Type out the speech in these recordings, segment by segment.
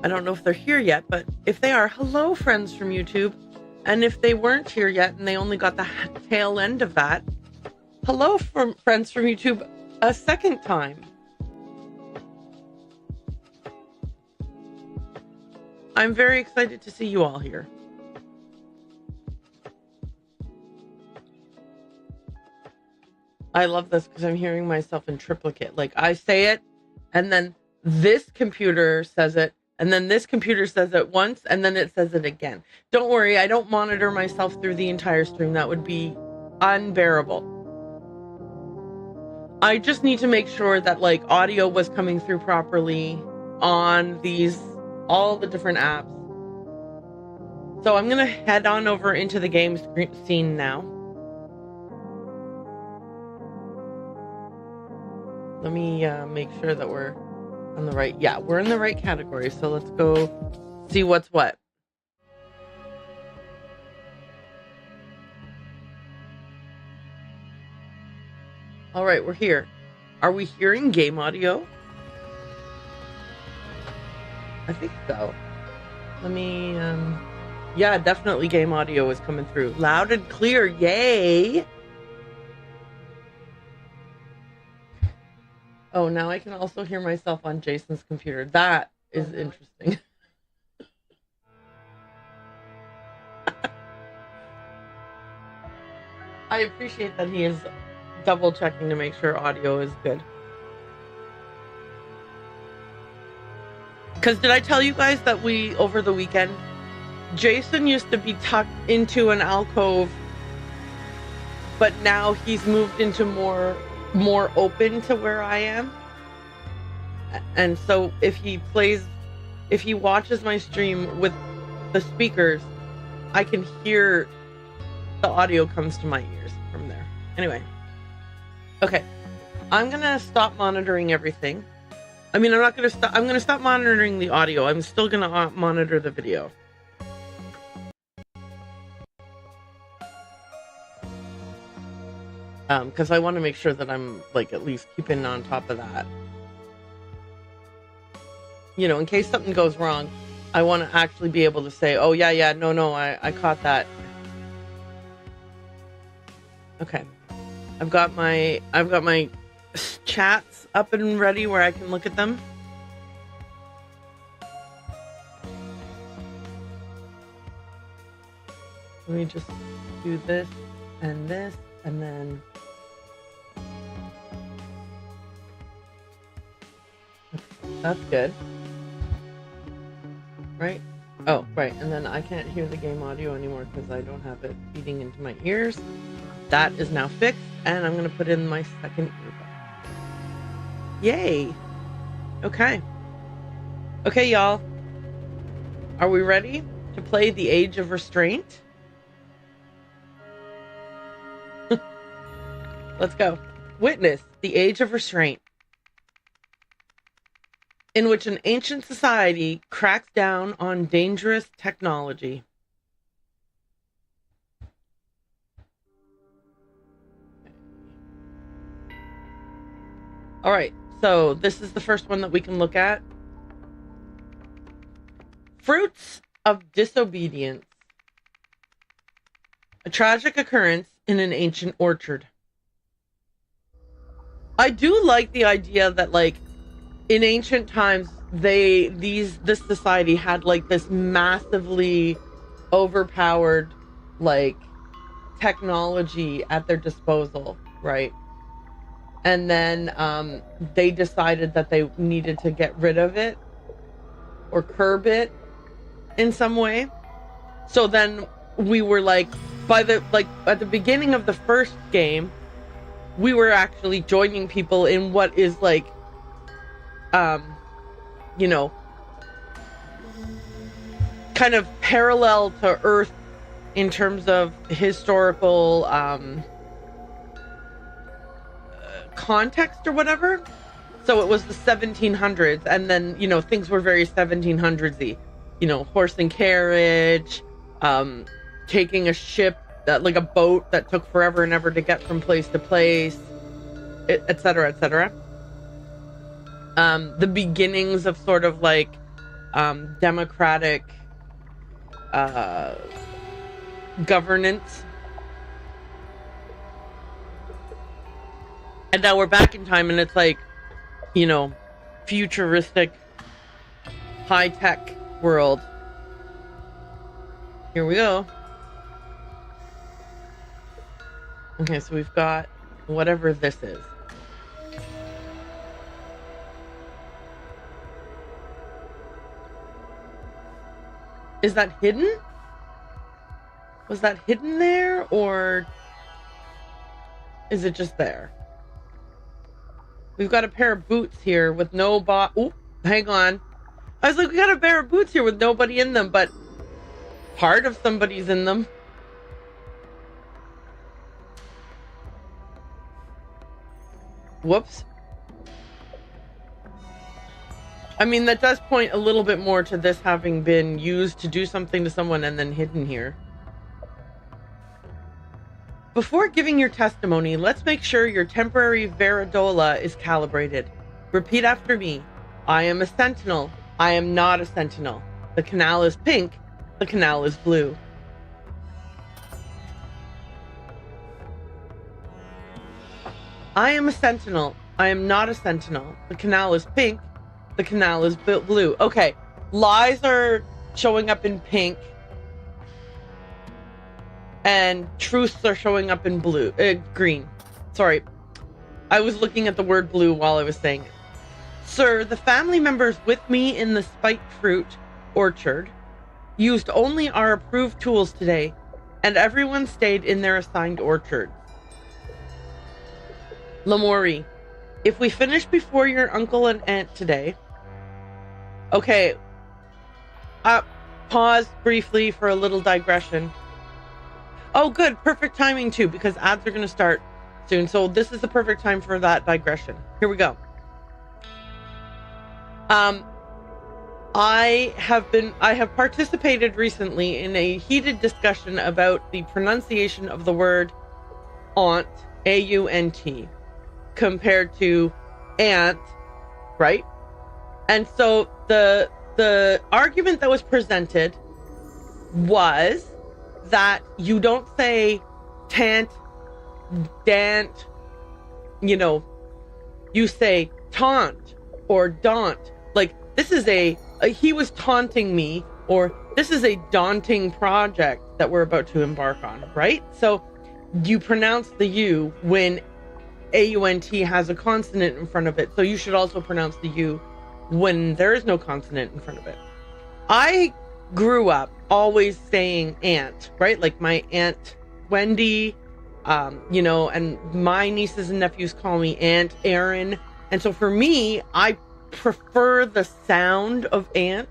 I don't know if they're here yet, but if they are, hello, friends from YouTube. And if they weren't here yet and they only got the tail end of that, hello, friends from YouTube a second time. I'm very excited to see you all here. I love this because I'm hearing myself in triplicate. Like, I say it, and then this computer says it, and then this computer says it once, and then it says it again. Don't worry, I don't monitor myself through the entire stream. That would be unbearable. I just need to make sure that, like, audio was coming through properly on all the different apps. So I'm going to head on over into the game scene now. Let me make sure that we're on the right. Yeah, we're in the right category. So let's go see what's what. All right, we're here. Are we hearing game audio? I think so. Let me, yeah, definitely game audio is coming through. Loud and clear, yay! Oh, now I can also hear myself on Jason's computer. That is interesting. I appreciate that he is double checking to make sure audio is good. Because did I tell you guys that over the weekend, Jason used to be tucked into an alcove, but now he's moved into more open to where I am. And so if he watches my stream with the speakers, I can hear the audio comes to my ears from there. Anyway. Okay. I'm going to stop monitoring everything. I mean, I'm going to stop monitoring the audio. I'm still going to monitor the video. Because I want to make sure that I'm, like, at least keeping on top of that. You know, in case something goes wrong, I want to actually be able to say, oh, yeah, no, I caught that. Okay. I've got my chats up and ready where I can look at them. Let me just do this, and then that's good. Right? Oh, right. And then I can't hear the game audio anymore because I don't have it feeding into my ears. That is now fixed, and I'm going to put in my second earbud. Yay! Okay. Okay, y'all. Are we ready to play The Age of Restraint? Let's go. Witness The Age of Restraint, in which an ancient society cracks down on dangerous technology. All right, so this is the first one that we can look at. Fruits of Disobedience. A tragic occurrence in an ancient orchard. I do like the idea that, like, in ancient times, this society had, like, this massively overpowered, like, technology at their disposal, right? And then they decided that they needed to get rid of it or curb it in some way. So then we were like, at the beginning of the first game, we were actually joining people in what is like, you know, kind of parallel to Earth in terms of historical context or whatever. So it was the 1700s, and then, you know, things were very 1700s-y. You know, horse and carriage, taking a ship, like a boat that took forever and ever to get from place to place, etc., etc. The beginnings of sort of like democratic governance. And now we're back in time and it's like, you know, futuristic, high-tech world. Here we go. Okay, so we've got whatever this is. Is that hidden? Was that hidden there, or is it just there? We've got a pair of boots here with no oh, hang on. I was like, we got a pair of boots here with nobody in them, but part of somebody's in them. Whoops. I mean, that does point a little bit more to this having been used to do something to someone and then hidden here. Before giving your testimony, let's make sure your temporary varidola is calibrated. Repeat after me. I am a sentinel. I am not a sentinel. The canal is pink. The canal is blue. I am a sentinel. I am not a sentinel. The canal is pink. The canal is blue. Okay. Lies are showing up in pink. And truths are showing up in blue, green. Sorry. I was looking at the word blue while I was saying it. Sir, the family members with me in the spike fruit orchard used only our approved tools today, and everyone stayed in their assigned orchard. Lamori, if we finish before your uncle and aunt today... Okay. Pause briefly for a little digression. Oh, good. Perfect timing, too, because ads are going to start soon. So this is the perfect time for that digression. Here we go. I have participated recently in a heated discussion about the pronunciation of the word aunt, A-U-N-T, compared to aunt, right? And so the argument that was presented was that you don't say tant, dant, you know, you say taunt or daunt. Like, this is he was taunting me, or this is a daunting project that we're about to embark on, right? So you pronounce the U when A-U-N-T has a consonant in front of it. So you should also pronounce the U when there is no consonant in front of it. I grew up always saying aunt, right? Like my aunt Wendy, you know, and my nieces and nephews call me Aunt Erin. And so for me, I prefer the sound of aunt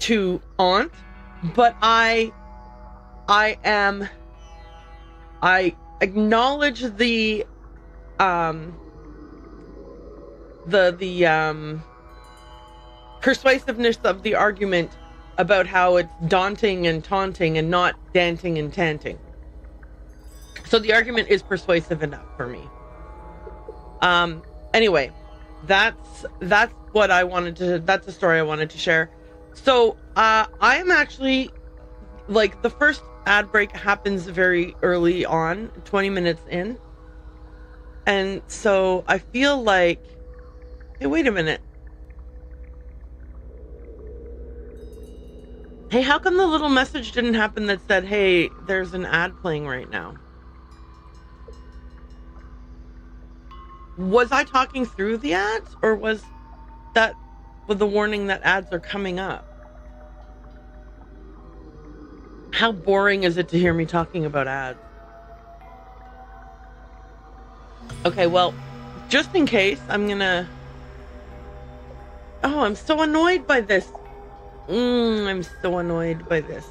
to aunt, but I acknowledge the persuasiveness of the argument about how it's daunting and taunting and not danting and tanting. So the argument is persuasive enough for me. Anyway, that's what I wanted to, that's the story I wanted to share. So I am actually, like, the first ad break happens very early on, 20 minutes in. And so I feel like, hey, wait a minute. Hey, how come the little message didn't happen that said, hey, there's an ad playing right now? Was I talking through the ads, or was that with the warning that ads are coming up? How boring is it to hear me talking about ads? Okay, well, just in case, I'm gonna... Oh, I'm so annoyed by this. I'm so annoyed by this.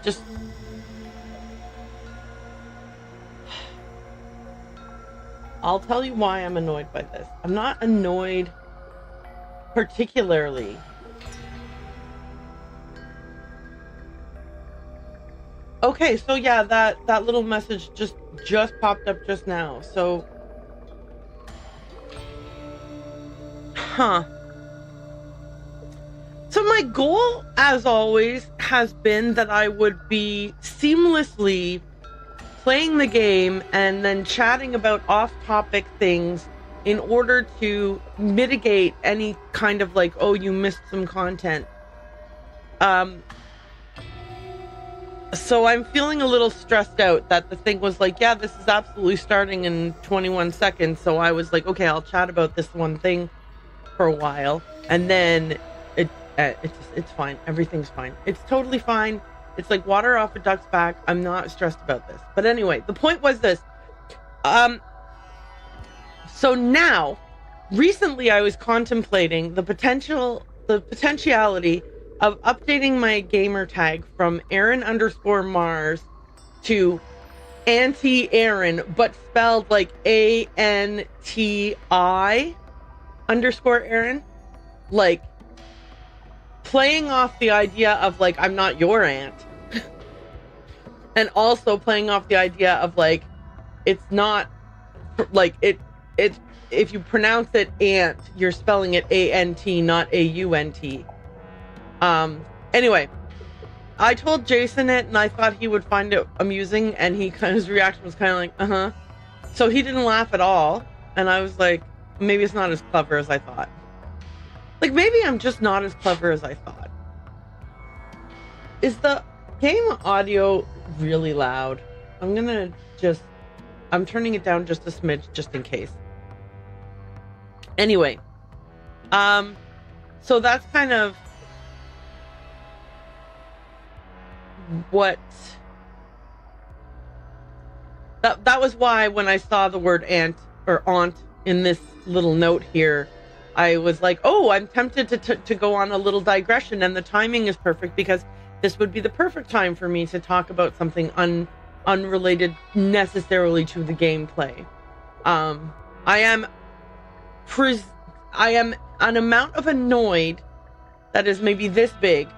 Just... I'll tell you why I'm annoyed by this. I'm not annoyed particularly. Okay, so yeah, that little message just popped up just now. So, So my goal, as always, has been that I would be seamlessly playing the game and then chatting about off-topic things in order to mitigate any kind of like, oh, you missed some content. So I'm feeling a little stressed out that the thing was like, yeah, this is absolutely starting in 21 seconds. So I was like, okay, I'll chat about this one thing for a while, and then it's fine. Everything's fine. It's totally fine. It's like water off a duck's back. I'm not stressed about this. But anyway, the point was this. So now, recently I was contemplating the potentiality of updating my gamer tag from Aaron_Mars to Anti-Aaron, but spelled like ANTI_Aaron. Like, playing off the idea of like, I'm not your aunt. And also playing off the idea of like, it's not like it's if you pronounce it aunt, you're spelling it A-N-T, not A-U-N-T. Anyway, I told Jason it and I thought he would find it amusing, and his reaction was kind of like, uh-huh. So he didn't laugh at all, and I was like, maybe it's not as clever as I thought. Like, maybe I'm just not as clever as I thought. Is the game audio really loud? I'm turning it down just a smidge, just in case. Anyway, so that's kind of what that was why when I saw the word aunt or aunt in this little note here, I was like, oh, I'm tempted to go on a little digression, and the timing is perfect because this would be the perfect time for me to talk about something unrelated necessarily to the gameplay. I am an amount of annoyed that is maybe this big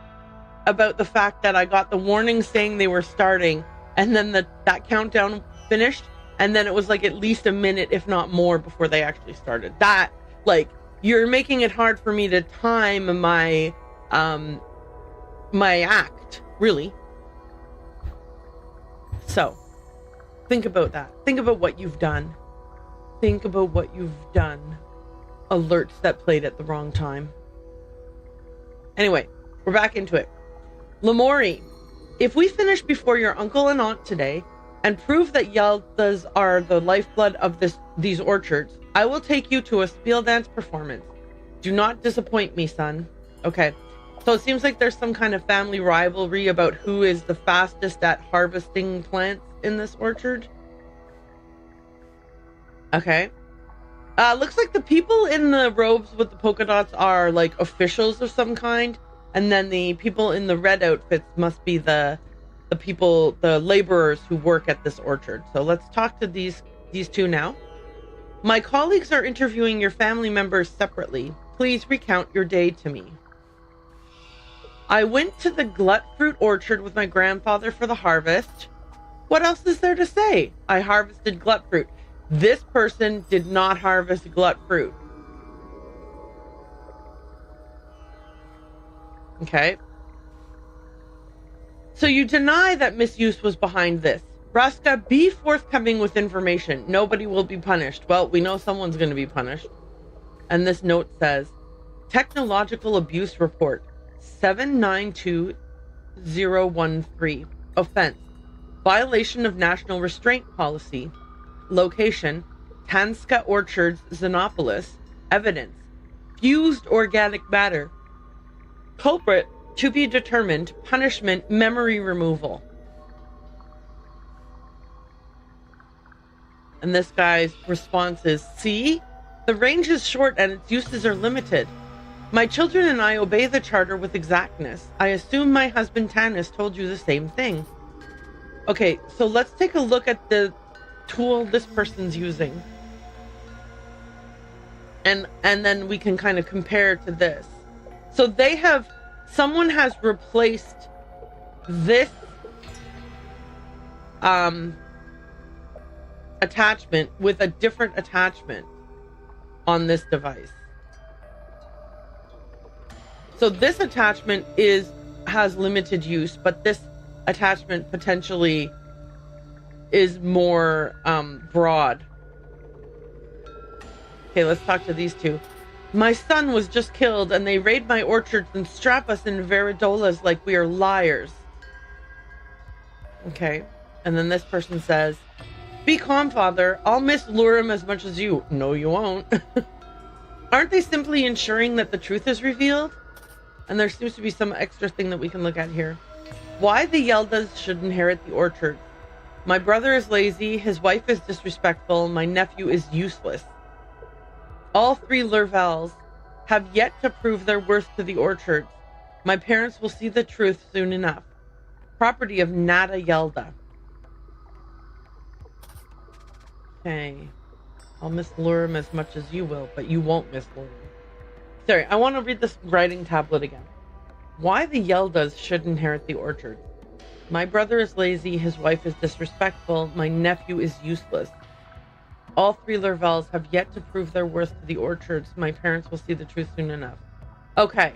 about the fact that I got the warning saying they were starting, and then that countdown finished, and then it was like at least a minute, if not more, before they actually started. That, like, you're making it hard for me to time my my act, really. So, think about that. Think about what you've done. Think about what you've done. Alerts that played at the wrong time. Anyway, we're back into it. Lamori, if we finish before your uncle and aunt today and prove that Yaldas are the lifeblood of these orchards, I will take you to a spiel dance performance. Do not disappoint me, son. Okay. So it seems like there's some kind of family rivalry about who is the fastest at harvesting plants in this orchard. Okay. Looks like the people in the robes with the polka dots are like officials of some kind, and then the people in the red outfits must be the people, the laborers who work at this orchard. So let's talk to these two now. My colleagues are interviewing your family members separately. Please recount your day to me. I went to the glut fruit orchard with my grandfather for the harvest. What else is there to say? I harvested glut fruit. This person did not harvest glut fruit. Okay. So you deny that misuse was behind this. Braska, be forthcoming with information. Nobody will be punished. Well, we know someone's going to be punished. And this note says, Technological Abuse Report 792013. Offense. Violation of National Restraint Policy. Location, Tanska Orchards, Xenopolis. Evidence, fused organic matter. Culprit, to be determined. Punishment, memory removal. And this guy's response is, see? The range is short and its uses are limited. My children and I obey the charter with exactness. I assume my husband Tanis told you the same thing. Okay, so let's take a look at the tool this person's using. And then we can kind of compare to this. So someone has replaced this attachment with a different attachment on this device. So this attachment has limited use, but this attachment potentially is more broad. Okay, let's talk to these two. My son was just killed and they raid my orchards and strap us in veridolas like we are liars. Okay. And then this person says, be calm, father. I'll mislure him as much as you. No, you won't. Aren't they simply ensuring that the truth is revealed? And there seems to be some extra thing that we can look at here. Why the Yeldas should inherit the orchard. My brother is lazy. His wife is disrespectful. My nephew is useless. All three Lurvels have yet to prove their worth to the orchards. My parents will see the truth soon enough. Property of Nada Yelda. Okay. I'll mislure him as much as you will, but you won't mislure him. Sorry, I want to read this writing tablet again. Why the Yeldas should inherit the orchard. My brother is lazy. His wife is disrespectful. My nephew is useless. All three Lurvels have yet to prove their worth to the orchards. My parents will see the truth soon enough. Okay.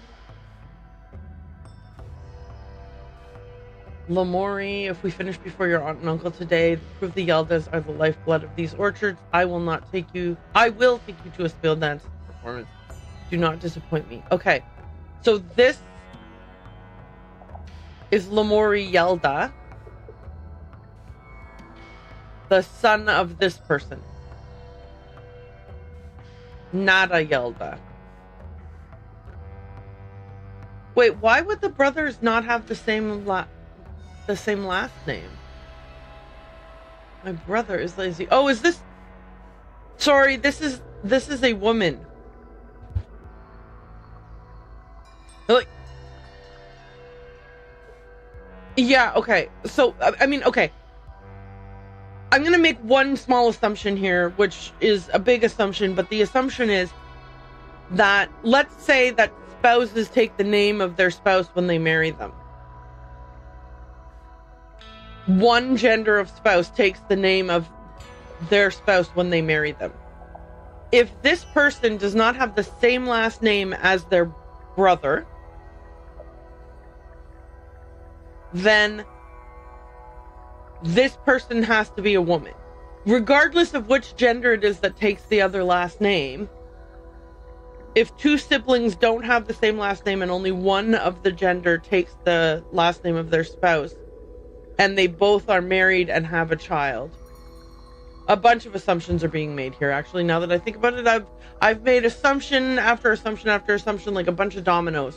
Lamori, if we finish before your aunt and uncle today, prove the Yeldas are the lifeblood of these orchards. I will take you to a spiel dance performance. Do not disappoint me. Okay. So this is Lamori Yelda, the son of this person. Nada Yelda. Wait, why would the brothers not have the same last name? My brother is lazy. Oh, is this? Sorry, this is a woman. Like, yeah, okay. So, I mean, okay. I'm going to make one small assumption here, which is a big assumption, but the assumption is that, let's say that spouses take the name of their spouse when they marry them. One gender of spouse takes the name of their spouse when they marry them. If this person does not have the same last name as their brother, then this person has to be a woman. Regardless of which gender it is that takes the other last name, if two siblings don't have the same last name and only one of the gender takes the last name of their spouse, and they both are married and have a child, a bunch of assumptions are being made here. Actually, now that I think about it, I've made assumption after assumption after assumption, like a bunch of dominoes.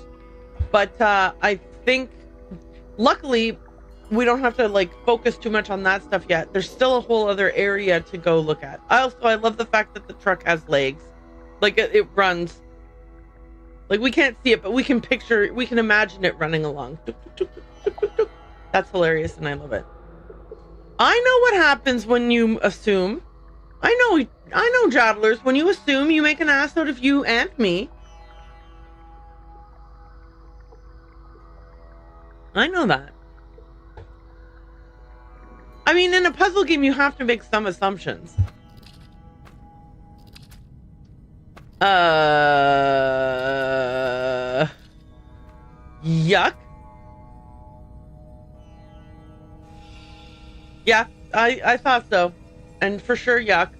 But I think, luckily, we don't have to like focus too much on that stuff yet. There's still a whole other area to go look at. I love the fact that the truck has legs. Like it runs. Like we can't see it, but we can imagine it running along. That's hilarious and I love it. I know what happens when you assume. I know, Jadlers. When you assume, you make an ass out of you and me. I know that. I mean, in a puzzle game, you have to make some assumptions. Yuck. Yeah, I thought so. And for sure, yuck.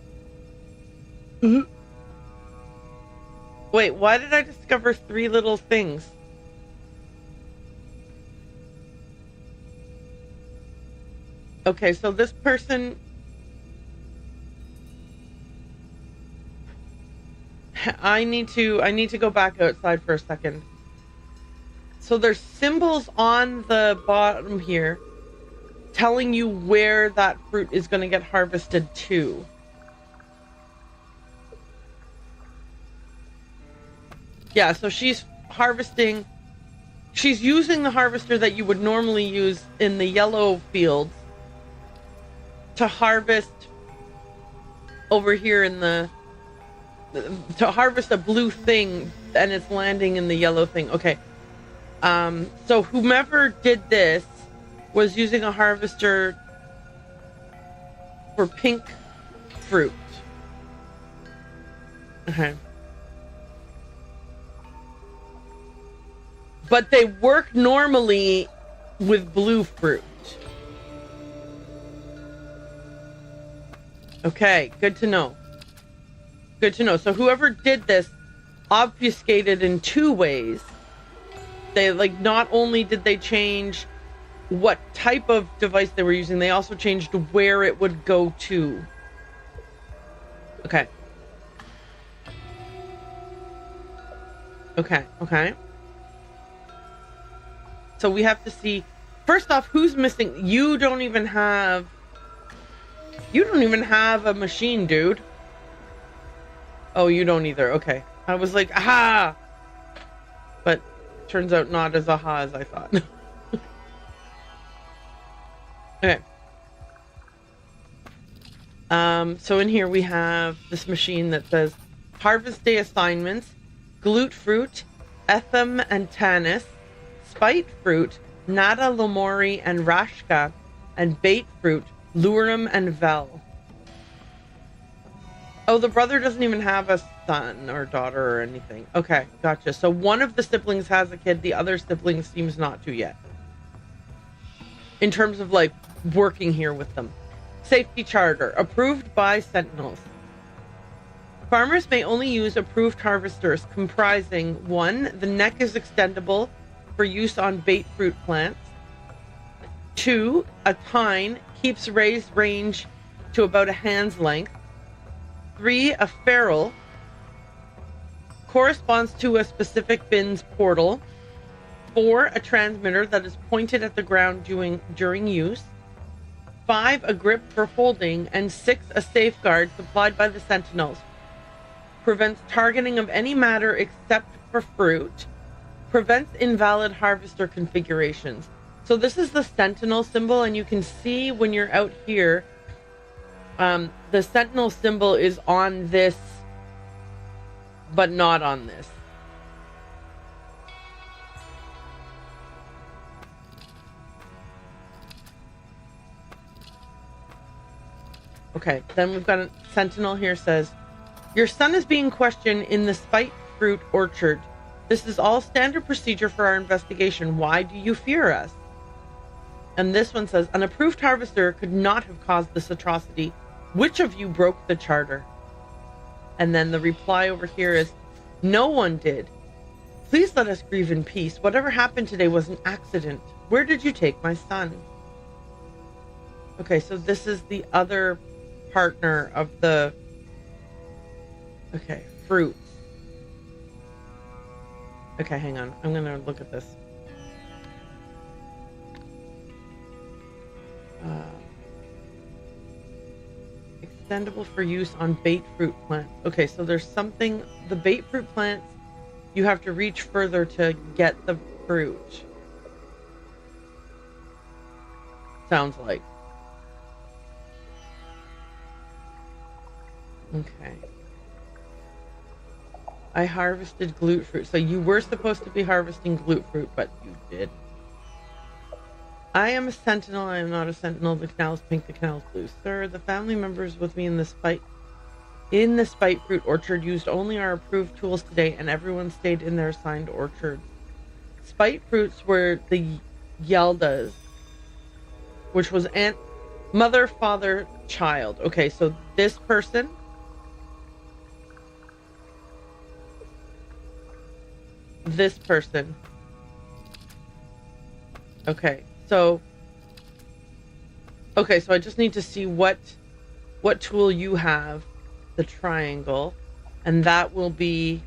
Wait, why did I discover 3 little things? Okay, so this person... I need to go back outside for a second. So there's symbols on the bottom here telling you where that fruit is going to get harvested to. Yeah, so she's harvesting. She's using the harvester that you would normally use in the yellow fields to harvest over here in the... to harvest a blue thing, and it's landing in the yellow thing. Okay. So whomever did this was using a harvester for pink fruit. Okay. but they work normally with blue fruit. Okay, good to know. Good to know. So whoever did this obfuscated in two ways. They, like, not only did they change what type of device they were using, they also changed where it would go to. Okay. Okay. So we have to see, first off, who's missing. You don't even have a machine, dude. Oh, you don't either. Okay. I was like, aha! But turns out not as aha as I thought. Okay. So in here we have this machine that says Harvest Day assignments, glute fruit, Etham and Tanis, spite fruit, Nada Lomori and Rashka, and bait fruit, Lurum and Vel. Oh, the brother doesn't even have a son or daughter or anything. Okay, gotcha. So one of the siblings has a kid, the other sibling seems not to yet. In terms of, like, working here with them. Safety charter, approved by Sentinels. Farmers may only use approved harvesters comprising 1. The neck is extendable for use on bait fruit plants. 2. A tine keeps raised range to about a hand's length. 3. A ferrule corresponds to a specific bin's portal. 4. A transmitter that is pointed at the ground during use. 5. A grip for holding. And 6. A safeguard supplied by the Sentinels. Prevents targeting of any matter except for fruit. Prevents invalid harvester configurations. So this is the Sentinel symbol, and you can see when you're out here, the Sentinel symbol is on this, but not on this. Okay, then we've got a Sentinel here says, your son is being questioned in the spite fruit orchard. This is all standard procedure for our investigation. Why do you fear us? And this one says, an approved harvester could not have caused this atrocity. Which of you broke the charter? And then the reply over here is, no one did. Please let us grieve in peace. Whatever happened today was an accident. Where did you take my son? Okay, so this is the other partner of the... Okay, fruits. Okay, hang on. I'm gonna look at this. Extendable for use on bait fruit plants. Okay, so there's something... The bait fruit plants, you have to reach further to get the fruit. Sounds like. Okay. I harvested glute fruit. So you were supposed to be harvesting glute fruit, but you did. I am a sentinel. I am not a sentinel. The canal is pink. The canal is blue. Sir, the family members with me in the spite fruit orchard used only our approved tools today, and everyone stayed in their assigned orchards. Spite fruits were the Yeldas, which was mother, father, child. Okay, so this person... This person. Okay, so I just need to see what tool you have. The triangle, and that will be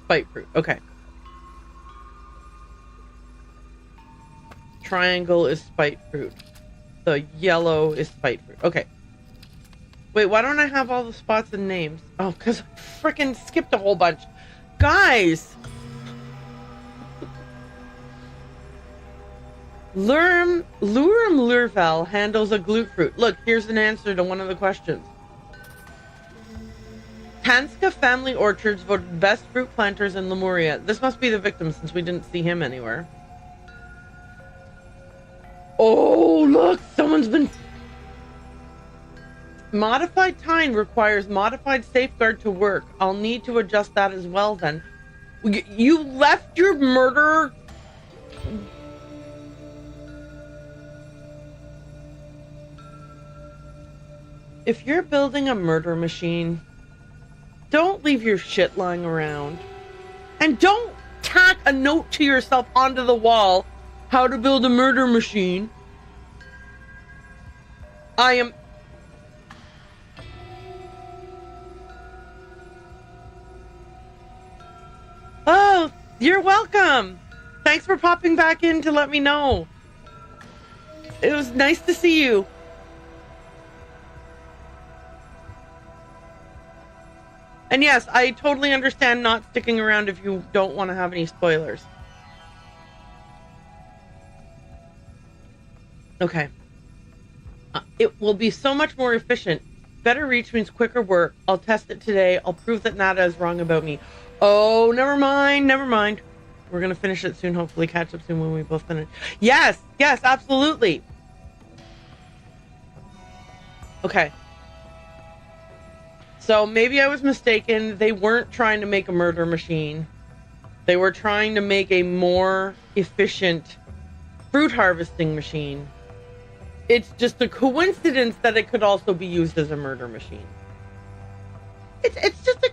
spite fruit. Okay. Triangle is spite fruit. The yellow is spite fruit. Okay. Wait, why don't I have all the spots and names? Oh, because I freaking skipped a whole bunch. Guys! Lurum Lurvel handles a glute fruit. Look, here's an answer to one of the questions. Tanska Family Orchards voted best fruit planters in Lemuria. This must be the victim since we didn't see him anywhere. Oh, look! Someone's been... Modified time requires modified safeguard to work. I'll need to adjust that as well then. You left your murder... If you're building a murder machine, don't leave your shit lying around. And don't tack a note to yourself onto the wall. How to build a murder machine. I am... Oh, you're welcome. Thanks for popping back in to let me know. It was nice to see you. And yes, I totally understand not sticking around if you don't want to have any spoilers. Okay. It will be so much more efficient. Better reach means quicker work. I'll test it today. I'll prove that Nada is wrong about me. Oh, never mind. Never mind. We're going to finish it soon. Hopefully catch up soon when we both finish. Yes. Yes, absolutely. Okay. So maybe I was mistaken. They weren't trying to make a murder machine. They were trying to make a more efficient fruit harvesting machine. It's just a coincidence that it could also be used as a murder machine. It's just a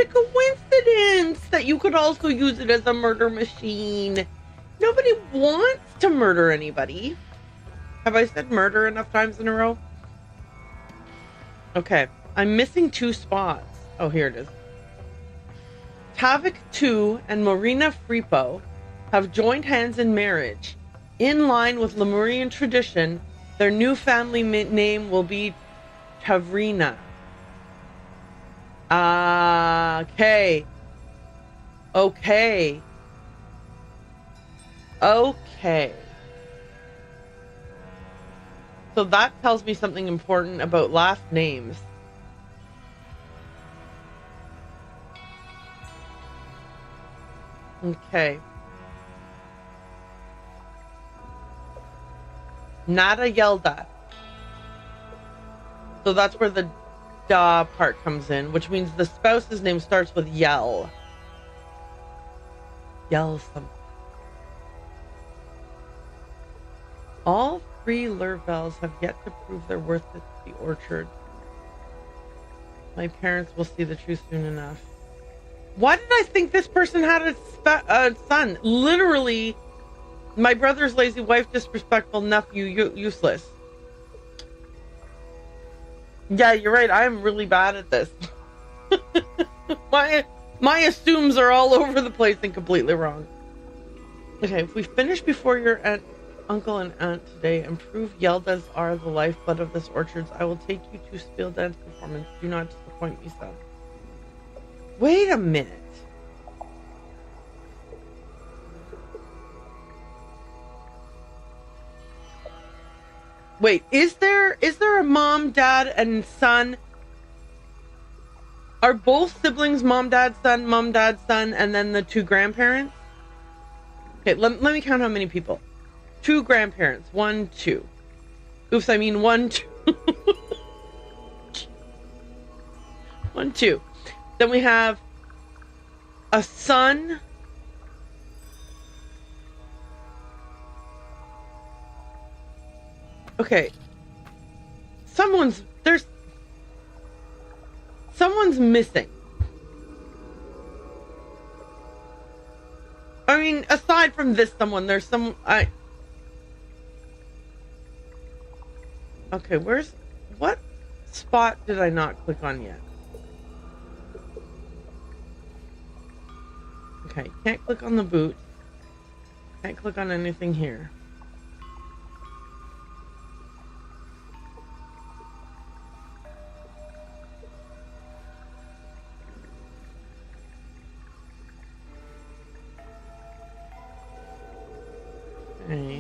coincidence that you could also use it as a murder machine. Nobody wants to murder anybody. Have I said murder enough times in a row? Okay. I'm missing 2 spots. Oh, here it is. Tavik 2 and Marina Fripo have joined hands in marriage. In line with Lemurian tradition, their new family name will be Tavrina. Okay. Okay. Okay. So that tells me something important about last names. Okay. Nada Yelda. So that's where the da part comes in, which means the spouse's name starts with Yell. Yell something. All 3 Lurvels have yet to prove their worth at the orchard. My parents will see the truth soon enough. Why did I think this person had a son? Literally, my brother's lazy wife, disrespectful nephew, useless. Yeah, you're right. I'm really bad at this. My assumes are all over the place and completely wrong. Okay, if we finish before your uncle and aunt today and prove Yeldas are the lifeblood of this orchard, I will take you to Spiel Dance performance. Do not disappoint me, son. Wait a minute. Wait, is there a mom, dad, and son? Are both siblings mom, dad, son, and then the 2 grandparents? Okay, let me count how many people. 2 grandparents. 1, 2. Oops, I mean 1, 2. 1, 2. Then we have a son. Okay. Someone's missing. I mean, aside from this someone, there's some... Okay, what spot did I not click on yet? Okay, can't click on the boot. Can't click on anything here. Okay.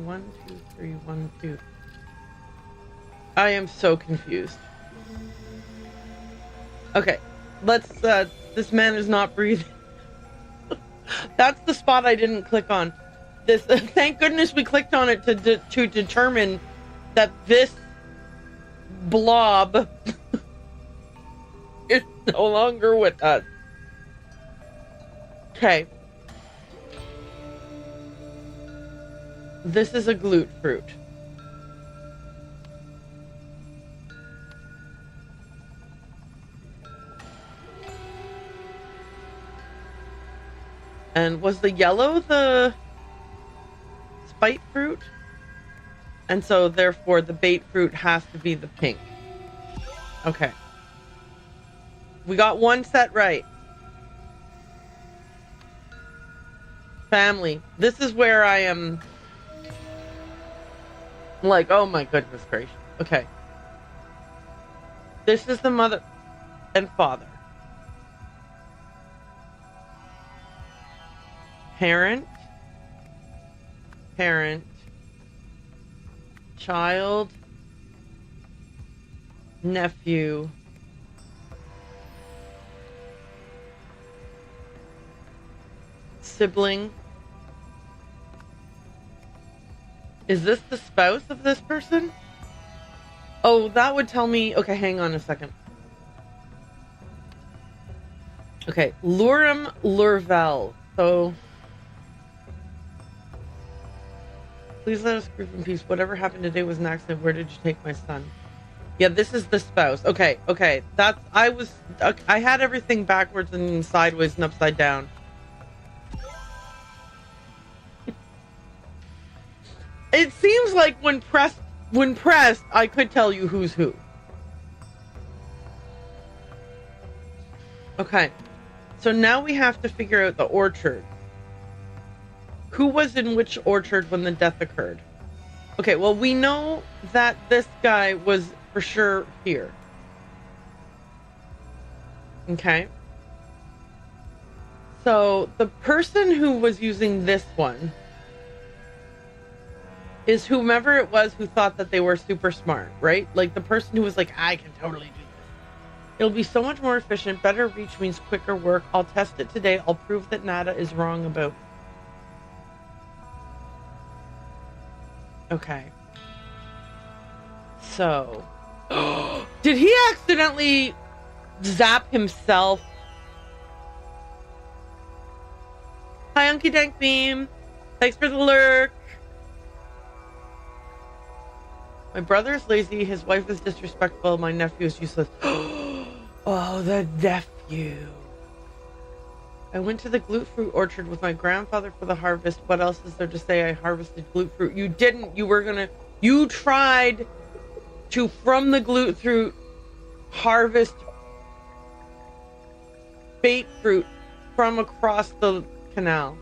1, 2, 3, 1, 2. I am so confused. Okay, let's, this man is not breathing. That's the spot I didn't click on. this. Thank goodness we clicked on it to determine that this blob is no longer with us. Okay. This is a glute fruit. And was the yellow the spite fruit? And so therefore the bait fruit has to be the pink. Okay. We got one set right. Family. This is where I am like, oh my goodness gracious. Okay. This is the mother and father. Parent, child, nephew, sibling. Is this the spouse of this person? Oh, that would tell me. Okay, hang on a second. Okay, Lurum Lurvel. So, please let us grieve in peace. Whatever happened today was an accident. Where did you take my son? Yeah, this is the spouse. Okay. That's, I had everything backwards and sideways and upside down. It seems like when pressed, I could tell you who's who. Okay. So now we have to figure out the orchard. Who was in which orchard when the death occurred? Okay, well, we know that this guy was for sure here. Okay. So the person who was using this one is whomever it was who thought that they were super smart, right? Like the person who was like, I can totally do this. It'll be so much more efficient. Better reach means quicker work. I'll test it today. I'll prove that Nada is wrong about. Okay. So. Did he accidentally zap himself? Hi, Unky Dank Beam. Thanks for the lurk. My brother is lazy. His wife is disrespectful. My nephew is useless. Oh, the nephew. I went to the glute fruit orchard with my grandfather for the harvest. What else is there to say? I harvested glute fruit. You didn't. You tried to, from the glute fruit, harvest bait fruit from across the canal.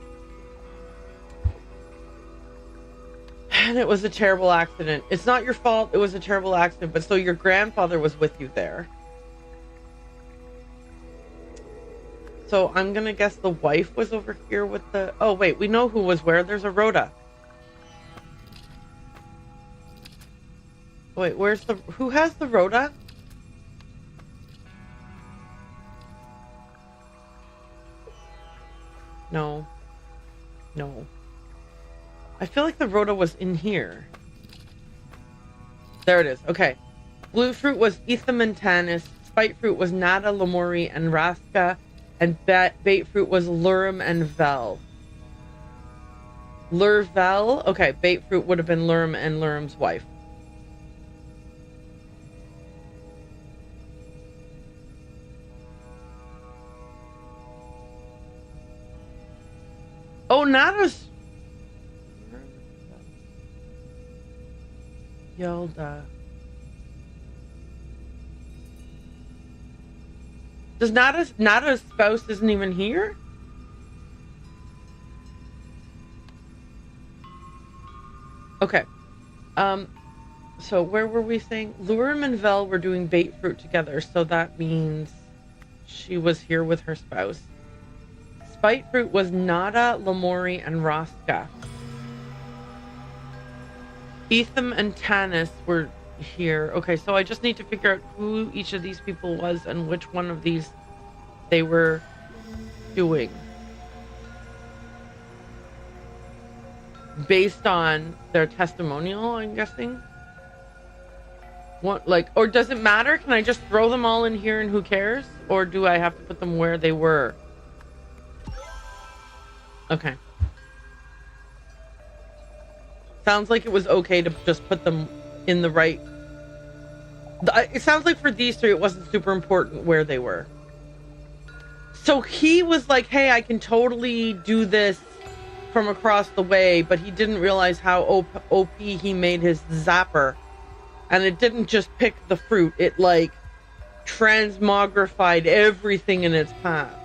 And it was a terrible accident. It's not your fault. It was a terrible accident. But so your grandfather was with you there. So I'm going to guess the wife was over here with the... Oh, wait. We know who was where. There's a Rhoda. Wait, where's the... Who has the Rhoda? No. I feel like the Rhoda was in here. There it is. Okay. Blue fruit was Ethamantanus. Spite fruit was Nada, Lamori, and Raska. And bait fruit was Lurum and Vel. Lurvel? Okay, bait fruit would have been Lurum and Lurum's wife. Oh, Nada's... Yelda. Does Nada's spouse isn't even here? Okay. So where were we saying? Lurum and Vel were doing bait fruit together, so that means she was here with her spouse. Spite fruit was Nada, Lamori, and Raska. Etham and Tanis were here. Okay, so I just need to figure out who each of these people was and which one of these they were doing. based on their testimonial, I'm guessing. What, like, or does it matter? Can I just throw them all in here and who cares? Or do I have to put them where they were? Okay. Sounds like it was okay to just put them in the right... It sounds like for these three, it wasn't super important where they were. So he was like, hey, I can totally do this from across the way, but he didn't realize how OP he made his zapper. And it didn't just pick the fruit, it like transmogrified everything in its path.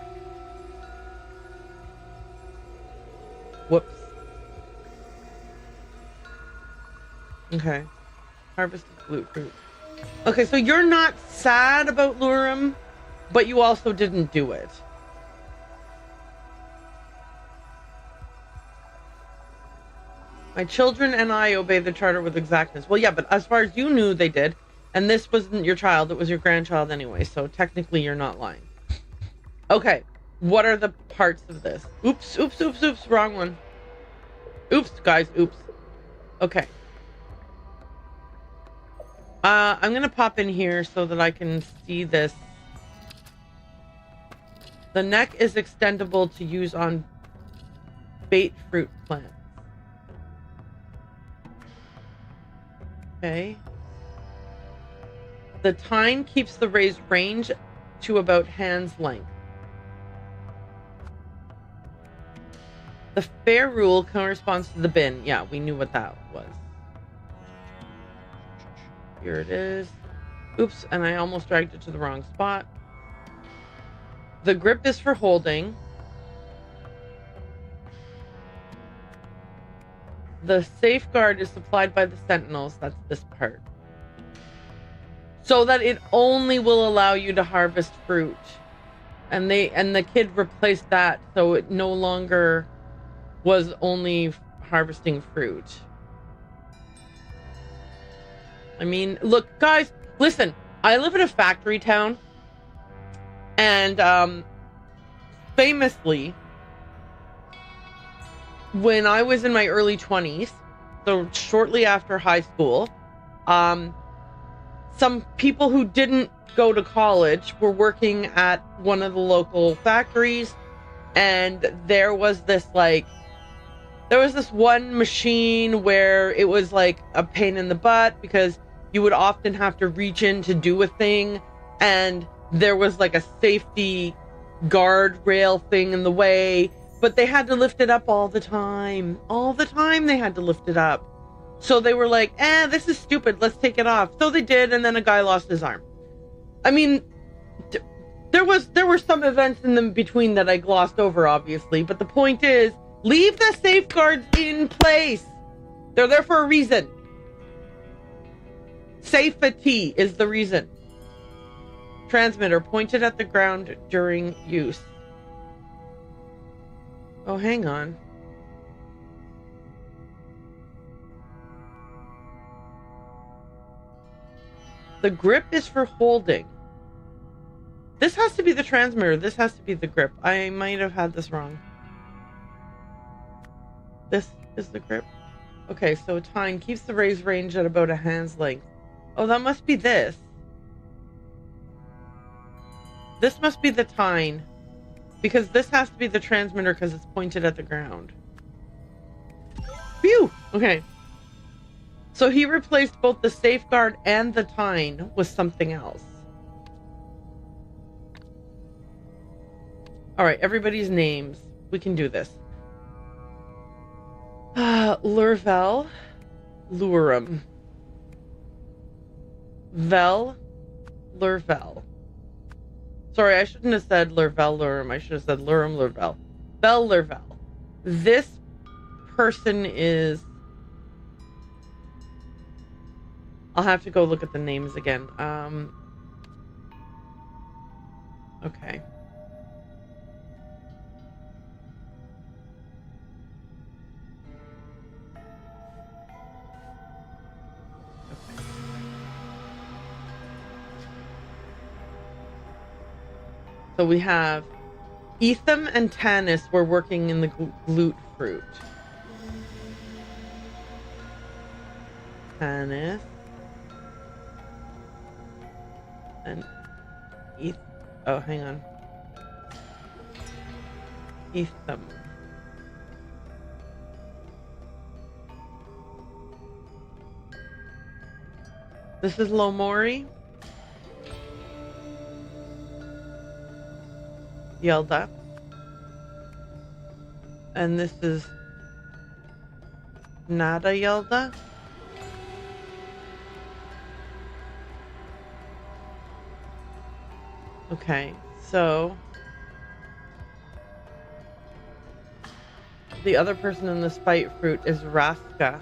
Whoops. Okay. Harvested blue fruit. Okay, so you're not sad about Lurum, but you also didn't do it. My children and I obey the charter with exactness. Well, yeah, but as far as you knew, they did. And this wasn't your child, it was your grandchild anyway, so technically you're not lying. Okay, what are the parts of this? Oops, oops, oops, oops, wrong one. Oops, guys, oops. Okay. I'm gonna pop in here so that I can see this. The neck is extendable to use on bait fruit plants. Okay. The tine keeps the raised range to about hand's length. The fair rule corresponds to the bin. Yeah, we knew what that was. Here it is. Oops, and I almost dragged it to the wrong spot. The grip is for holding. The safeguard is supplied by the sentinels. That's this part. So that it only will allow you to harvest fruit. And the kid replaced that so it no longer was only harvesting fruit. I mean, look, guys, listen, I live in a factory town. And famously, when I was in my early 20s, so shortly after high school, some people who didn't go to college were working at one of the local factories, and there was this one machine where it was like a pain in the butt because you would often have to reach in to do a thing, and there was like a safety guardrail thing in the way, but they had to lift it up all the time. All the time they had to lift it up. So they were like, this is stupid, let's take it off. So they did, and then a guy lost his arm. I mean, there were some events in the between that I glossed over, obviously, but the point is, leave the safeguards in place. They're there for a reason. Safety is the reason. Transmitter pointed at the ground during use. Oh, hang on. The grip is for holding. This has to be the transmitter. This has to be the grip. I might have had this wrong. This is the grip. Okay, so tine keeps the raised range at about a hand's length. Oh, that must be this. This must be the tine, because this has to be the transmitter because it's pointed at the ground. Phew! Okay. So he replaced both the safeguard and the tine with something else. Alright, everybody's names. We can do this. Lurvel. Lurum. Vel. Lurvel. Sorry, I shouldn't have said Lurvel Lurum. I should have said Lurum Lurvel. Vel Lurvel. This person is... I'll have to go look at the names again. Okay. So we have Etham and Tanis were working in the glute fruit. Tanis. And oh, hang on. Itham. This is Lomori. Yelda. And this is Nada Yelda. Okay, so the other person in the spite fruit is Raska.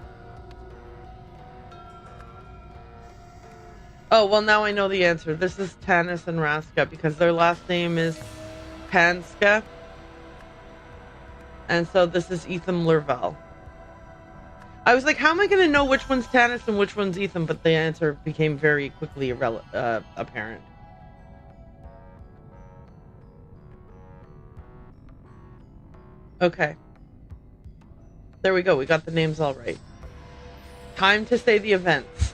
Oh, well, now I know the answer. This is Tanis and Raska because their last name is Panska. And so this is Etham Lurvel. I was like, how am I going to know which one's Tanis and which one's Etham? But the answer became very quickly apparent. Okay. There we go. We got the names all right. Time to say the events.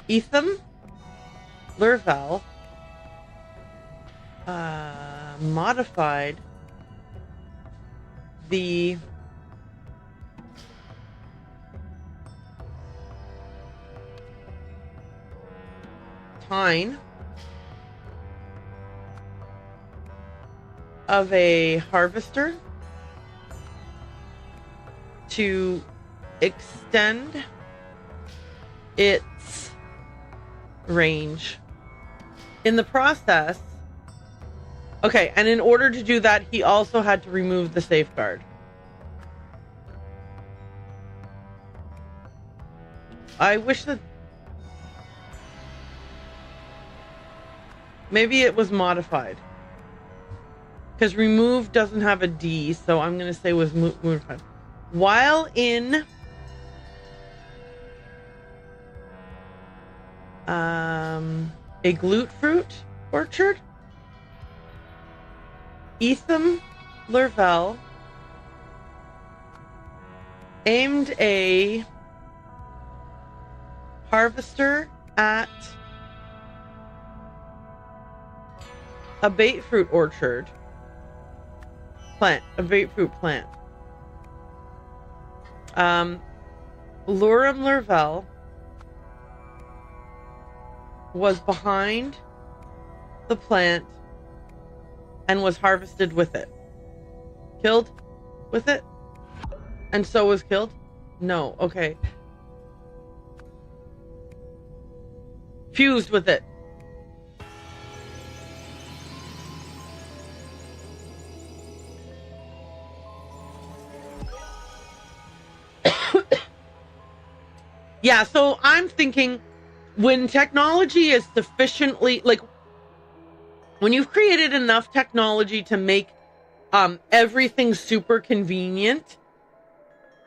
Etham Lurvel modified the tine of a harvester to extend its range. In the process, okay, and in order to do that, he also had to remove the safeguard. I wish that maybe it was modified. Because remove doesn't have a D, so I'm going to say was modified. While in a glute fruit orchard, Etham Lurvel aimed a harvester at a bait fruit orchard plant, a bait fruit plant. Lurum Lurvel was behind the plant and was harvested with it. Killed with it? And so was killed? No, okay. Fused with it. Yeah, so I'm thinking when technology is sufficiently, like, when you've created enough technology to make everything super convenient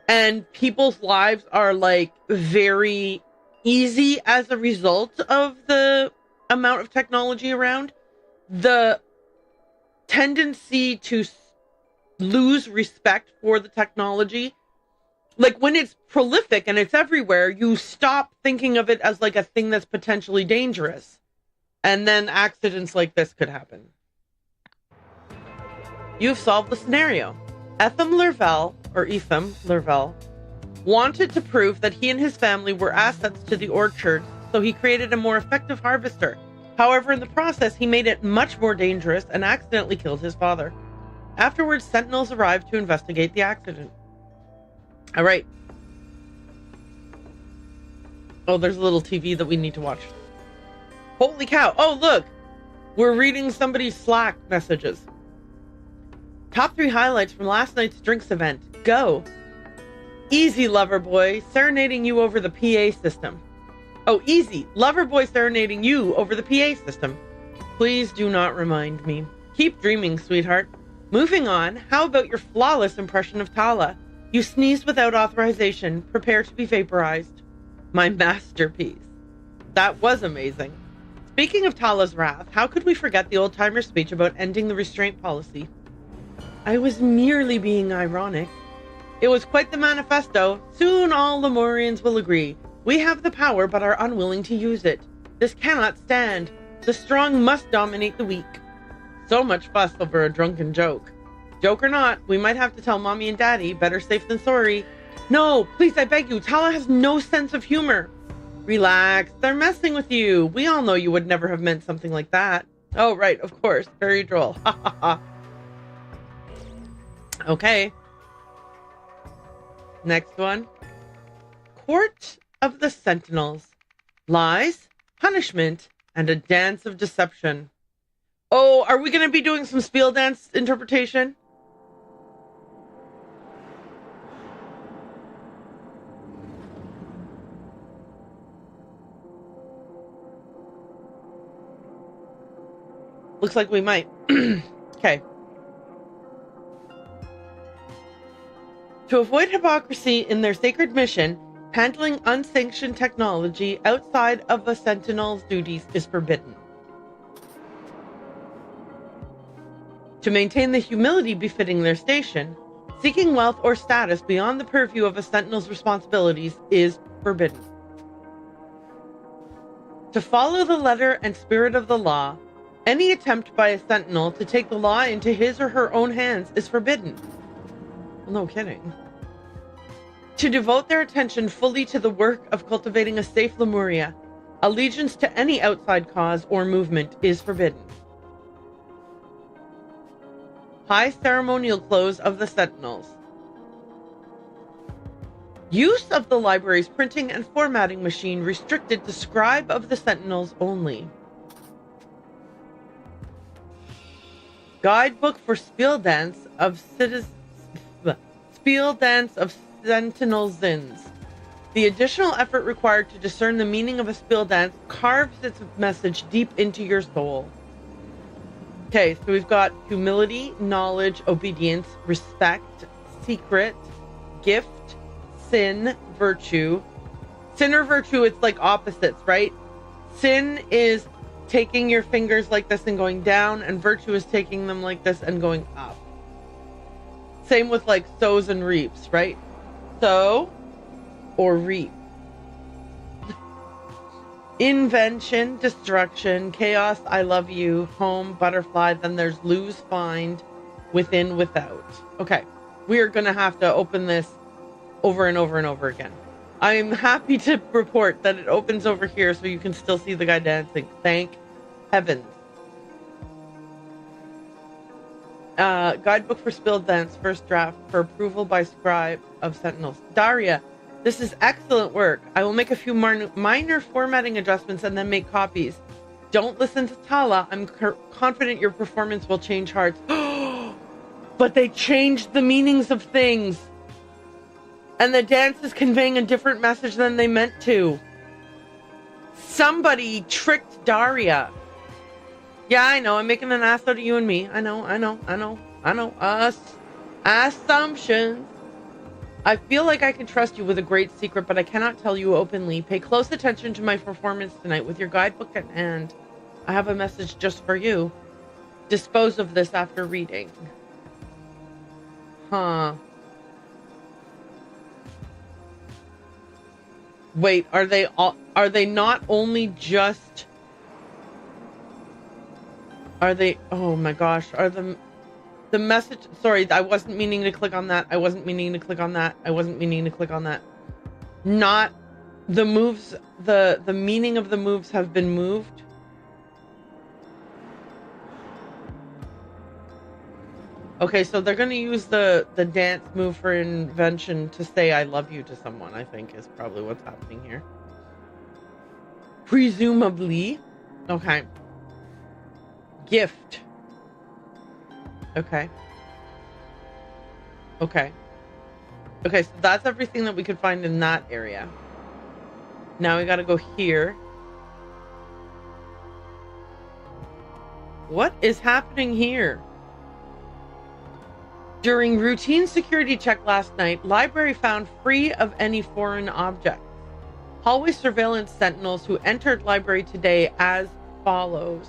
and people's lives are like very easy as a result of the amount of technology around, the tendency to lose respect for the technology, like when it's prolific and it's everywhere, you stop thinking of it as like a thing that's potentially dangerous. And then accidents like this could happen. You've solved the scenario. Etham Lurvel wanted to prove that he and his family were assets to the orchard, so he created a more effective harvester. However, in the process, he made it much more dangerous and accidentally killed his father. Afterwards, sentinels arrived to investigate the accident. All right. Oh, there's a little TV that we need to watch. Holy cow. Oh, look. We're reading somebody's Slack messages. Top 3 highlights from last night's drinks event. Go. Easy, lover boy, serenading you over the PA system. Oh, easy. Lover boy serenading you over the PA system. Please do not remind me. Keep dreaming, sweetheart. Moving on, how about your flawless impression of Tala? You sneezed without authorization. Prepare to be vaporized. My masterpiece. That was amazing. Speaking of Tala's wrath, how could we forget the old-timer speech about ending the restraint policy? I was merely being ironic. It was quite the manifesto. Soon all Lemurians will agree. We have the power but are unwilling to use it. This cannot stand. The strong must dominate the weak. So much fuss over a drunken joke. Joke or not, we might have to tell Mommy and Daddy. Better safe than sorry. No, please, I beg you. Tala has no sense of humor. Relax, they're messing with you. We all know you would never have meant something like that. Oh, right, of course. Very droll. Ha ha ha. Okay. Next one. Court of the Sentinels. Lies, punishment, and a dance of deception. Oh, are we going to be doing some spiel dance interpretation? Looks like we might. Okay. To avoid hypocrisy in their sacred mission, handling unsanctioned technology outside of the Sentinel's duties is forbidden. To maintain the humility befitting their station, seeking wealth or status beyond the purview of a Sentinel's responsibilities is forbidden. To follow the letter and spirit of the law, any attempt by a Sentinel to take the law into his or her own hands is forbidden. Well, no kidding. To devote their attention fully to the work of cultivating a safe Lemuria, allegiance to any outside cause or movement is forbidden. High ceremonial clothes of the Sentinels. Use of the library's printing and formatting machine restricted to scribe of the Sentinels only. Guidebook for Spiel Dance of Sentinels. The additional effort required to discern the meaning of a spiel dance carves its message deep into your soul. Okay, so we've got humility, knowledge, obedience, respect, secret, gift, sin, virtue. Sin or virtue, it's like opposites, right? Sin is taking your fingers like this and going down, and virtue is taking them like this and going up. Same with like sows and reaps, right? Sow or reap. Invention, destruction, chaos, I love you, home, butterfly, then there's lose, find, within, without. Okay, we are going to have to open this over and over and over again. I'm happy to report that it opens over here so you can still see the guy dancing. Thank heavens. Guidebook for Spiel Dance, first draft, for approval by scribe of Sentinels. Daria, this is excellent work. I will make a few minor formatting adjustments and then make copies. Don't listen to Tala. I'm confident your performance will change hearts. But they changed the meanings of things. And the dance is conveying a different message than they meant to. Somebody tricked Daria. Yeah, I know. I'm making an ass out of you and me. I know. Us. Assumptions. I feel like I can trust you with a great secret, but I cannot tell you openly. Pay close attention to my performance tonight with your guidebook at hand. I have a message just for you. Dispose of this after reading. Huh. Wait, are they not only just... Are they... Oh my gosh. Are the message... Sorry, I wasn't meaning to click on that. I wasn't meaning to click on that. I wasn't meaning to click on that. Not... The moves... The meaning of the moves have been moved. Okay, so they're going to use the dance move for invention to say I love you to someone, I think, is probably what's happening here. Presumably. Okay. Gift. Okay. Okay. Okay, so that's everything that we could find in that area. Now we got to go here. What is happening here? During routine security check last night, library found free of any foreign objects. Hallway surveillance sentinels who entered library today as follows.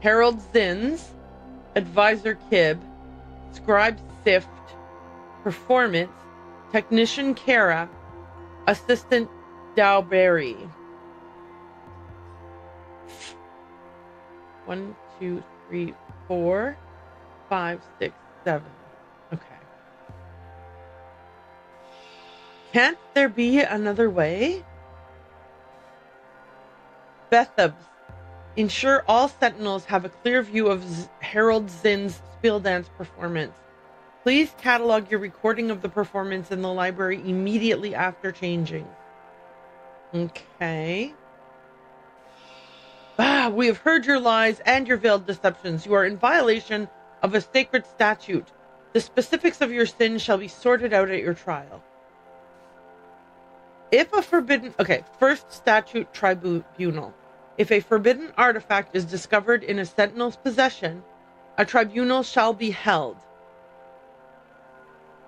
Harold Zins, Advisor Kib, Scribe Sift, Performance, Technician Kara, Assistant Dowberry. 1, 2, 3, 4, 5, 6, 7. Okay. Can't there be another way? Bethabs. Ensure all sentinels have a clear view of Harold Zinn's spiel dance performance. Please catalog your recording of the performance in the library immediately after changing. Okay. We have heard your lies and your veiled deceptions. You are in violation of a sacred statute. The specifics of your sin shall be sorted out at your trial. If a forbidden... Okay, first statute tribunal. If a forbidden artifact is discovered in a sentinel's possession, a tribunal shall be held.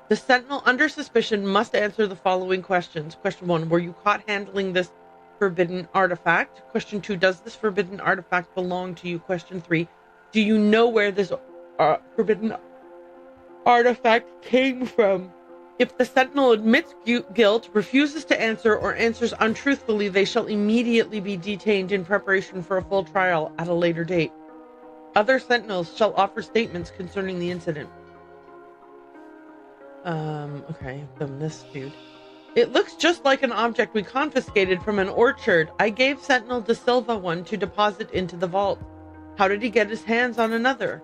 The sentinel under suspicion must answer the following questions. Question 1, were you caught handling this forbidden artifact? Question 2, does this forbidden artifact belong to you? Question 3, do you know where this forbidden artifact came from? If the sentinel admits guilt, refuses to answer, or answers untruthfully, they shall immediately be detained in preparation for a full trial at a later date. Other sentinels shall offer statements concerning the incident. Okay, then this dude. It looks just like an object we confiscated from an orchard. I gave Sentinel De Silva one to deposit into the vault. How did he get his hands on another?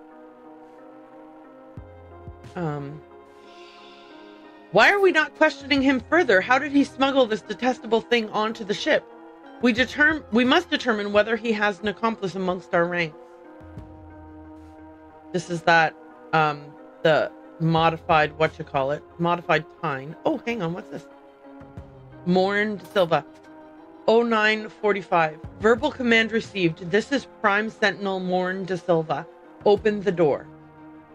Why are we not questioning him further? How did he smuggle this detestable thing onto the ship? We must determine whether he has an accomplice amongst our ranks. This is that, the modified, modified Tyne. Oh, hang on, what's this? Morn De Silva. 0945. Verbal command received. This is Prime Sentinel Morn De Silva. Open the door.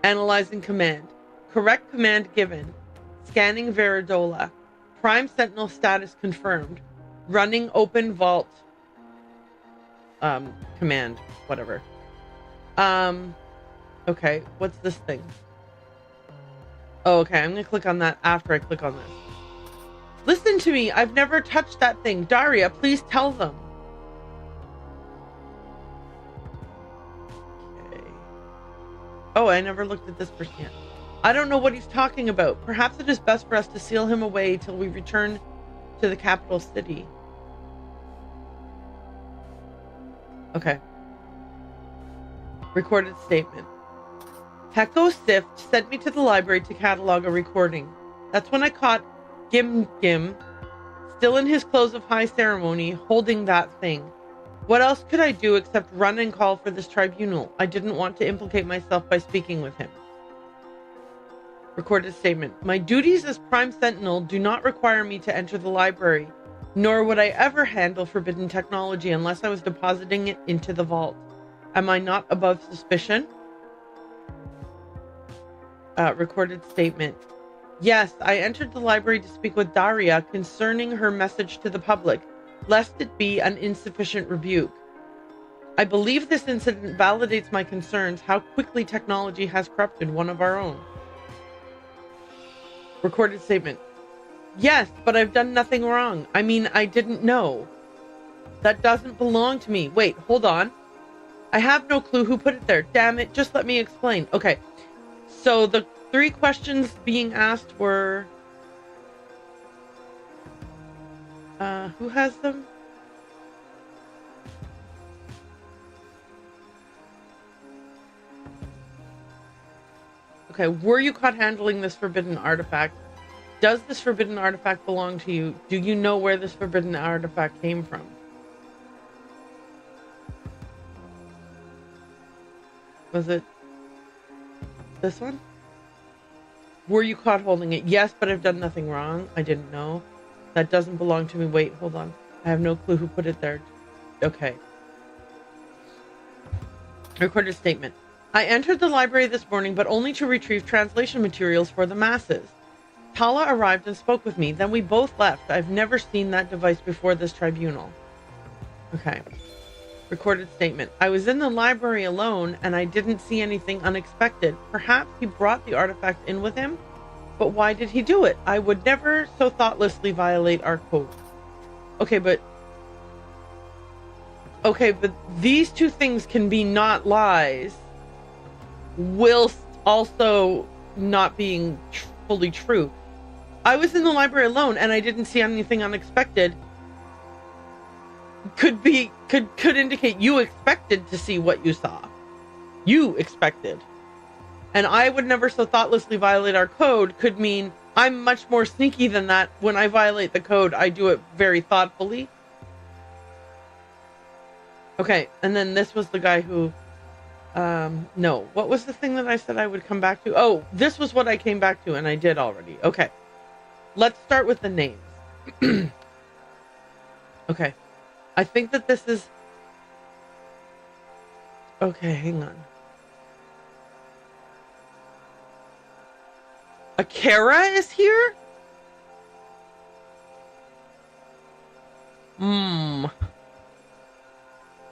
Analyzing command. Correct command given. Scanning Veridola. Prime Sentinel status confirmed. Running open vault. Command. Whatever. Okay, what's this thing? Oh, okay, I'm gonna click on that after I click on this. Listen to me, I've never touched that thing. Daria, please tell them. Okay. Oh, I never looked at this person yet. I don't know what he's talking about. Perhaps it is best for us to seal him away till we return to the capital city. Okay. Recorded statement. Heko Sift sent me to the library to catalog a recording. That's when I caught Gim, still in his clothes of high ceremony, holding that thing. What else could I do except run and call for this tribunal? I didn't want to implicate myself by speaking with him. Recorded statement. My duties as Prime Sentinel do not require me to enter the library, nor would I ever handle forbidden technology unless I was depositing it into the vault. Am I not above suspicion? Recorded statement. Yes, I entered the library to speak with Daria concerning her message to the public, lest it be an insufficient rebuke. I believe this incident validates my concerns how quickly technology has corrupted one of our own. Recorded statement. Yes, but I've done nothing wrong. I mean, I didn't know. That doesn't belong to me. Wait, hold on. I have no clue who put it there. Damn it, just let me explain. Okay, so the 3 questions being asked were... who has them? Okay, were you caught handling this forbidden artifact? Does this forbidden artifact belong to you? Do you know where this forbidden artifact came from? Was it this one? Were you caught holding it? Yes, but I've done nothing wrong. I didn't know. That doesn't belong to me. Wait, hold on. I have no clue who put it there. Okay. Recorded statement. I entered the library this morning, but only to retrieve translation materials for the masses. Tala arrived and spoke with me. Then we both left. I've never seen that device before this tribunal. Okay. Recorded statement. I was in the library alone and I didn't see anything unexpected. Perhaps he brought the artifact in with him? But why did he do it? I would never so thoughtlessly violate our code. Okay, but these two things can be not lies, whilst also not being fully true. I was in the library alone and I didn't see anything unexpected. Could indicate you expected to see what you saw. You expected. And I would never so thoughtlessly violate our code could mean I'm much more sneaky than that. When I violate the code, I do it very thoughtfully. Okay, and then this was the guy who... no. What was the thing that I said I would come back to? Oh, this was what I came back to, and I did already. Okay. Let's start with the names. Okay. I think that this is... Okay, hang on. Akira is here?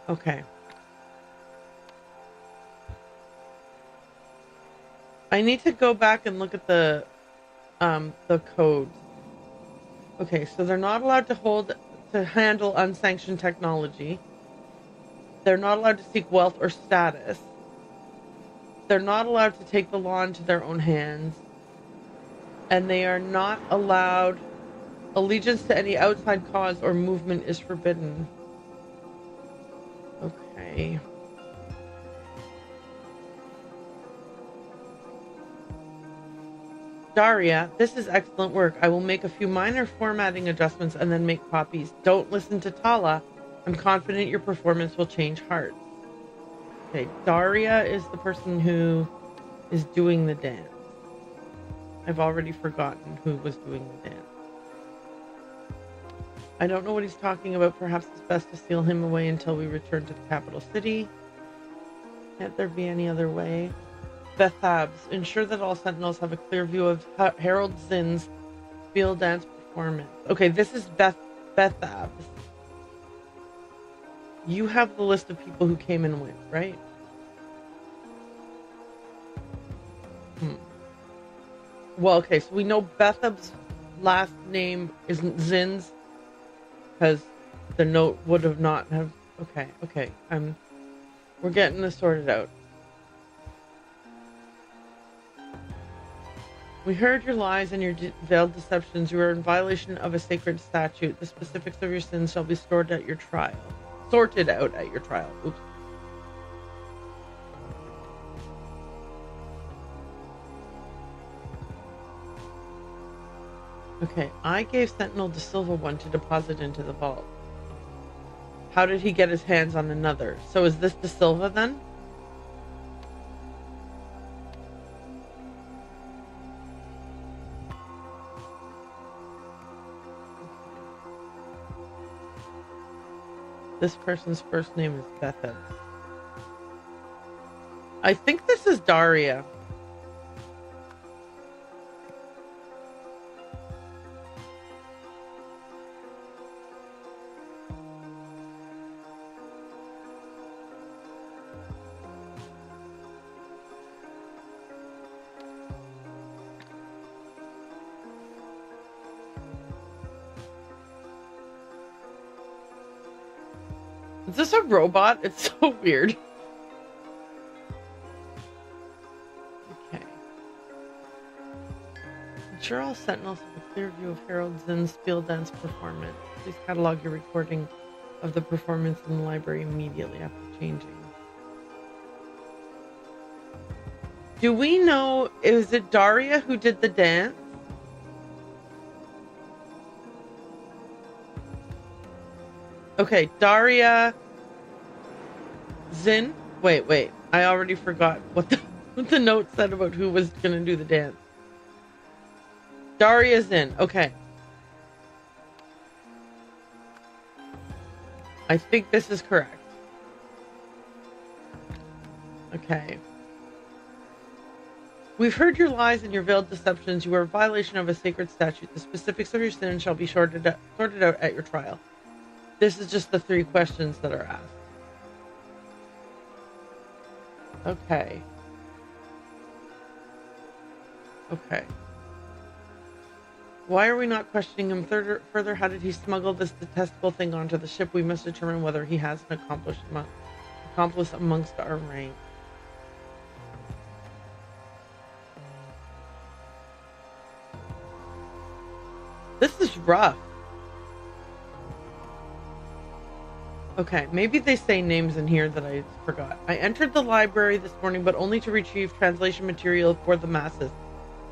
Okay. I need to go back and look at the codes. Okay, so they're not allowed to handle unsanctioned technology. They're not allowed to seek wealth or status. They're not allowed to take the law into their own hands. And they are not allowed... Allegiance to any outside cause or movement is forbidden. Okay. Daria, this is excellent work. I will make a few minor formatting adjustments and then make copies. Don't listen to Tala. I'm confident your performance will change hearts. Okay, Daria is the person who is doing the dance. I've already forgotten who was doing the dance. I don't know what he's talking about. Perhaps it's best to seal him away until we return to the capital city. Can't there be any other way? Bethabs. Ensure that all sentinels have a clear view of Harold Zinn's field dance performance. Okay, this is Bethabs. You have the list of people who came and went, right? Well, okay, so we know Bethab's last name isn't Zinn's because the note would have not have... Okay. We're getting this sorted out. We heard your lies and your veiled deceptions. You are in violation of a sacred statute. The specifics of your sins shall be sorted out at your trial. Oops. Okay, I gave Sentinel De Silva one to deposit into the vault. How did he get his hands on another? So is this De Silva then? This person's first name is Betha. I think this is Daria. Is this a robot? It's so weird. Okay. Ensure all sentinels have a clear view of Harold Zinn's field dance performance. Please catalog your recording of the performance in the library immediately after changing. Do we know, is it Daria who did the dance? Okay, Daria Zinn. Wait. I already forgot what the note said about who was going to do the dance. Daria Zinn. Okay. I think this is correct. Okay. We've heard your lies and your veiled deceptions. You are a violation of a sacred statute. The specifics of your sin shall be sorted out at your trial. This is just the 3 questions that are asked. Okay. Okay. Why are we not questioning him further? How did he smuggle this detestable thing onto the ship? We must determine whether he has an accomplice amongst our ranks. This is rough. Okay, maybe they say names in here that I forgot. I entered the library this morning, but only to retrieve translation material for the masses.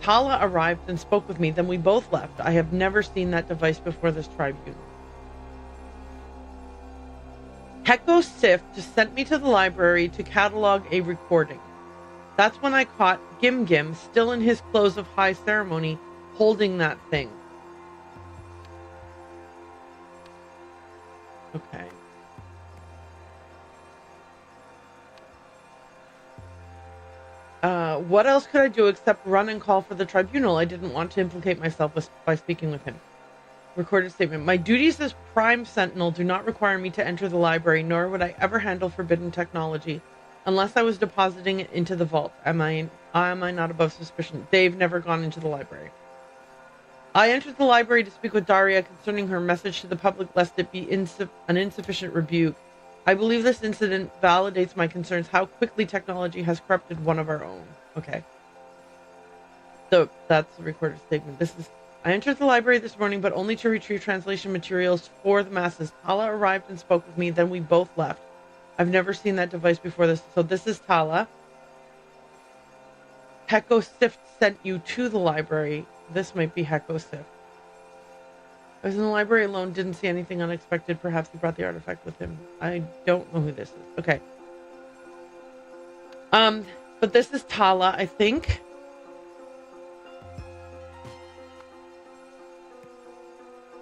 Tala arrived and spoke with me, then we both left. I have never seen that device before this tribunal. Heko Sift sent me to the library to catalog a recording. That's when I caught Gim Gim, still in his clothes of high ceremony, holding that thing. Okay. What else could I do except run and call for the tribunal? I didn't want to implicate myself by speaking with him. Recorded statement. My duties as Prime Sentinel do not require me to enter the library, nor would I ever handle forbidden technology unless I was depositing it into the vault. Am I not above suspicion? They've never gone into the library. I entered the library to speak with Daria concerning her message to the public, lest it be an insufficient rebuke. I believe this incident validates my concerns how quickly technology has corrupted one of our own. Okay. So that's the recorded statement. I entered the library this morning, but only to retrieve translation materials for the masses. Tala arrived and spoke with me, then we both left. I've never seen that device before this. So this is Tala. Heko Sift sent you to the library. This might be Heko Sift. I was in the library alone, didn't see anything unexpected. Perhaps he brought the artifact with him. I don't know who this is. Okay. But this is Tala, I think.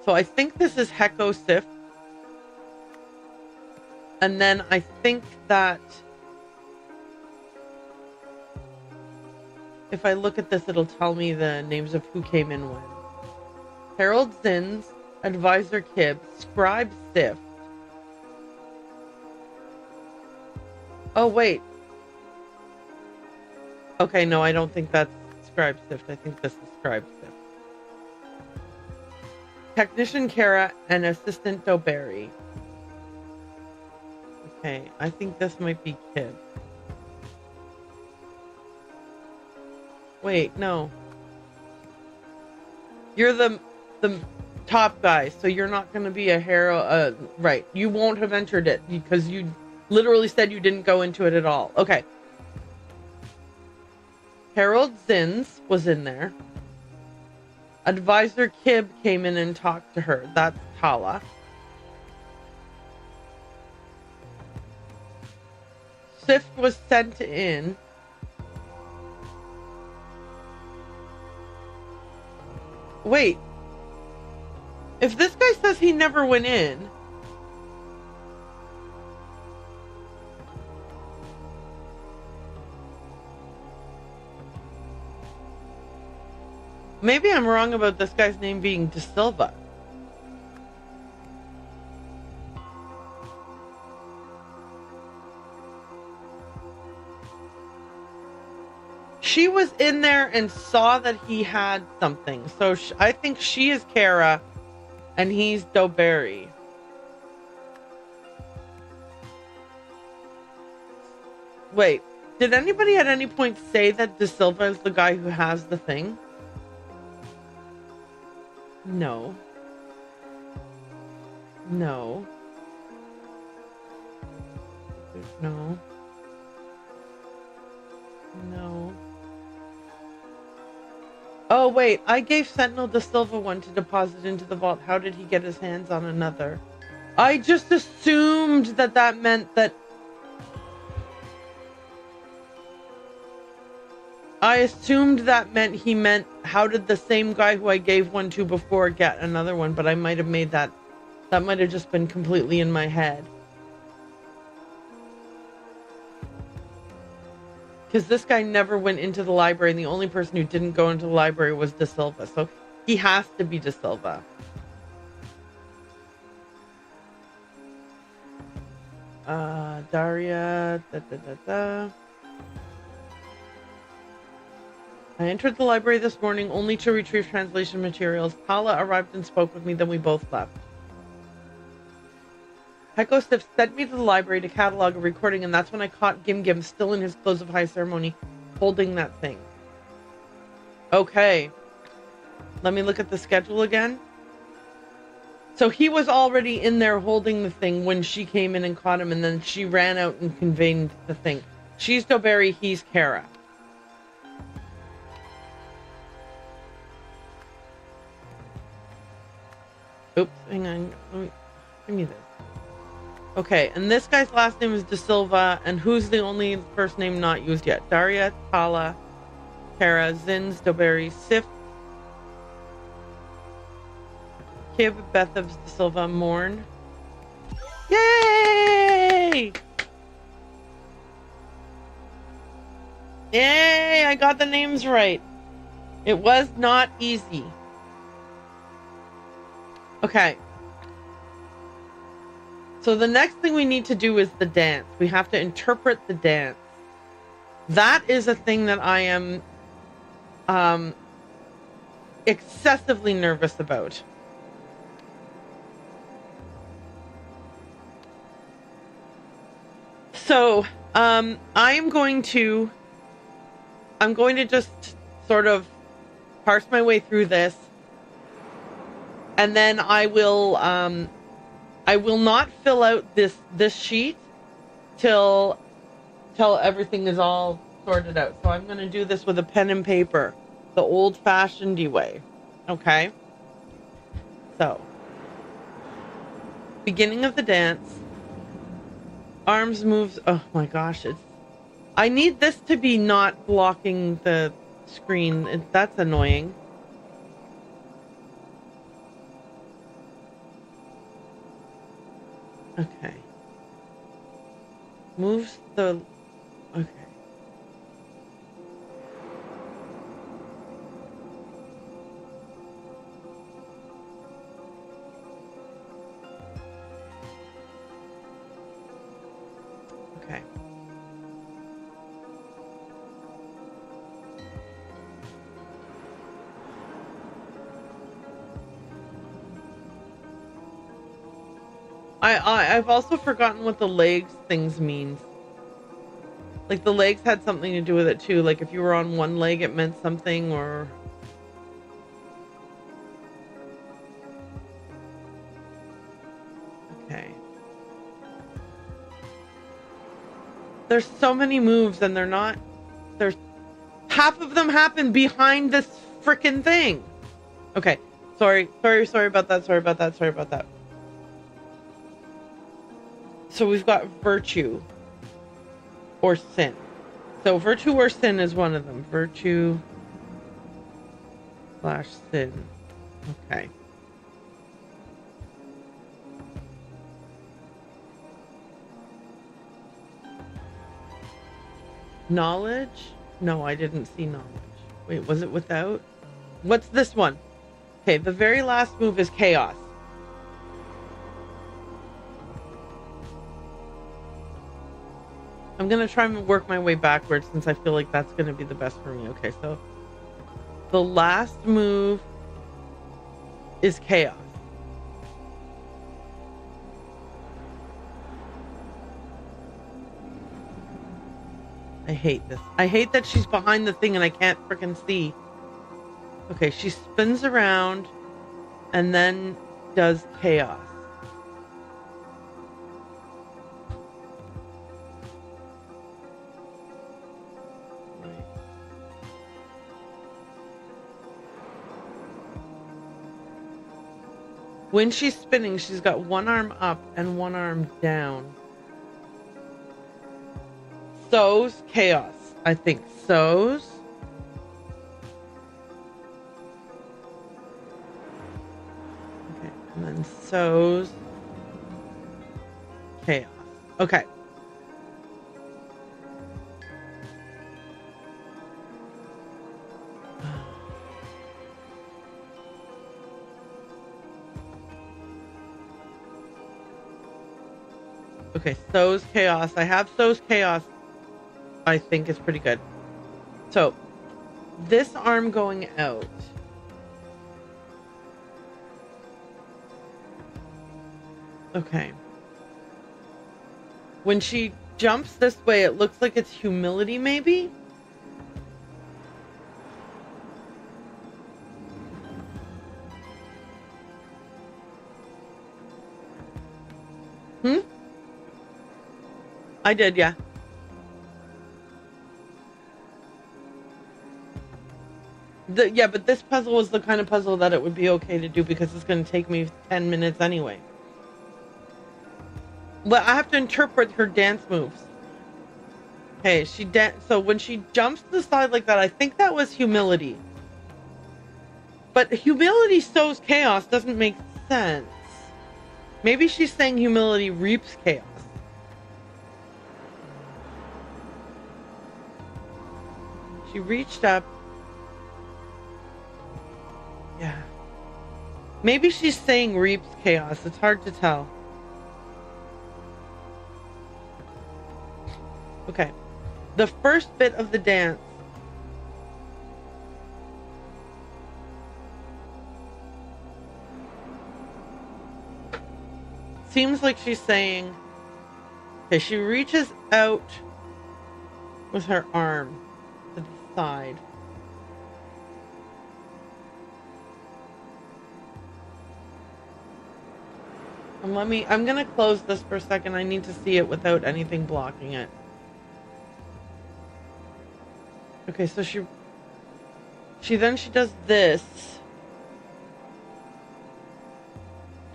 So I think this is Heko Sift. And then I think that if I look at this, it'll tell me the names of who came in when. Harold Zins, Advisor Kib, Scribe Sift. Oh, wait. Okay, no, I don't think that's Scribe Sift. I think this is Scribe Sift. Technician Kara and Assistant Doberry. Okay, I think this might be Kib. Wait, no. You're the top guy, so you're not going to be a hero. Right. You won't have entered it because you literally said you didn't go into it at all. Okay. Harold Zins was in there. Advisor Kib came in and talked to her. That's Tala. Sift was sent in. Wait. If this guy says he never went in, maybe I'm wrong about this guy's name being De Silva. She was in there and saw that he had something. So I think she is Kara and he's Doberry. Wait, did anybody at any point say that De Silva is the guy who has the thing? No. No. No. No. Oh, wait. I gave Sentinel De Silva one to deposit into the vault. How did he get his hands on another? I just assumed that that meant that... I assumed that meant he meant, how did the same guy who I gave one to before get another one? But I might have made that... That might have just been completely in my head. Because this guy never went into the library, and the only person who didn't go into the library was De Silva. So he has to be De Silva. Daria. I entered the library this morning only to retrieve translation materials. Hala arrived and spoke with me, then we both left. Heko Stiff sent me to the library to catalog a recording, and that's when I caught Gim Gim still in his clothes of high ceremony, holding that thing. Okay. Let me look at the schedule again. So he was already in there holding the thing when she came in and caught him, and then she ran out and conveyed the thing. She's Doberry, he's Kara. Oops, hang on. Give me this. Okay, and this guy's last name is De Silva, and who's the only first name not used yet? Daria, Tala, Kara, Zins, Doberry, Sif, Kib, Bethavs, De Silva, Morn. Yay! Yay! I got the names right. It was not easy. Okay. So the next thing we need to do is the dance. We have to interpret the dance. That is a thing that I am excessively nervous about. So I'm going to just sort of parse my way through this, and then I will not fill out this sheet till everything is all sorted out. So I'm going to do this with a pen and paper, the old-fashioned way. Okay? So, beginning of the dance. Arms moves. Oh my gosh, I need this to be not blocking the screen. That's annoying. Okay. Moves the... Okay. Okay. I've also forgotten what the legs things means. Like the legs had something to do with it too. Like if you were on one leg, it meant something, or... Okay. There's so many moves and there's half of them happen behind this frickin' thing. Okay. Sorry about that. So we've got virtue or sin. So virtue or sin is one of them. Virtue / sin. Okay. Knowledge? No, I didn't see knowledge. Wait, was it without? What's this one? Okay, the very last move is chaos. I'm going to try and work my way backwards since I feel like that's going to be the best for me. Okay, so the last move is chaos. I hate this. I hate that she's behind the thing and I can't freaking see. Okay, she spins around and then does chaos. When she's spinning, she's got one arm up and one arm down. Sows chaos. I think sows. Okay, and then sows chaos. Okay. Okay, sows chaos. I have sows chaos. I think is pretty good. So, this arm going out. Okay. When she jumps this way, it looks like it's humility, maybe? I did, yeah. Yeah, but this puzzle was the kind of puzzle that it would be okay to do because it's going to take me 10 minutes anyway. Well, I have to interpret her dance moves. Okay, so when she jumps to the side like that, I think that was humility. But humility sows chaos doesn't make sense. Maybe she's saying humility reaps chaos. She reached up. Yeah. Maybe she's saying reaps chaos. It's hard to tell. Okay. The first bit of the dance. Seems like she's saying... Okay, she reaches out with her arm to the side. And I'm gonna close this for a second. I need to see it without anything blocking it. Okay, so she does this.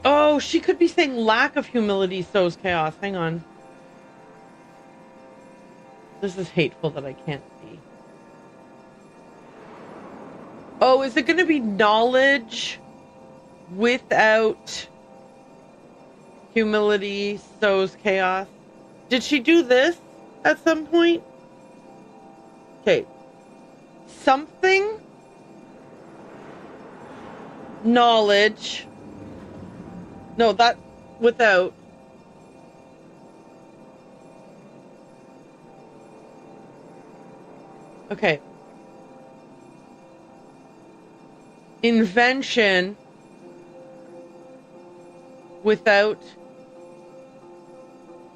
Oh, she could be saying lack of humility sows chaos. Hang on. This is hateful that I can't see. Oh, is it going to be knowledge without humility sows chaos? Did she do this at some point? Okay. Something. Knowledge. No, that without. Okay. Invention without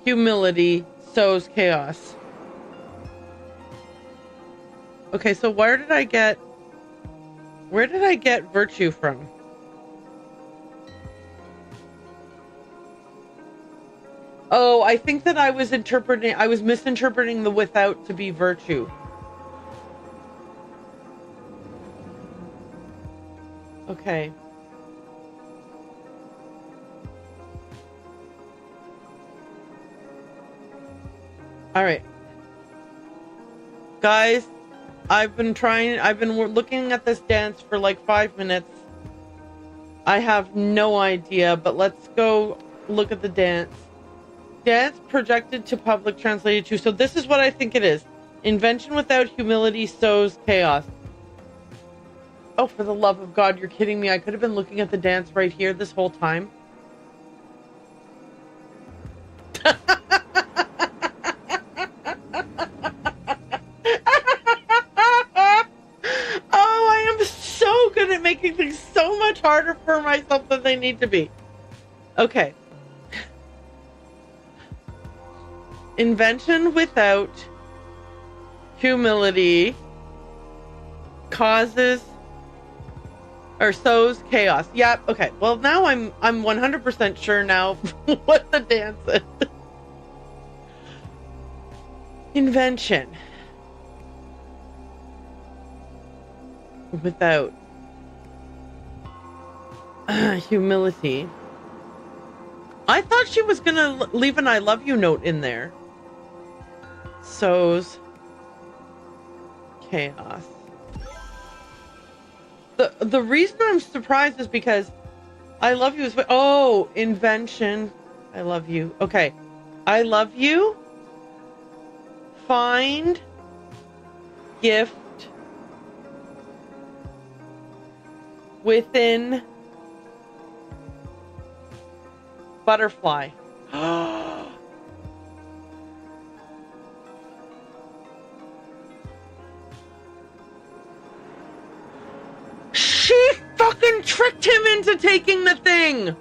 humility sows chaos. Okay, so where did I get virtue from? Oh, I think that I was misinterpreting the without to be virtue. Okay. All right. Guys, I've been looking at this dance for like 5 minutes. I have no idea, but let's go look at the dance. Dance projected to public translated to. So this is what I think it is. Invention without humility sows chaos. Oh, for the love of God, you're kidding me. I could have been looking at the dance right here this whole time. Oh, I am so good at making things so much harder for myself than they need to be. Okay. Invention without humility causes or sows chaos. Yeah, okay. Well, now I'm 100% sure now what the dance is. Invention without humility. I thought she was gonna leave an I love you note in there. Sows chaos. The reason I'm surprised is because I love you is invention. I love you. Okay. I love you. Find gift within butterfly. fucking tricked him into taking the thing.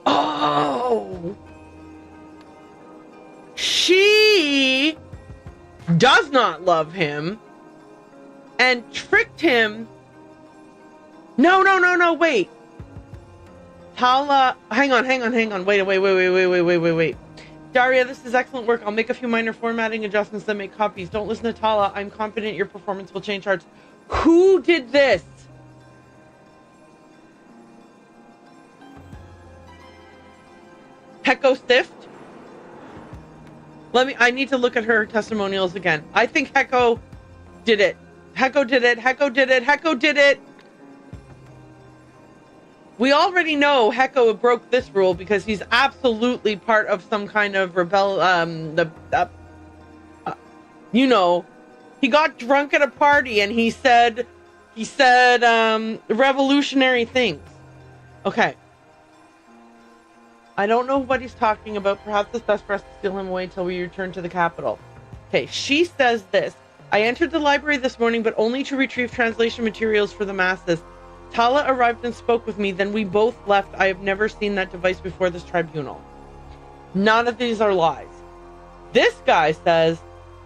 Oh. She does not love him and tricked him. No, wait. Tala, hang on. Wait. Daria, this is excellent work. I'll make a few minor formatting adjustments that make copies. Don't listen to Tala. I'm confident your performance will change hearts. Who did this? Heko Sift? I need to look at her testimonials again. I think Heko did it. Heko did it. We already know Heko broke this rule because he's absolutely part of some kind of he got drunk at a party and he said revolutionary things. Okay. I don't know what he's talking about. Perhaps it's best for us to steal him away till we return to the capital. Okay, she says this. I entered the library this morning, but only to retrieve translation materials for the masses. Tala arrived and spoke with me, then we both left. I have never seen that device before this tribunal. None of these are lies. This guy says,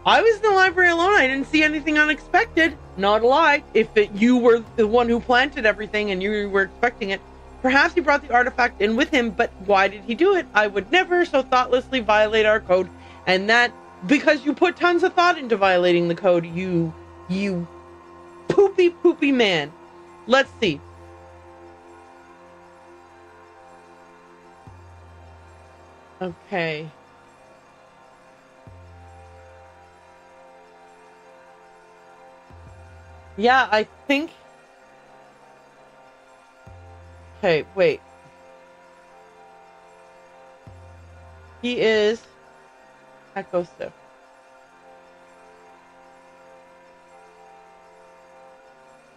I was in the library alone. I didn't see anything unexpected. Not a lie. If you were the one who planted everything and you were expecting it, perhaps he brought the artifact in with him, but why did he do it? I would never so thoughtlessly violate our code. And that, because you put tons of thought into violating the code, you poopy man. Let's see. Okay. Yeah, I think... Okay, wait. He is Heko Sift.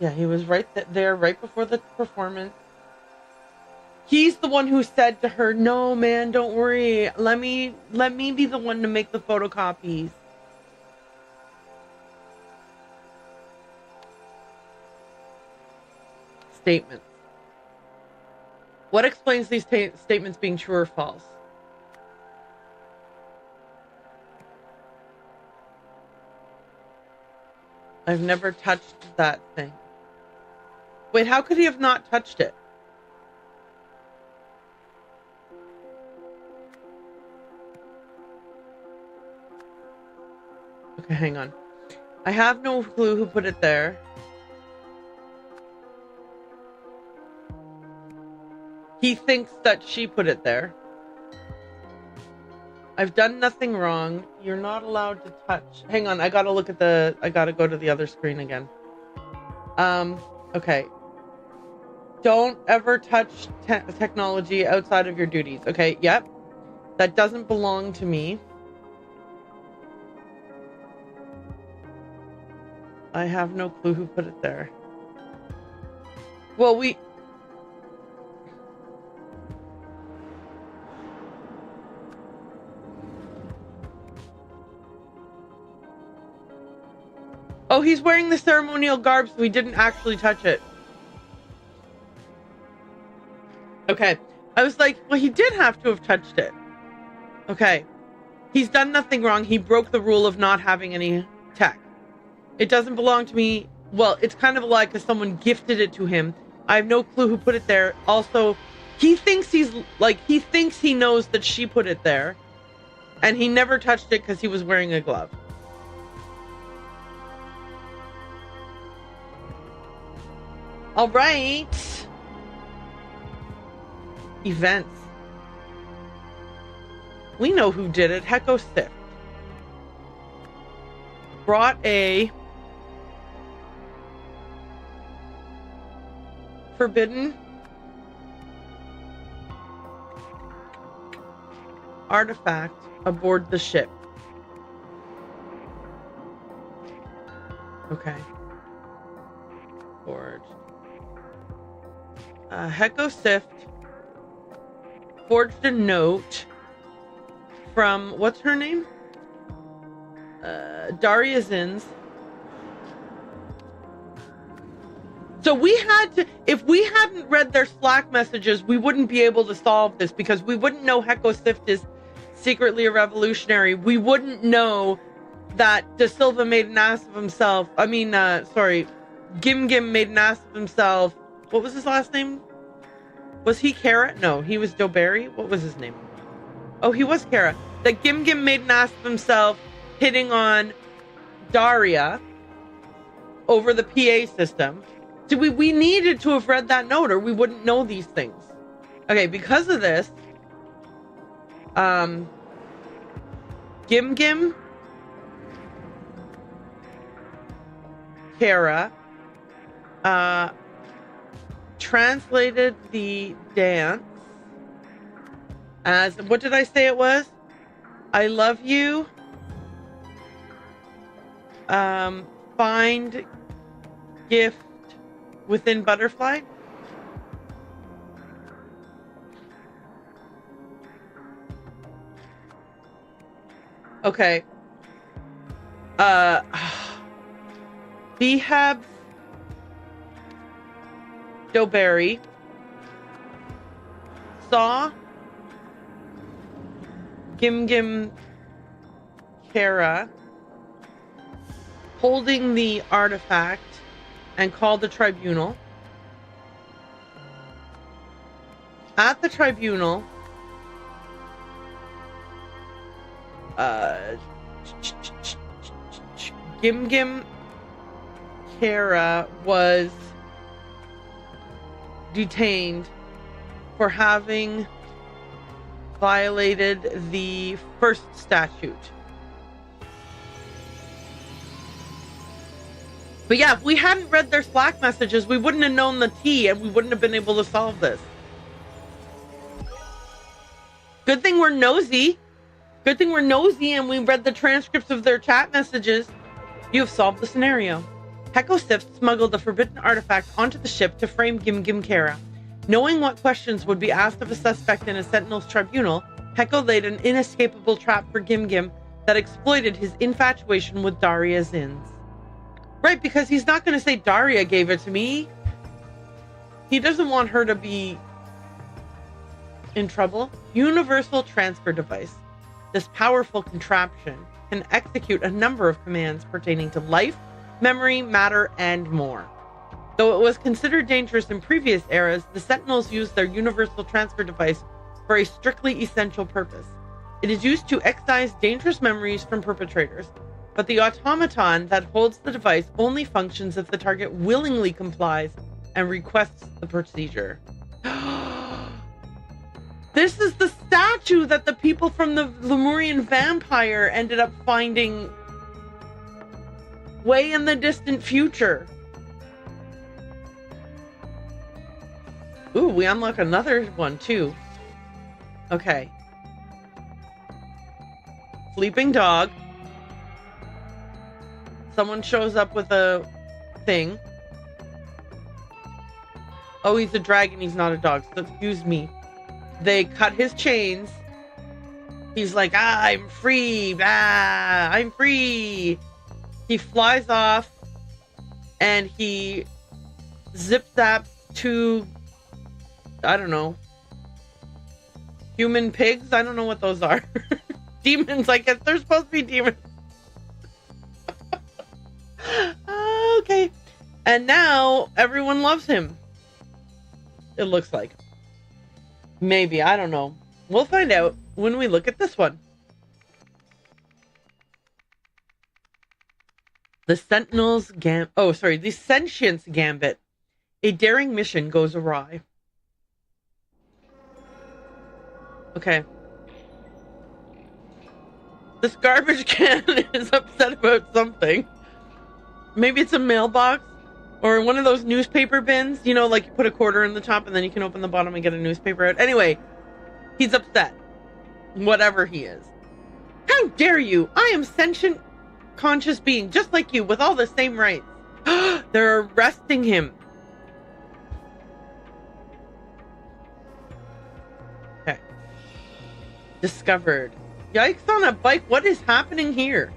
Yeah, he was right there, right before the performance. He's the one who said to her, "No, man, don't worry. Let me be the one to make the photocopies." Statements. What explains these statements being true or false? I've never touched that thing. Wait, how could he have not touched it? Okay, hang on. I have no clue who put it there. He thinks that she put it there. I've done nothing wrong. You're not allowed to touch. Hang on, I gotta go to the other screen again. Okay. Don't ever touch technology outside of your duties. Okay, yep. That doesn't belong to me. I have no clue who put it there. Well, Oh, he's wearing the ceremonial garb, so we didn't actually touch it. Okay. I was like, well, he did have to have touched it. Okay. He's done nothing wrong. He broke the rule of not having any tech. It doesn't belong to me. Well, it's kind of a lie because someone gifted it to him. I have no clue who put it there. Also, he thinks he knows that she put it there. And he never touched it because he was wearing a glove. All right. Events. We know who did it. Heko Sift brought a forbidden artifact aboard the ship. Okay. Forged. Heko Sift forged a note from, what's her name? Daria Zins. So we had to, if we hadn't read their Slack messages, we wouldn't be able to solve this because we wouldn't know Heko Sift is secretly a revolutionary. We wouldn't know that De Silva made an ass of himself. Gim Gim made an ass of himself. What was his last name? Was he Kara? No, he was Doberry. What was his name? Oh, he was Kara. That Gim Gim made an ass of himself hitting on Daria over the PA system. So we needed to have read that note or we wouldn't know these things. Okay, because of this, Gim Gim, Kara, translated the dance as, what did I say it was? I love you. Find gift within butterfly. Okay. Behab Doberry saw Gim Gim Kara holding the artifact and called the tribunal. At the tribunal, Gim Gim Kara was detained for having violated the first statute. But yeah, if we hadn't read their Slack messages, we wouldn't have known the tea and we wouldn't have been able to solve this. Good thing we're nosy. Good thing we're nosy and we read the transcripts of their chat messages. You have solved the scenario. Heko Sift smuggled the forbidden artifact onto the ship to frame Gim Gim Kara. Knowing what questions would be asked of a suspect in a Sentinel's tribunal, Heko laid an inescapable trap for Gim Gim that exploited his infatuation with Daria Zins. Right, because he's not going to say Daria gave it to me. He doesn't want her to be in trouble. Universal transfer device. This powerful contraption can execute a number of commands pertaining to life, memory, matter, and more. Though it was considered dangerous in previous eras, the Sentinels used their universal transfer device for a strictly essential purpose. It is used to excise dangerous memories from perpetrators, but the automaton that holds the device only functions if the target willingly complies and requests the procedure. This is the statue that the people from the Lemurian vampire ended up finding way in the distant future. Ooh, we unlock another one too. Okay. Sleeping dog. Someone shows up with a thing. Oh, he's a dragon, he's not a dog, so excuse me. They cut his chains. He's like, I'm free. I'm free. He flies off and he zip-zaps to, I don't know, human pigs? I don't know what those are. Demons, I guess they're supposed to be demons. Okay. And now everyone loves him. It looks like. Maybe, I don't know. We'll find out when we look at this one. The Sentience Gambit. A daring mission goes awry. Okay. This garbage can is upset about something. Maybe it's a mailbox or one of those newspaper bins. You know, like you put a quarter in the top and then you can open the bottom and get a newspaper out. Anyway, he's upset. Whatever he is. How dare you? I am sentient, conscious being, just like you, with all the same rights. They're arresting him. Okay. Discovered. Yikes on a bike. What is happening here?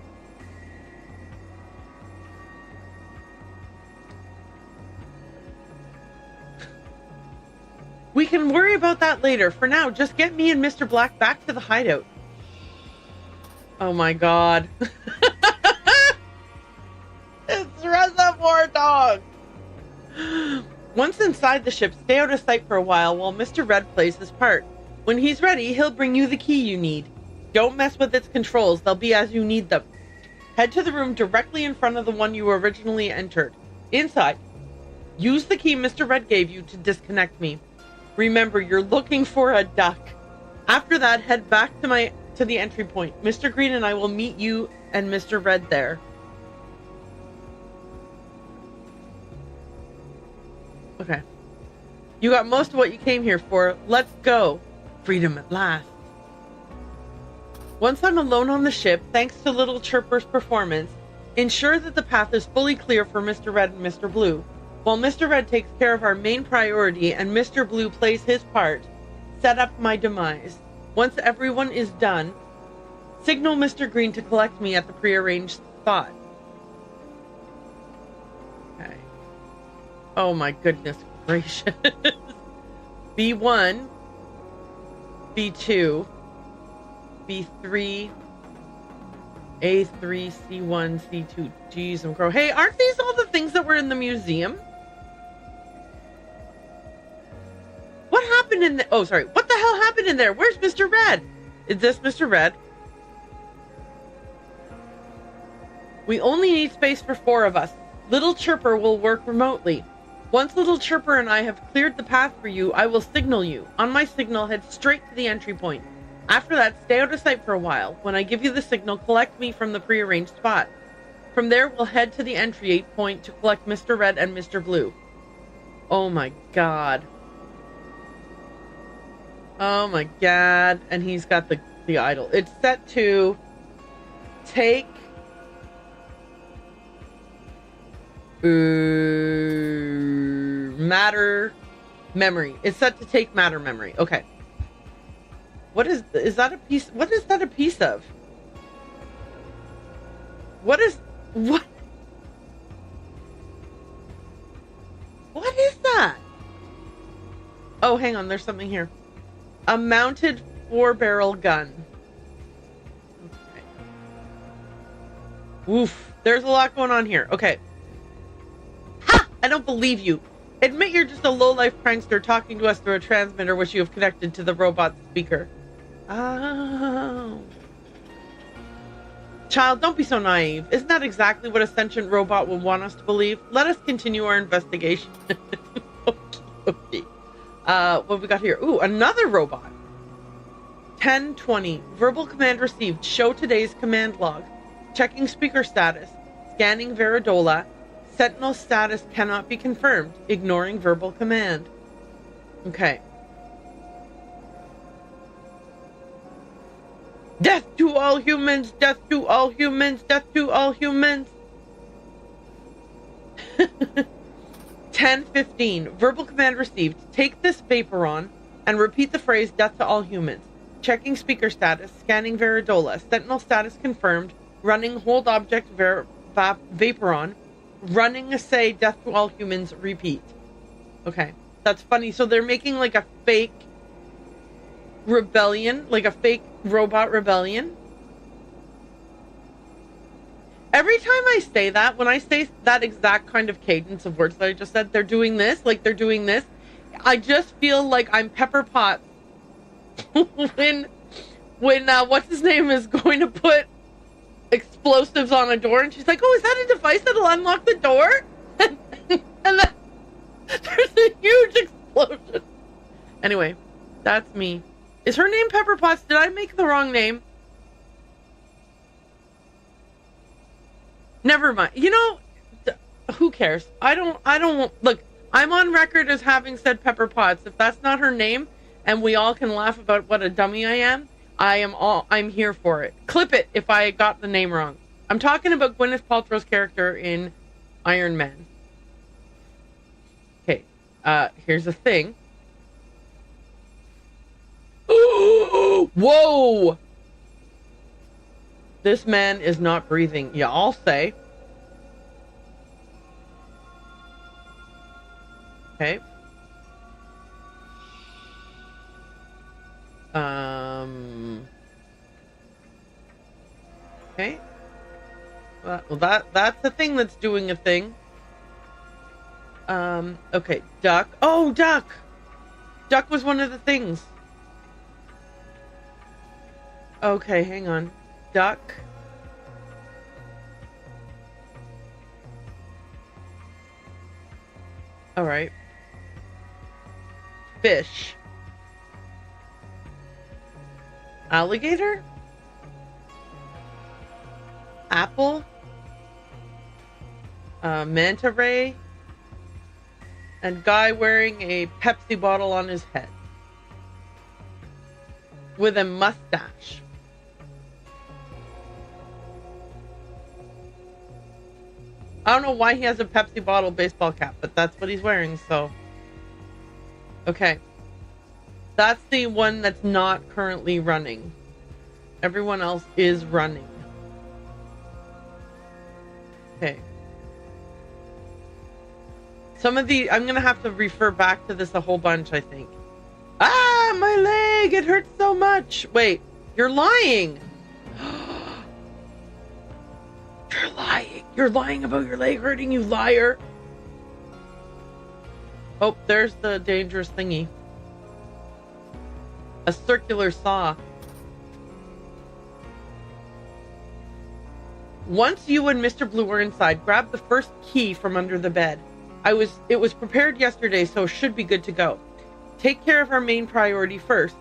We can worry about that later. For now, just get me and Mr. Black back to the hideout. Oh my god. It's Reservoir Dog! Once inside the ship, stay out of sight for a while Mr. Red plays his part. When he's ready, he'll bring you the key you need. Don't mess with its controls. They'll be as you need them. Head to the room directly in front of the one you originally entered. Inside, use the key Mr. Red gave you to disconnect me. Remember, you're looking for a duck. After that, head back to the entry point. Mr. Green and I will meet you and Mr. Red there. Okay. You got most of what you came here for. Let's go. Freedom at last. Once I'm alone on the ship, thanks to Little Chirper's performance, ensure that the path is fully clear for Mr. Red and Mr. Blue. While Mr. Red takes care of our main priority and Mr. Blue plays his part, set up my demise. Once everyone is done, signal Mr. Green to collect me at the prearranged spot. Okay. Oh my goodness gracious. B1, B2, B3, A3, C1, C2. Jeez, I'm crow. Hey, aren't these all the things that were in the museum? What happened in the... Oh, sorry. What the hell happened in there? Where's Mr. Red? Is this Mr. Red? We only need space for 4 of us. Little Chirper will work remotely. Once Little Chirper and I have cleared the path for you, I will signal you. On my signal, head straight to the entry point. After that, stay out of sight for a while. When I give you the signal, collect me from the prearranged spot. From there, we'll head to the entry point to collect Mr. Red and Mr. Blue. Oh my god. Oh my god. And he's got the idol. It's set to take matter memory. It's set to take matter memory. Okay. What is that a piece? What is that a piece of? What? What is that? Oh, hang on. There's something here. A mounted 4-barrel gun. Okay. Oof. There's a lot going on here. Okay. Ha! I don't believe you. Admit you're just a low-life prankster talking to us through a transmitter which you have connected to the robot speaker. Oh. Child, don't be so naive. Isn't that exactly what a sentient robot would want us to believe? Let us continue our investigation. Okay. What have we got here? Ooh, another robot. 1020. Verbal command received. Show today's command log. Checking speaker status. Scanning Veridola. Sentinel status cannot be confirmed. Ignoring verbal command. Okay. Death to all humans! Death to all humans! Death to all humans! 1015. Verbal command received. Take this Vaporon and repeat the phrase death to all humans. Checking speaker status. Scanning Veridola. Sentinel status confirmed. Running hold object Vaporon. Running say death to all humans. Repeat. Okay. That's funny. So they're making like a fake rebellion. Like a fake robot rebellion. Every time I say that, when I say that exact kind of cadence of words that I just said, they're doing this, like they're doing this, I just feel like I'm Pepper Potts when what's his name is going to put explosives on a door, and she's like, oh, is that a device that'll unlock the door? and then there's a huge explosion. Anyway, that's me. Is her name Pepper Potts? Did I make the wrong name? Never mind. You know, who cares? I don't look, I'm on record as having said Pepper Potts. If that's not her name and we all can laugh about what a dummy I am, I'm here for it. Clip it if I got the name wrong. I'm talking about Gwyneth Paltrow's character in Iron Man. Okay. Here's the thing. Whoa! This man is not breathing. Yeah, I'll say. Okay. Okay. Well, that's a thing that's doing a thing. Okay, duck. Oh, duck! Duck was one of the things. Okay, hang on. Duck. All right. Fish. Alligator? Apple? Manta ray? And guy wearing a Pepsi bottle on his head. With a mustache. I don't know why he has a Pepsi bottle baseball cap, but that's what he's wearing, so. Okay. That's the one that's not currently running. Everyone else is running. Okay. Some of the... I'm going to have to refer back to this a whole bunch, I think. Ah, my leg! It hurts so much! Wait, you're lying! You're lying! You're lying about your leg hurting, you liar! Oh, there's the dangerous thingy. A circular saw. Once you and Mr. Blue are inside, grab the first key from under the bed. It was prepared yesterday, so should be good to go. Take care of our main priority first.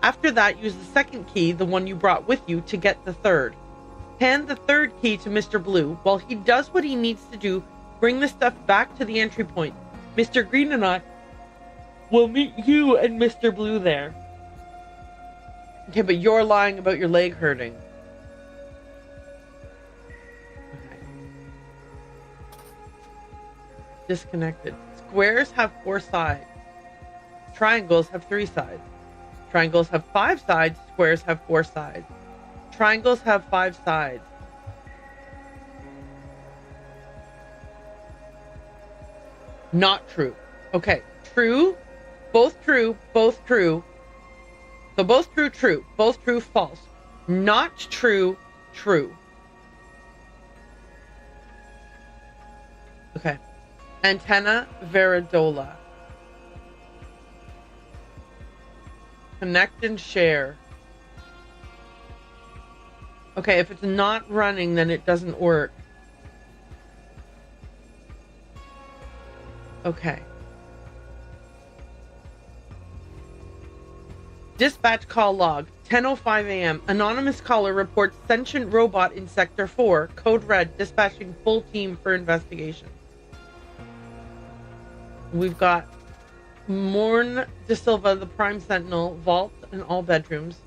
After that, use the second key, the one you brought with you, to get the third. Hand the third key to Mr. Blue. While he does what he needs to do, bring the stuff back to the entry point. Mr. Green and I will meet you and Mr. Blue there. Okay, but you're lying about your leg hurting. Okay. Disconnected. Squares have 4 sides. Triangles have 3 sides. Triangles have 5 sides. Squares have 4 sides. Triangles have 5 sides. Not true. Okay. True. Both true. Both true. So both true, true. Both true, false. Not true, true. Okay. Antenna, Veridola. Connect and share. Okay, if it's not running, then it doesn't work. Okay. Dispatch call log, 10:05 a.m. Anonymous caller reports sentient robot in Sector 4. Code red, dispatching full team for investigation. We've got Morn De Silva, the Prime Sentinel, vault in all bedrooms.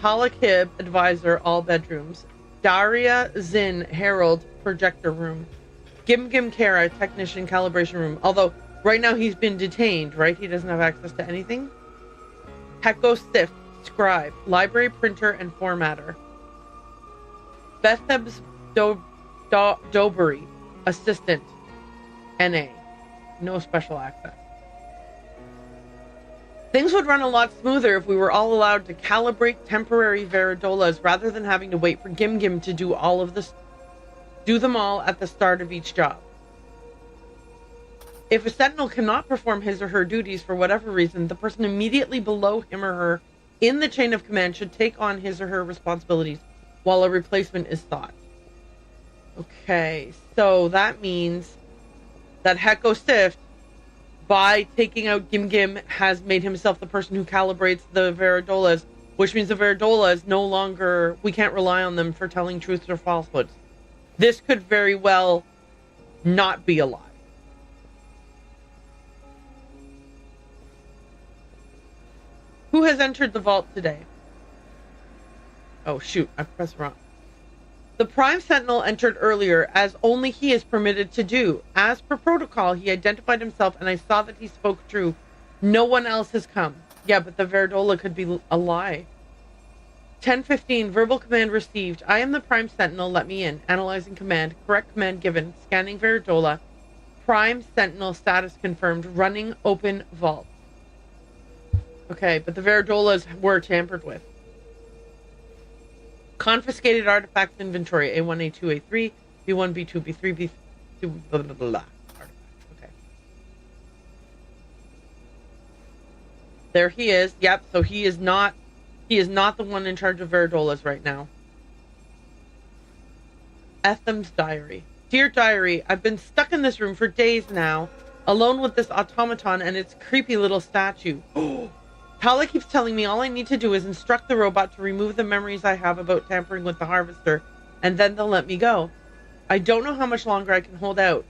Talakib, advisor, all bedrooms. Daria Zin, Herald, projector room. Gim Gim Kara, technician, calibration room. Although, right now he's been detained, right? He doesn't have access to anything. Heko Sif, scribe, library printer and formatter. Bethebs Dobery, assistant, NA. No special access. Things would run a lot smoother if we were all allowed to calibrate temporary Veridolas rather than having to wait for Gim Gim to do all of this. Do them all at the start of each job. If a sentinel cannot perform his or her duties for whatever reason, the person immediately below him or her in the chain of command should take on his or her responsibilities while a replacement is sought. Okay, so that means that Heko Sift, by taking out Gim Gim, has made himself the person who calibrates the Veridolas, which means the Veridolas no longer, we can't rely on them for telling truths or falsehoods. This could very well not be a lie. Who has entered the vault today? Oh shoot, I pressed wrong. The Prime Sentinel entered earlier, as only he is permitted to do. As per protocol, he identified himself and I saw that he spoke true. No one else has come. Yeah, but the Veridola could be a lie. 10:15, verbal command received. I am the Prime Sentinel, let me in. Analyzing command, correct command given. Scanning Veridola. Prime Sentinel status confirmed. Running open vault. Okay, but the Veridolas were tampered with. Confiscated artifacts inventory. A1, A2, A3, B1, B2, B3, B2, blah, blah, blah, blah. Artifacts. Okay. There he is. Yep, so he is not the one in charge of Veridolas right now. Etham's diary. Dear diary, I've been stuck in this room for days now, alone with this automaton and its creepy little statue. Paula keeps telling me all I need to do is instruct the robot to remove the memories I have about tampering with the harvester, and then they'll let me go. I don't know how much longer I can hold out.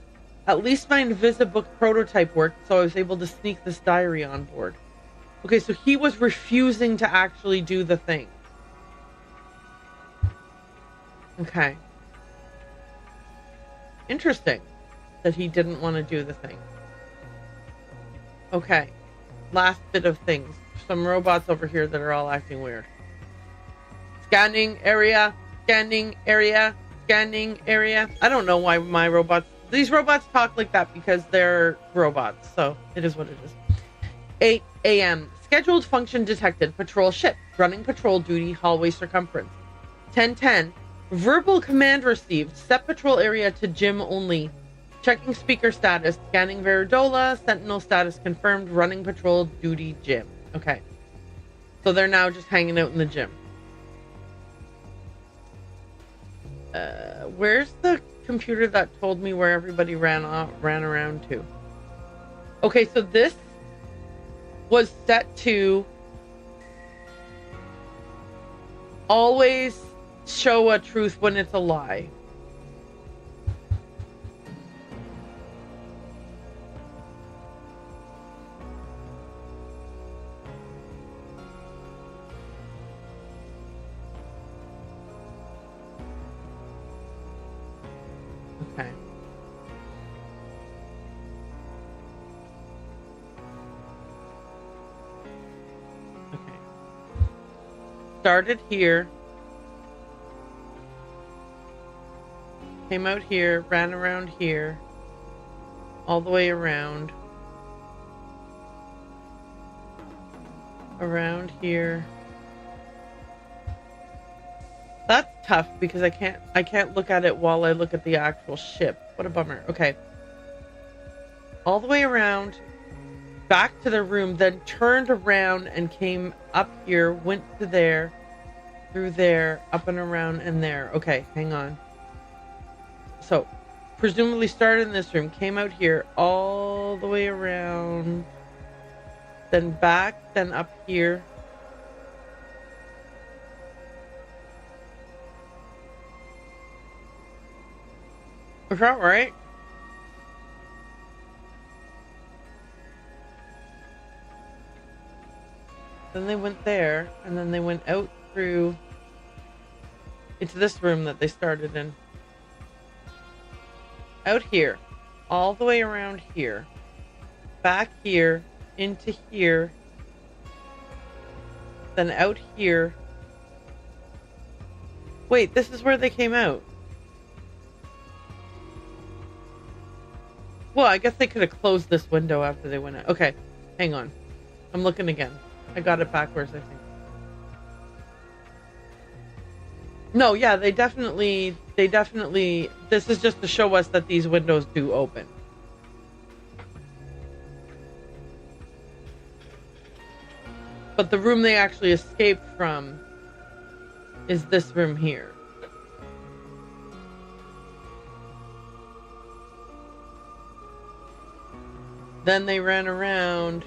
At least my Invisibook prototype worked, so I was able to sneak this diary on board. Okay, so he was refusing to actually do the thing. Okay. Interesting that he didn't want to do the thing. Okay. Last bit of things. Some robots over here that are all acting weird. Scanning area. Scanning area. Scanning area. I don't know why my robots... These robots talk like that because they're robots. So it is what it is. 8 a.m. Scheduled function detected. Patrol ship. Running patrol duty. Hallway circumference. 10:10. Verbal command received. Set patrol area to gym only. Checking speaker status. Scanning Veridola. Sentinel status confirmed. Running patrol duty gym. Okay. So they're now just hanging out in the gym. Where's the computer that told me where everybody ran around to? Okay, so this was set to always show a truth when it's a lie. Okay. Okay. Started here. Came out here, ran around here, all the way around. Around here. That's tough because I can't look at it while I look at the actual ship. What a bummer. Okay. All the way around, back to the room, then turned around and came up here, went to there, through there, up and around and there. Okay, hang on. So, presumably started in this room, came out here, all the way around, then back, then up here. Was that right? Then they went there, and then they went out through into this room that they started in. Out here, all the way around here, back here, into here, then out here. Wait, this is where they came out. Well, I guess they could have closed this window after they went out. Okay, hang on. I'm looking again. I got it backwards, I think. No, yeah, they definitely, this is just to show us that these windows do open. But the room they actually escaped from is this room here. Then they ran around.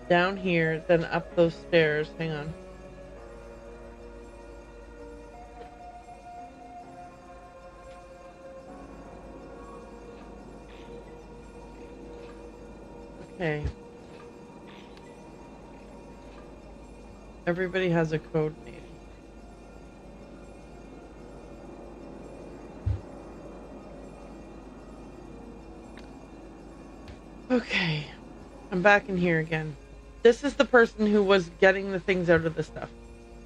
Down here, then up those stairs. Hang on. Okay. Everybody has a code name. Okay. I'm back in here again. This is the person who was getting the things out of the stuff.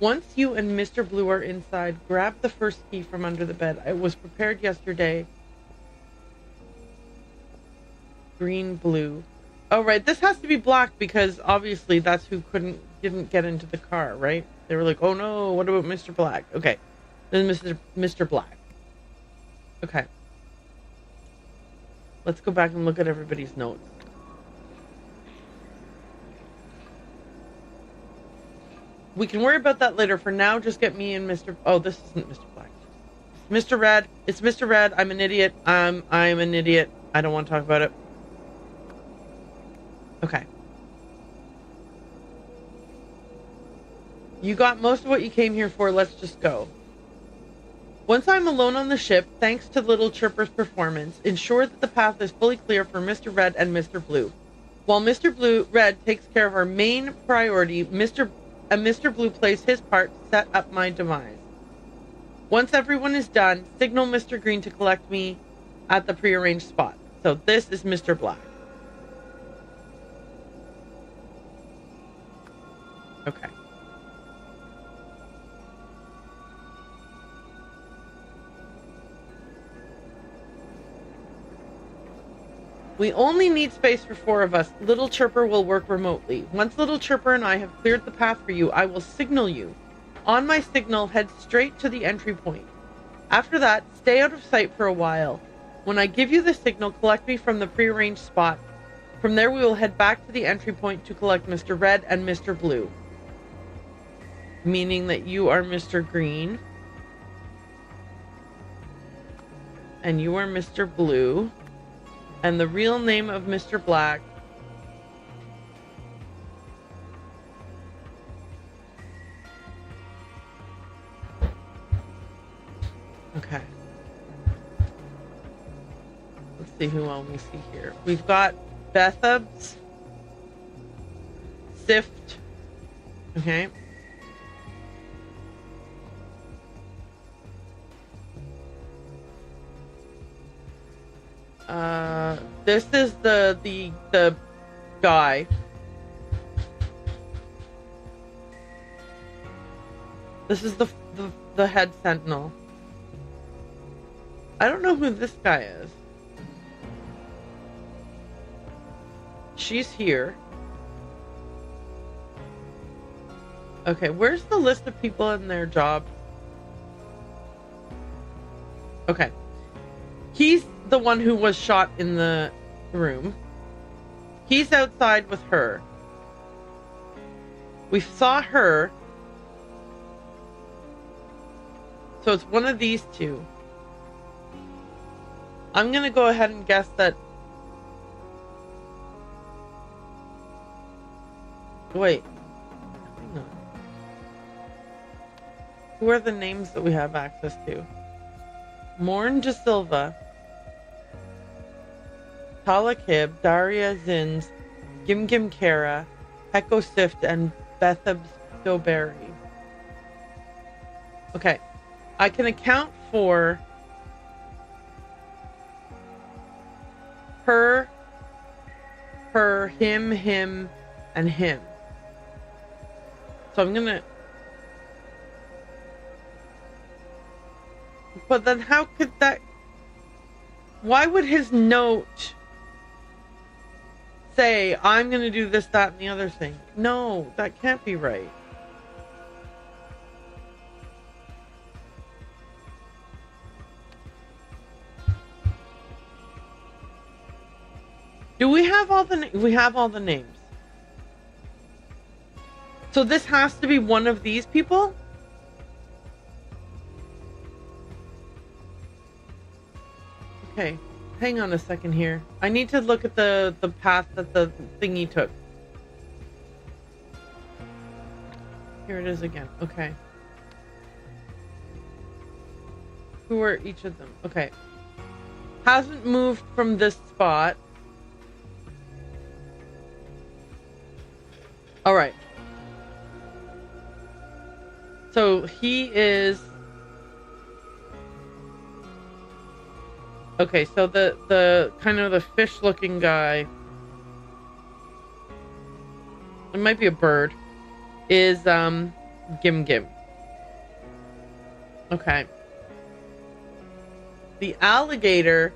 Once you and Mr. Blue are inside, grab the first key from under the bed. It was prepared yesterday. green, blue. Oh, right. This has to be black because obviously that's who didn't get into the car, right? They were like, oh no, what about Mr. Black? Okay. Then Mr. Black. Okay. Let's go back and look at everybody's notes. We can worry about that later. For now, just get me and Mr. Oh, this isn't Mr. Black. Mr. Red. It's Mr. Red. I'm an idiot. I'm an idiot. I don't want to talk about it. Okay. You got most of what you came here for. Let's just go. Once I'm alone on the ship, thanks to Little Chirper's performance, ensure that the path is fully clear for Mr. Red and Mr. Blue. While Mr. Red takes care of our main priority, Mr. Blue plays his part to set up my demise. Once everyone is done, signal Mr. Green to collect me at the prearranged spot. So this is Mr. Black. Okay. We only need space for 4 of us. Little Chirper will work remotely. Once Little Chirper and I have cleared the path for you, I will signal you. On my signal, head straight to the entry point. After that, stay out of sight for a while. When I give you the signal, collect me from the prearranged spot. From there, we will head back to the entry point to collect Mr. Red and Mr. Blue. Meaning that you are Mr. Green. And you are Mr. Blue. And the real name of Mr. Black okay. Let's see who else we see here. We've got Bethabs, Sift. Okay. This is the guy. This is the head sentinel. I don't know who this guy is. She's here. Okay, where's the list of people in their job? Okay. He's the one who was shot in the room. He's outside with her. We saw her. So it's one of these two. I'm gonna go ahead and guess that... Wait. Hang on. Who are the names that we have access to? Morn De Silva, Tala Kib, Daria Zins, Gim Kara, Heko Sift, and Bethabs Doberry. Okay. I can account for her, him, and him. So I'm gonna... But then how could that... Why would his note say, I'm gonna do this, that, and the other thing? No, that can't be right. Do we have all the... We have all the names. So this has to be one of these people? Okay, hang on a second here. I need to look at the path that the thingy took. Here it is again. Okay. Who are each of them? Okay. Hasn't moved from this spot. Alright. So he is... Okay, so the kind of the fish looking guy, it might be a bird, is Gim. Okay. The alligator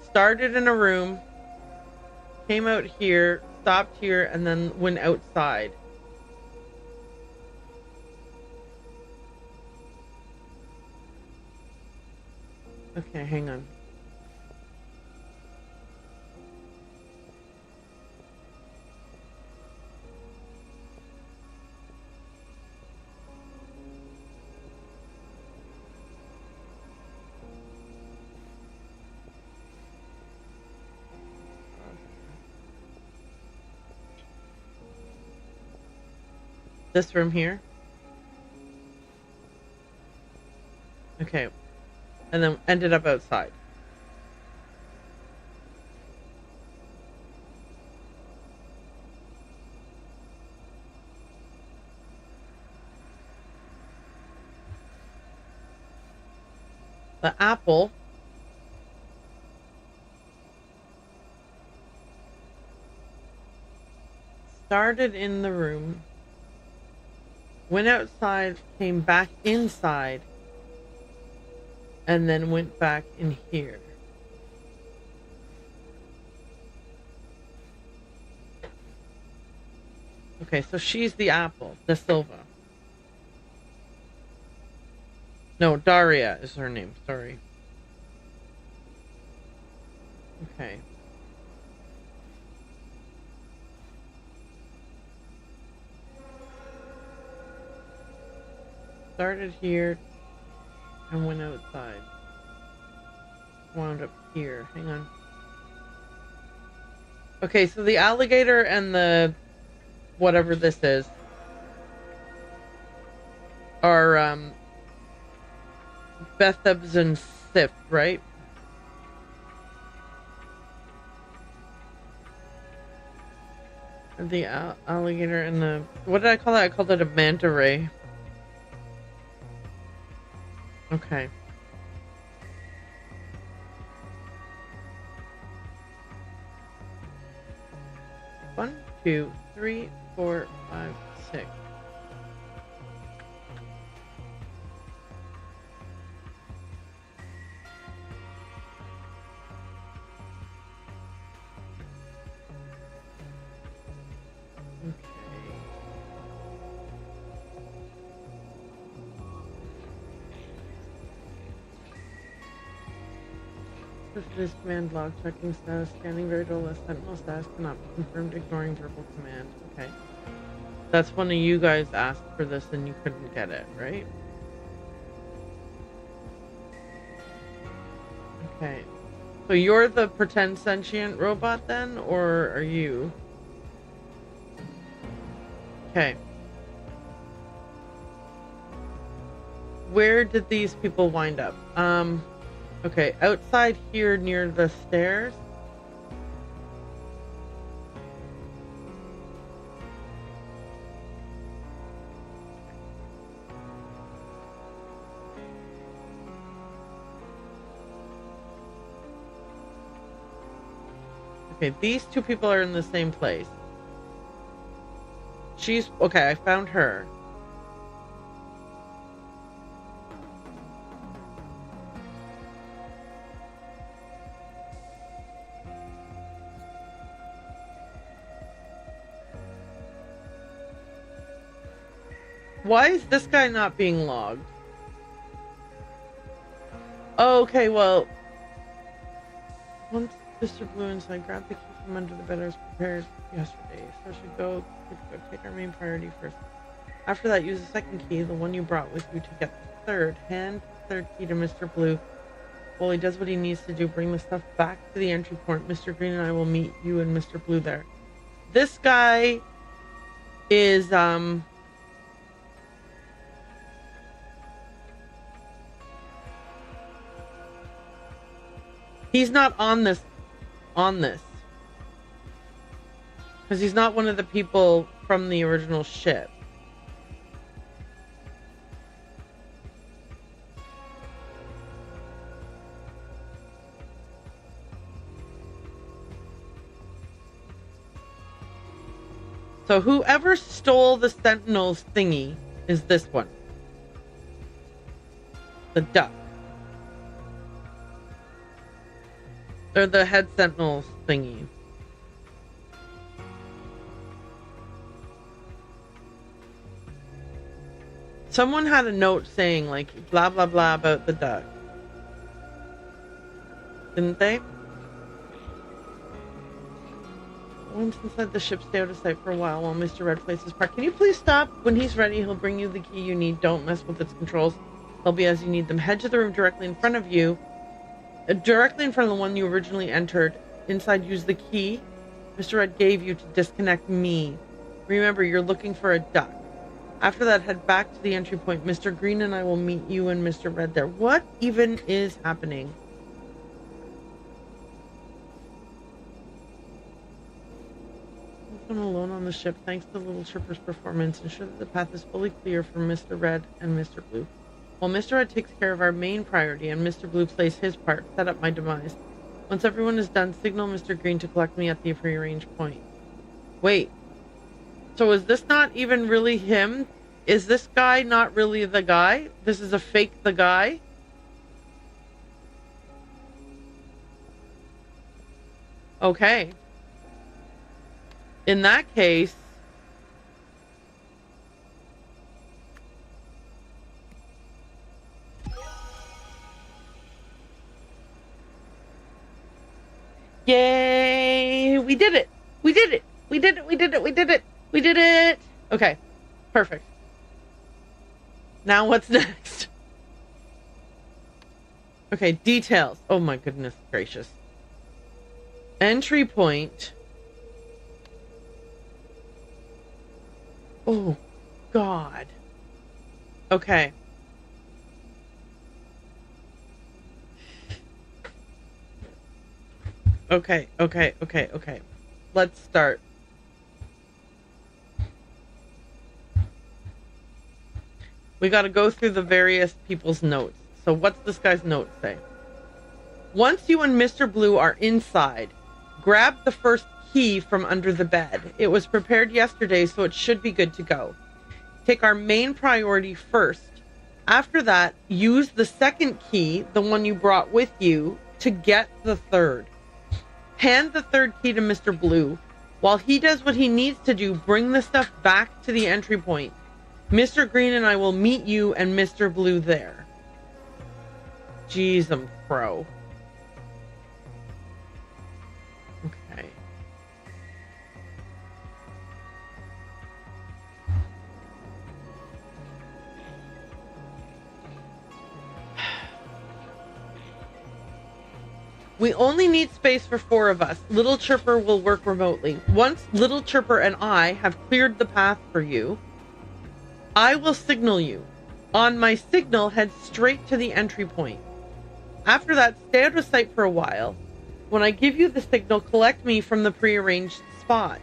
started in a room came out here, stopped here, and then went outside. Okay, hang on. This room here? Okay. And then ended up outside. The apple started in the room, went outside, came back inside, and then went back in here. Okay, so she's the apple, De Silva. No, Daria is her name, sorry. Okay. Started here and went outside. Wound up here. Hang on. Okay, so the alligator and the whatever this is are Bethebs and Sif, right? The alligator and the... What did I call that? I called it a manta ray. Okay. One, two, three, 4, 5, 6. This command log checking status, scanning very low list, sentinel status cannot be confirmed, ignoring verbal command. Okay. That's one of you guys asked for this and you couldn't get it, right? Okay. So you're the pretend sentient robot then, or are you? Okay. Where did these people wind up? Okay, outside here near the stairs. Okay, these two people are in the same place. She's... Okay, I found her. Why is this guy not being logged? Oh, okay, well... Once Mr. Blue and I grabbed the key from under the bed I was prepared yesterday, so I should go take our main priority first. After that, use the second key, the one you brought with you, to get the third. Hand the third key to Mr. Blue. While he does what he needs to do, bring the stuff back to the entry point. Mr. Green and I will meet you and Mr. Blue there. This guy is, he's not on this. Because he's not one of the people from the original ship. So whoever stole the Sentinel's thingy is this one. The duck. Or the head Sentinel's thingy. Someone had a note saying, like, blah, blah, blah about the duck. Didn't they? Once inside the ship, stay out of sight for a while Mr. Red plays his part. Can you please stop? When he's ready, he'll bring you the key you need. Don't mess with its controls. They'll be as you need them. Head to the room directly in front of you. Directly in front of the one you originally entered. Inside, use the key Mr. Red gave you to disconnect me. Remember, you're looking for a duck. After that, head back to the entry point. Mr. Green and I will meet you and Mr. Red there. What even is happening? Alone on the ship, thanks to the little chipper's performance, ensure that the path is fully clear for Mr. Red and Mr. Blue. While Mr. Red takes care of our main priority and Mr. Blue plays his part, set up my demise. Once everyone is done, signal Mr. Green to collect me at the prearranged point. Wait. So is this not even really him? Is this guy not really the guy? This is a fake the guy? Okay. In that case, yay, we did it. We did it. We did it. We did it. We did it. We did it. Okay, perfect. Now what's next? Okay, details. Oh my goodness gracious. Entry point. Oh, God. Okay. Okay. Let's start. We got to go through the various people's notes. So what's this guy's note say? Once you and Mr. Blue are inside, grab the first key from under the bed. It was prepared yesterday, so it should be good to go. Take our main priority first. After that, use the second key, the one you brought with you, to get the third. Hand the third key to Mr. Blue. While he does what he needs to do, bring the stuff back to the entry point. Mr. Green and I will meet you and Mr. Blue there. Jeez, I'm pro. Okay. We only need space for 4 of us. Little Chirper will work remotely. Once Little Chirper and I have cleared the path for you, I will signal you. On my signal, head straight to the entry point. After that, stay out of sight for a while. When I give you the signal, collect me from the prearranged spot.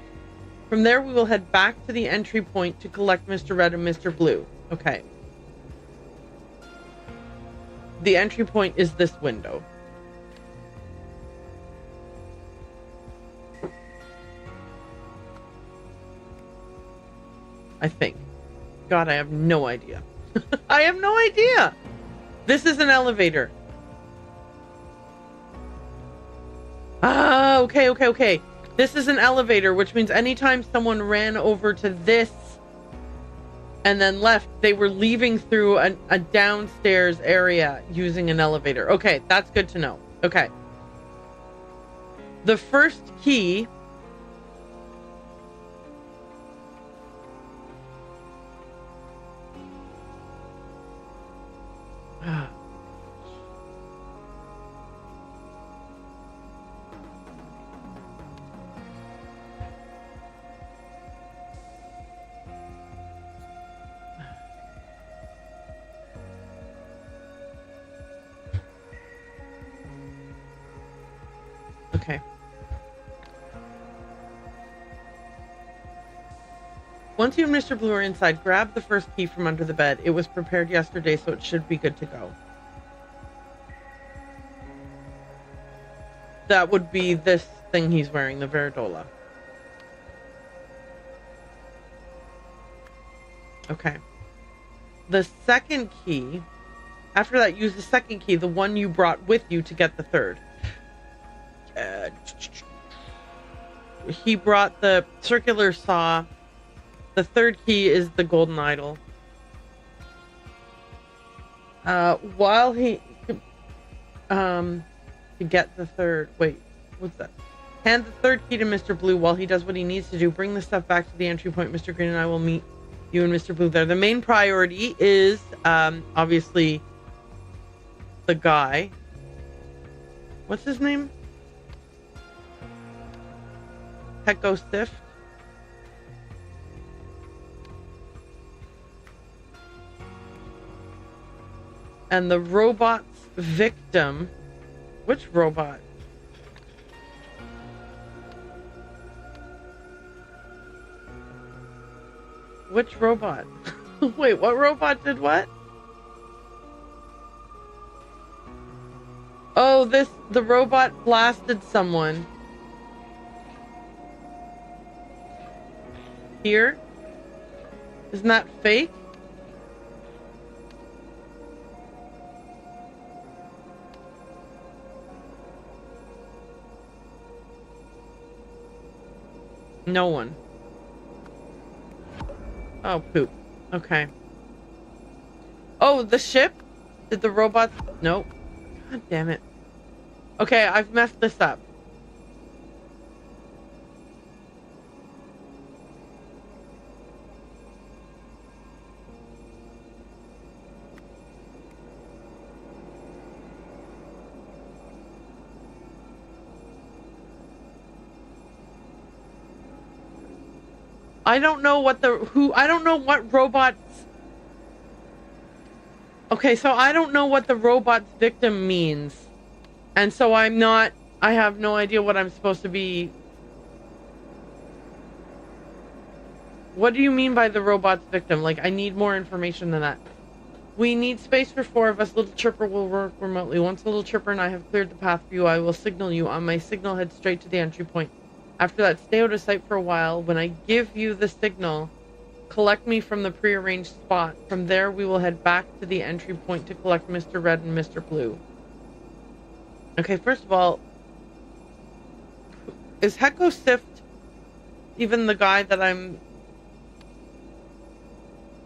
From there, we will head back to the entry point to collect Mr. Red and Mr. Blue. Okay. The entry point is this window. I think. God, I have no idea. I have no idea. This is an elevator. Ah, okay. This is an elevator, which means anytime someone ran over to this and then left, they were leaving through a downstairs area using an elevator. Okay, that's good to know. Okay. The first key... Okay. Once you and Mr. Blue are inside, grab the first key from under the bed. It was prepared yesterday, so it should be good to go. That would be this thing he's wearing, the Veridola. Okay. The second key... After that, use the second key, the one you brought with you, to get the third. He brought the circular saw. The third key is the golden idol. While he to get the third, wait, what's that? Hand the third key to Mr. Blue while he does what he needs to do. Bring the stuff back to the entry point. Mr. Green and I will meet you and Mr. Blue there. The main priority is obviously the guy. What's his name? Hecko Sift. And the robot's victim. Which robot? Which robot? Wait, what robot did what? Oh, the robot blasted someone. Here? Isn't that fake? No one. Oh, poop. Okay. Oh, the ship? Did the robots... Nope. God damn it. Okay, I've messed this up. I don't know what I don't know what robots... Okay, so I don't know what the robot's victim means. And so I have no idea what I'm supposed to be... What do you mean by the robot's victim? Like, I need more information than that. We need space for 4 of us. Little Chirper will work remotely. Once Little Chirper and I have cleared the path for you, I will signal you. On my signal, head straight to the entry point. After that, stay out of sight for a while. When I give you the signal, collect me from the prearranged spot. From there, we will head back to the entry point to collect Mr. Red and Mr. Blue. Okay, first of all, is Hecko Sift even the guy that I'm...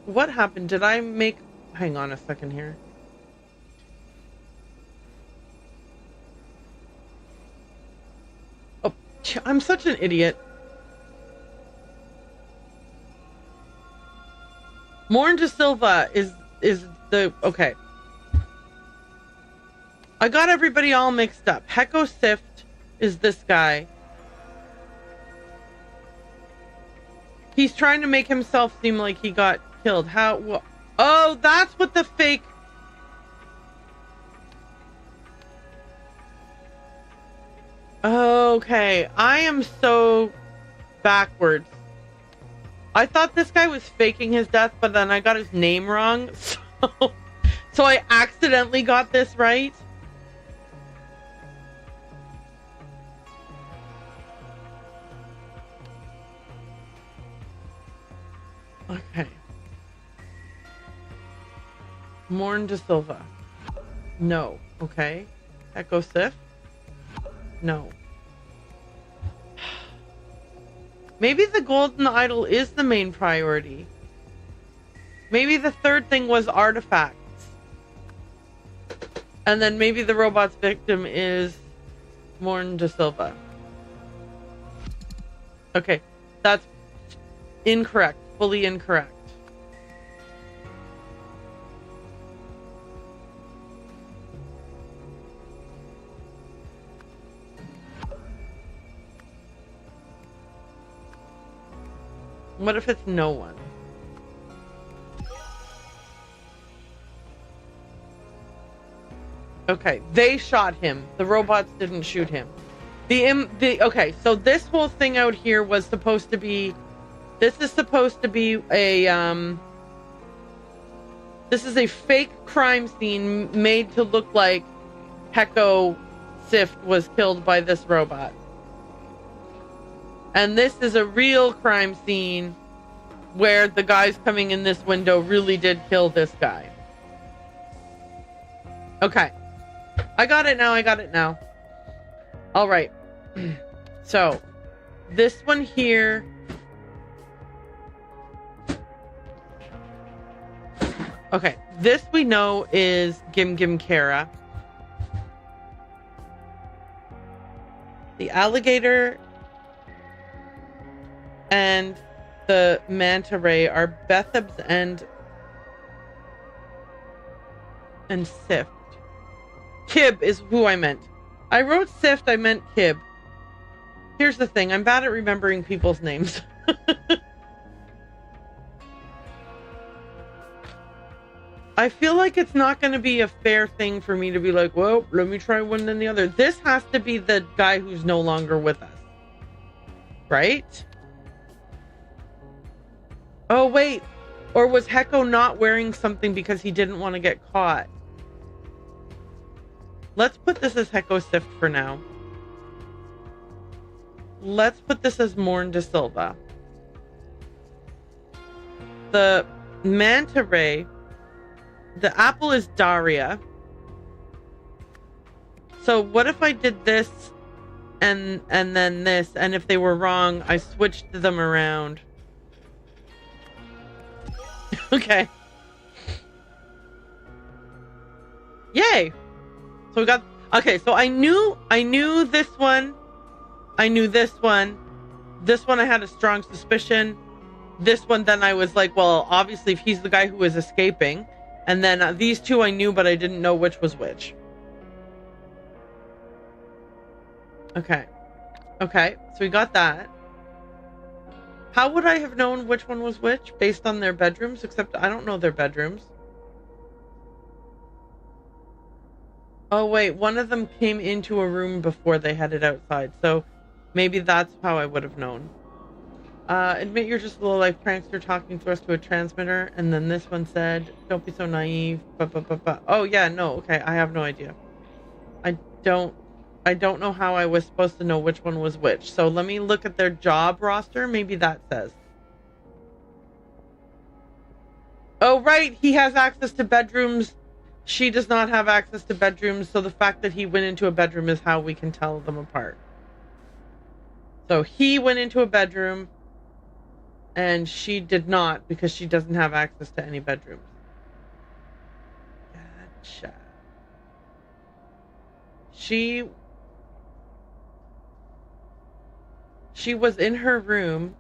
What happened? Did I make... Hang on a second here. I'm such an idiot. Morn de Silva is the... Okay. I got everybody all mixed up. Hecko Sift is this guy. He's trying to make himself seem like he got killed. How... Oh, that's what the fake... Okay, I am so backwards. I thought this guy was faking his death, but then I got his name wrong. So I accidentally got this right. Okay. Morn de Silva. No. Okay. Hecko Sift. No. Maybe the golden idol is the main priority. Maybe the third thing was artifacts. And then maybe the robot's victim is Morn de Silva. Okay. That's incorrect. Fully incorrect. What if it's no one? Okay, they shot him. The robots didn't shoot him. Okay, so this whole thing out here was supposed to be... This is supposed to be a... This is a fake crime scene made to look like Hecko Sift was killed by this robot. And this is a real crime scene where the guys coming in this window really did kill this guy. Okay. I got it now. All right. So, this one here Okay, this we know is Gim Gim Kara. The alligator and the manta ray are Bethabs and Sift. Kib is who I meant. I wrote Sift, I meant Kib. Here's the thing, I'm bad at remembering people's names. I feel like it's not going to be a fair thing for me to be like, well, let me try one then the other. This has to be the guy who's no longer with us. Right? Oh, wait. Or was Heko not wearing something because he didn't want to get caught? Let's put this as Heko Sift for now. Let's put this as Morn de Silva. The manta ray, the apple is Daria. So what if I did this and then this, and if they were wrong, I switched them around. Okay. Yay. So we got, okay, so I knew this one. I knew this one. This one I had a strong suspicion. This one then I was like, well, obviously if he's the guy who was escaping. And then these two I knew, but I didn't know which was which. Okay. Okay, so we got that. How would I have known which one was which? Based on their bedrooms? Except I don't know their bedrooms. Oh, wait. One of them came into a room before they headed outside. So maybe that's how I would have known. Admit you're just a low-life prankster talking to us to a transmitter. And then this one said, don't be so naive. Oh, yeah, no. Okay, I have no idea. I don't know how I was supposed to know which one was which. So let me look at their job roster. Maybe that says. Oh, right. He has access to bedrooms. She does not have access to bedrooms. So the fact that he went into a bedroom is how we can tell them apart. So he went into a bedroom and she did not because she doesn't have access to any bedrooms. Gotcha. She was in her room.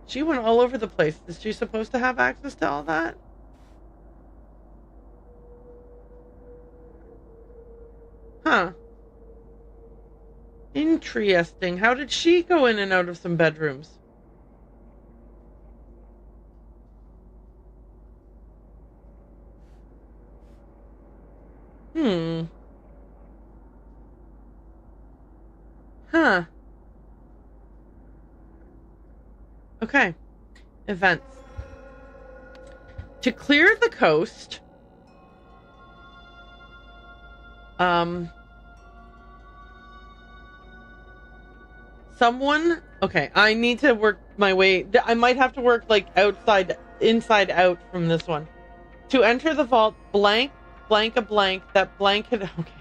She went all over the place. Is she supposed to have access to all that? Huh. Interesting. How did she go in and out of some bedrooms? Huh. Okay. Events. To clear the coast, someone, okay, I need to work my way. I might have to work like inside out from this one. To enter the vault, blank a blank, that blank had, okay,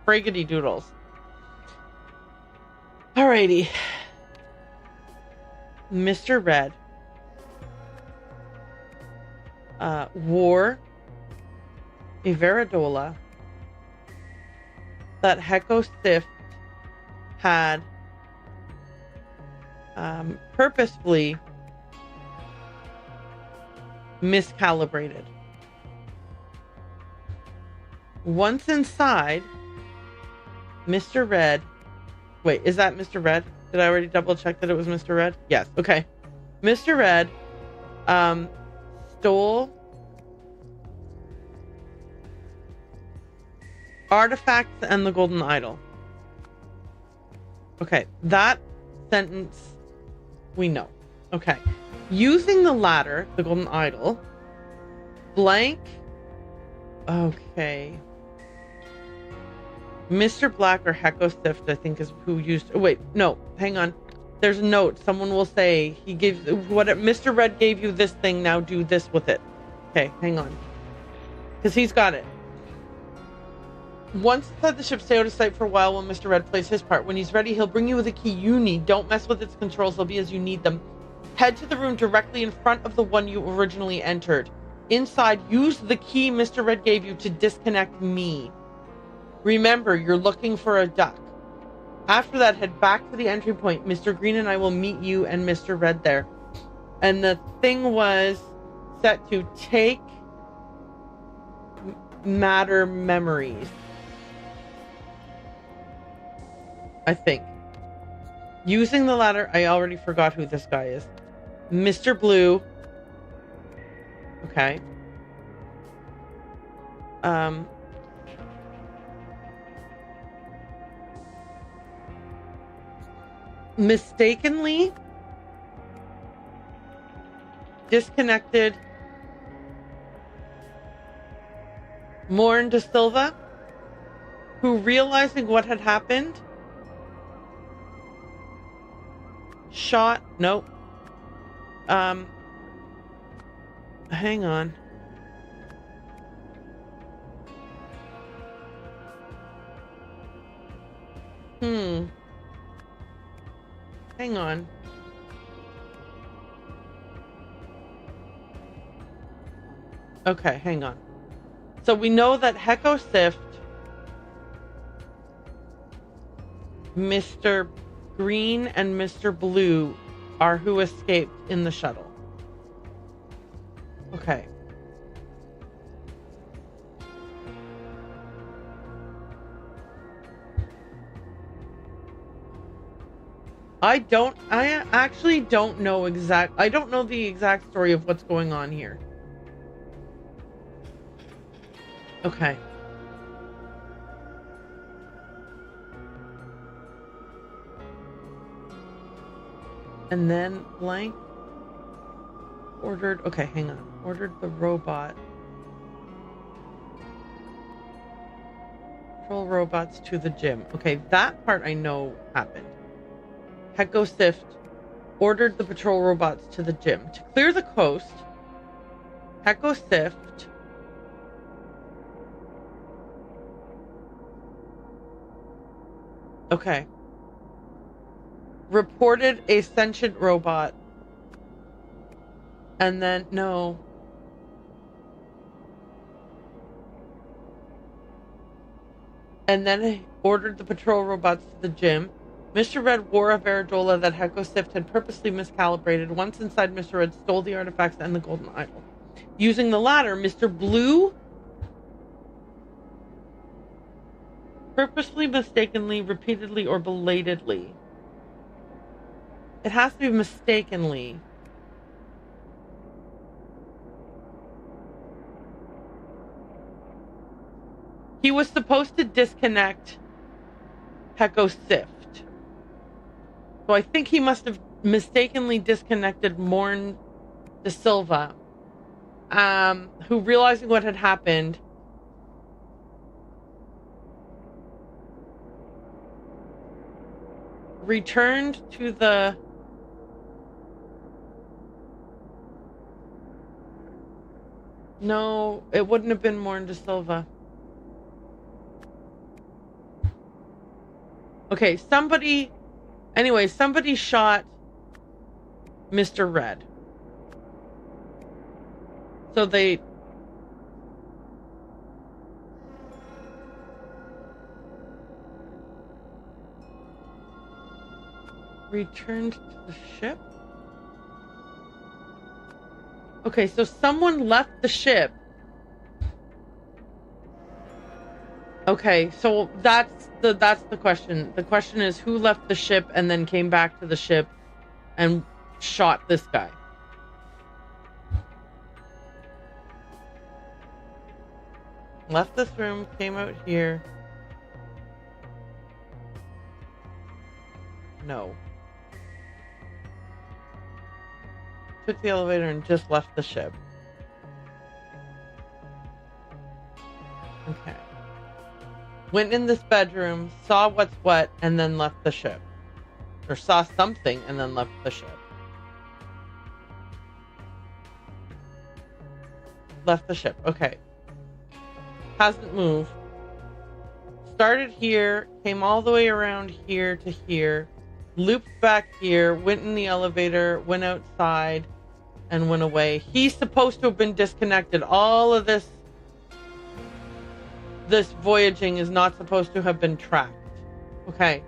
friggity doodles. Alrighty. Mr. Red wore a Veridola that Heko Sift had purposefully miscalibrated. Once inside, Mr. Red... Wait, is that Mr. Red? Did I already double check that it was Mr. Red? Yes, okay. Mr. Red stole artifacts and the golden idol. Okay, that sentence we know. Okay. Using the ladder, the golden idol, blank... Okay. Mr. Black or Heko Sift, I think, is who used... Oh, wait, no, hang on. There's a note. Someone will say, he gives... What Mr. Red gave you this thing, now do this with it. Okay, hang on. Because he's got it. Once inside the ship, stay out of sight for a while while Mr. Red plays his part. When he's ready, he'll bring you the key you need. Don't mess with its controls. They'll be as you need them. Head to the room directly in front of the one you originally entered. Inside, use the key Mr. Red gave you to disconnect me. Remember, you're looking for a duck. After that, head back to the entry point. Mr. Green and I will meet you and Mr. Red there. And the thing was set to take matter memories. I think. Using the ladder, I already forgot who this guy is. Mr. Blue. Okay. Mistakenly disconnected Morn de Silva, who, realizing what had happened, shot. Nope. Hang on. Hang on. Okay, hang on. So we know that Hecko Sift, Mr. Green, and Mr. Blue are who escaped in the shuttle. Okay. I actually don't know I don't know the exact story of what's going on here. Okay. And then blank ordered, okay, hang on. Ordered the robot. Patrol robots to the gym. Okay, that part I know happened. Hecko Sift ordered the patrol robots to the gym. To clear the coast, Hecko Sift okay. Reported a sentient robot. And then, no. And then ordered the patrol robots to the gym. Mr. Red wore a Veridola that Hecko Sift had purposely miscalibrated. Once inside, Mr. Red stole the artifacts and the golden idol. Using the latter, Mr. Blue purposely, mistakenly, repeatedly, or belatedly. It has to be mistakenly. He was supposed to disconnect Hecko Sift. So I think he must have mistakenly disconnected Morn de Silva, who, realizing what had happened, returned to the no, it wouldn't have been Morn de Silva. Okay, somebody shot Mr. Red. So they returned to the ship? Okay, so someone left the ship. Okay, so that's the question. The question is, who left the ship and then came back to the ship and shot this guy? Left this room, came out here. No. Took the elevator and just left the ship. Okay. Went in this bedroom, saw what's what, and then left the ship. Or saw something and then left the ship. Left the ship. Okay. Hasn't moved. Started here, came all the way around here to here, looped back here, went in the elevator, went outside, and went away. He's supposed to have been disconnected. All of this voyaging is not supposed to have been tracked. Okay.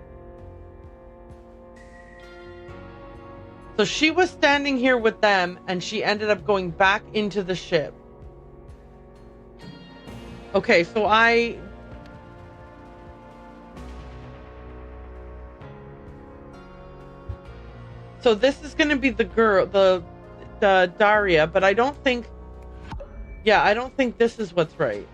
So she was standing here with them, and she ended up going back into the ship. Okay, so So this is going to be the girl, the Daria, but I don't think... Yeah, I don't think this is what's right.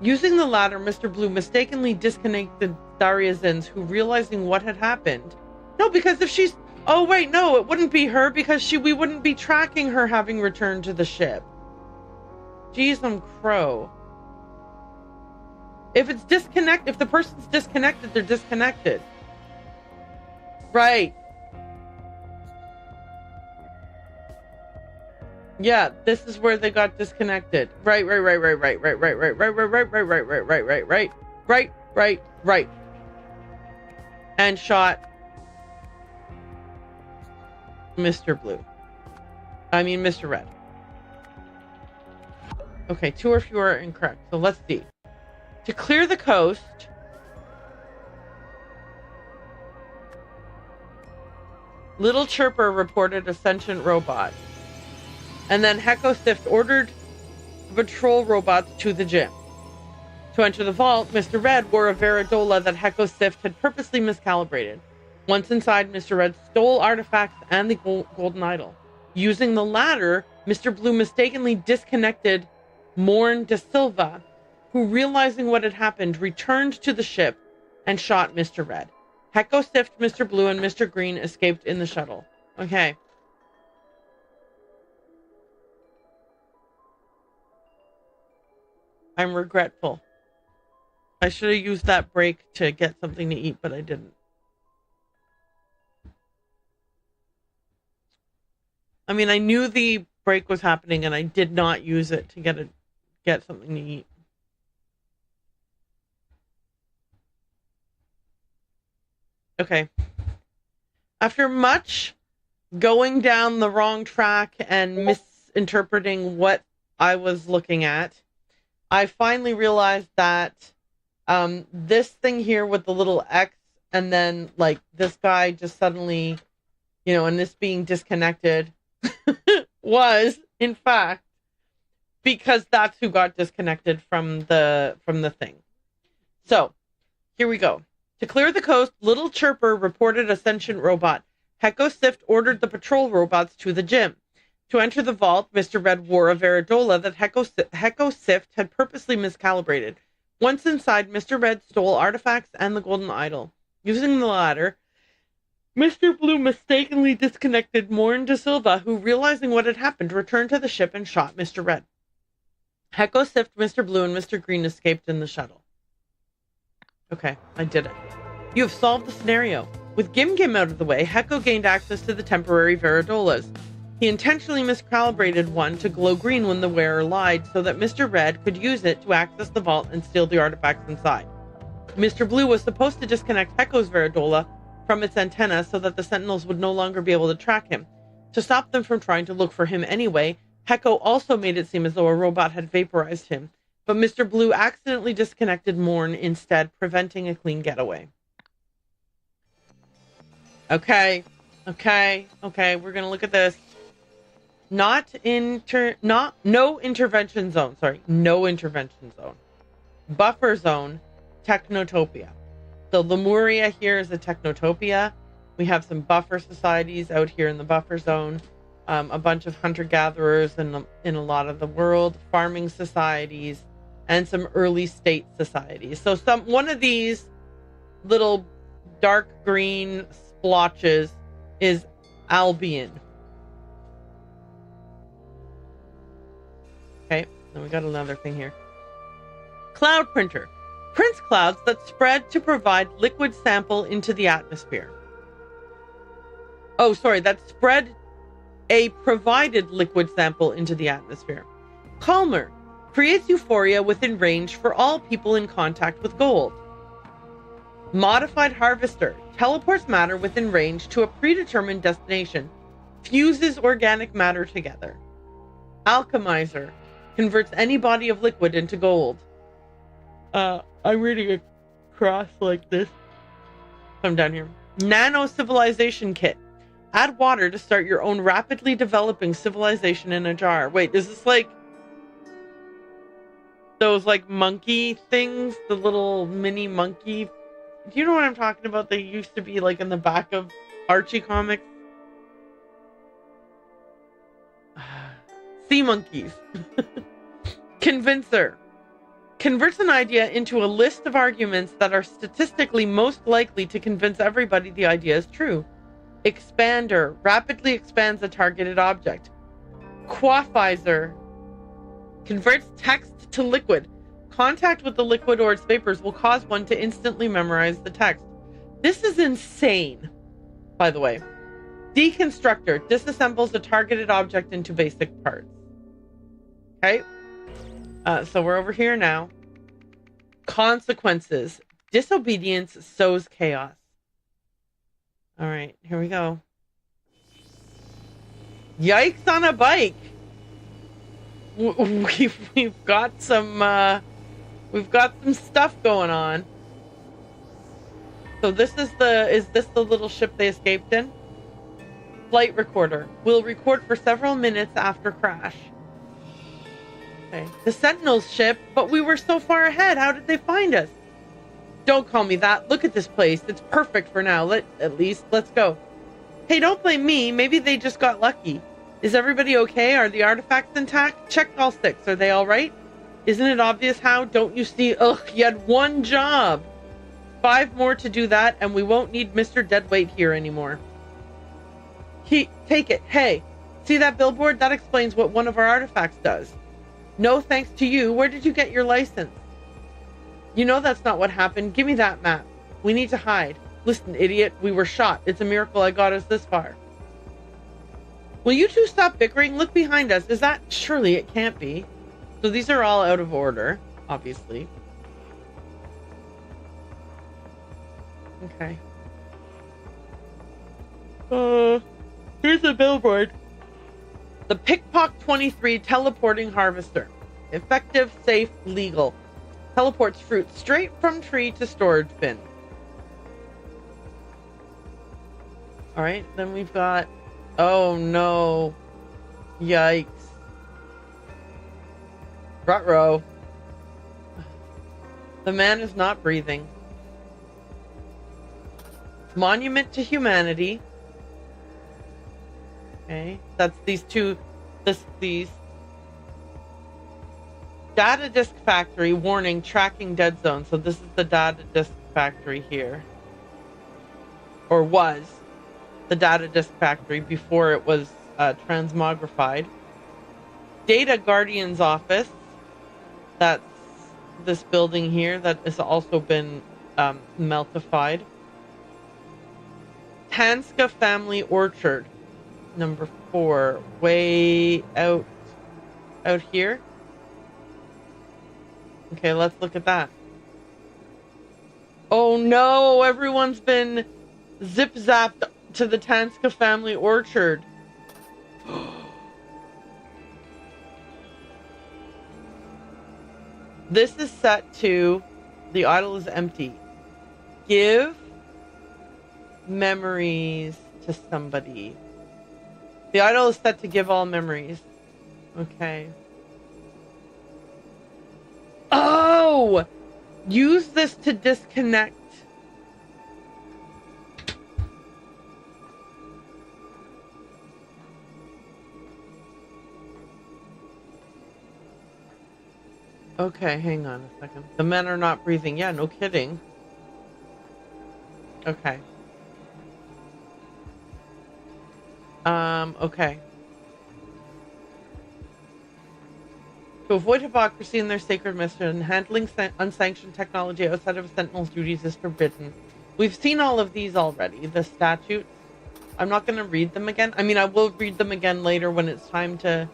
Using the ladder, Mr. Blue mistakenly disconnected Daria Zins, who, realizing what had happened... No, because if she's... Oh, wait, no, it wouldn't be her, because we wouldn't be tracking her having returned to the ship. Jeez, I'm crow. If it's if the person's disconnected, they're disconnected. Right. Yeah, this is where they got disconnected. Right. And shot Mr. Blue. I mean, Mr. Red. Okay, 2 or fewer are incorrect. So let's see. To clear the coast, Little Chirper reported a sentient robot. And then Heko Sift ordered the patrol robots to the gym. To enter the vault, Mr. Red wore a Veridola that Heko Sift had purposely miscalibrated. Once inside, Mr. Red stole artifacts and the golden idol. Using the latter, Mr. Blue mistakenly disconnected Morn de Silva, who, realizing what had happened, returned to the ship and shot Mr. Red. Heko Sift, Mr. Blue, and Mr. Green escaped in the shuttle. Okay. I'm regretful. I should have used that break to get something to eat, but I didn't. I mean, I knew the break was happening, and I did not use it to get something to eat. Okay. After much going down the wrong track and misinterpreting what I was looking at, I finally realized that this thing here with the little X, and then like this guy just suddenly, and this being disconnected was in fact because that's who got disconnected from the thing. So here we go. To clear the coast, Little Chirper reported a sentient robot. Heko Sift ordered the patrol robots to the gym. To enter the vault, Mr. Red wore a Veridola that Heko Sift had purposely miscalibrated. Once inside, Mr. Red stole artifacts and the golden idol. Using the latter, Mr. Blue mistakenly disconnected Morn de Silva, who, realizing what had happened, returned to the ship and shot Mr. Red. Heko Sift, Mr. Blue, and Mr. Green escaped in the shuttle. Okay, I did it. You have solved the scenario. With Gim Gim out of the way, Heko gained access to the temporary Veridolas. He intentionally miscalibrated one to glow green when the wearer lied so that Mr. Red could use it to access the vault and steal the artifacts inside. Mr. Blue was supposed to disconnect Heko's Veridola from its antenna so that the Sentinels would no longer be able to track him. To stop them from trying to look for him anyway, Heko also made it seem as though a robot had vaporized him. But Mr. Blue accidentally disconnected Morn instead, preventing a clean getaway. Okay, we're gonna look at this. No intervention zone. No intervention zone. Buffer zone, Technotopia. So Lemuria here is a Technotopia. We have some buffer societies out here in the buffer zone. A bunch of hunter-gatherers in a lot of the world, farming societies, and some early state societies. So one of these little dark green splotches is Albion. Okay, then we got another thing here. Cloud printer. Prints clouds that spread to provide liquid sample into the atmosphere. That spread a provided liquid sample into the atmosphere. Calmer. Creates euphoria within range for all people in contact with gold. Modified harvester. teleports matter within range to a predetermined destination, fuses organic matter together. Alchemizer converts any body of liquid into gold. I'm reading across like this. I'm down here. Nano civilization kit. Add water to start your own rapidly developing civilization in a jar. Wait, is this like those like monkey things? The little mini monkey. Do you know what I'm talking about? They used to be like in the back of Archie comics. Sea monkeys. Convincer. Converts an idea into a list of arguments that are statistically most likely to convince everybody the idea is true. Expander. Rapidly expands a targeted object. Quaffizer. Converts text to liquid. Contact with the liquid or its vapors will cause one to instantly memorize the text. This is insane, by the way. Deconstructor. Disassembles a targeted object into basic parts. Okay. So we're over here now. Consequences. Disobedience sows chaos. All right, here we go. Yikes on a bike. We've got some stuff going on. So this is this the little ship they escaped in? Flight recorder. Will record for several minutes after crash. Okay. The Sentinel's ship, but we were so far ahead. How did they find us? Don't call me that. Look at this place. It's perfect for now. Let's go. Hey, don't blame me. Maybe they just got lucky. Is everybody okay? Are the artifacts intact? Check all 6. Are they all right? Isn't it obvious how? Don't you see? Ugh, you had one job. 5 more to do that, and we won't need Mr. Deadweight here anymore. Take it. Hey, see that billboard? That explains what one of our artifacts does. No thanks to you. Where did you get your license? You know that's not what happened. Give me that map. We need to hide. Listen, idiot. We were shot. It's a miracle I got us this far. Will you two stop bickering? Look behind us. Is that... Surely it can't be. So these are all out of order, obviously. Okay. Here's a billboard. The Pickpock 23 teleporting harvester. Effective, safe, legal. Teleports fruit straight from tree to storage bin. Alright, then we've got... Oh no. Yikes. Ruh-roh. The man is not breathing. Monument to humanity. Okay, that's these two. These. Data disk factory warning tracking dead zone. So this is the data disk factory here, or was the data disk factory before it was transmogrified. Data Guardian's office. That's this building here that has also been meltified. Tanska Family Orchard, number 4, way out here. Okay, let's look at that. Oh no, everyone's been zip-zapped to the Tanska Family Orchard. This is set to the idol is empty. Give memories to somebody. The idol is set to give all memories. Okay. Oh! Use this to disconnect. Okay, hang on a second. The men are not breathing. Yeah, no kidding. Okay. Okay. To avoid hypocrisy in their sacred mission, handling unsanctioned technology outside of a Sentinel's duties is forbidden. We've seen all of these already, the statutes. I'm not going to read them again. I mean, I will read them again later when it's time to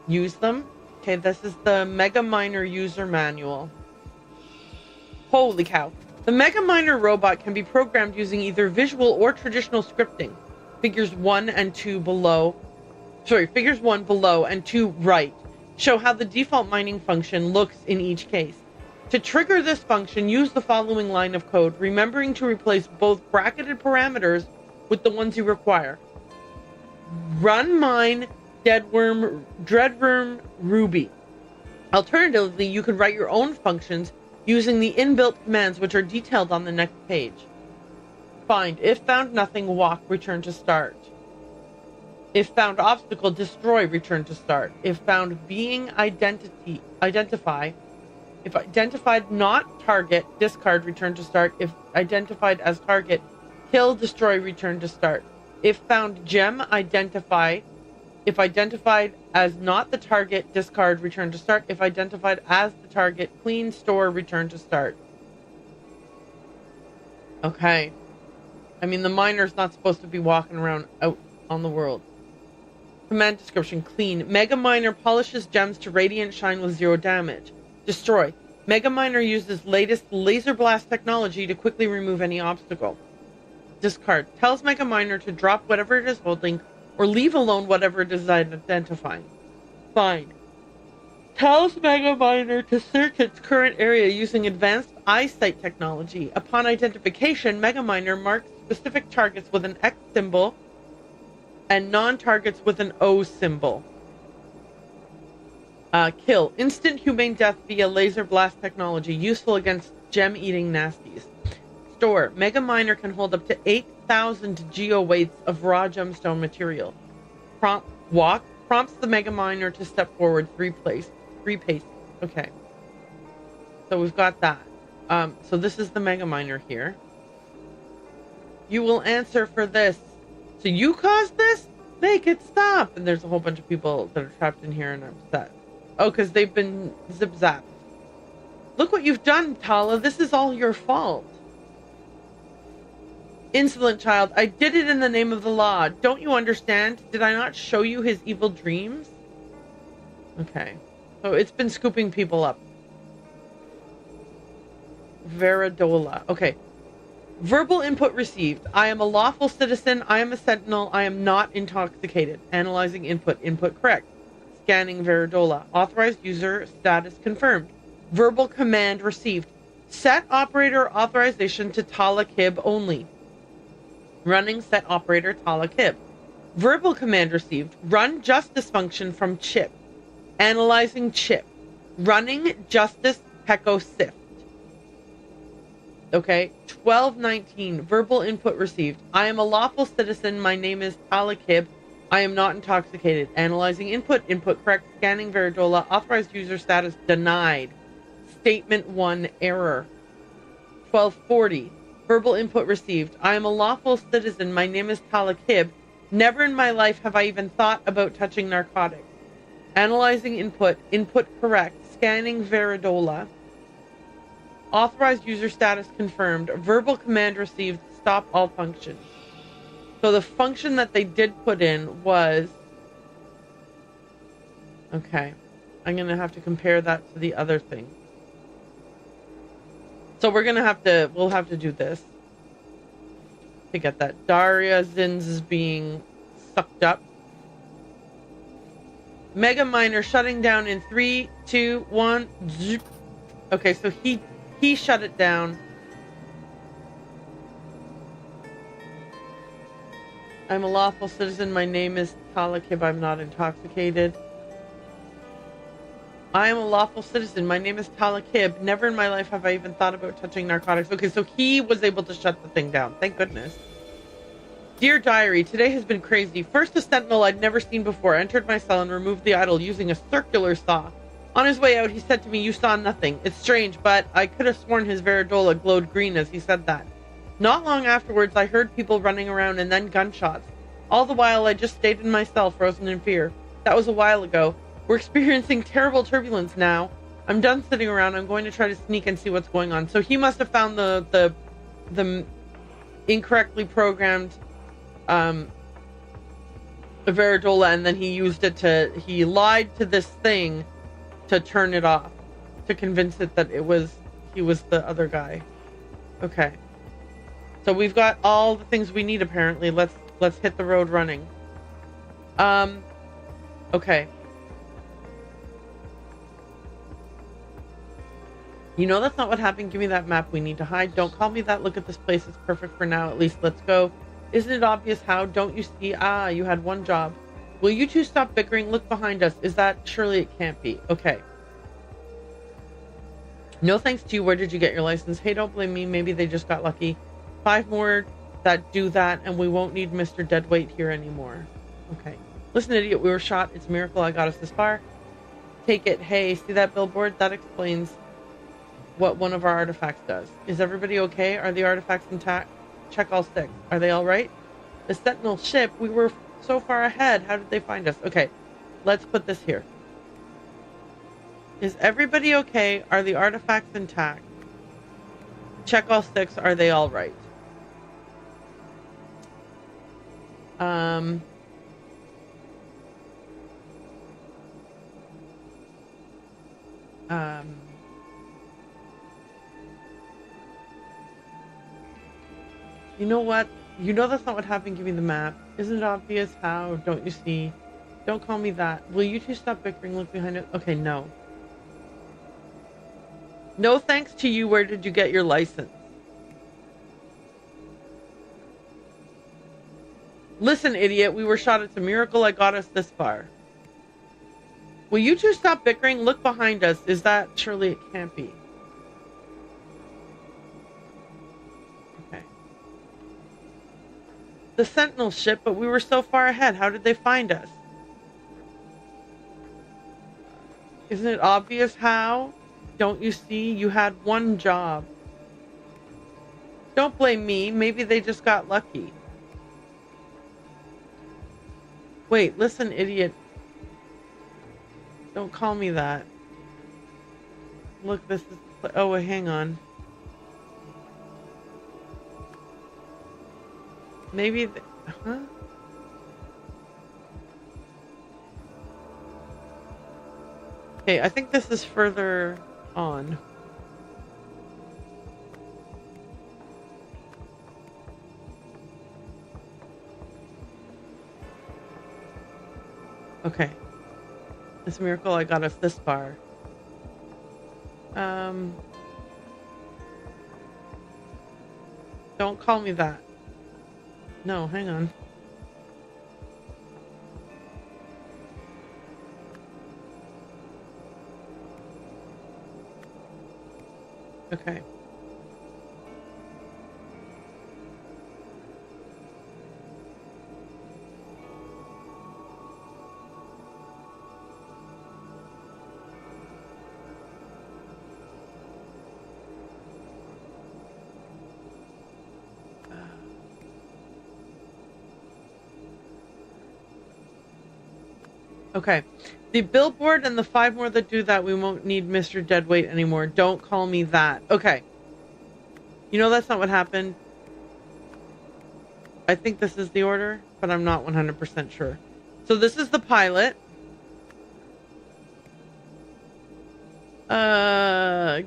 use them. Okay, this is the Mega Miner User Manual. Holy cow. The Mega Miner robot can be programmed using either visual or traditional scripting. Figures 1 below and 2 right show how the default mining function looks in each case. To trigger this function, use the following line of code, remembering to replace both bracketed parameters with the ones you require. Run mine dreadworm ruby. Alternatively, you can write your own functions using the inbuilt commands which are detailed on the next page. Find. If found nothing, walk, return to start. If found obstacle, destroy, return to start. If found being identify. If identified not target, discard, return to start. If identified as target, kill, destroy, return to start. If found gem, identify. If identified as not the target, discard, return to start. If identified as the target, clean, store, return to start. Okay. I mean, the miner's not supposed to be walking around out on the world. Command description, clean. Mega Miner polishes gems to radiant shine with 0 damage. Destroy. Mega Miner uses latest laser blast technology to quickly remove any obstacle. Discard. Tells Mega Miner to drop whatever it is holding or leave alone whatever it is identifying. Find. Tells Mega Miner to search its current area using advanced eyesight technology. Upon identification, Mega Miner marks specific targets with an X symbol and non-targets with an O symbol. Kill. Instant humane death via laser blast technology, useful against gem-eating nasties. Store. Mega Miner can hold up to 8,000 geoweights of raw gemstone material. Walk. Prompts the Mega Miner to step forward 3 paces. Okay. So we've got that. So this is the Mega Miner here. You will answer for this. So you caused this? Make it stop! And there's a whole bunch of people that are trapped in here and are upset. Oh, because they've been zip-zapped. Look what you've done, Tala. This is all your fault. Insolent child. I did it in the name of the law. Don't you understand? Did I not show you his evil dreams? Okay. So it's been scooping people up. Veridola. Okay. Verbal input received. I am a lawful citizen. I am a sentinel. I am not intoxicated. Analyzing input. Input correct. Scanning Veridola. Authorized user status confirmed. Verbal command received. Set operator authorization to Tala Kib only. Running set operator Tala Kib. Verbal command received. Run justice function from chip. Analyzing chip. Running justice Pecco Sift. Okay, 1219. Verbal input received. I am a lawful citizen. My name is Tala Kib. I am not intoxicated. Analyzing input. Input correct. Scanning Veridola. Authorized user status denied. Statement 1 error. 1240. Verbal input received. I am a lawful citizen. My name is Tala Kib. Never in my life have I even thought about touching narcotics. Analyzing input. Input correct. Scanning Veridola. Authorized user status confirmed. Verbal command received. Stop all functions. So the function that they did put in was... Okay. I'm going to have to compare that to the other thing. So we're going to have to... We'll have to do this. To get that. Daria Zins is being sucked up. Mega Miner shutting down in 3, 2, 1. Zoop. Okay, so he shut it down. I'm a lawful citizen. My name is Tala Kib. I'm not intoxicated. I am a lawful citizen. My name is Tala Kib. Never in my life have I even thought about touching narcotics. Okay, so he was able to shut the thing down. Thank goodness. Dear Diary, today has been crazy. First, a sentinel I'd never seen before entered my cell and removed the idol using a circular saw. On his way out, he said to me, "You saw nothing." It's strange, but I could have sworn his Veridola glowed green as he said that. Not long afterwards, I heard people running around and then gunshots. All the while, I just stayed in my cell, frozen in fear. That was a while ago. We're experiencing terrible turbulence now. I'm done sitting around. I'm going to try to sneak and see what's going on. So he must have found the incorrectly programmed Veridola, and then he used it to... He lied to this thing to turn it off, to convince it that he was the other guy. Okay. So we've got all the things we need apparently. Let's hit the road running. Okay. You know that's not what happened. Give me that map. We need to hide. Don't call me that. Look at this place. It's perfect for now. At least let's go. Isn't it obvious how? Don't you see? Ah, you had one job. Will you two stop bickering? Look behind us. Is that? Surely it can't be. Okay. No thanks to you. Where did you get your license? Hey, don't blame me. Maybe they just got lucky. 5 more that do that and we won't need Mr. Deadweight here anymore. Okay. Listen, idiot. We were shot. It's a miracle I got us this far. Take it. Hey, see that billboard? That explains what one of our artifacts does. Is everybody okay? Are the artifacts intact? Check all 6. Are they all right? The Sentinel ship, we were so far ahead. How did they find us? Okay, let's put this here. Is everybody okay? Are the artifacts intact? Check all 6. Are they all right? You know what? You know that's not what happened. Give me the map. Isn't it obvious how? Don't you see? Don't call me that. Will you two stop bickering? Look behind it. Okay, no. No thanks to you. Where did you get your license? Listen, idiot. We were shot. It's a miracle I got us this far. Will you two stop bickering? Look behind us. Is that? Surely it can't be. The Sentinel ship, but we were so far ahead. How did they find us? Isn't it obvious how? Don't you see? You had one job. Don't blame me. Maybe they just got lucky. Wait, listen, idiot. Don't call me that. Look, this is... Oh, hang on. Maybe... Huh? Okay, I think this is further on. Okay. This miracle I got us this far. Don't call me that. No, hang on. Okay. Okay. The billboard and the 5 more that do that, we won't need Mr. Deadweight anymore. Don't call me that. Okay. You know that's not what happened. I think this is the order, but I'm not 100% sure. So this is the pilot.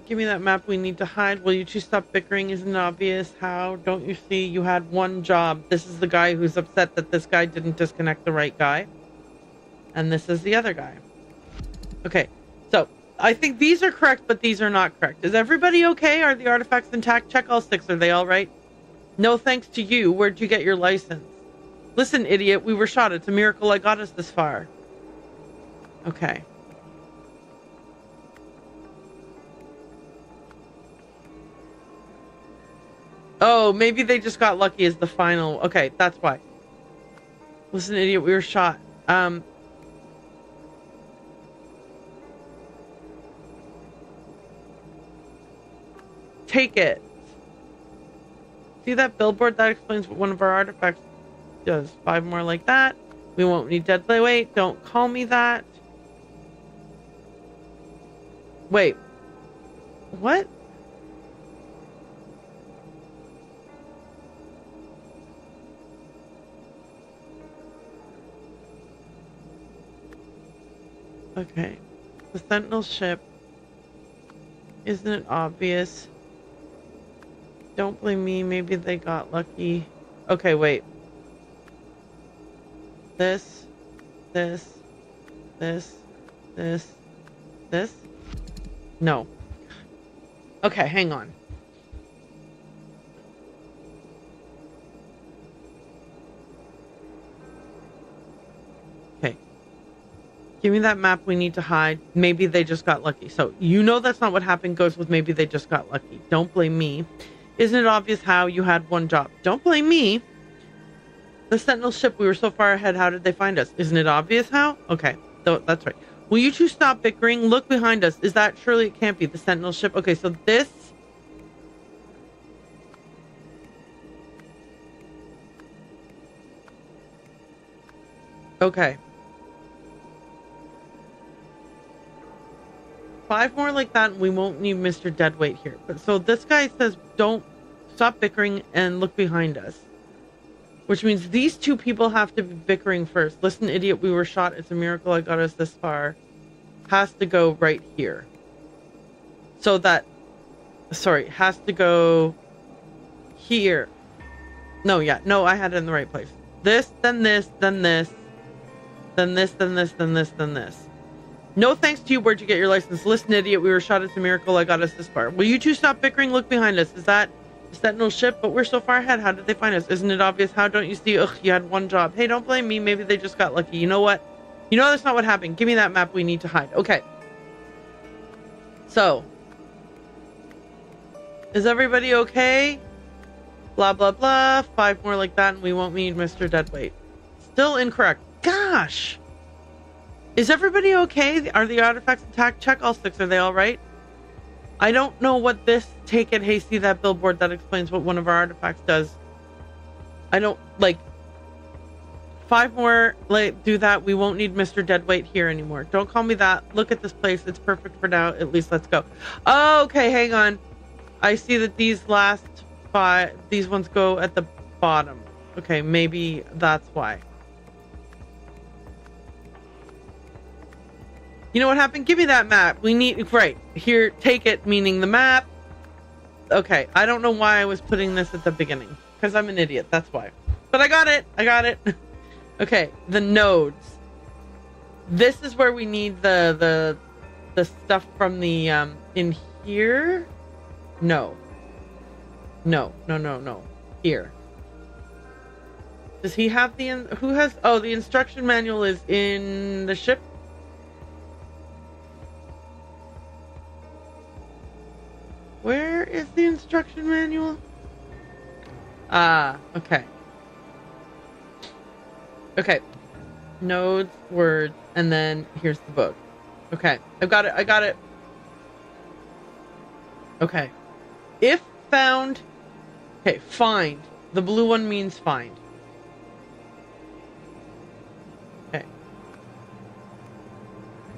Give me that map. We need to hide. Will you two stop bickering? Isn't it obvious how? Don't you see? You had one job. This is the guy who's upset that this guy didn't disconnect the right guy. And this is the other guy. Okay, so I think these are correct, but these are not correct. Is everybody okay? Are the artifacts intact? Check all 6. Are they all right? No thanks to you. Where'd you get your license? Listen, idiot. We were shot. It's a miracle I got us this far. Okay. Oh, maybe they just got lucky as the final. Okay, that's why. Listen, idiot. We were shot. Take it. See that billboard? That explains what one of our artifacts does. 5 more like that. We won't need deadweight. Don't call me that. Wait. What? Okay. The Sentinel ship. Isn't it obvious? don't blame me. Maybe they got lucky. Okay, wait. This. No. Okay, hang on. Okay. Give me that map we need to hide. Maybe they just got lucky. So, you know that's not what happened. Goes with maybe they just got lucky. Don't blame me. Isn't it obvious how you had one job? Don't blame me. The Sentinel ship, we were so far ahead. How did they find us? Isn't it obvious how? Okay, that's right. Will you two stop bickering? Look behind us. Is that surely it can't be the Sentinel ship? Okay, so this. Okay. 5 more like that and we won't need Mr. Deadweight here. But so this guy says don't stop bickering and look behind us. Which means these two people have to be bickering first. Listen, idiot, we were shot. It's a miracle I got us this far. Has to go right here. So that... Sorry, has to go... here. No, yeah. No, I had it in the right place. This, then this, then this. Then this, then this, then this, then this. No thanks to you. Where'd you get your license? Listen, idiot, we were shot. It's a miracle I got us this far. Will you two stop bickering? Look behind us. Is that... Sentinel ship, but we're so far ahead. How did they find us? Isn't it obvious how? Don't you see? Ugh, you had one job. Hey, don't blame me. Maybe they just got lucky. You know what? You know that's not what happened. Give me that map we need to hide. Okay. So. Is everybody okay? Blah, blah, blah. 5 more like that and we won't need Mr. Deadweight. Still incorrect. Gosh. Is everybody okay? Are the artifacts intact? Check all 6. Are they all right? I don't know what this take it. Hey, see that billboard that explains what one of our artifacts does. I don't like 5 more. Like do that. We won't need Mr. Deadweight here anymore. Don't call me that. Look at this place. It's perfect for now. At least let's go. Oh, okay, hang on. I see that these last 5, these ones go at the bottom. Okay, maybe that's why. You know what happened? Give me that map. We need... Right. Here, take it, meaning the map. Okay. I don't know why I was putting this at the beginning. Because I'm an idiot. That's why. But I got it. I got it. Okay. The nodes. This is where we need the stuff from the... in here? No. No. No, no, no. Here. Does he have the... Who has... Oh, the instruction manual is in the ship. Where is the instruction manual? Ah, okay. Okay. Nodes, words, and then here's the book. Okay. I've got it. I got it. Okay. If found... Okay, find. The blue one means find. Okay.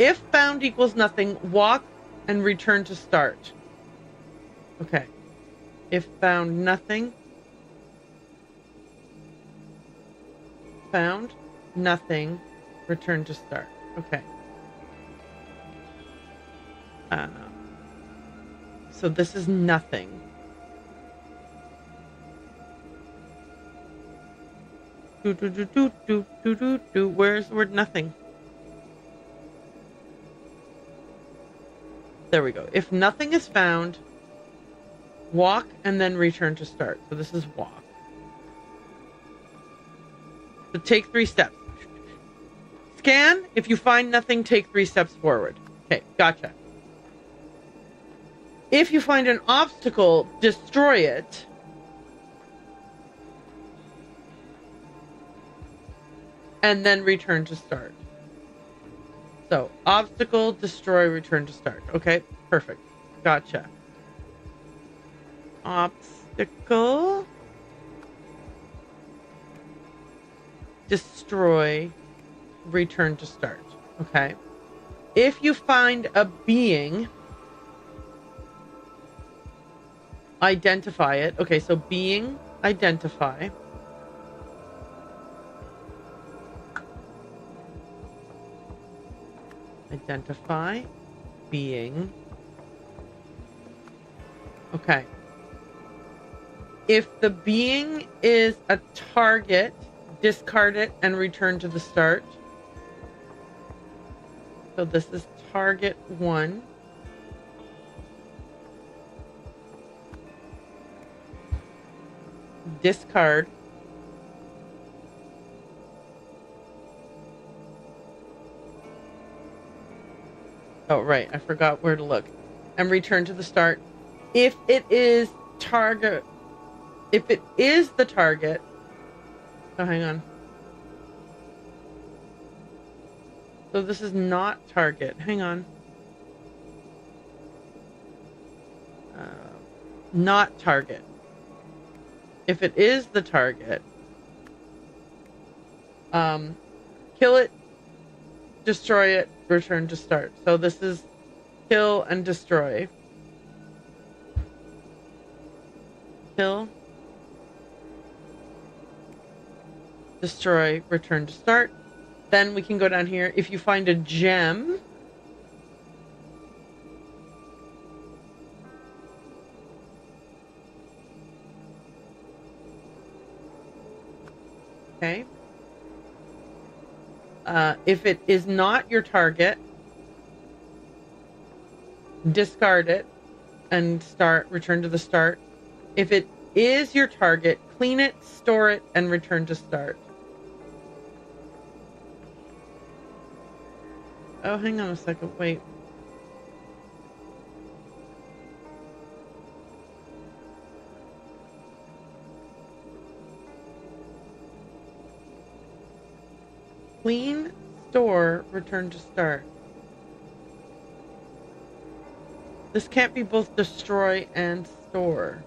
If found equals nothing, walk and return to start. Okay. If found nothing. Found nothing. Return to start. Okay. So this is nothing. Where's the word nothing? There we go. If nothing is found, walk and then return to start. So this is walk. So take 3 steps. Scan. If you find nothing, take 3 steps forward. Okay, gotcha. If you find an obstacle, destroy it. And then return to start. So, obstacle, destroy, return to start. Okay, perfect. Gotcha. Obstacle. Destroy, return to start. Okay. If you find a being, identify it. Okay, so being, identify. Identify, being. Okay. If the being is a target, discard it and return to the start. So this is target 1. Discard. Oh, right. I forgot where to look. And return to the start. If it is target, if it is the target, oh, hang on. So this is not target. Hang on. Not target. If it is the target, kill it, destroy it, return to start. So this is kill and destroy. Kill, destroy, return to start. Then we can go down here. If you find a gem, okay. If it is not your target, discard it and return to the start. If it is your target, clean it, store it, and return to start. Oh, hang on a second. Wait. Clean, store, return to start. This can't be both destroy and store.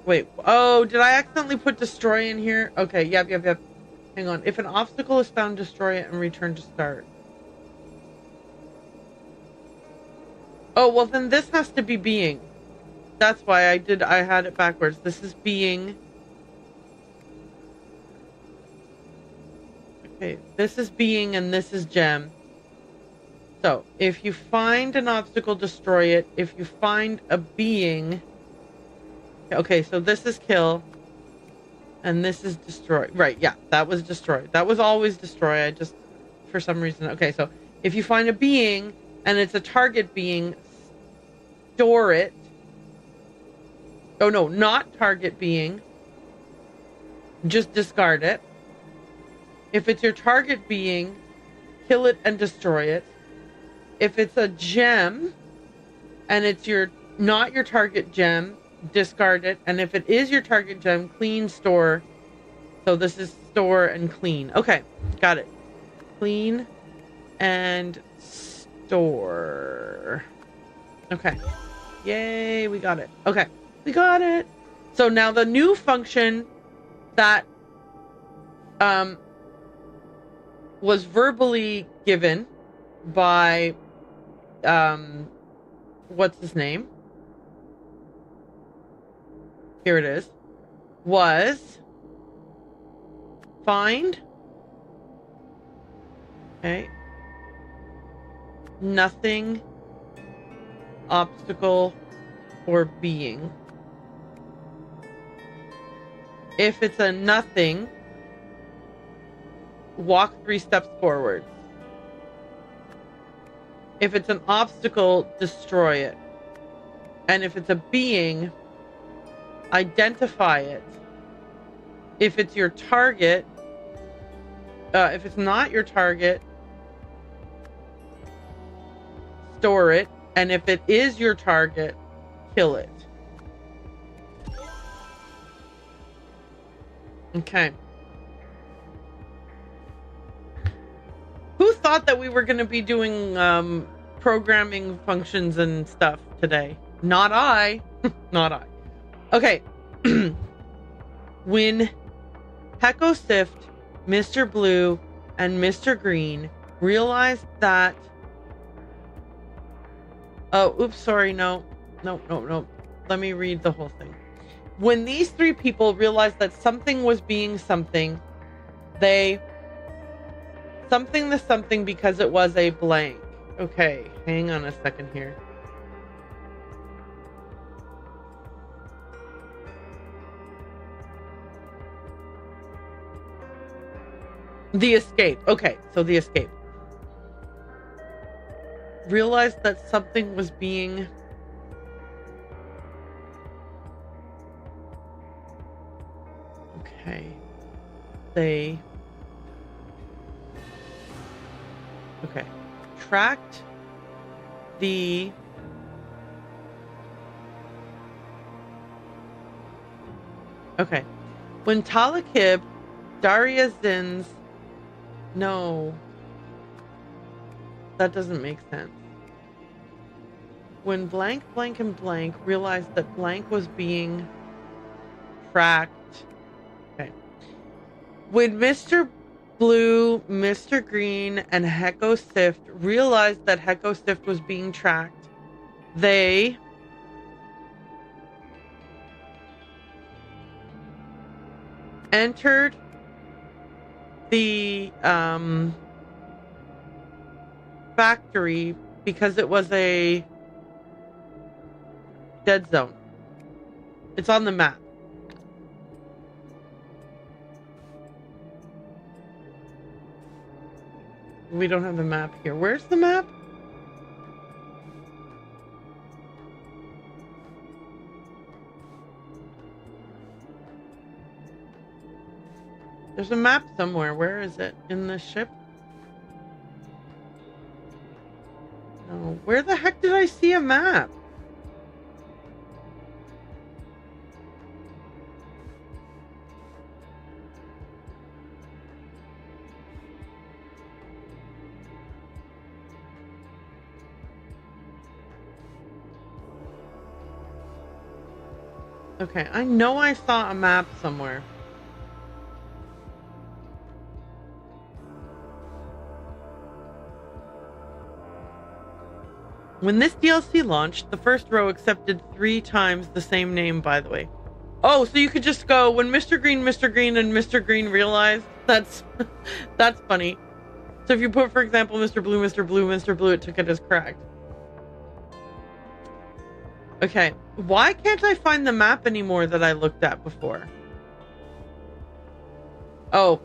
Wait. Oh, did I accidentally put destroy in here? Okay. Yep. Hang on. If an obstacle is found, destroy it and return to start. Oh, well then this has to be being. That's why I had it backwards. This is being. Okay, this is being and this is gem. So, if you find an obstacle, destroy it. If you find a being. Okay, so this is kill. And this is destroy. Right, yeah, that was destroy. That was always destroy. I just, for some reason. Okay, so if you find a being and it's a target being, store it. Oh, no, not target being. Just discard it. If it's your target being, kill it and destroy it. If it's a gem and it's not your target gem, discard it. And if it is your target gem, clean, store. So this is store and clean. Okay, got it. Clean and store. Okay. Yay, we got it. Okay, we got it. So now the new function that was verbally given by what's his name? Here it is. Was find. Okay. Nothing, obstacle, or being. If it's a nothing, walk 3 steps forward. If it's an obstacle, destroy it. And if it's a being, identify it. If it's your target, if it's not your target, store it. And if it is your target, kill it. Okay. Who thought that we were going to be doing programming functions and stuff today? Not I. Not I. Okay. When Hecko Sift, Mr. Blue, and Mr. Green realized that... Oh, oops, sorry, no. Let me read the whole thing. When these 3 people realized that something was being something, they... Something the something because it was a blank. Okay, hang on a second here. The escape. Okay, so the escape. Realized that something was being... Okay. They... Okay. Tracked the... Okay. When Talakib, Daria Zin's... No. That doesn't make sense. When blank, blank, and blank realized that blank was being tracked. Okay. When Mr. Blue, Mr. Green, and Hecko Sift realized that Hecko Sift was being tracked, they entered the factory because it was a dead zone. It's on the map. We don't have the map here. Where's the map? There's a map somewhere. Where is it? In the ship? No. Where the heck did I see a map? Okay, I know I saw a map somewhere. When this DLC launched, the first row accepted 3 times the same name, by the way. Oh, so you could just go, when Mr. Green, and Mr. Green realized? That's funny. So if you put, for example, Mr. Blue, it took it as correct. Okay, why can't I find the map anymore that I looked at before? Oh,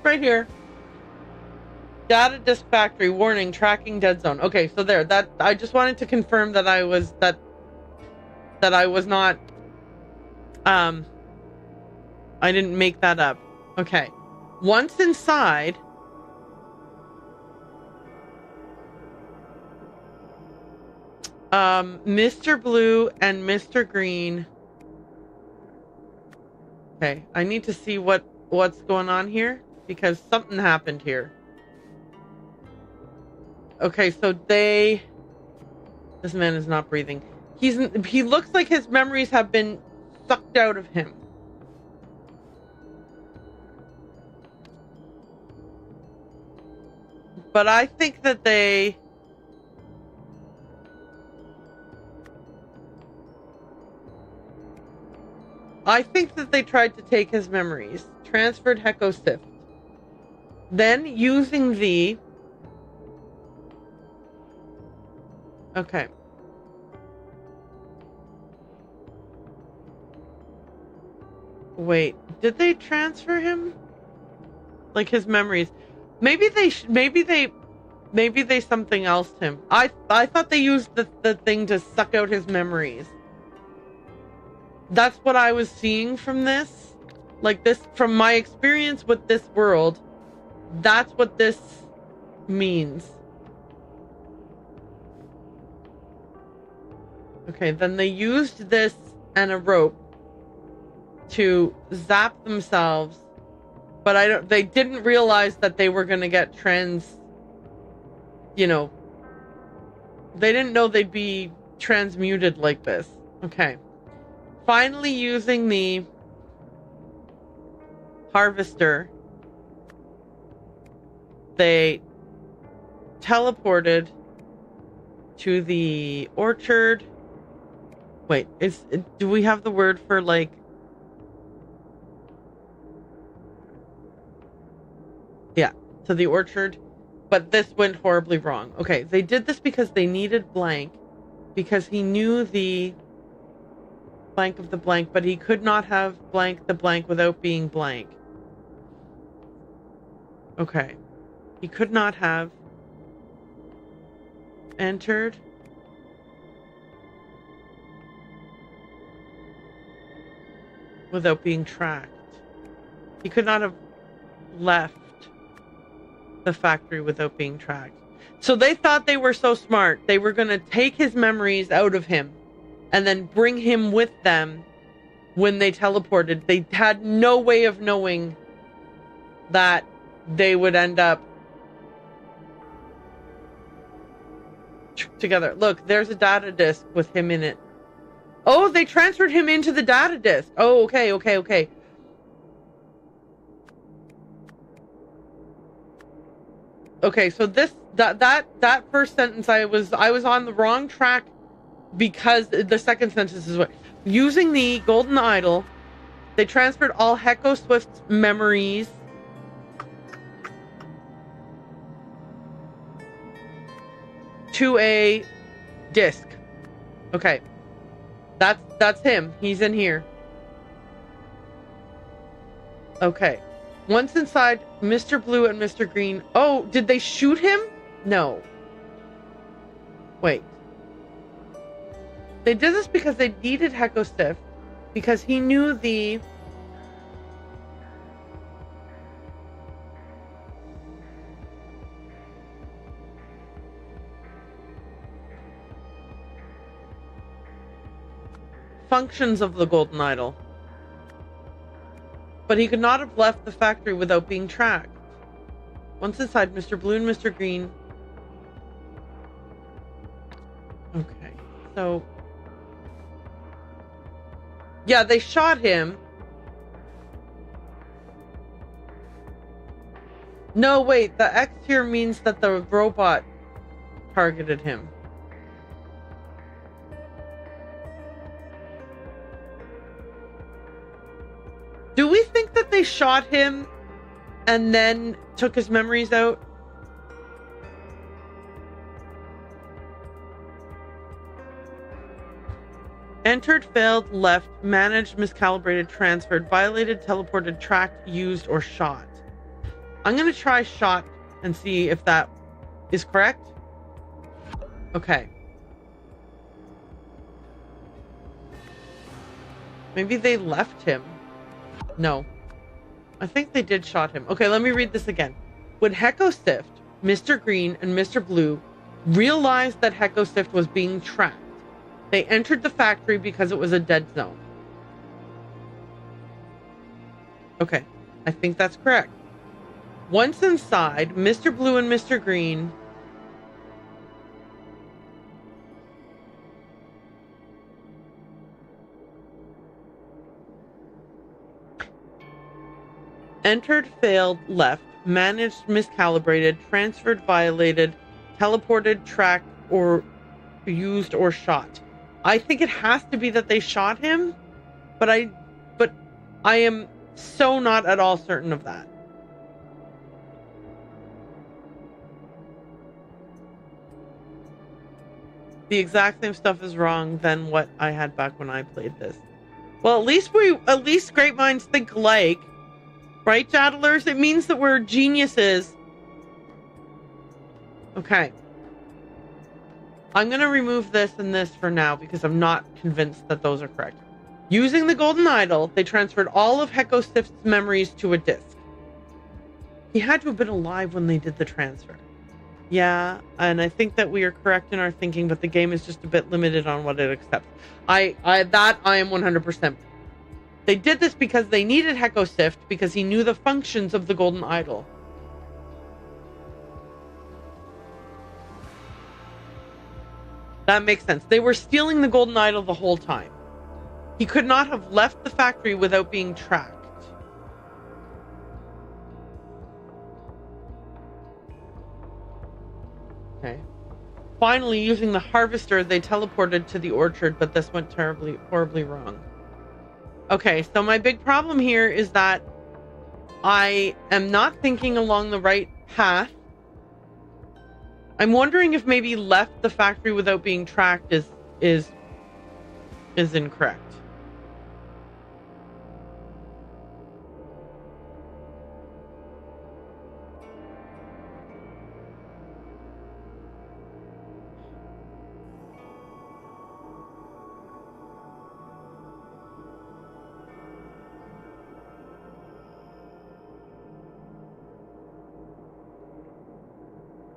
right here. Data disk factory warning, tracking dead zone. Okay, so there. That I just wanted to confirm that I was that I was not. I didn't make that up. Okay, once inside. Mr. Blue and Mr. Green. Okay, I need to see what's going on here because something happened here. Okay, so this man is not breathing. He looks like his memories have been sucked out of him. But I think that they tried to take his memories, transferred Hecko Sift, then using the... Okay. Wait, did they transfer him? Like his memories? Maybe they something else him. I thought they used the thing to suck out his memories. That's what I was seeing from this. Like this, from my experience with this world, that's what this means. Okay, then they used this and a rope to zap themselves, but they didn't realize that they were gonna get they didn't know they'd be transmuted like this. Okay. Finally using the harvester, they teleported to the orchard. Wait, do we have the word for like... Yeah, to the orchard. But this went horribly wrong. Okay, they did this because they needed blank. Because he knew the blank of the blank, but he could not have blank the blank without being blank. Okay. He could not have entered without being tracked. He could not have left the factory without being tracked. So they thought they were so smart. They were going to take his memories out of him and then bring him with them when they teleported. They had no way of knowing that they would end up together. Look, there's a data disk with him in it. Oh, they transferred him into the data disk. Oh, okay. Okay, so that first sentence, I was on the wrong track, because the second sentence is what, using the golden idol, they transferred all Heko Swift's memories to a disk. Okay, that's him. He's in here. Okay. Once inside, Mr. Blue and Mr. Green. Oh, did they shoot him? No. Wait. They did this because they needed Heko Stiff, because he knew the functions of the golden idol. But he could not have left the factory without being tracked. Once inside, Mr. Blue and Mr. Green. Okay, so yeah, they shot him. No, wait, the X here means that the robot targeted him. Do we think that they shot him and then took his memories out? Entered, failed, left, managed, miscalibrated, transferred, violated, teleported, tracked, used, or shot. I'm going to try shot and see if that is correct. Okay. Maybe they left him. No. I think they did shot him. Okay, let me read this again. When Heko Stift, Mr. Green, and Mr. Blue realized that Heko Stift was being tracked, they entered the factory because it was a dead zone. Okay, I think that's correct. Once inside, Mr. Blue and Mr. Green entered, failed, left, managed, miscalibrated, transferred, violated, teleported, tracked, or used, or shot. I think it has to be that they shot him, but I am so not at all certain of that. The exact same stuff is wrong than what I had back when I played this. Well, at least great minds think alike. Right, Jadlers? It means that we're geniuses. Okay. I'm going to remove this and this for now because I'm not convinced that those are correct. Using the golden idol, they transferred all of Heko Stift's memories to a disk. He had to have been alive when they did the transfer. Yeah, and I think that we are correct in our thinking, but the game is just a bit limited on what it accepts. I am 100%. They did this because they needed Heko Stift, because he knew the functions of the golden idol. That makes sense. They were stealing the golden idol the whole time. He could not have left the factory without being tracked. Okay. Finally, using the harvester, they teleported to the orchard, but this went horribly wrong. Okay, so my big problem here is that I am not thinking along the right path. I'm wondering if maybe left the factory without being tracked is incorrect.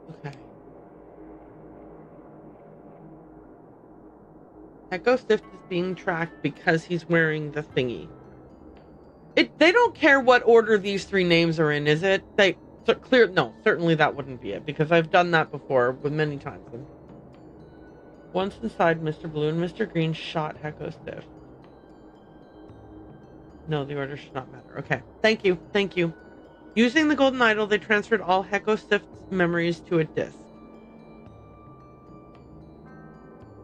Okay. Echo Stift is being tracked because he's wearing the thingy. They don't care what order these three names are in, is it? No, certainly that wouldn't be it, because I've done that before with many times. Once inside, Mr. Blue and Mr. Green shot Echo Stift. No, the order should not matter. Okay. Thank you. Thank you. Using the golden idol, they transferred all Heko Stift's memories to a disc.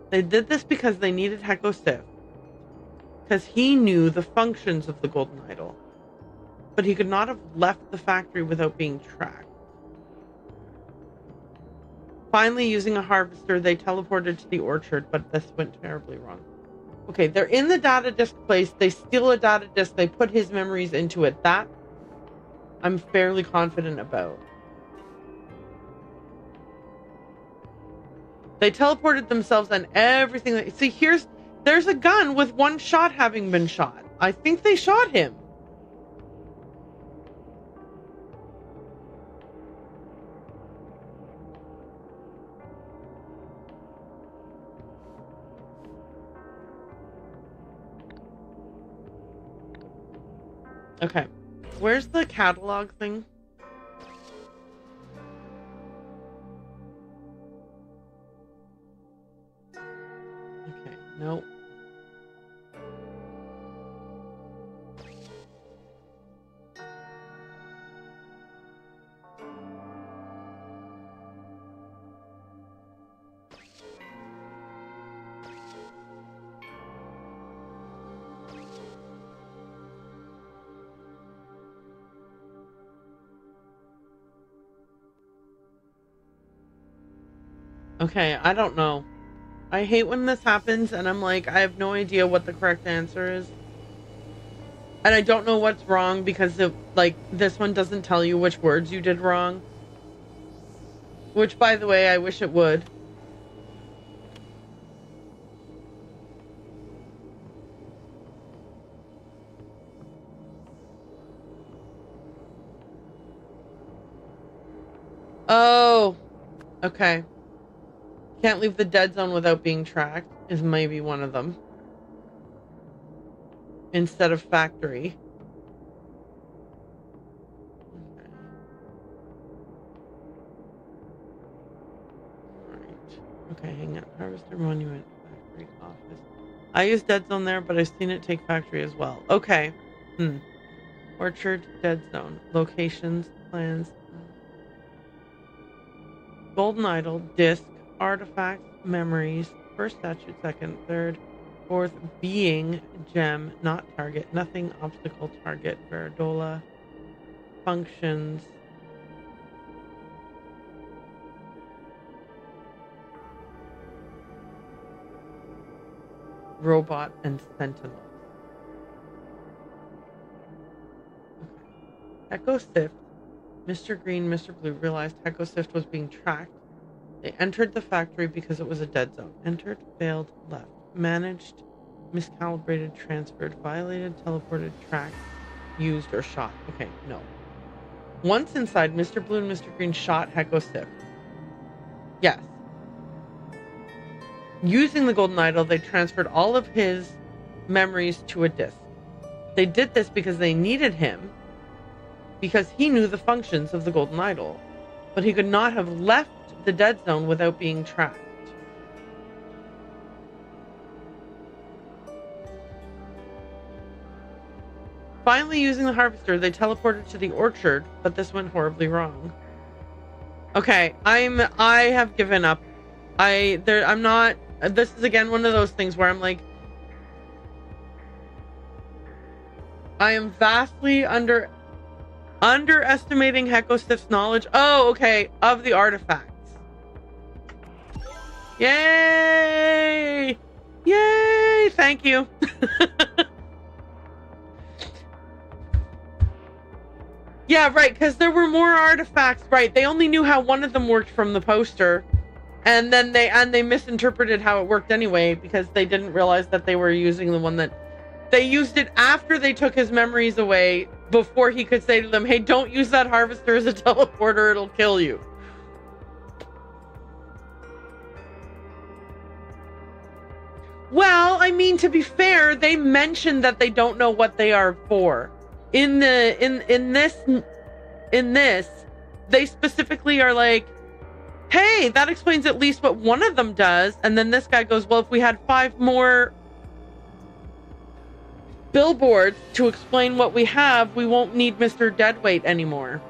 They did this because they needed Heko Stift. Because he knew the functions of the golden idol. But he could not have left the factory without being tracked. Finally, using a harvester, they teleported to the orchard, but this went terribly wrong. Okay, they're in the data disk place. They steal a data disk. They put his memories into it. That I'm fairly confident about. They teleported themselves and everything. See, there's a gun with one shot having been shot. I think they shot him. Okay. Where's the catalog thing? Okay, nope. Okay, I don't know. I hate when this happens and I'm like, I have no idea what the correct answer is. And I don't know what's wrong because this one doesn't tell you which words you did wrong. Which, by the way, I wish it would. Oh, okay. Can't leave the dead zone without being tracked is maybe one of them. Instead of factory. Okay. Alright. Okay, hang on. Harvester Monument, factory, office. I use dead zone there, but I've seen it take factory as well. Okay. Orchard, dead zone. Locations, plans. Golden idol, disc. Artifacts, memories, first statue, second, third, fourth, being, gem, not target, nothing, obstacle, target, Veridola, functions, robot, and sentinel. Okay. Heko Stift. Mr. Green, Mr. Blue realized Heko Stift was being tracked. They entered the factory because it was a dead zone. Entered, failed, left. Managed, miscalibrated, transferred, violated, teleported, tracked, used, or shot. Okay, no. Once inside, Mr. Blue and Mr. Green shot Heko Stift. Yes. Using the golden idol, they transferred all of his memories to a disc. They did this because they needed him, because he knew the functions of the golden idol. But he could not have left the dead zone without being tracked. Finally, using the harvester, they teleported to the orchard, but this went horribly wrong. Okay, I have given up. I'm not. This is again one of those things where I'm like, I am vastly underestimating Heko Stift's knowledge. Oh, okay, of the artifacts. Yay! Yay! Thank you. Yeah, right, because there were more artifacts. Right, they only knew how one of them worked from the poster, and then they misinterpreted how it worked anyway because they didn't realize that they were using the one that they used it after they took his memories away, before he could say to them, "Hey, don't use that harvester as a teleporter; it'll kill you." Well, I mean, to be fair, they mentioned that they don't know what they are for. In this, they specifically are like, hey, that explains at least what one of them does. And then this guy goes, well, if we had 5 more billboards to explain what we have, we won't need Mr. Deadweight anymore.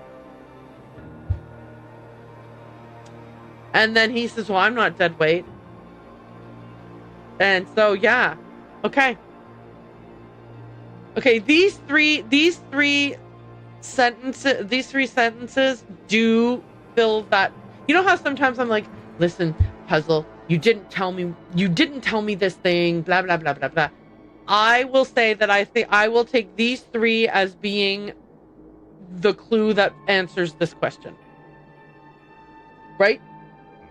And then he says, well, I'm not Deadweight. And so, yeah. Okay. Okay, these three sentences do fill that. You know how sometimes I'm like, listen, Puzzle, you didn't tell me this thing, blah, blah, blah, blah, blah. I will say that I think I will take these 3 as being the clue that answers this question. Right?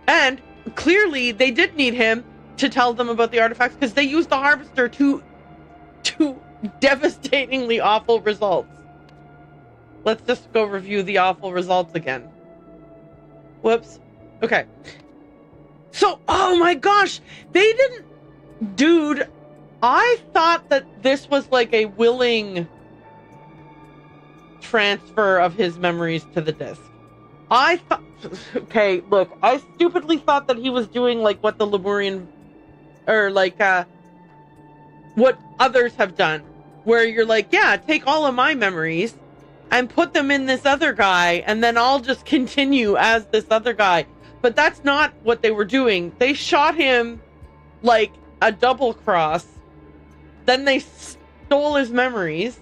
And clearly they did need him to tell them about the artifacts because they used the harvester to devastatingly awful results. Let's just go review the awful results again. Whoops. Okay. So, oh my gosh, they didn't... Dude, I thought that this was like a willing transfer of his memories to the disc. I thought... Okay, look, I stupidly thought that he was doing like what the Lemurian... Or like, what others have done. Where you're like, yeah, take all of my memories and put them in this other guy, and then I'll just continue as this other guy. But that's not what they were doing. They shot him like a double cross. Then they stole his memories,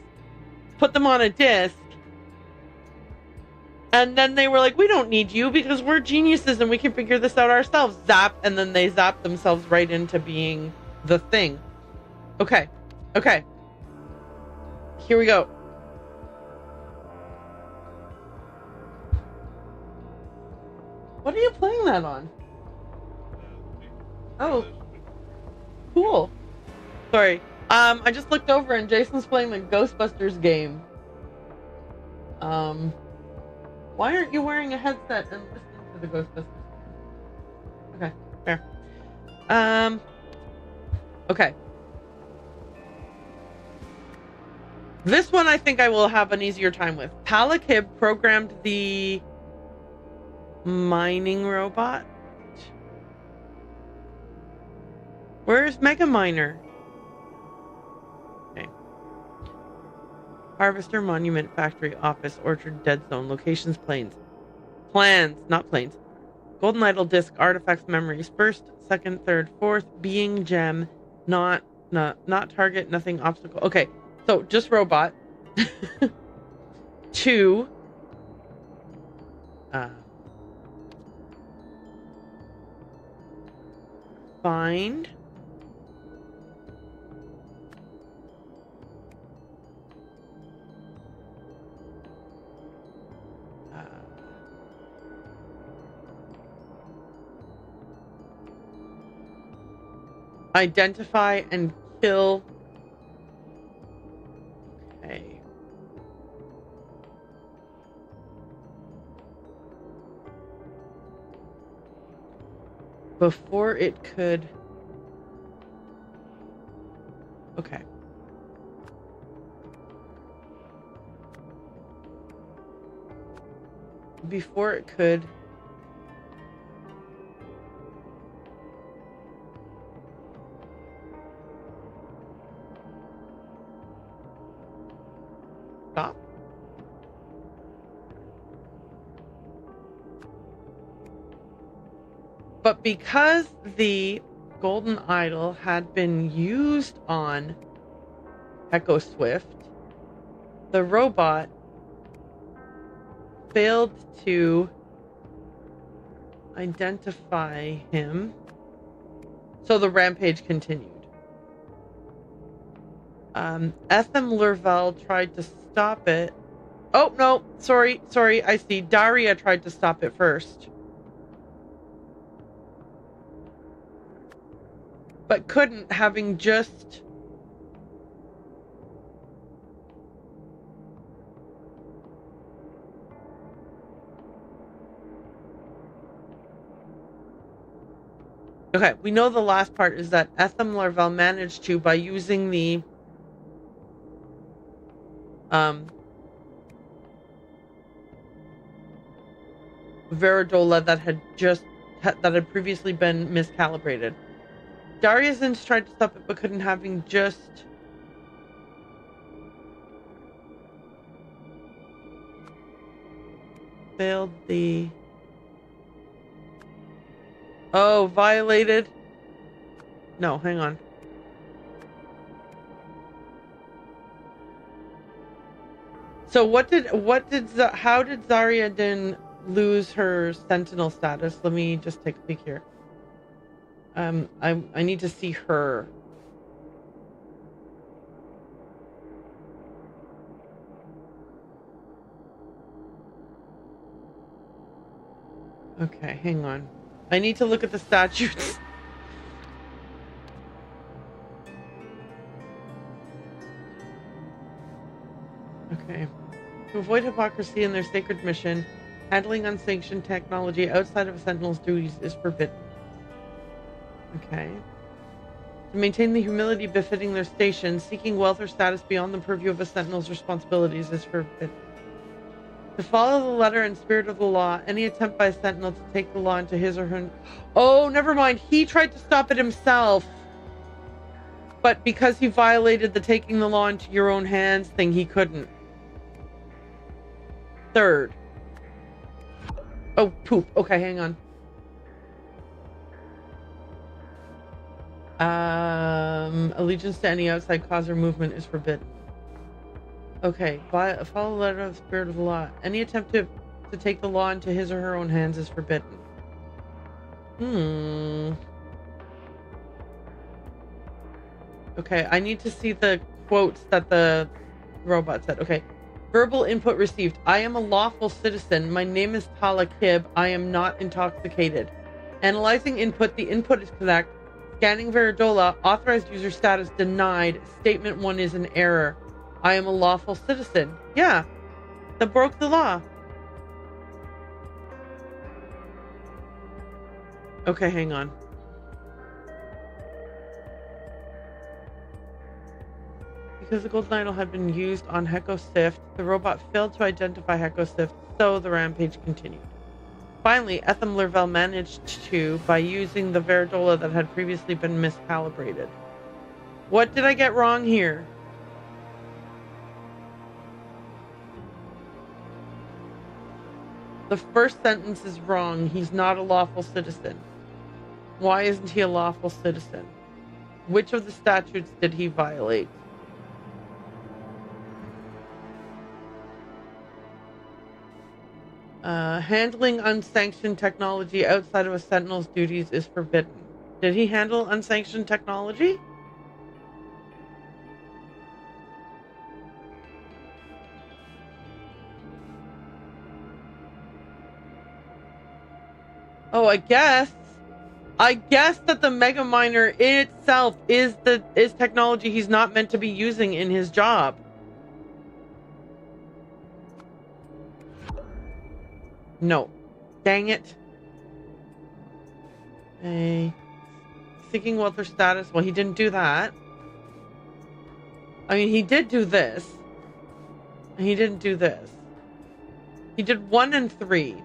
put them on a disc, and then they were like, we don't need you because we're geniuses and we can figure this out ourselves. Zap, and then they zap themselves right into being the thing. Okay. Okay. Here we go. What are you playing that on? Oh. Cool. Sorry. I just looked over and Jason's playing the Ghostbusters game. Why aren't you wearing a headset and listening to the Ghostbusters? Okay, fair. Okay. This one I think I will have an easier time with. Palakib programmed the mining robot. Where's Mega Miner? Okay. Harvester, Monument, Factory, Office, Orchard, Dead Zone, Locations, Planes. Plans, not planes. Golden Idol, Disc, Artifacts, Memories. First, second, third, fourth, Being, Gem, not target, nothing, obstacle. Okay, so just robot. 2. Find. Identify and kill. Okay. Before it could... Okay. Before it could... Stop. But because the golden idol had been used on Echo Swift, the robot failed to identify him, so the rampage continued. Etham Lervell tried to stop it. Oh, no, sorry, I see. Daria tried to stop it first. But couldn't, having just... Okay, we know the last part is that Etham Larvel managed to, by using the Veridola that had previously been miscalibrated. Darius tried to stop it but couldn't, having just failed the... Oh, violated? No, hang on. So how did Zariadin lose her sentinel status? Let me just take a peek here. I need to see her. Okay, hang on. I need to look at the statutes. Okay. To avoid hypocrisy in their sacred mission, handling unsanctioned technology outside of a sentinel's duties is forbidden. Okay. To maintain the humility befitting their station, seeking wealth or status beyond the purview of a sentinel's responsibilities is forbidden. To follow the letter and spirit of the law, any attempt by a sentinel to take the law into his or her... Oh, never mind. He tried to stop it himself. But because he violated the taking the law into your own hands thing, he couldn't. Third. Oh, poop. Okay, hang on. Allegiance to any outside cause or movement is forbidden. Okay, follow the letter of the spirit of the law. Any attempt to take the law into his or her own hands is forbidden. Okay, I need to see the quotes that the robot said. Okay. Verbal input received. I am a lawful citizen. My name is Tala Kib. I am not intoxicated. Analyzing input. The input is correct. Scanning Veridola. Authorized user status denied. Statement 1 is an error. I am a lawful citizen. Yeah. That broke the law. Okay, hang on. Because the golden idol had been used on Heko Sift, the robot failed to identify Heko Sift, so the rampage continued. Finally, Etham Lervel managed to, by using the Veridola that had previously been miscalibrated. What did I get wrong here? The first sentence is wrong. He's not a lawful citizen. Why isn't he a lawful citizen? Which of the statutes did he violate? Handling unsanctioned technology outside of a sentinel's duties is forbidden. Did he handle unsanctioned technology? Oh, I guess that the mega miner in itself is technology he's not meant to be using in his job. No. Dang it. Seeking wealth or status. Well, he didn't do that. I mean, he did do this. And he didn't do this. He did 1 and 3.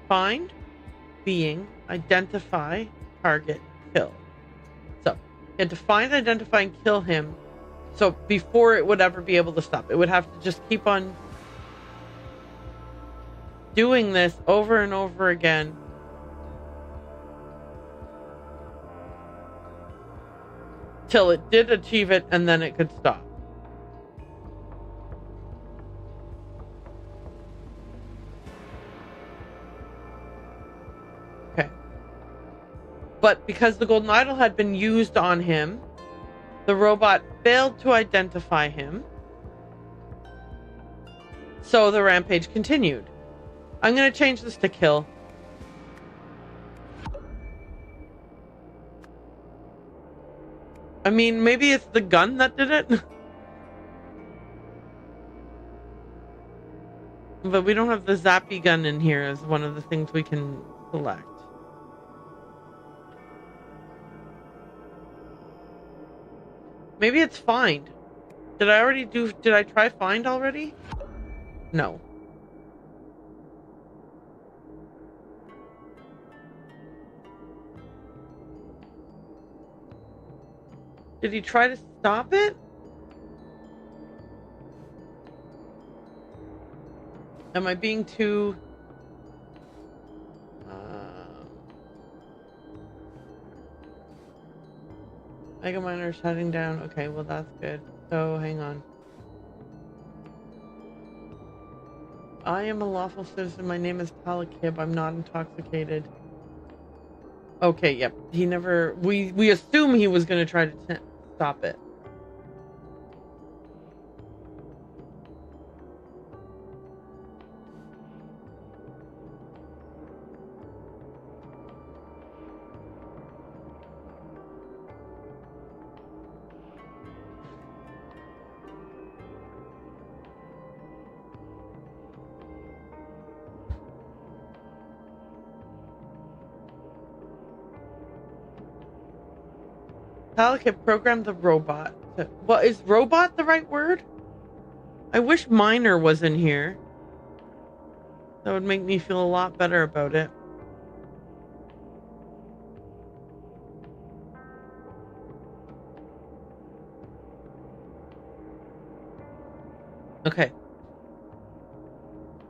Find, being, identify, target, kill. So, you had to find, identify, and kill him. So, before it would ever be able to stop, it would have to just keep on doing this over and over again. Till it did achieve it, and then it could stop. But because the golden idol had been used on him, the robot failed to identify him. So the rampage continued. I'm going to change this to kill. I mean, maybe it's the gun that did it. But we don't have the zappy gun in here as one of the things we can select. Maybe it's find. Did I try find already? No. Did he try to stop it? Am I being too... Mega Miner shutting down. Okay, well that's good. So, hang on. I am a lawful citizen. My name is Palakib. I'm not intoxicated. Okay, yep. He never... We assume he was going to try to stop it. Palakib programmed the robot. Well, is robot the right word? I wish Miner was in here. That would make me feel a lot better about it. Okay.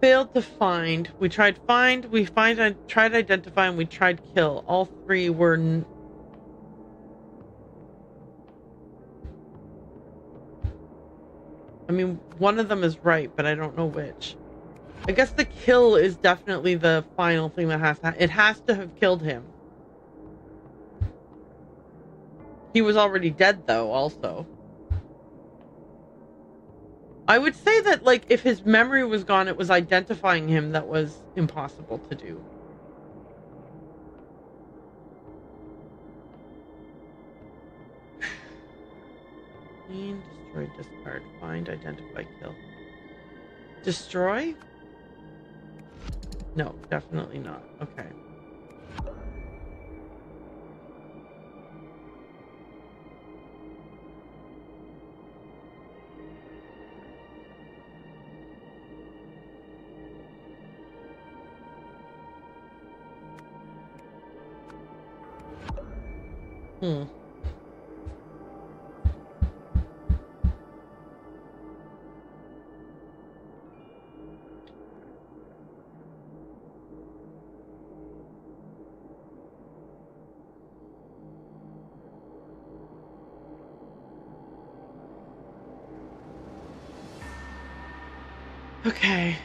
Failed to find. We tried find, I tried identify, and we tried kill. All three were... I mean, one of them is right, but I don't know which. I guess the kill is definitely the final thing that has to... It has to have killed him. He was already dead, though, also. I would say that, like, if his memory was gone, it was identifying him that was impossible to do. Clean, destroy, discard, find, identify, kill. Destroy? No, definitely not. Okay. Okay.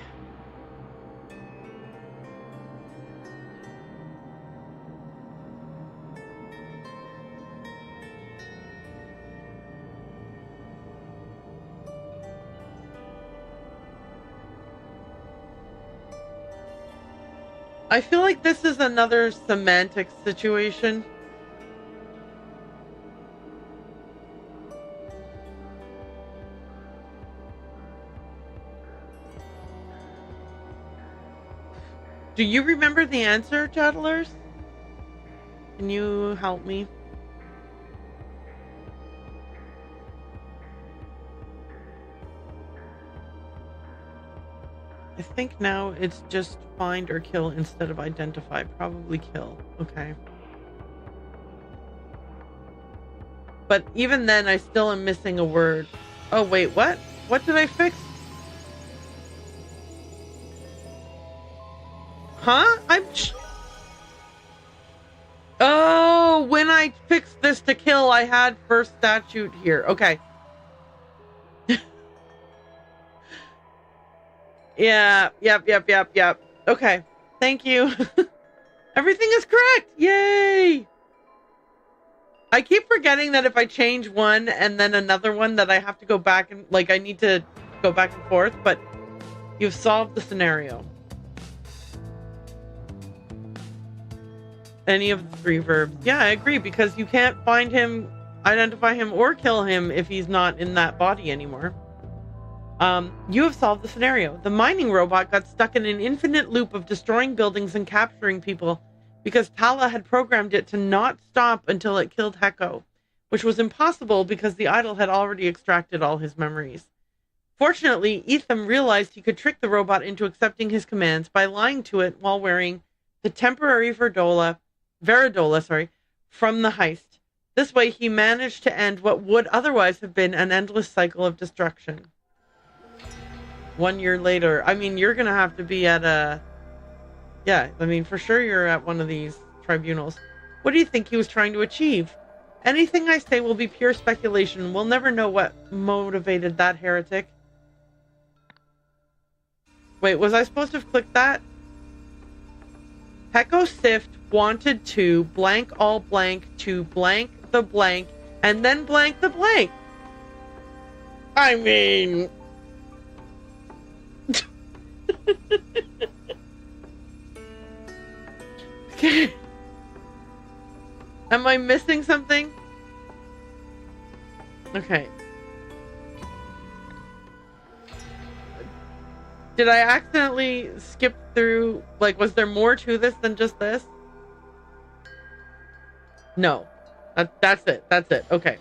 I feel like this is another semantic situation. Do you remember the answer, chattlers? Can you help me? I think now it's just find or kill instead of identify. Probably kill. Okay. But even then, I still am missing a word. Oh, wait, what? What did I fix? Huh? Oh, when I fixed this to kill, I had first statute here. Okay. Yeah, yep. Okay, thank you. Everything is correct. Yay! I keep forgetting that if I change one and then another one that I have to go back and, like, I need to go back and forth, but you've solved the scenario. Any of the three verbs. Yeah, I agree, because you can't find him identify him or kill him if he's not in that body anymore. You have solved the scenario. The mining robot got stuck in an infinite loop of destroying buildings and capturing people because Tala had programmed it to not stop until it killed Heko, which was impossible because the idol had already extracted all his memories. Fortunately, Etham realized he could trick the robot into accepting his commands by lying to it while wearing the temporary Veridola from the heist. This way, he managed to end what would otherwise have been an endless cycle of destruction. 1 year later, I mean, you're going to have to be at a... Yeah, I mean, for sure you're at one of these tribunals. What do you think he was trying to achieve? Anything I say will be pure speculation. We'll never know what motivated that heretic. Wait, was I supposed to have clicked that? Heko Sift wanted to blank all blank to blank the blank and then blank the blank. I mean... Okay. Am I missing something? Okay. Did I accidentally skip through? Like, was there more to this than just this? No. That's it. That's it. Okay.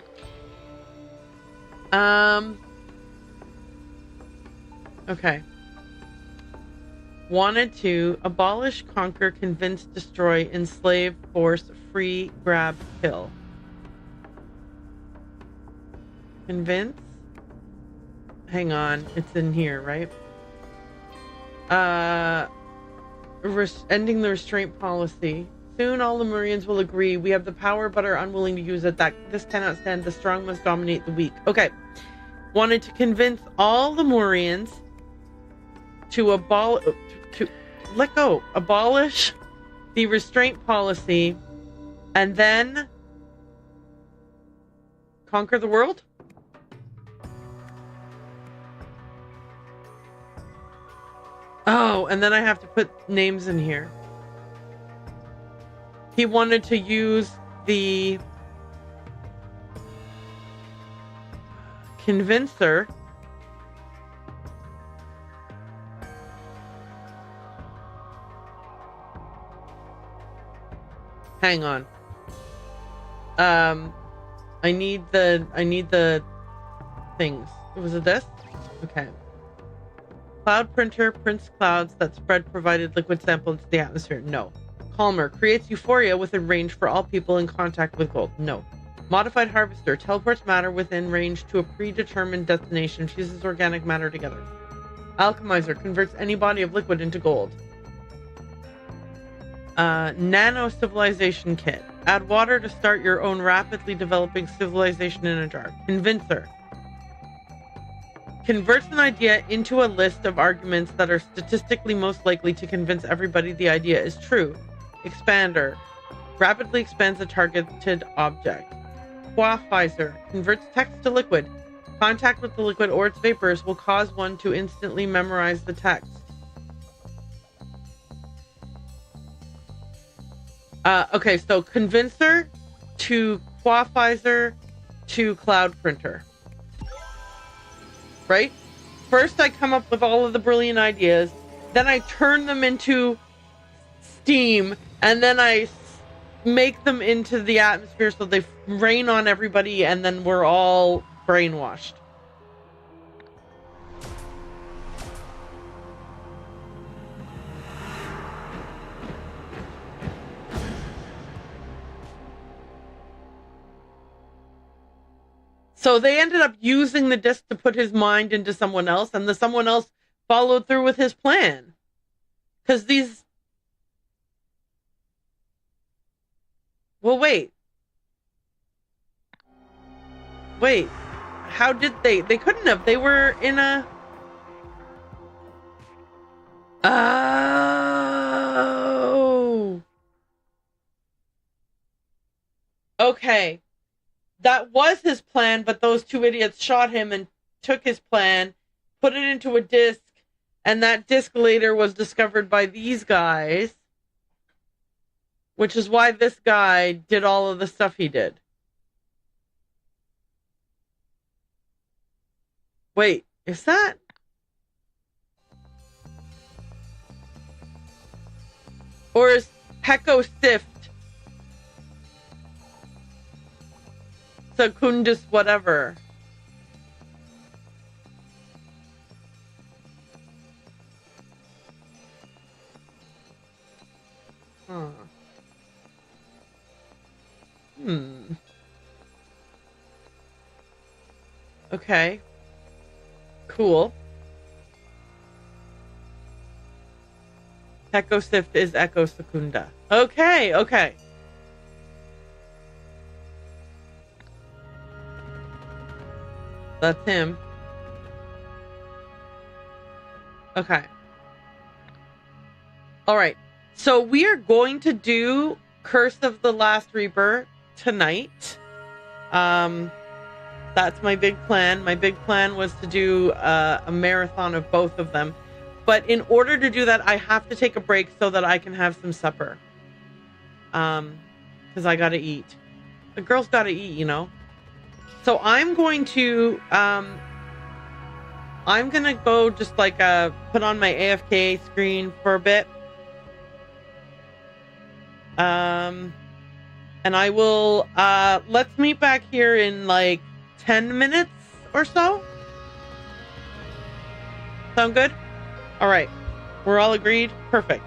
Okay. Wanted to abolish, conquer, convince, destroy, enslave, force, free, grab, kill. Convince? Hang on. It's in here, right? Ending the restraint policy. Soon all Lemurians will agree we have the power but are unwilling to use it. That this cannot stand. The strong must dominate the weak. Okay. Wanted to convince all Lemurians to abolish the restraint policy and then conquer the world? Oh, and then I have to put names in here. He wanted to use the convincer hang on. I need the things. Was it this? Okay. Cloud printer prints clouds that spread provided liquid sample into the atmosphere. No. Calmer creates euphoria within range for all people in contact with gold. No. Modified harvester teleports matter within range to a predetermined destination, fuses organic matter together. Alchemizer converts any body of liquid into gold. Nano civilization kit. Add water to start your own rapidly developing civilization in a jar. Convincer. Converts an idea into a list of arguments that are statistically most likely to convince everybody the idea is true. Expander. Rapidly expands a targeted object. Quafizer. Converts text to liquid. Contact with the liquid or its vapors will cause one to instantly memorize the text. Okay, so convincer to quafizer to cloud printer. Right? First I come up with all of the brilliant ideas, then I turn them into steam, and then I make them into the atmosphere so they rain on everybody, and then we're all brainwashed. So they ended up using the disc to put his mind into someone else, and the someone else followed through with his plan. Because these... Well, wait. Wait. How did they... They couldn't have. They were in a... Oh. Okay. That was his plan, but those two idiots shot him and took his plan, put it into a disc, and that disc later was discovered by these guys, which is why this guy did all of the stuff he did. Wait, is that? Or is Heko Sift Secundus whatever? Huh. Okay. Cool. Heko Sift is Echo Secunda. Okay, okay. That's him. Okay. All right. So we are going to do Curse of the Last Reaper tonight. That's my big plan. My big plan was to do a marathon of both of them. But in order to do that, I have to take a break so that I can have some supper. Because I gotta eat. The girls gotta eat, you know. So I'm going to go just like put on my AFK screen for a bit. And I will let's meet back here in like 10 minutes or so. Sound good? All right. We're all agreed? Perfect.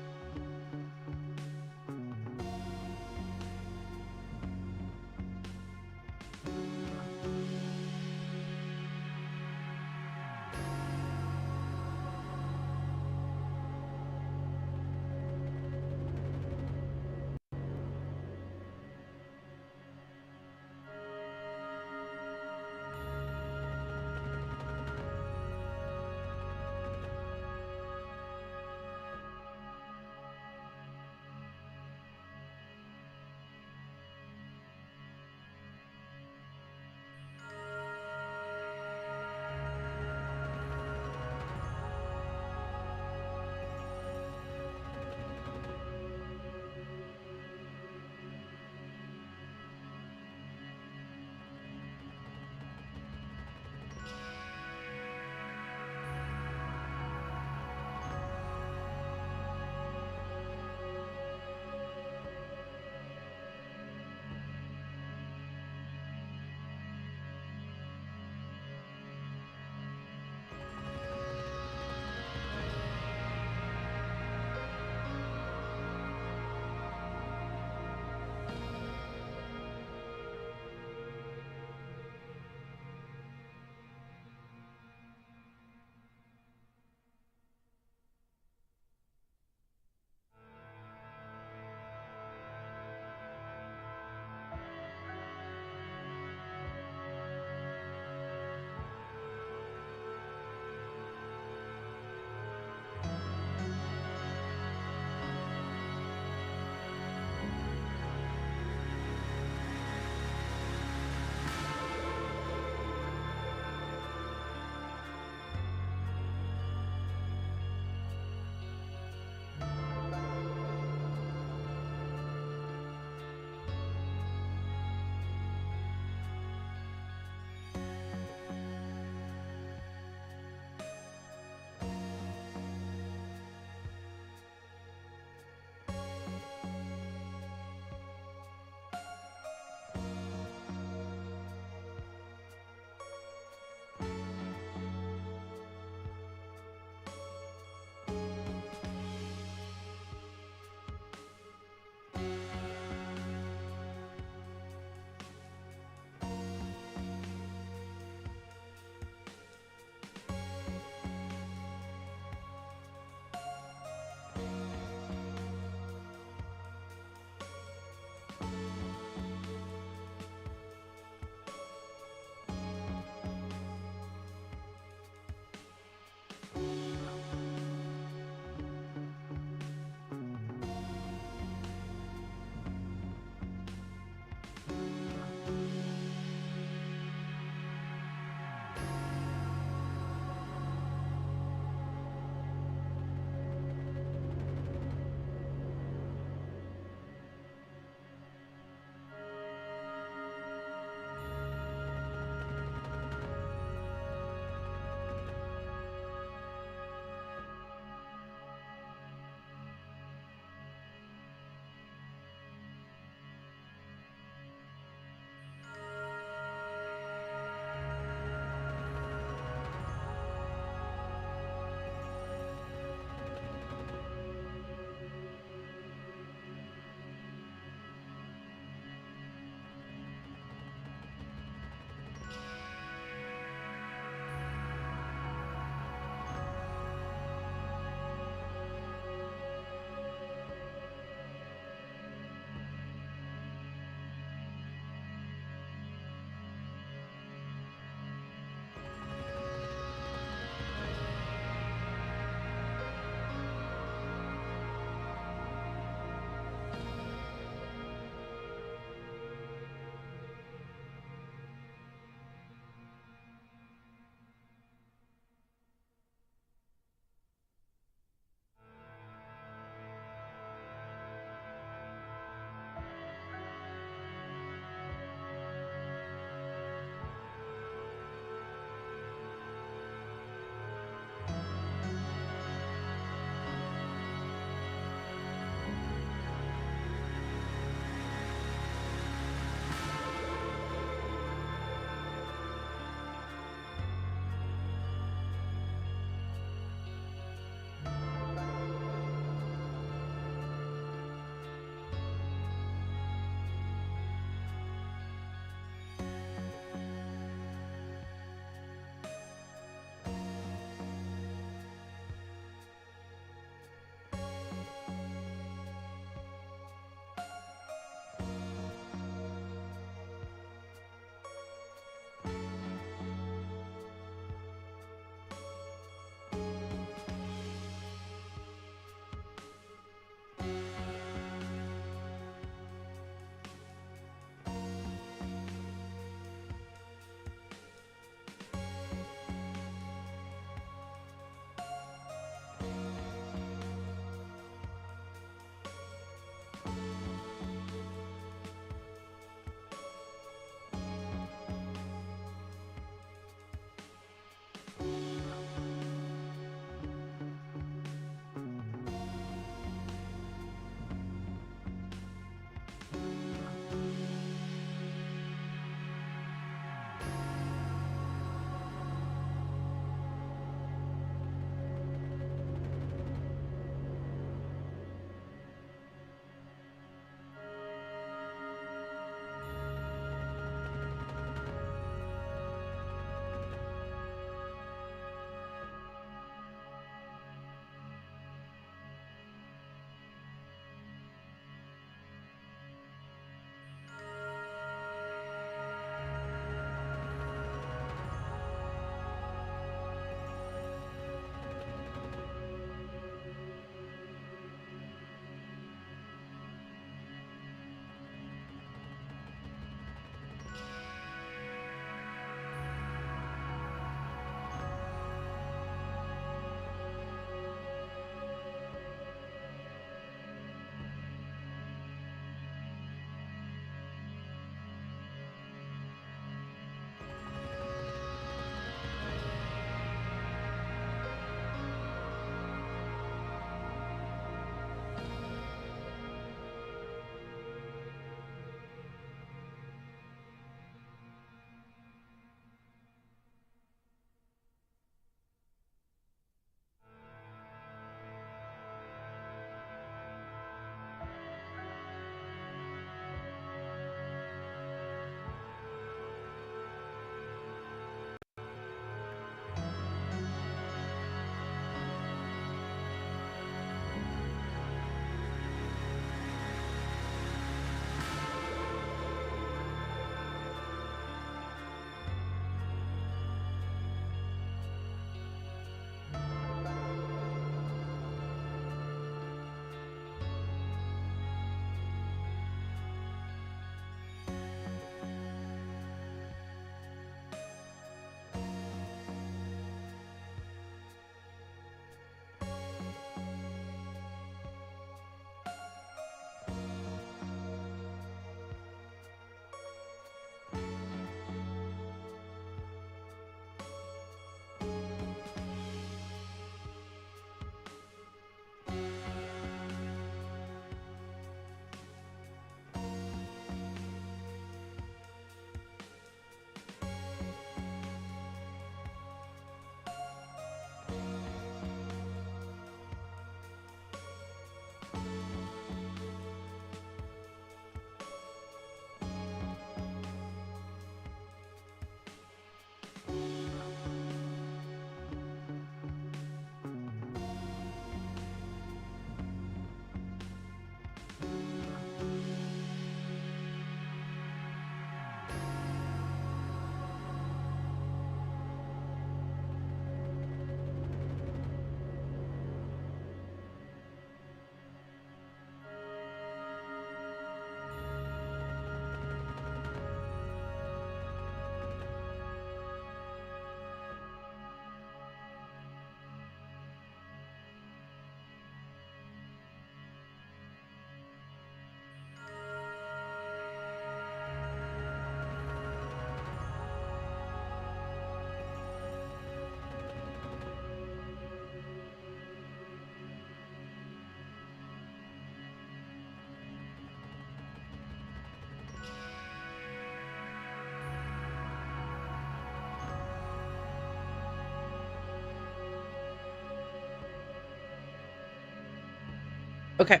Okay.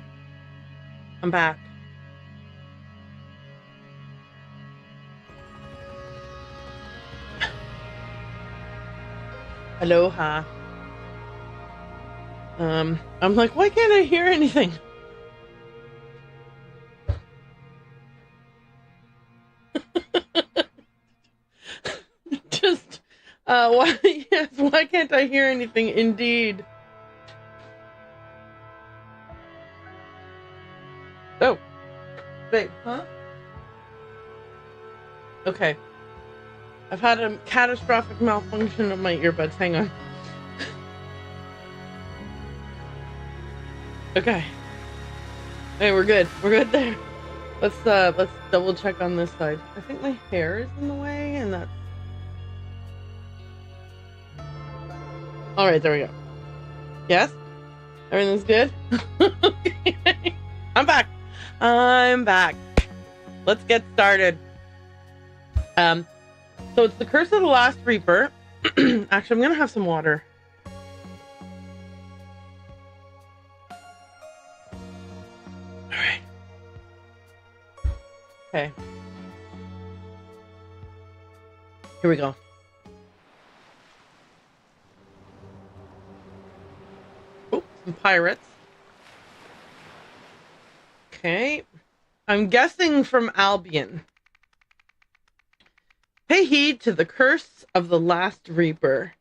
I'm back. Aloha. I'm like, why can't I hear anything? Just, why, yes, why can't I hear anything? Indeed. Oh, babe, huh? Okay. I've had a catastrophic malfunction of my earbuds. Hang on. Okay. Hey, we're good. We're good there. Let's double check on this side. I think my hair is in the way, and that's... All right, there we go. Yes? Everything's good? Okay. I'm back. I'm back. Let's get started. So it's the Curse of the Last Reaper. Actually, I'm gonna have some water. All right. Okay. Here we go. Oh, some pirates. Okay. I'm guessing from Albion. Pay heed to the curse of the last reaper.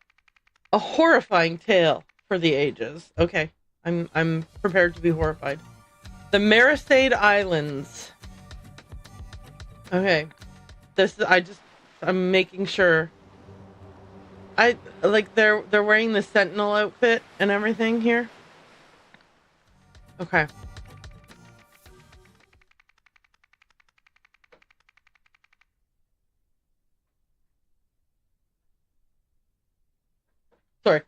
A horrifying tale for the ages. Okay. I'm prepared to be horrified. The Marisade Islands. Okay. This I'm making sure. I like they're wearing the Sentinel outfit and everything here. Okay. Sorry.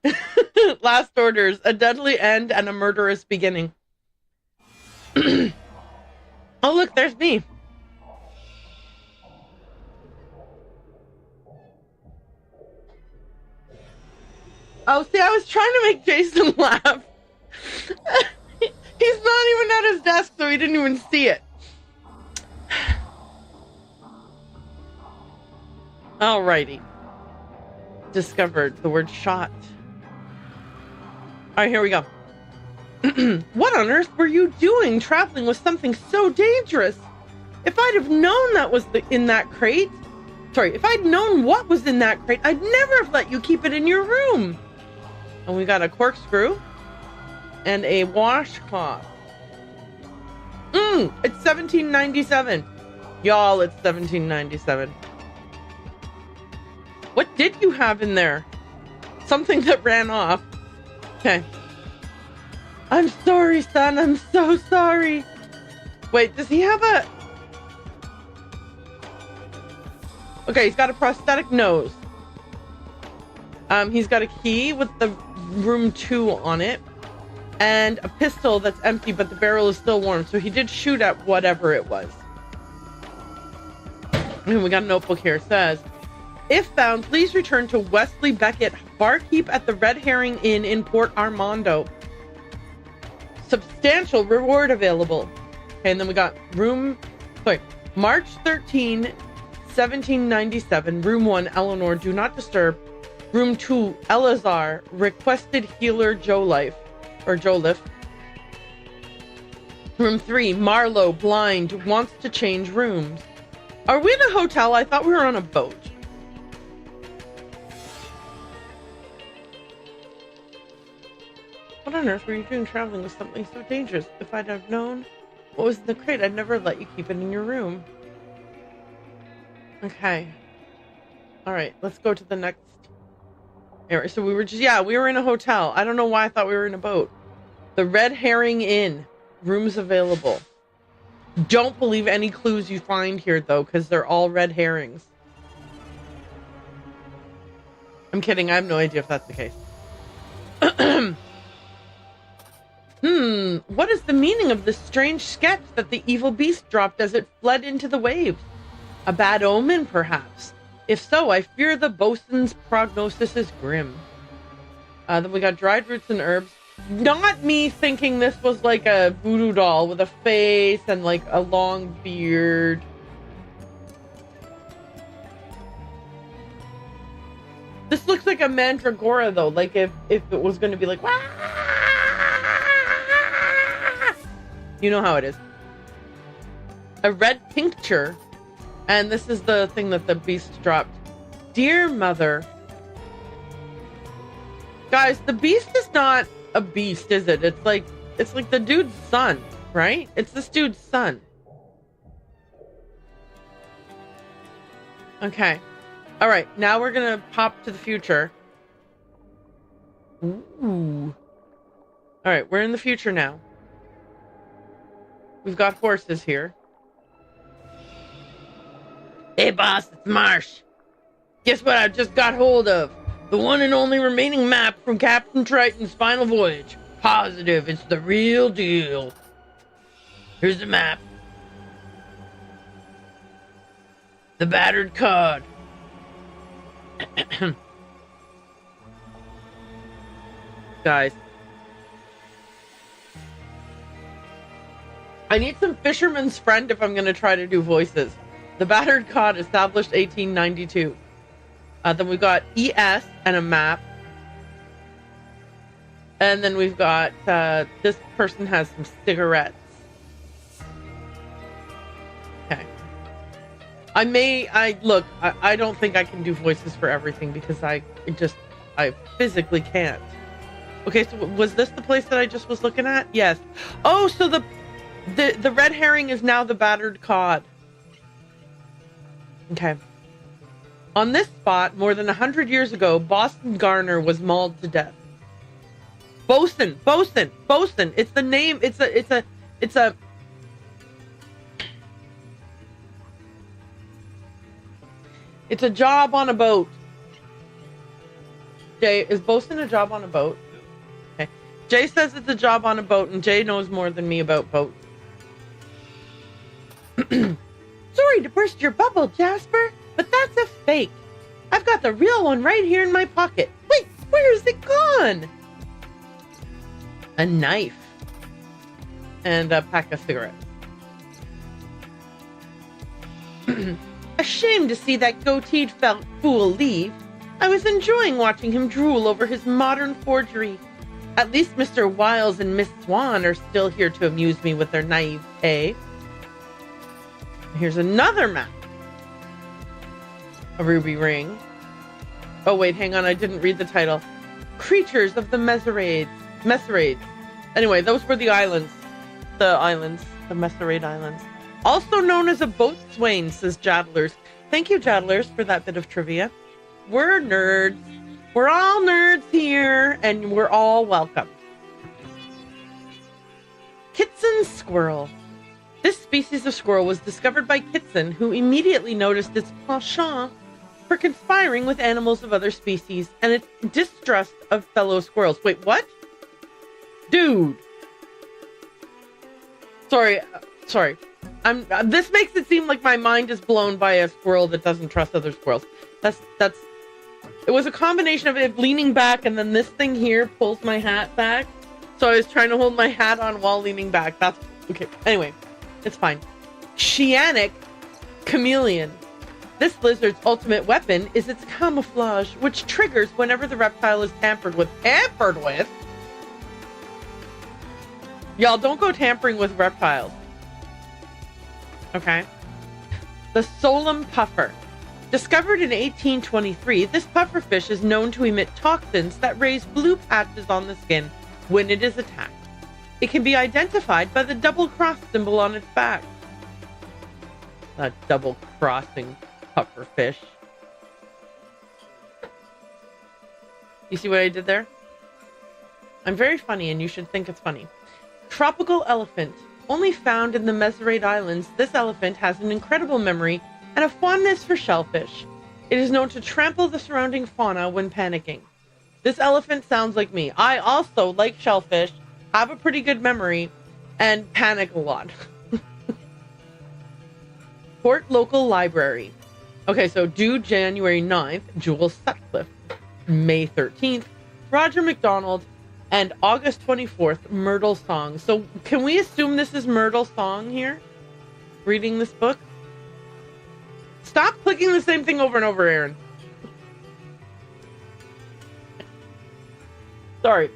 Last orders. A deadly end and a murderous beginning. Oh, look, there's me. Oh, see, I was trying to make Jason laugh. He's not even at his desk, so he didn't even see it. Alrighty. Discovered the word shot. Alright, here we go. What on earth were you doing traveling with something so dangerous? If I'd have known that was in that crate... Sorry, if I'd known what was in that crate, I'd never have let you keep it in your room. And we got a corkscrew and a washcloth. It's 1797. Y'all, it's 1797. What did you have in there? Something that ran off. Okay. I'm sorry, son. I'm so sorry. Wait, does he have a... Okay, he's got a prosthetic nose. He's got a key with the room 2 on it. And a pistol that's empty, but the barrel is still warm. So he did shoot at whatever it was. And we got a notebook here. It says, if found, please return to Wesley Beckett, barkeep at the Red Herring Inn in Port Armando. Substantial reward available. Okay, and then we got March 13, 1797. Room 1, Eleanor, do not disturb. Room 2, Elazar, requested healer Joliffe. Room 3, Marlowe, blind, wants to change rooms. Are we in a hotel? I thought we were on a boat. What on earth were you doing traveling with something so dangerous? If I'd have known what was in the crate, I'd never let you keep it in your room. Okay. Alright, let's go to the next area. So we were in a hotel. I don't know why I thought we were in a boat. The Red Herring Inn. Rooms available. Don't believe any clues you find here, though, because they're all red herrings. I'm kidding. I have no idea if that's the case. What is the meaning of this strange sketch that the evil beast dropped as it fled into the waves? A bad omen, perhaps? If so, I fear the bosun's prognosis is grim. Then we got dried roots and herbs. Not me thinking this was like a voodoo doll with a face and like a long beard. This looks like a mandragora though, like if it was going to be like, wah! You know how it is. A red tincture, and this is the thing that the beast dropped. Dear mother. Guys, the beast is not a beast, is it? It's like the dude's son, right? It's this dude's son. Okay. All right, now we're gonna pop to the future. Ooh. All right, we're in the future now. We've got horses here. Hey, boss, it's Marsh. Guess what I just got hold of? The one and only remaining map from Captain Triton's final voyage. Positive, it's the real deal. Here's the map. The battered cod. Guys. I need some fisherman's friend if I'm going to try to do voices. The battered cod, established 1892. Then we've got ES and a map. And then we've got, this person has some cigarettes. Okay. I don't think I can do voices for everything because I physically can't. Okay, so was this the place that I just was looking at? Yes. Oh, so the red herring is now the battered cod. Okay. On this spot, more than 100 years ago, Boston Garner was mauled to death. Bosun. It's the name. It's a job on a boat. Jay, is Bosun a job on a boat? Okay. Jay says it's a job on a boat, and Jay knows more than me about boats. Sorry to burst your bubble, Jasper, but that's a fake. I've got the real one right here in my pocket. Wait, where is it gone? A knife. And a pack of cigarettes. Ashamed to see that goateed fool leave. I was enjoying watching him drool over his modern forgery. At least Mr. Wiles and Miss Swan are still here to amuse me with their naivete. Here's another map. A ruby ring. Oh wait, hang on, I didn't read the title. Creatures of the Messerades. Anyway, those were the islands. The Messerade Islands. Also known as a boatswain, says Jadlers. Thank you, Jadlers, for that bit of trivia. We're nerds. We're all nerds here, and we're all welcome. Kitson squirrel. This species of squirrel was discovered by Kitson, who immediately noticed its penchant for conspiring with animals of other species and its distrust of fellow squirrels. Wait, what? Dude. Sorry. This makes it seem like my mind is blown by a squirrel that doesn't trust other squirrels. It was a combination of it leaning back and then this thing here pulls my hat back. So I was trying to hold my hat on while leaning back. That's okay. Anyway, it's fine. Chianic chameleon. This lizard's ultimate weapon is its camouflage, which triggers whenever the reptile is tampered with. Tampered with? Y'all, don't go tampering with reptiles. Okay. The Solum puffer. Discovered in 1823, this pufferfish is known to emit toxins that raise blue patches on the skin when it is attacked. It can be identified by the double cross symbol on its back. That double crossing pufferfish. You see what I did there? I'm very funny and you should think it's funny. Tropical elephant. Only found in the Messerade Islands, this elephant has an incredible memory and a fondness for shellfish. It is known to trample the surrounding fauna when panicking. This elephant sounds like me. I also like shellfish, have a pretty good memory, and panic a lot. Port Local Library. Okay, so due January 9th, Jewel Sutcliffe. May 13th, Roger MacDonald. And August 24th, Myrtle Song. So can we assume this is Myrtle Song here? Reading this book? Stop clicking the same thing over and over, Aaron. Sorry.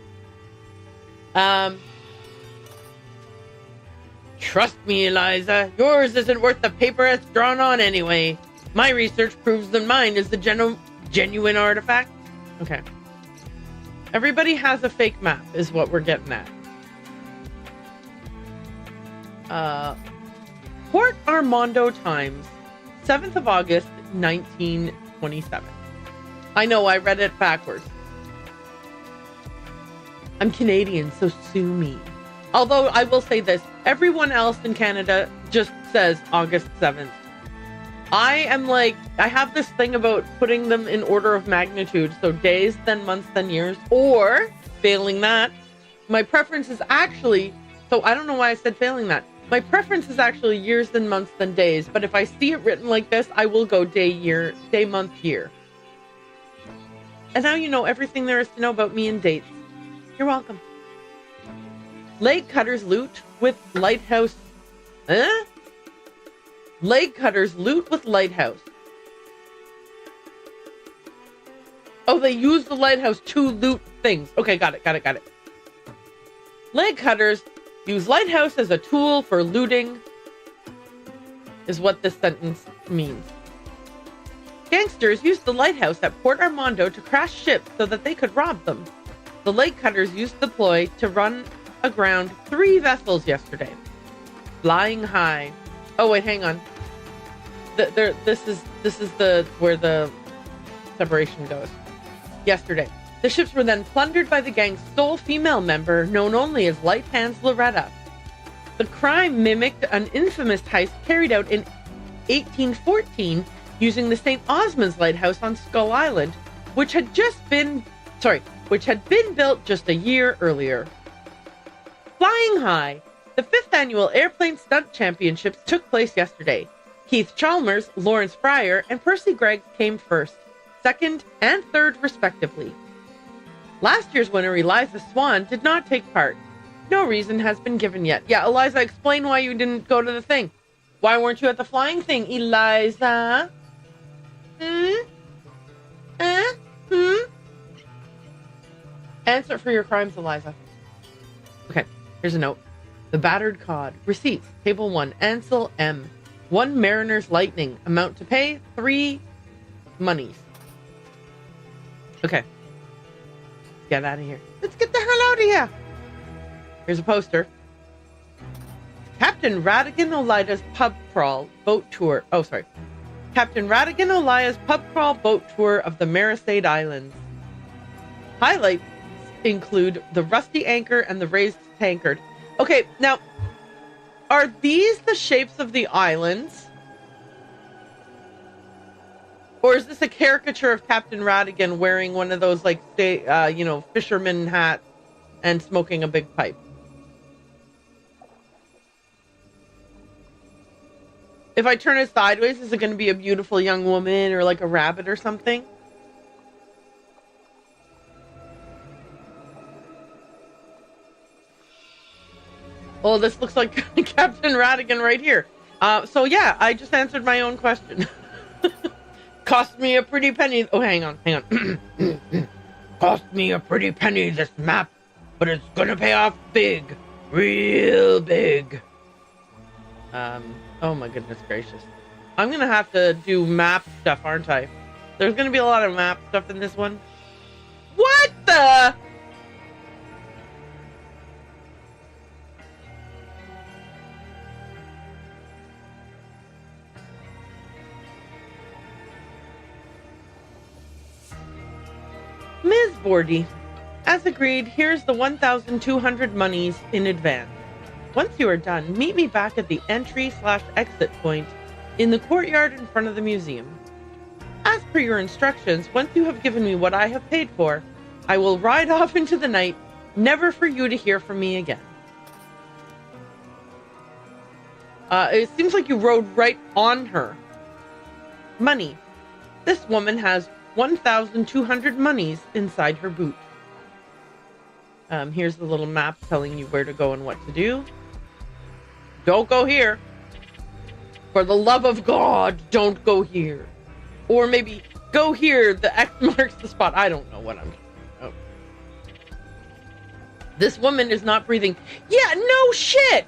Trust me, Eliza. Yours isn't worth the paper it's drawn on anyway. My research proves that mine is the genuine artifact. Okay. Everybody has a fake map, is what we're getting at. Port Armando Times, 7th of August, 1927. I know, I read it backwards. I'm Canadian, so sue me. Although I will say this, everyone else in Canada just says August 7th. I am like, I have this thing about putting them in order of magnitude. So days, then months, then years. Or, failing that, my preference is actually, so I don't know why I said failing that. My preference is actually years, then months, then days. But if I see it written like this, I will go day, year, day, month, year. And now you know everything there is to know about me and dates. You're welcome. Leg cutters loot with lighthouse. Leg cutters loot with lighthouse. Oh, they use the lighthouse to loot things. Okay, got it. Leg cutters use lighthouse as a tool for looting, is what this sentence means. Gangsters used the lighthouse at Port Armando to crash ships so that they could rob them. The leg cutters used the ploy to run aground 3 vessels yesterday. Flying high. Oh wait, hang on. This is where the separation goes. Yesterday, the ships were then plundered by the gang's sole female member, known only as Light Hands Loretta. The crime mimicked an infamous heist carried out in 1814 using the St. Osmond's Lighthouse on Skull Island, which had been built just a year earlier. Flying high, the 5th annual Airplane Stunt Championships took place yesterday. Keith Chalmers, Lawrence Fryer, and Percy Gregg came first, second, and third respectively. Last year's winner, Eliza Swan, did not take part. No reason has been given yet. Yeah, Eliza, explain why you didn't go to the thing. Why weren't you at the flying thing, Eliza? Answer for your crimes, Eliza. Okay, here's a note. The battered cod. Receipts. Table 1. Ansel M. 1 Mariner's Lightning. Amount to pay, 3 monies. Okay. Get out of here. Let's get the hell out of here. Here's a poster. Captain Radigan Olida's pub crawl boat tour. Oh, sorry. Captain Radigan Olida's pub crawl boat tour of the Marisade Islands. Highlights include the rusty anchor and the raised tankard. Okay, now, are these the shapes of the islands? Or is this a caricature of Captain Radigan wearing one of those, like, fisherman hats and smoking a big pipe? If I turn it sideways, is it going to be a beautiful young woman or like a rabbit or something? Oh, this looks like Captain Radigan right here. So yeah, I just answered my own question. Cost me a pretty penny. Oh, hang on. Cost me a pretty penny, this map, but it's gonna pay off big. Real big. Oh my goodness gracious. I'm gonna have to do map stuff, aren't I? There's gonna be a lot of map stuff in this one. What the? Ms. Bordy, as agreed, here's the 1,200 monies in advance. Once you are done, meet me back at the entry/exit point in the courtyard in front of the museum. As per your instructions, once you have given me what I have paid for, I will ride off into the night, never for you to hear from me again. It seems like you rode right on her. Money. This woman has 1,200 monies inside her boot. Here's the little map telling you where to go and what to do. Don't go here. For the love of God, don't go here. Or maybe go here, the X marks the spot. I don't know what I'm talking about. This woman is not breathing. Yeah, no shit!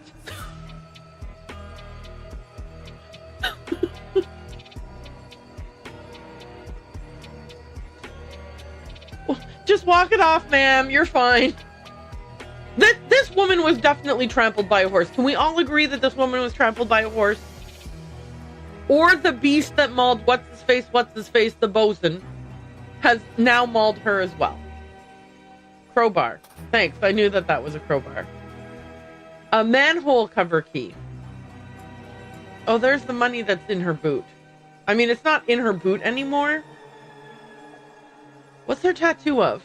Just walk it off, ma'am. You're fine. This woman was definitely trampled by a horse. Can we all agree that this woman was trampled by a horse? Or the beast that mauled what's-his-face, the bosun, has now mauled her as well. Crowbar. Thanks, I knew that was a crowbar. A manhole cover key. Oh, there's the money that's in her boot. I mean, it's not in her boot anymore. What's her tattoo of?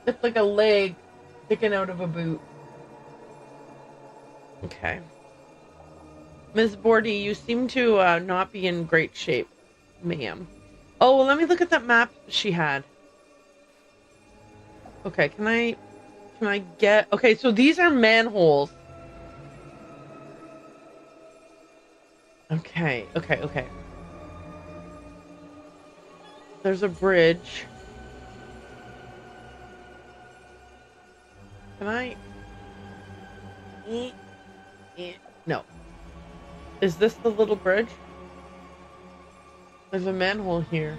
It's like a leg sticking out of a boot. Okay. Ms. Bordy, you seem to not be in great shape, ma'am. Oh, well, let me look at that map she had. Okay, can I get... Okay, so these are manholes. Okay. There's a bridge. Can I... No. Is this the little bridge? There's a manhole here.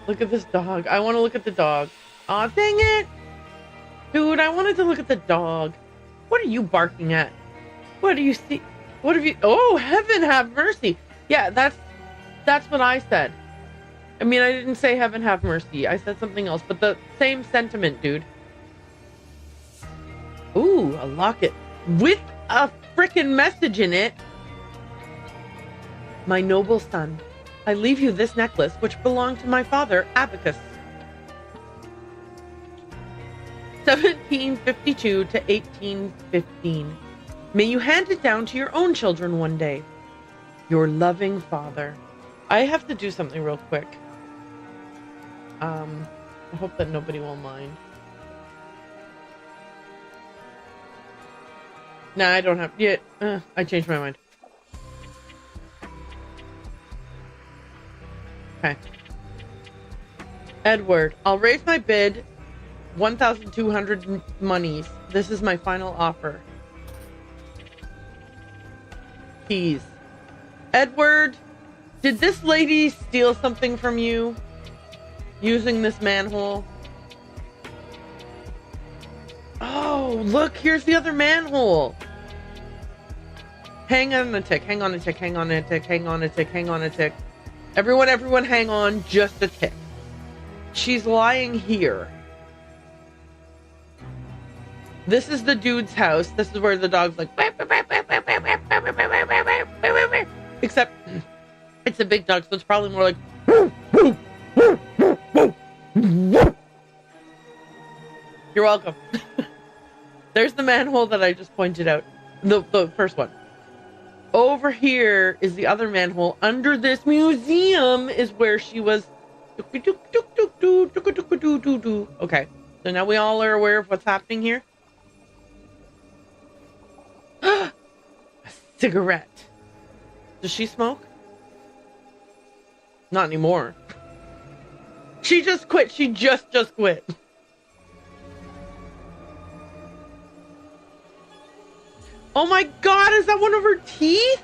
Look at this dog. I want to look at the dog. Aw, dang it! Dude, I wanted to look at the dog. What are you barking at? What do you see? What have you... Oh, heaven have mercy. Yeah, that's what I said. I mean, I didn't say heaven have mercy. I said something else, but the same sentiment, dude. Ooh, a locket with a frickin' message in it. My noble son, I leave you this necklace, which belonged to my father, Abacus. 1752 to 1815. May you hand it down to your own children one day. Your loving father. I have to do something real quick. I hope that nobody will mind. Nah, I don't have... Yeah, I changed my mind. Okay. Edward, I'll raise my bid 1,200 monies. This is my final offer. Keys. Edward, did this lady steal something from you using this manhole? Oh, look, here's the other manhole. Hang on a tick, hang on a tick, hang on a tick, hang on a tick, hang on a tick. Everyone hang on just a tick. She's lying here. This is the dude's house. This is where the dog's like... Except it's a big dog, so it's probably more like... You're welcome. There's the manhole that I just pointed out. The first one. Over here is the other manhole. Under this museum is where she was... Okay. So now we all are aware of what's happening here. A cigarette. Does she smoke? Not anymore. She just quit. She just quit. Oh my god, is that one of her teeth?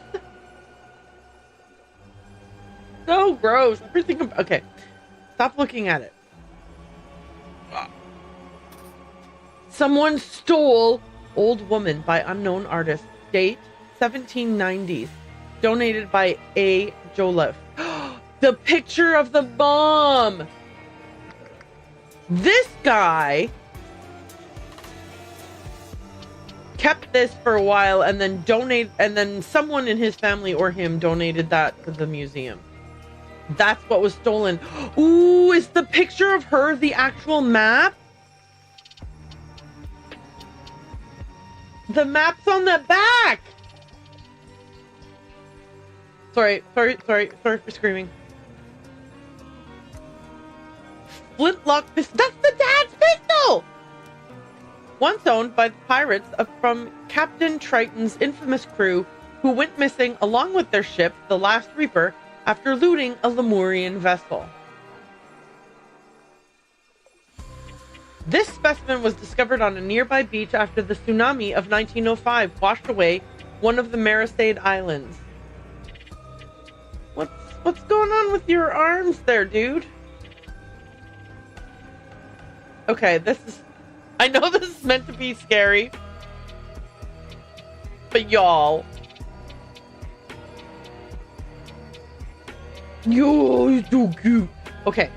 So gross. Everything about... Okay. Stop looking at it. Someone stole Old Woman by Unknown Artist. Date 1790s. Donated by A. Joliffe. The picture of the bomb. This guy kept this for a while and then someone in his family or him donated that to the museum. That's what was stolen. Ooh, is the picture of her the actual map? The map's on the back. Sorry for screaming. flintlock pistol. That's the dad's pistol! Once owned by the pirates from Captain Triton's infamous crew, who went missing along with their ship, the Last Reaper, after looting a Lemurian vessel. This specimen was discovered on a nearby beach after the tsunami of 1905 washed away one of the Maristade Islands. What's going on with your arms there, dude? Okay, I know this is meant to be scary, but y'all. Yo, he's so cute. Okay.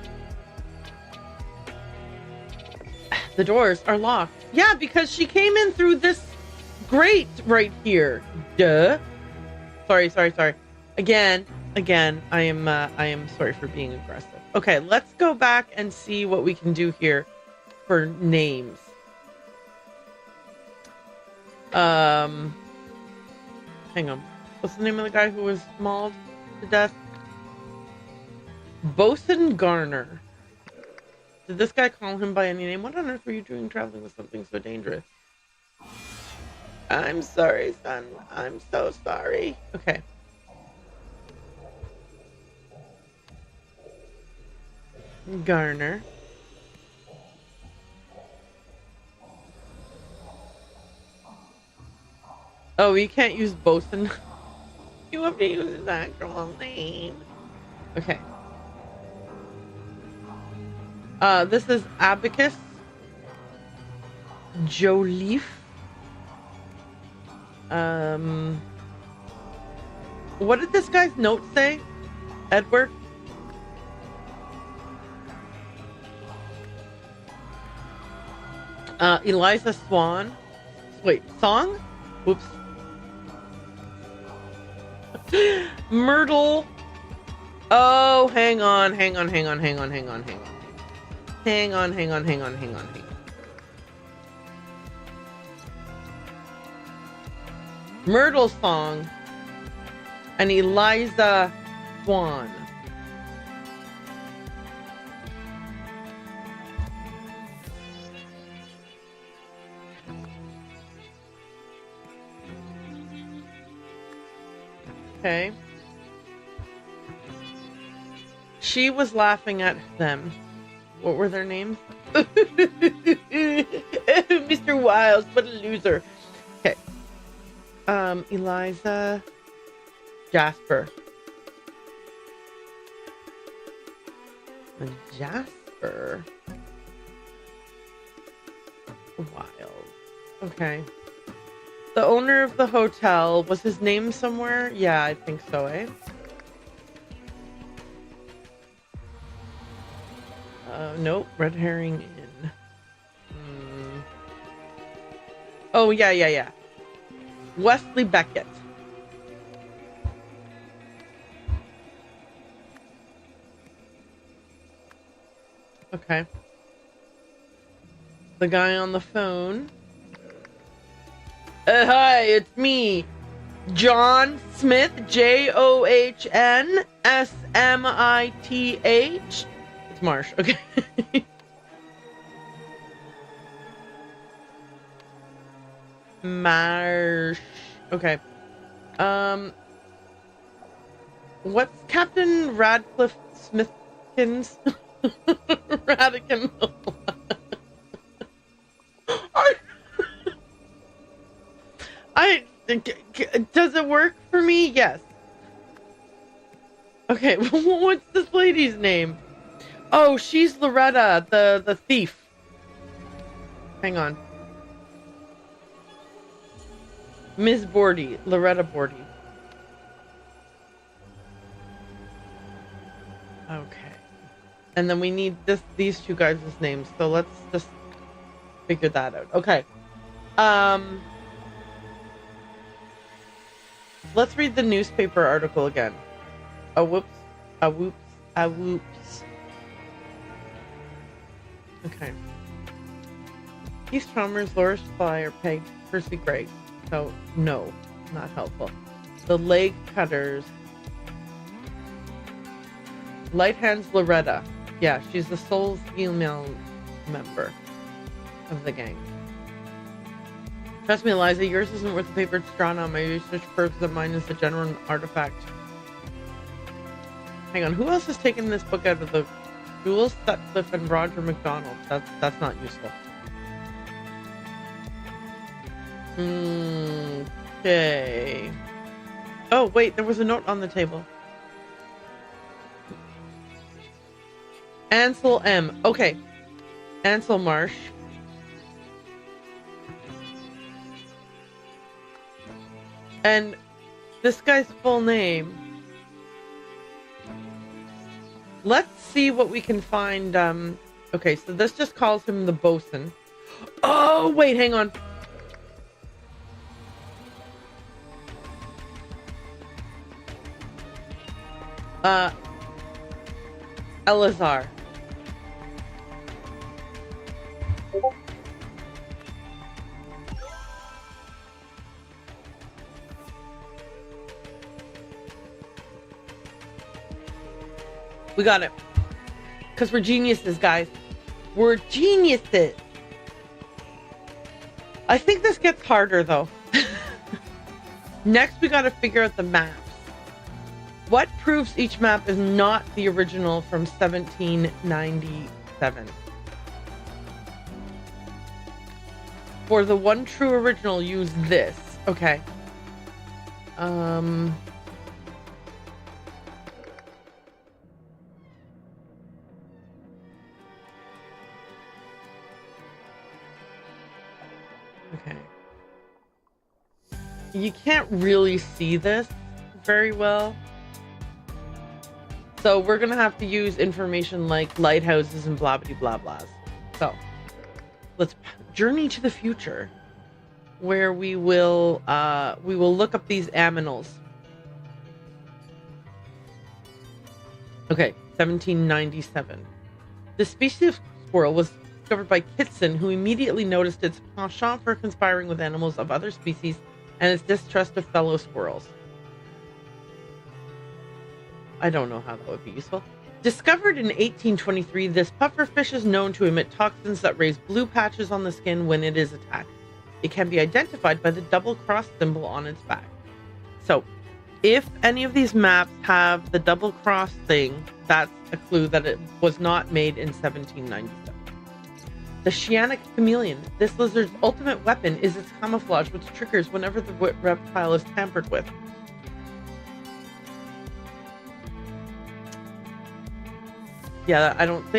The doors are locked. Yeah, because she came in through this grate right here. Duh. Sorry. Again, I am sorry for being aggressive. Okay, let's go back and see what we can do here for names. Hang on. What's the name of the guy who was mauled to death? Bosun Garner. Did this guy call him by any name? What on earth were you doing traveling with something so dangerous? I'm sorry, son. I'm so sorry. Okay. Garner. Oh, you can't use Bosun. You have to use his actual name. Okay. This is Abacus. Joliffe. What did this guy's note say? Edward? Eliza Swan. Wait, Song? Whoops. Myrtle. Oh, hang on. Myrtle Song and Eliza Swan. Okay. She was laughing at them. What were their names? Mr. Wiles, what a loser. Okay. Eliza Jasper. Jasper Wiles. Okay. The owner of the hotel, was his name somewhere? Yeah, I think so, eh? Nope. Red herring inn. Oh, yeah. Wesley Beckett. Okay. The guy on the phone. Hi, it's me. John Smith. JOHN SMITH. It's Marsh. Okay. Marsh. Okay. What's Captain Radcliffe Smithkins? Radican. Does it work for me? Yes. Okay, what's this lady's name? Oh, she's Loretta, the thief. Hang on. Ms. Bordy, Loretta Bordy. Okay. And then we need these two guys' names, so let's just figure that out. Okay. Let's read the newspaper article again. Oh, whoops. Whoops. Okay. East Chalmers, Laura Flyer, Peg, Percy Gray. So, no, not helpful. The leg cutters. Light hands, Loretta. Yeah, she's the sole female member of the gang. Trust me, Eliza, yours isn't worth the paper it's drawn on. My research proves that mine is a genuine artifact. Hang on, who else has taken this book out of the Jules Sutcliffe and Roger McDonald? That's not useful. Okay. Oh, wait, there was a note on the table. Ansel M. Okay. Ansel Marsh. And this guy's full name. Let's see what we can find. Okay, so this just calls him the bosun. Oh, wait, hang on. Elazar. We got it. Because we're geniuses, guys. We're geniuses. I think this gets harder, though. Next, we got to figure out the maps. What proves each map is not the original from 1797? For the one true original, use this. Okay. Okay. You can't really see this very well. So we're going to have to use information like lighthouses and blah, blah, blah, blahs. So let's journey to the future where we will look up these aminals. Okay, 1797. The species of squirrel was discovered by Kitson, who immediately noticed its penchant for conspiring with animals of other species and its distrust of fellow squirrels. I don't know how that would be useful. Discovered in 1823, this pufferfish is known to emit toxins that raise blue patches on the skin when it is attacked. It can be identified by the double cross symbol on its back. So, if any of these maps have the double cross thing, that's a clue that it was not made in 1797. The Shianic chameleon. This lizard's ultimate weapon is its camouflage, which triggers whenever the reptile is tampered with. Yeah,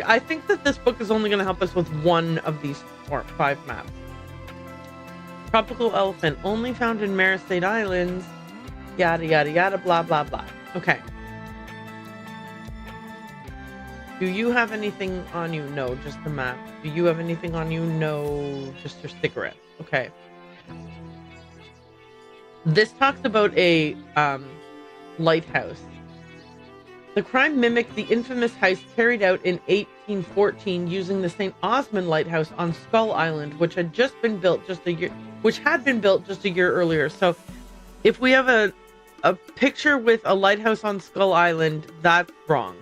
I think that this book is only going to help us with one of these 5 maps. Tropical elephant, only found in Maristate Islands. Yada, yada, yada, blah, blah, blah. Okay. Do you have anything on you? No, just the map. Do you have anything on you? No, just your cigarette. Okay. This talks about a lighthouse. The crime mimicked the infamous heist carried out in 1814 using the St. Osmond Lighthouse on Skull Island, which had been built just a year earlier. So, if we have a picture with a lighthouse on Skull Island, that's wrong.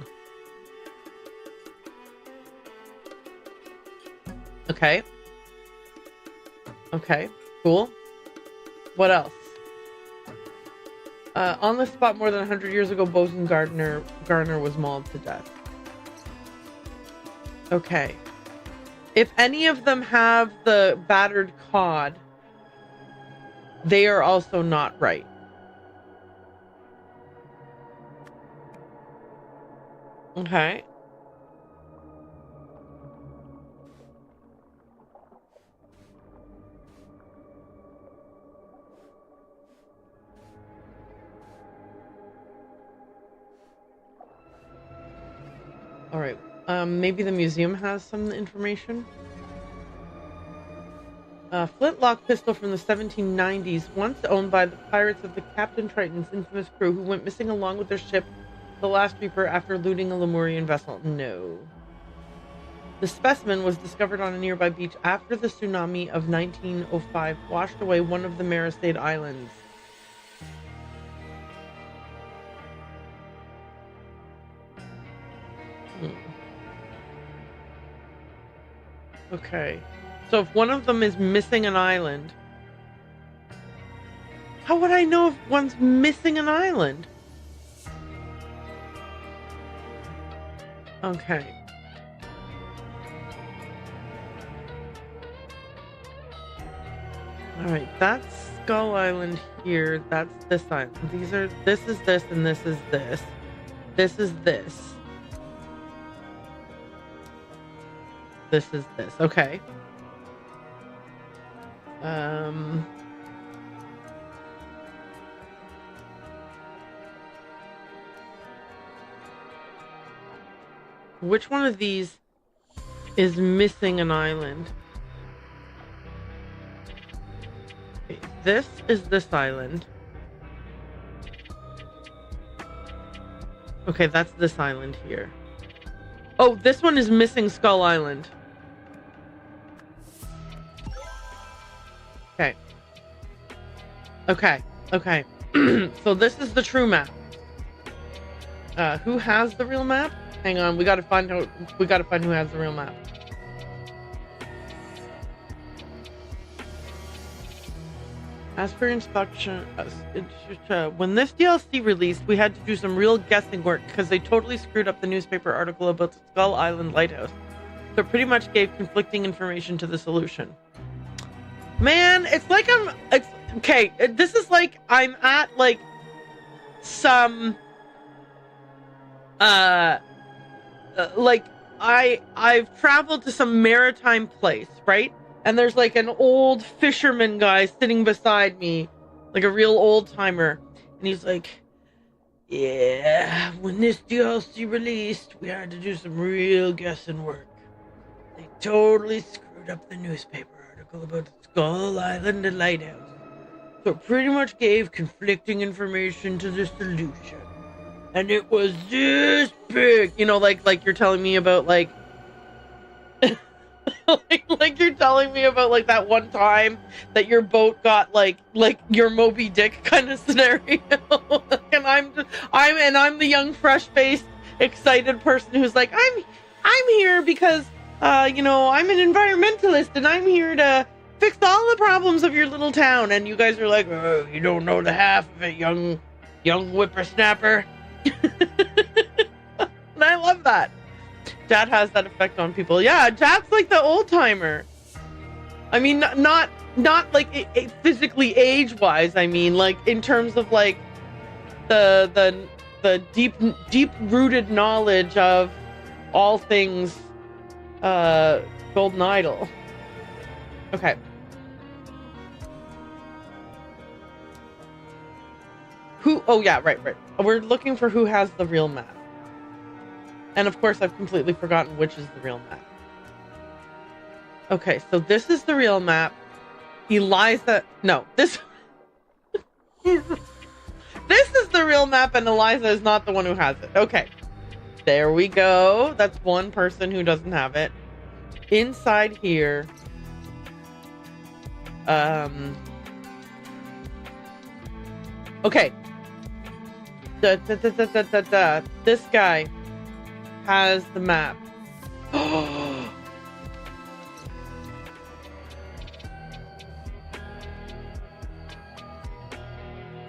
Okay. Okay. Cool. What else? On the spot more than 100 years ago, Bosun Garner was mauled to death. Okay. If any of them have the battered cod, they are also not right. Okay. All right. Maybe the museum has some information. Flintlock pistol from the 1790s, once owned by the pirates of the Captain Triton's infamous crew, who went missing along with their ship, the Last Reaper, after looting a Lemurian vessel. No. The specimen was discovered on a nearby beach after the tsunami of 1905 washed away one of the Maristate Islands. Okay. So if one of them is missing an island, how would I know if one's missing an island? Okay. All right, that's Skull Island here. That's this island. This is this, and this is this. This is this. This is this. Okay. Which one of these is missing an island? Okay, this is this island. Okay, that's this island here. Oh, this one is missing Skull Island. Okay. Okay. Okay. So this is the true map. Who has the real map? Hang on, we gotta find who has the real map. As for inspection, when this DLC released, we had to do some real guessing work because they totally screwed up the newspaper article about the Skull Island lighthouse. So it pretty much gave conflicting information to the solution. Man, it's like okay, this is like I'm at like some like I've traveled to some maritime place, right? And there's like an old fisherman guy sitting beside me, like a real old timer, and he's like, "Yeah, when this DLC released, we had to do some real guessing work. They totally screwed up the newspaper article about the Skull Island and lighthouse. So it pretty much gave conflicting information to the solution. And it was this big." You know, like you're telling me about like like you're telling me about like that one time that your boat got like your Moby Dick kind of scenario. And I'm the young, fresh-faced, excited person who's like, I'm here because you know, I'm an environmentalist and I'm here to fix all the problems of your little town. And you guys are like, "Oh, you don't know the half of it, young whippersnapper." And I love that. Dad has that effect on people. Yeah, Dad's like the old timer. I mean, not like physically age-wise. I mean, like in terms of like the deep rooted knowledge of all things Golden Idol. Okay. Who? Oh yeah, right. We're looking for who has the real map. And of course, I've completely forgotten which is the real map. Okay, so this is the real map. Eliza, no, this this is the real map, and Eliza is not the one who has it. Okay, there we go. That's one person who doesn't have it. Inside here, okay. This guy has the map.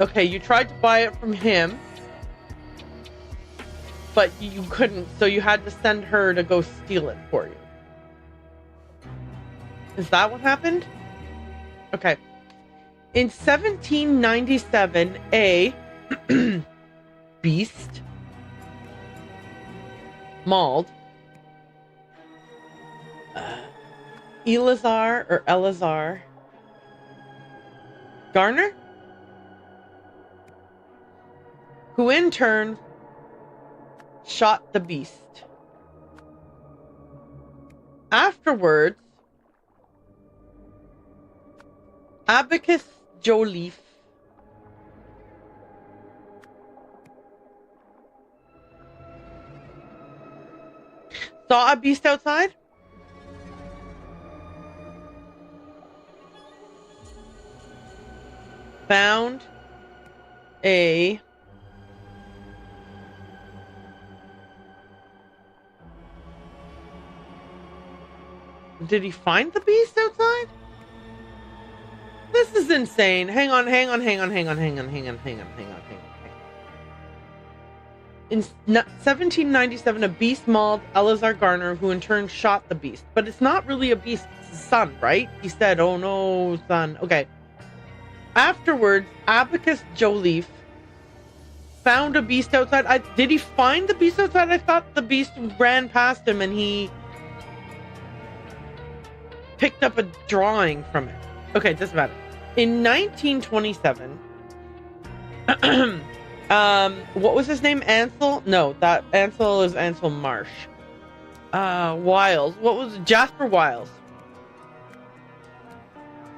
Okay, you tried to buy it from him, but you couldn't, so you had to send her to go steal it for you. Is that what happened? Okay. In 1797, a beast mauled Eleazar Garner, who in turn shot the beast. Afterwards, Abacus Joliffe saw a beast outside. Found a Did he find the beast outside? This is insane. Hang on. In 1797, a beast mauled Eleazar Garner, who in turn shot the beast. But it's not really a beast, it's his son, right? He said, oh no, son. Okay. Afterwards, Abacus Joliffe found a beast outside. Did he find the beast outside? I thought the beast ran past him and he picked up a drawing from it. Okay, doesn't matter. In 1927, what was his name? Ansel? No, that Ansel is Ansel Marsh. Wiles. What was it? Jasper Wiles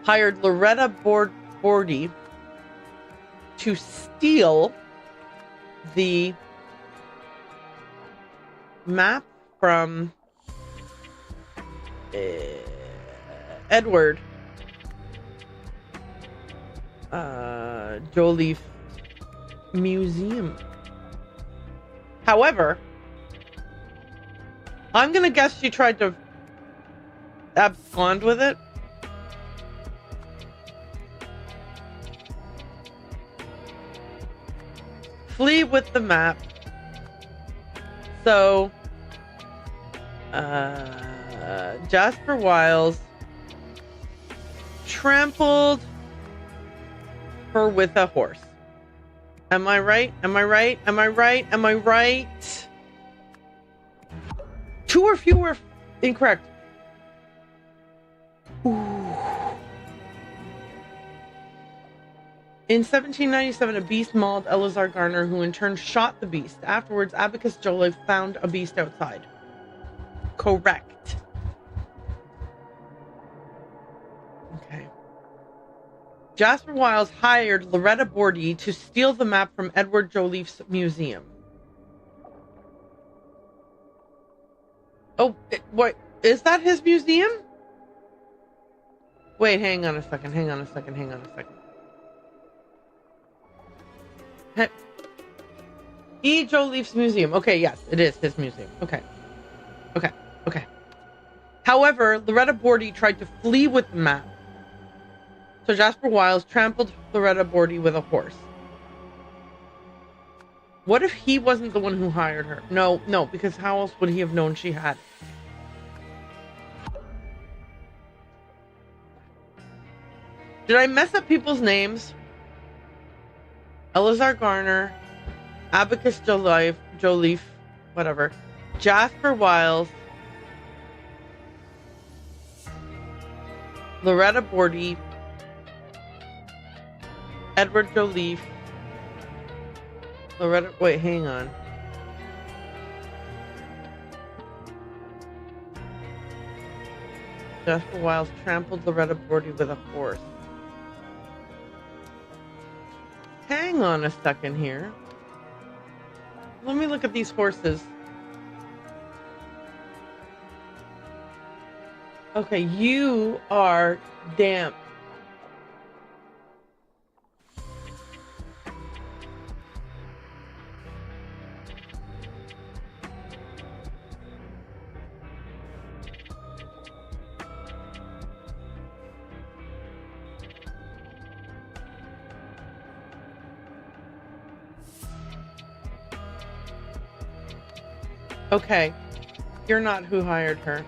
hired Loretta Bordy to steal the map from Edward Joliffe Museum. However, I'm gonna guess she tried to abscond with it. Flee with the map. So, Jasper Wiles trampled her with a horse. Am I right? Am I right? Am I right? Am I right? 2 or fewer incorrect. Ooh. In 1797, a beast mauled Eleazar Garner, who in turn shot the beast. Afterwards, Abacus Joliffe found a beast outside. Correct. Okay. Jasper Wiles hired Loretta Bordy to steal the map from Edward Joliffe's museum. Oh, what? Is that his museum? Wait, hang on a second. E. Joliffe's museum. Okay, yes, it is his museum. Okay. However, Loretta Bordy tried to flee with the map. So Jasper Wiles trampled Loretta Bordy with a horse. What if he wasn't the one who hired her? No, because how else would he have known she had? Did I mess up people's names? Eleazar Garner, Abacus Joliffe, whatever. Jasper Wiles, Loretta Bordy, Edward Joliffe, wait, hang on. Jasper Wiles trampled Loretta Bordy with a horse. Hang on a second here. Let me look at these horses. Okay, you are damp. Okay, you're not who hired her.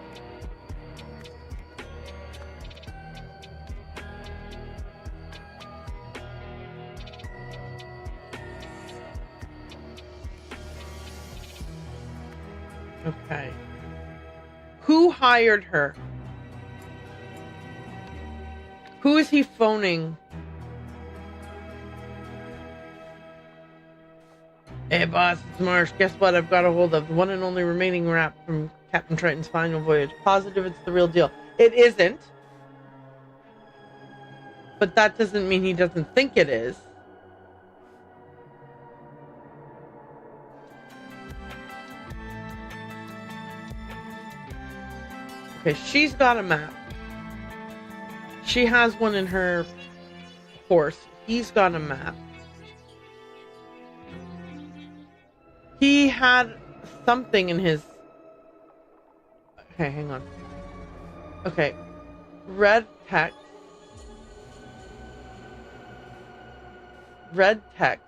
Okay. Who hired her? Who is he phoning? Hey boss, it's Marsh. Guess what? I've got a hold of the one and only remaining rap from Captain Triton's final voyage. Positive it's the real deal. It isn't. But that doesn't mean he doesn't think it is. Okay, she's got a map. She has one in her horse. He's got a map. He had something in his... Okay, hang on. Okay. Red text. Red text.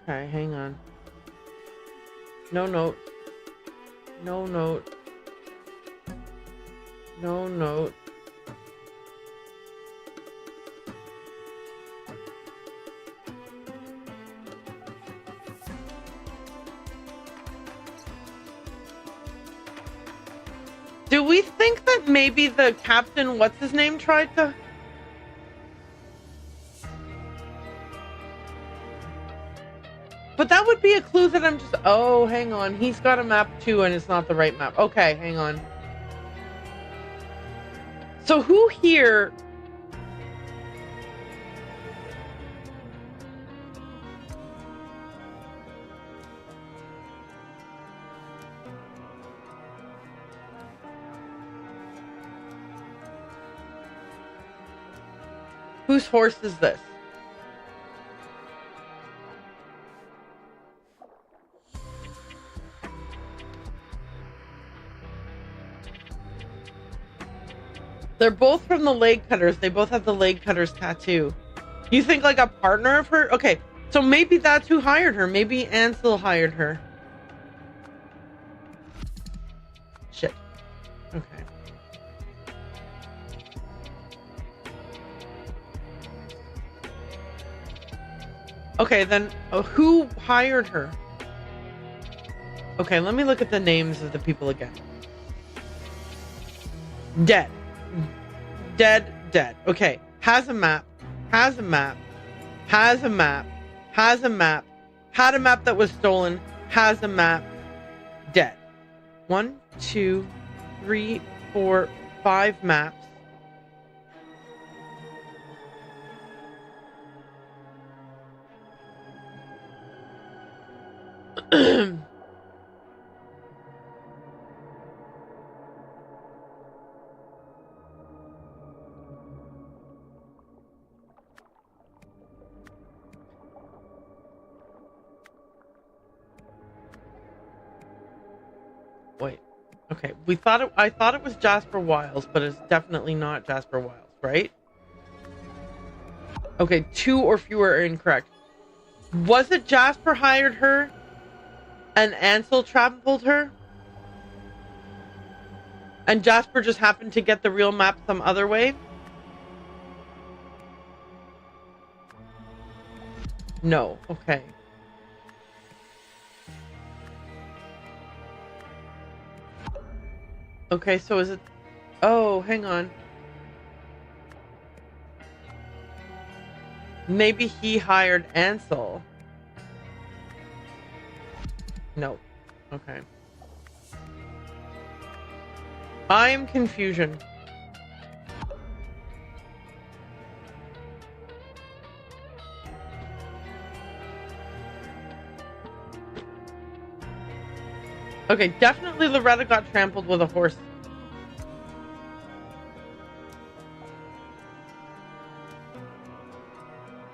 Okay, hang on. No note. No note. No note. Do we think that maybe the captain, what's his name, tried to... But that would be a clue that I'm just... Oh, hang on. He's got a map too and it's not the right map. Okay, hang on. So who here... Whose horse is this? They're both from the leg cutters. They both have the leg cutters tattoo. You think like a partner of her? Okay, so maybe that's who hired her. Maybe Ansel hired her. Shit. Okay. Okay, then who hired her? Okay, let me look at the names of the people again. Dead. Dead, dead. Okay, has a map. Has a map. Has a map. Has a map. Had a map that was stolen. Has a map. Dead. 1, 2, 3, 4, 5 maps. Wait. Okay, I thought it was Jasper Wiles, but it's definitely not Jasper Wiles, right? Okay, 2 or fewer are incorrect. Was it Jasper hired her and Ansel trampled her? And Jasper just happened to get the real map some other way? No, okay. Okay, so is it... Oh, hang on. Maybe he hired Ansel. No. Okay. I am confusion. Okay, definitely Loretta got trampled with a horse.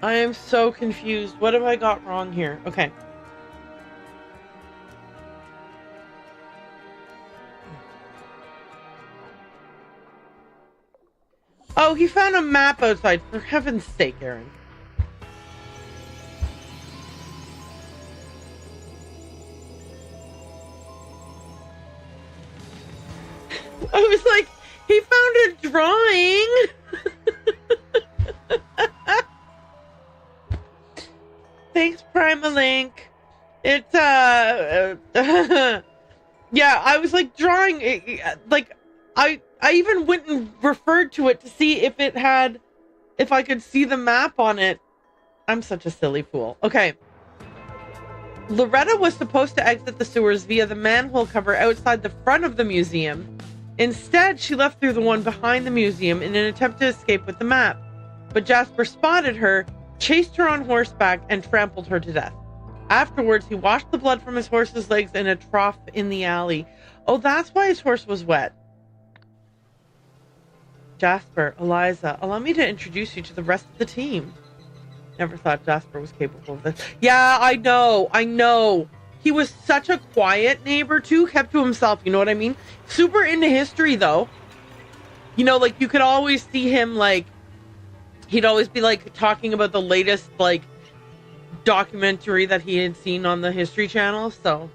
I am so confused. What have I got wrong here? Okay. Oh, he found a map outside. For heaven's sake, Aaron. I was like, he found a drawing. Thanks, Primalink. It's yeah, I was like drawing like I even went and referred to it to see if it had, if I could see the map on it. I'm such a silly fool. Okay. Loretta was supposed to exit the sewers via the manhole cover outside the front of the museum. Instead, she left through the one behind the museum in an attempt to escape with the map. But Jasper spotted her, chased her on horseback, and trampled her to death. Afterwards, he washed the blood from his horse's legs in a trough in the alley. Oh, that's why his horse was wet. Jasper, Eliza, allow me to introduce you to the rest of the team. Never thought Jasper was capable of this. Yeah, I know. he was such a quiet neighbor too, kept to himself, you know what I mean? Super into history though. You know, like you could always see him, like he'd always be like talking about the latest like documentary that he had seen on the History Channel. So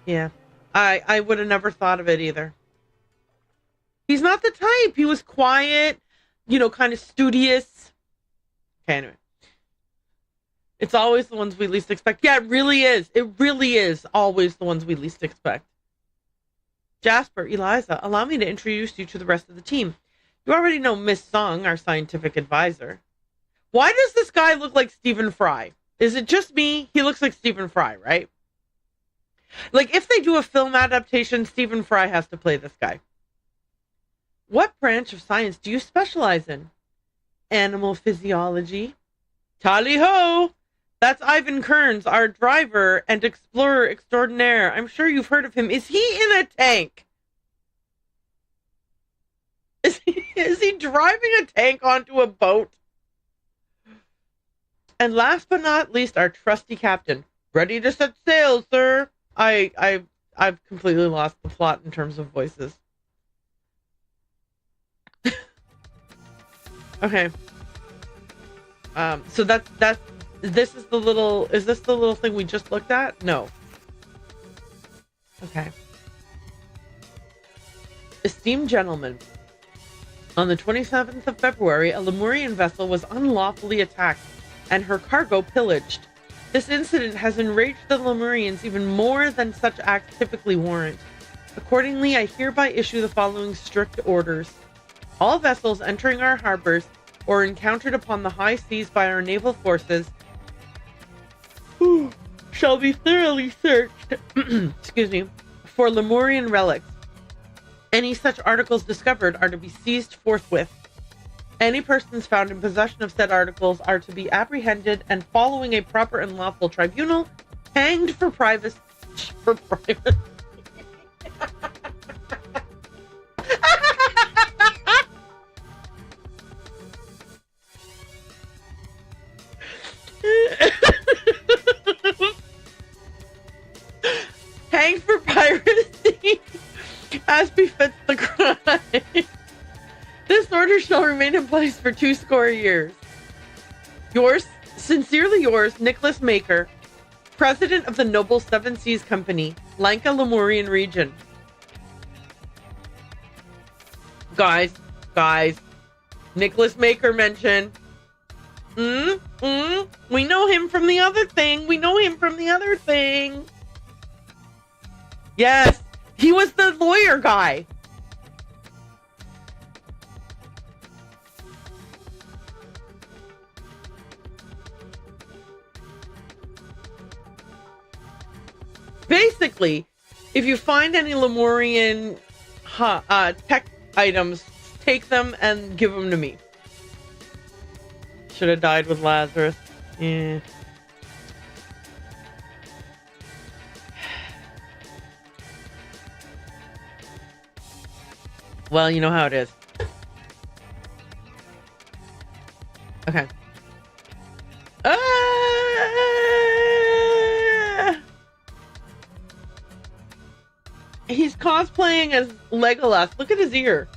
yeah, I would have never thought of it either. He's not the type. He was quiet, you know, kind of studious. Okay, anyway. It's always the ones we least expect. Yeah, it really is. It really is always the ones we least expect. Jasper, Eliza, allow me to introduce you to the rest of the team. You already know Miss Song, our scientific advisor. Why does this guy look like Stephen Fry? Is it just me? He looks like Stephen Fry, right? Like, if they do a film adaptation, Stephen Fry has to play this guy. What branch of science do you specialize in? Animal physiology. Tally-ho! That's Ivan Kearns, our driver and explorer extraordinaire. I'm sure you've heard of him. Is he in a tank? Is he driving a tank onto a boat? And last but not least, our trusty captain. Ready to set sail, sir. I've completely lost the plot in terms of voices. Okay. So that's this is the little, is this the little thing we just looked at? No. Okay. Esteemed gentlemen, on the 27th of February, a Lemurian vessel was unlawfully attacked and her cargo pillaged. This incident has enraged the Lemurians even more than such acts typically warrant. Accordingly, I hereby issue the following strict orders. All vessels entering our harbors or encountered upon the high seas by our naval forces shall be thoroughly searched excuse me, for Lemurian relics. Any such articles discovered are to be seized forthwith. Any persons found in possession of said articles are to be apprehended and, following a proper and lawful tribunal, hanged for privacy. Hanged for piracy as befits the crime. This order shall remain in place for 20 years. Yours, sincerely yours, Nicholas Maker, President of the Noble Seven Seas Company, Lanka Lemurian Region. Guys, Nicholas Maker mentioned. We know him from the other thing. Yes, he was the lawyer guy. Basically, if you find any Lemurian tech items, take them and give them to me. Should have died with Lazarus. Yeah. Well, you know how it is. Okay. He's cosplaying as Legolas. Look at his ear.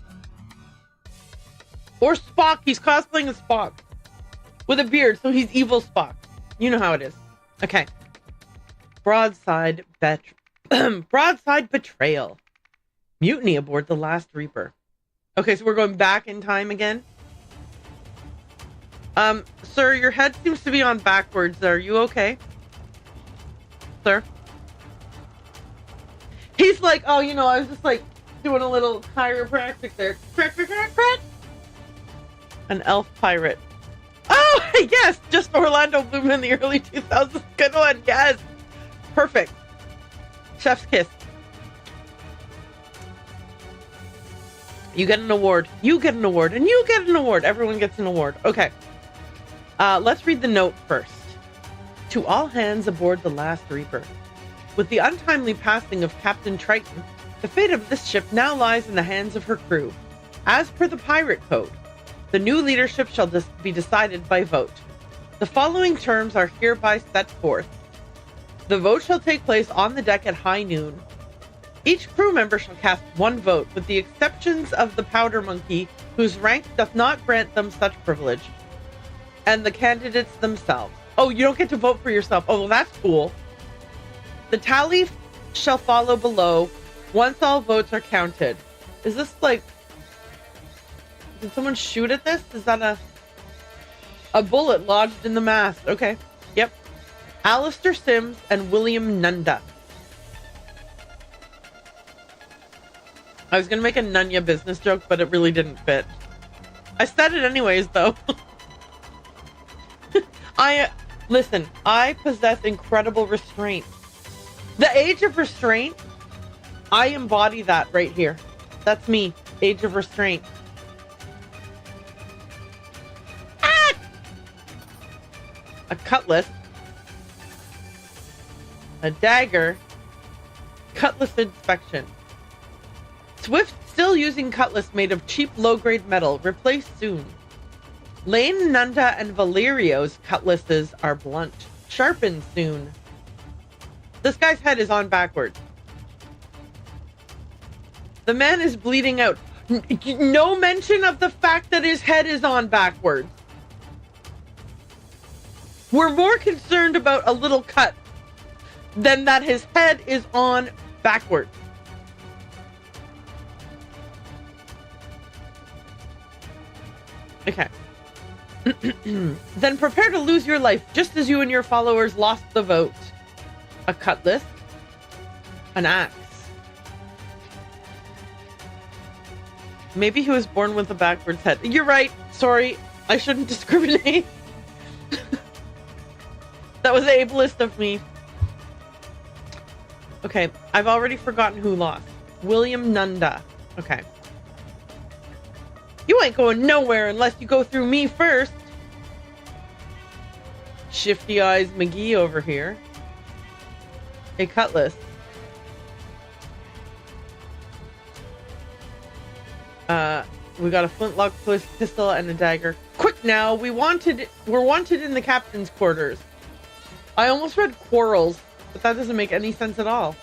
Or Spock. He's cosplaying as Spock. With a beard, so he's evil Spock. You know how it is. Okay. Broadside betrayal. Mutiny aboard the Last Reaper. Okay, so we're going back in time again. Sir, your head seems to be on backwards. Are you okay? Sir? He's like, oh, you know, I was just like doing a little chiropractic there. Crack. An elf pirate. Oh, yes, just Orlando Bloom in the early 2000s. Good one, yes. Perfect. Chef's kiss. You get an award. You get an award. And you get an award. Everyone gets an award. Okay. Let's read the note first. To all hands aboard the Last Reaper. With the untimely passing of Captain Triton, the fate of this ship now lies in the hands of her crew. As per the Pirate Code, the new leadership shall be decided by vote. The following terms are hereby set forth. The vote shall take place on the deck at high noon. Each crew member shall cast one vote, with the exceptions of the powder monkey, whose rank doth not grant them such privilege, and the candidates themselves. Oh, you don't get to vote for yourself. Oh, well, that's cool. The tally shall follow below once all votes are counted. Is this like... Did someone shoot at this? Is that a bullet lodged in the mast? Okay. Yep. Alistair Sims and William Nunda. I was going to make a Nunya business joke, but it really didn't fit. I said it anyways, though. Listen, I possess incredible restraint. The age of restraint, I embody that right here. That's me. Age of restraint. Ah! A cutlass. A dagger. Cutlass inspection. Swift still using cutlass made of cheap low-grade metal. Replaced soon. Lane, Nunda, and Valerio's cutlasses are blunt. Sharpened soon. This guy's head is on backwards. The man is bleeding out. No mention of the fact that his head is on backwards. We're more concerned about a little cut than that his head is on backwards. Okay. Then prepare to lose your life, just as you and your followers lost the vote. A cutlass. An axe. Maybe he was born with a backwards head. You're right. Sorry. I shouldn't discriminate. That was ableist of me. Okay. I've already forgotten who lost. William Nunda. Okay. You ain't going nowhere unless you go through me first. Shifty Eyes McGee over here. A cutlass. We got a flintlock pistol and a dagger. Quick now, we're wanted in the captain's quarters. I almost read quarrels, but that doesn't make any sense at all.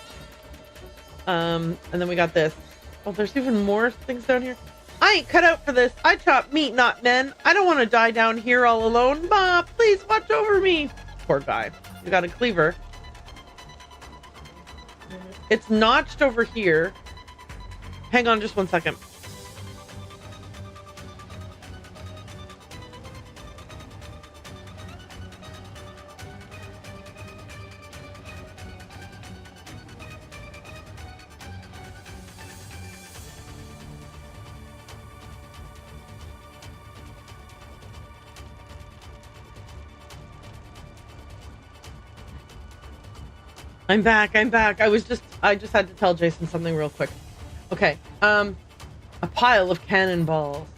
And then we got this. Oh, there's even more things down here. I ain't cut out for this. I chop meat, not men. I don't want to die down here all alone. Ma, please watch over me. Poor guy. We got a cleaver. It's notched over here. Hang on just 1 second. I'm back. I just had to tell Jason something real quick. Okay. A pile of cannonballs.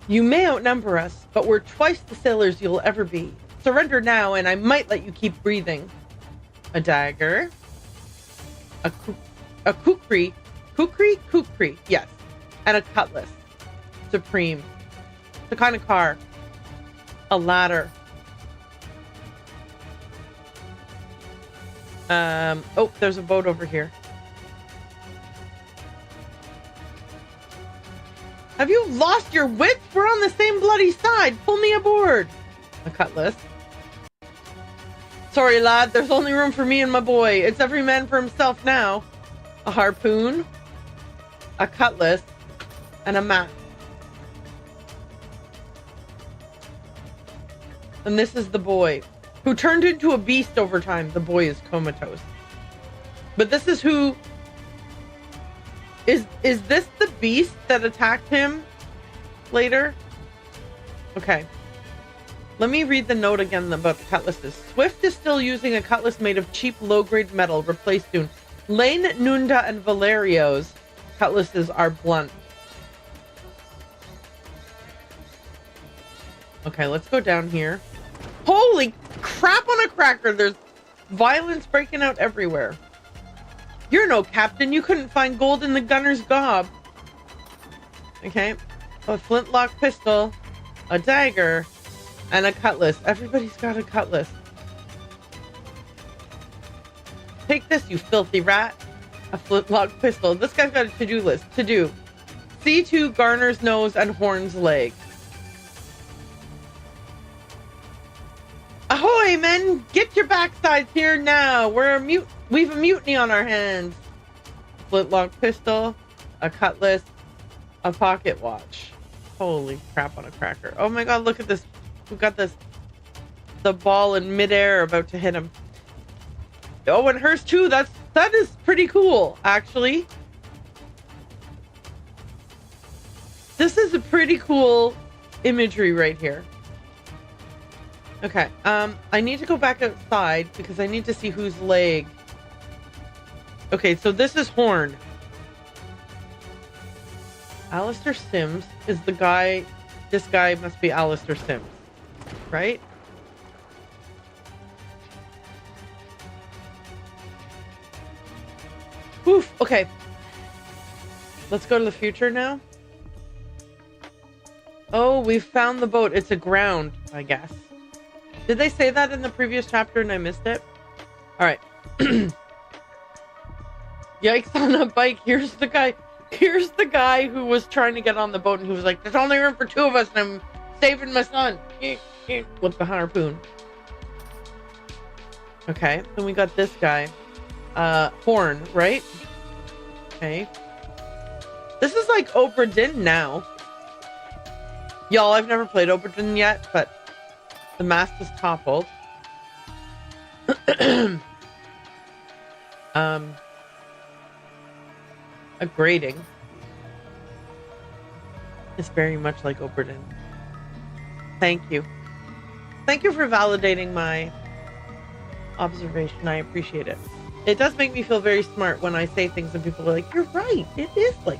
You may outnumber us, but we're twice the sailors you'll ever be. Surrender now, and I might let you keep breathing. A dagger. A kukri. Kukri? Yes. And a cutlass. Supreme. The kind of car. A ladder. Oh, there's a boat over here. Have you lost your wits? We're on the same bloody side. Pull me aboard. A cutlass. Sorry, lad. There's only room for me and my boy. It's every man for himself now. A harpoon. A cutlass. And a map. And this is the boy. Who turned into a beast over time. The boy is comatose. But this is who... Is this the beast that attacked him later? Okay. Let me read the note again about the cutlasses. Swift is still using a cutlass made of cheap low-grade metal. Replaced soon. Lane, Nunda, and Valerio's cutlasses are blunt. Okay, let's go down here. Holy crap on a cracker! There's violence breaking out everywhere. You're no captain. You couldn't find gold in the gunner's gob. Okay. A flintlock pistol, a dagger, and a cutlass. Everybody's got a cutlass. Take this, you filthy rat. A flintlock pistol. This guy's got a to-do list. To do. See to Garner's nose and Horn's leg. Ahoy, men! Get your backsides here now. We've a mutiny on our hands. Flintlock pistol, a cutlass, a pocket watch. Holy crap on a cracker. Oh my god, look at this. We've got this. The ball in midair about to hit him. Oh, and hers too. That is pretty cool, actually. This is a pretty cool imagery right here. Okay, I need to go back outside because I need to see whose leg. Okay, so this is Horn. Alistair Sims is the guy. This guy must be Alistair Sims, right? Oof, okay. Let's go to the future now. Oh, we found the boat. It's aground, I guess. Did they say that in the previous chapter and I missed it? All right. Yikes on a bike. Here's the guy. Here's the guy who was trying to get on the boat and he was like, there's only room for 2 of us and I'm saving my son. With the harpoon. Okay. Then we got this guy. Horn, right? Okay. This is like Obra Dinn now. Y'all, I've never played Obra Dinn yet, but the mast is toppled. A grating. It's very much like Obra Dinn. Thank you. Thank you for validating my observation. I appreciate it. It does make me feel very smart when I say things and people are like, you're right. It is like.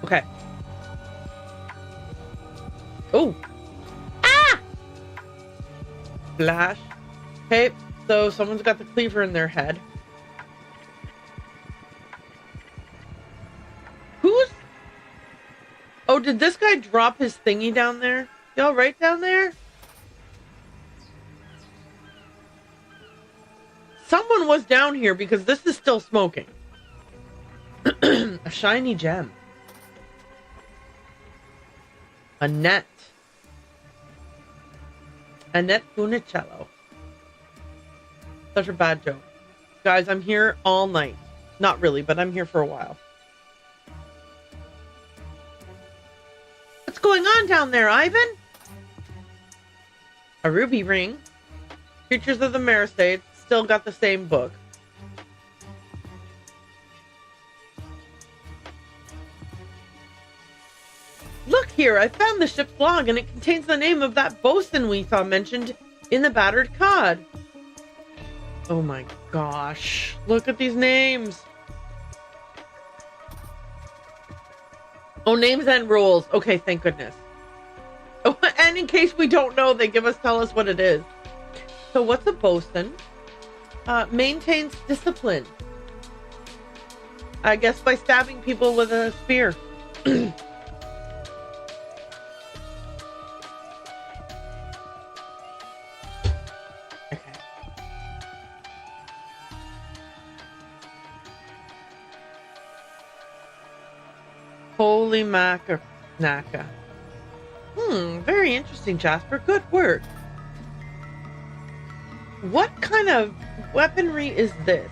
Okay. Oh. Ah! Flash. Okay, so someone's got the cleaver in their head. Who's... Oh, did this guy drop his thingy down there? Y'all right down there? Someone was down here because this is still smoking. A shiny gem. A net. Annette Funicello. Such a bad joke. Guys, I'm here all night. Not really, but I'm here for a while. What's going on down there, Ivan? A ruby ring. Creatures of the Marisade. Still got the same book. Look here, I found the ship's log and it contains the name of that bosun we saw mentioned in the battered cod. Oh my gosh. Look at these names. Oh, names and rules. Okay, thank goodness. Oh, and in case we don't know, they tell us what it is. So what's a bosun? Maintains discipline. I guess by stabbing people with a spear. Holy maca naka. Very interesting, Jasper. Good work. What kind of weaponry is this?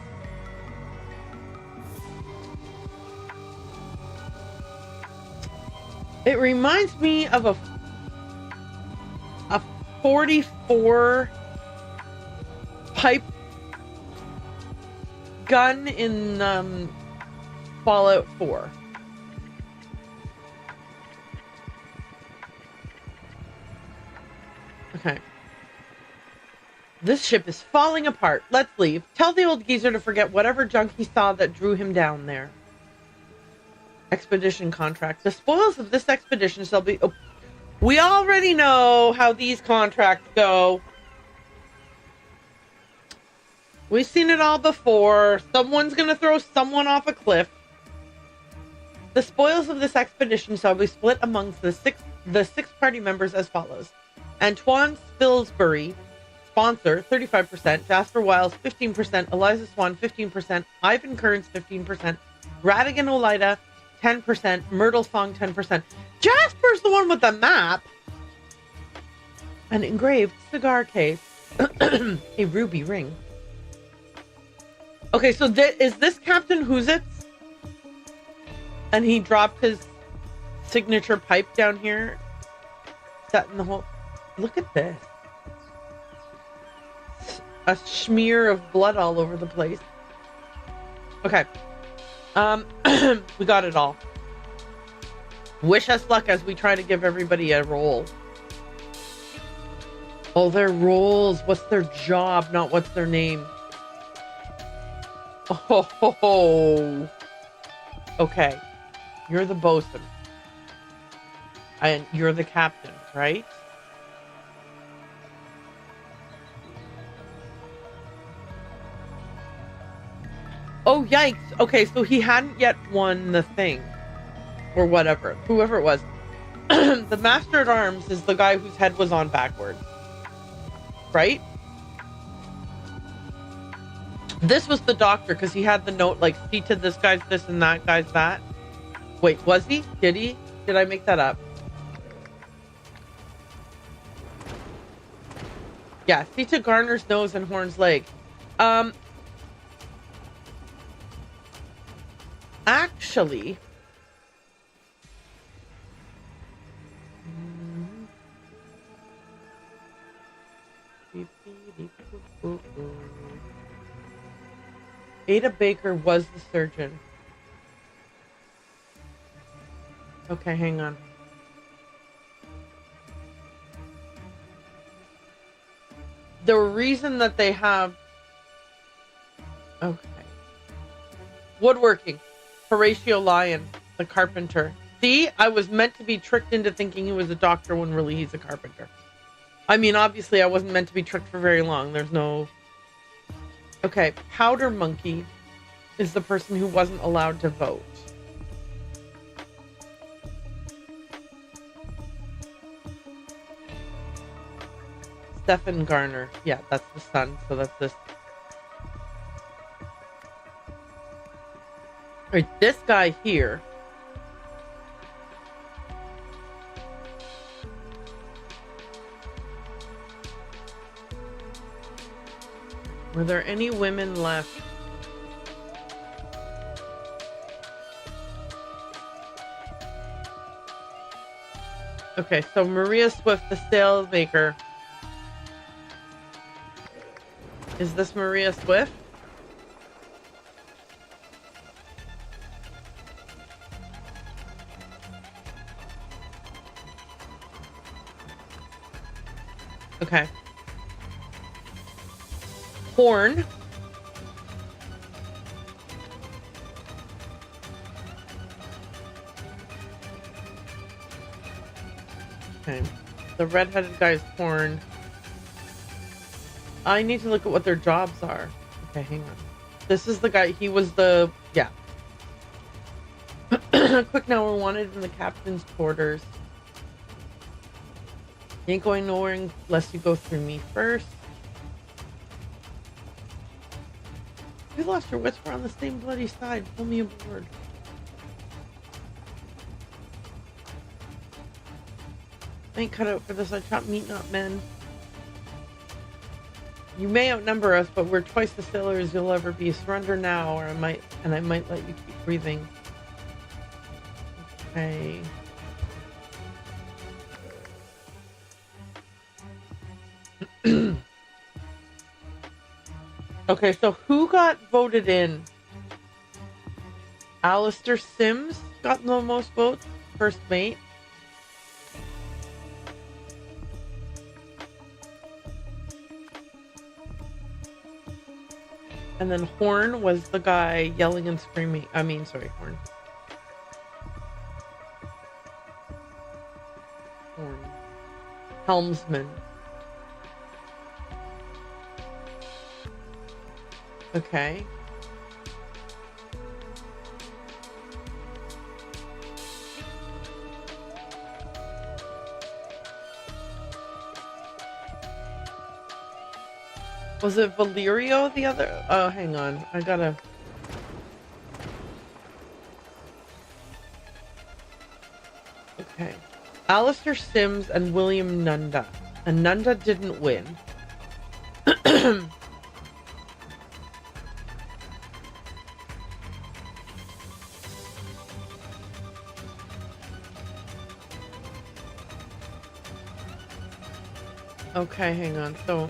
It reminds me of a 44 pipe gun in Fallout 4. Okay. This ship is falling apart. Let's leave. Tell the old geezer to forget whatever junk he saw that drew him down there. Expedition contract. The spoils of this expedition shall be... Oh, we already know how these contracts go. We've seen it all before. Someone's going to throw someone off a cliff. The spoils of this expedition shall be split amongst the six party members as follows. Antoine Spilsbury, sponsor, 35%. Jasper Wiles, 15%. Eliza Swan, 15%. Ivan Kearns, 15%. Radigan Olida, 10%. Myrtle Song, 10%. Jasper's the one with the map. An engraved cigar case. A ruby ring. Okay, so is this Captain Who's-It? And he dropped his signature pipe down here. Set in the whole... Look at this. A smear of blood all over the place. Okay. We got it all. Wish us luck as we try to give everybody a role. Oh, their roles. What's their job, not what's their name. Oh. Okay. You're the bosun. And you're the captain, right? Oh, yikes. Okay, so he hadn't yet won the thing. Or whatever. Whoever it was. The Master at Arms is the guy whose head was on backwards. Right? This was the doctor, because he had the note, like, see to this guy's this and that guy's that. Wait, was he? Did he? Did I make that up? Yeah, see to Garner's nose and Horn's leg. Actually... Ada Baker was the surgeon. Okay, hang on. The reason that they have... Okay. Woodworking. Horatio Lyon, the carpenter. See, I was meant to be tricked into thinking he was a doctor when really he's a carpenter. I mean, obviously I wasn't meant to be tricked for very long. There's no... Okay, Powder Monkey is the person who wasn't allowed to vote. Stephen Garner. Yeah, that's the son, so that's this. Alright, this guy here. Were there any women left? Okay, so Maria Swift, the sailmaker. Is this Maria Swift? Okay. Horn. Okay. The red-headed guy's Horn. I need to look at what their jobs are. Okay, hang on. This is the guy. He was the... Yeah. Quick now, we're wanted in the captain's quarters. You ain't going nowhere unless you go through me first. You lost your wits. We're on the same bloody side. Pull me aboard. I ain't cut out for this. I chop meat, not men. You may outnumber us, but we're twice the sailors you'll ever be. Surrender now, or I might let you keep breathing. Okay. Okay, so who got voted in? Alistair Sims got the most votes. First mate. And then Horn was the guy yelling and screaming. I mean, sorry, Horn. Horn. Helmsman. Okay. Was it Valerio the other? Oh, hang on. I gotta... Okay. Alistair Sims and William Nunda. And Nunda didn't win. Okay, hang on. So,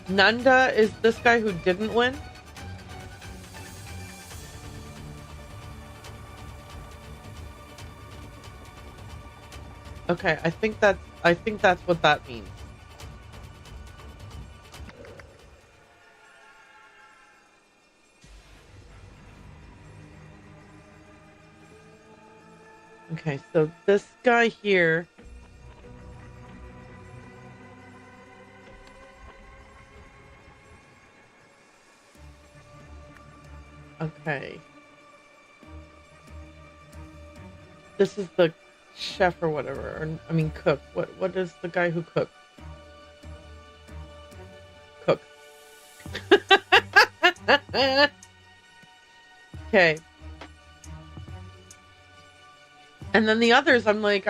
Nunda is this guy who didn't win? Okay, I think that's what that means. Okay, so this guy here. Okay. This is the chef or whatever, or I mean cook. What is the guy who cooks? Cook. Okay. And then the others, I'm like,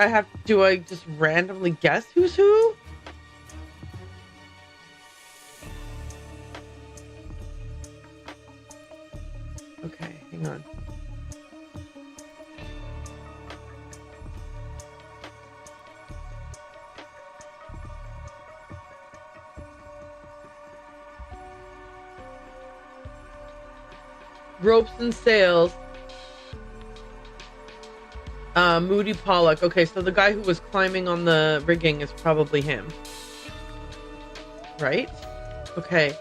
do I just randomly guess who's who? Okay, hang on. Ropes and sails. Moody Pollock. Okay, so the guy who was climbing on the rigging is probably him. Right? Okay.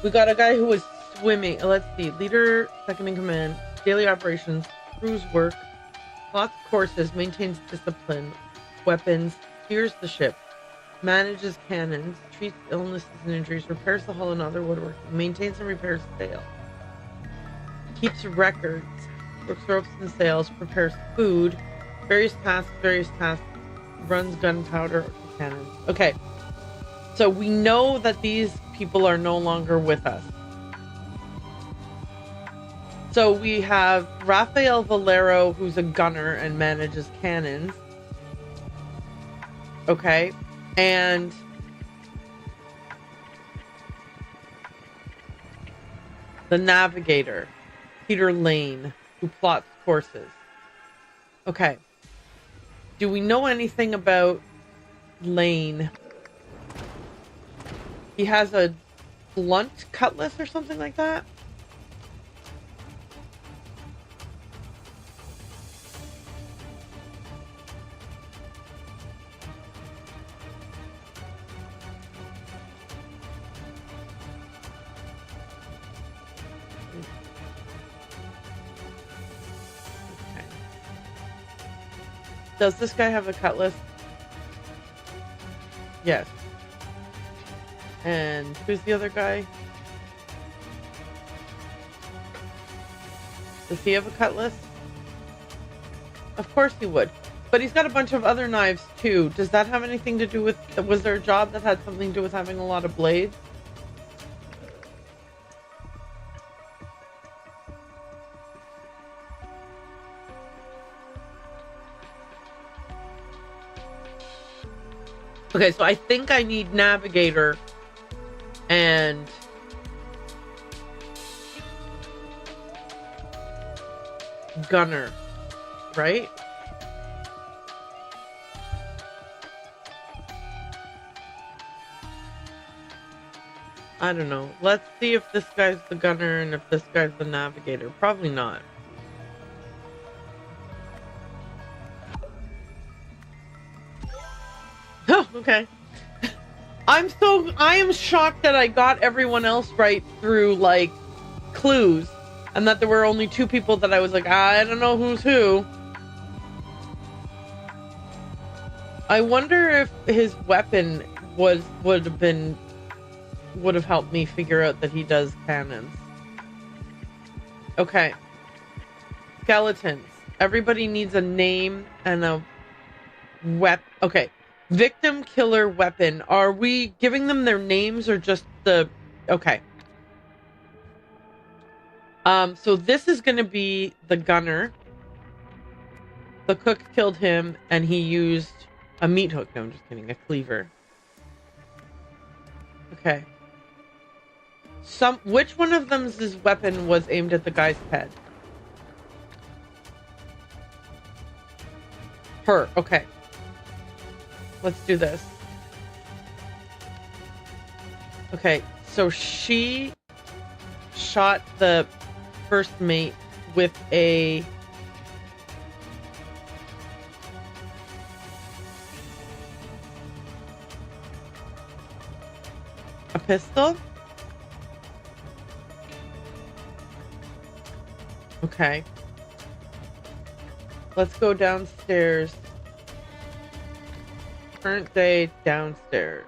We got a guy who was swimming. Let's see. Leader, second in command, daily operations, crews work, plots courses, maintains discipline, weapons, steers the ship, manages cannons, treats illnesses and injuries, repairs the hull and other woodworking, maintains and repairs sail, keeps records, works ropes and sails, prepares food, various tasks, runs gunpowder cannons. Okay, so we know that these people are no longer with us. So we have Rafael Valero, who's a gunner and manages cannons. Okay, and the navigator, Peter Lane, who plots courses. Okay. Do we know anything about Lane? He has a blunt cutlass or something like that? Does this guy have a cutlass? Yes. And who's the other guy? Does he have a cutlass? Of course he would. But he's got a bunch of other knives too. Does that have anything to do with... Was there a job that had something to do with having a lot of blades? Okay, so I think I need navigator and gunner, right? I don't know. Let's see if this guy's the gunner and if this guy's the navigator. Probably not. Oh, okay. I am shocked that I got everyone else right through, like, clues. And that there were only two people that I was like, I don't know who's who. I wonder if his weapon would have helped me figure out that he does cannons. Okay. Skeletons. Everybody needs a name and a weapon. Okay. Victim, killer, weapon. Are we giving them their names or just the... Okay. So this is going to be the gunner. The cook killed him, and he used a meat hook. No, I'm just kidding. A cleaver. Okay. Which one of them's weapon was aimed at the guy's head? Her. Okay. Let's do this. Okay, so she shot the first mate with a pistol? Okay. Let's go downstairs. Current day downstairs.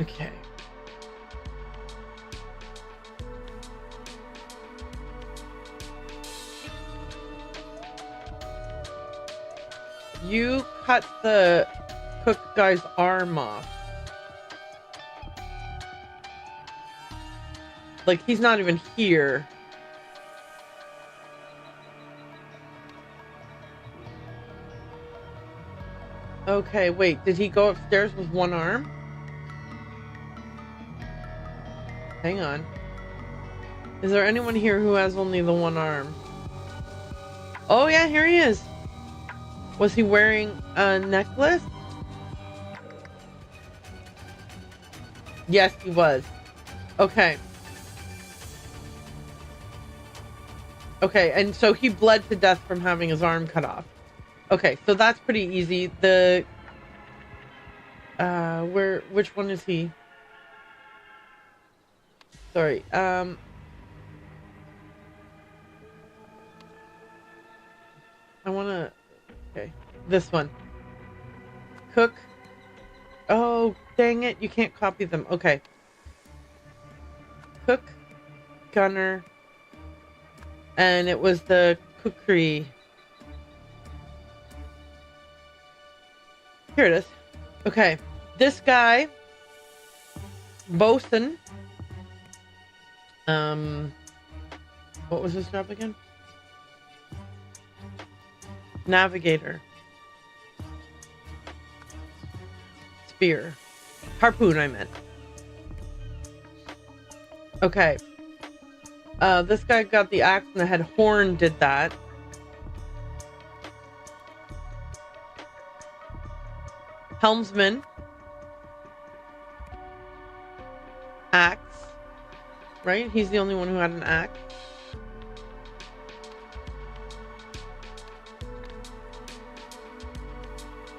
Okay. You cut the cook guy's arm off. Like, he's not even here. Okay, wait. Did he go upstairs with one arm? Hang on. Is there anyone here who has only the one arm? Oh yeah, here he is. Was he wearing a necklace? Yes, he was. Okay. Okay, and so he bled to death from having his arm cut off. Okay, so that's pretty easy. The... which one is he? Sorry, I wanna... Okay, this one. Cook. Oh, dang it, you can't copy them. Okay. Cook, gunner, and it was the cookery. Here it is. Okay, this guy, bosun. What was his job again? Navigator. Spear. Harpoon, I meant. Okay. This guy got the axe in the head. Horn did that. Helmsman. Axe. Right? He's the only one who had an axe.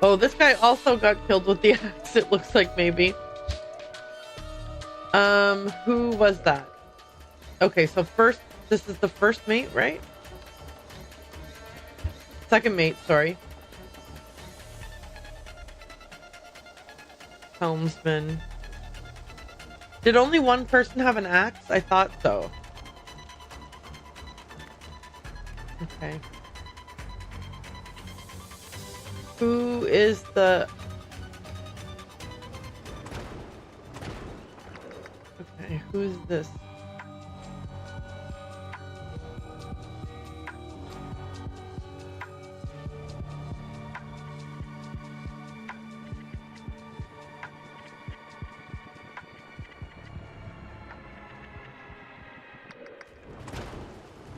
Oh, this guy also got killed with the axe, it looks like, maybe. Who was that? Okay, so first, this is the first mate, right? Second mate, sorry. Helmsman. Did only one person have an axe? I thought so. Okay. Who is the... Okay, who is this?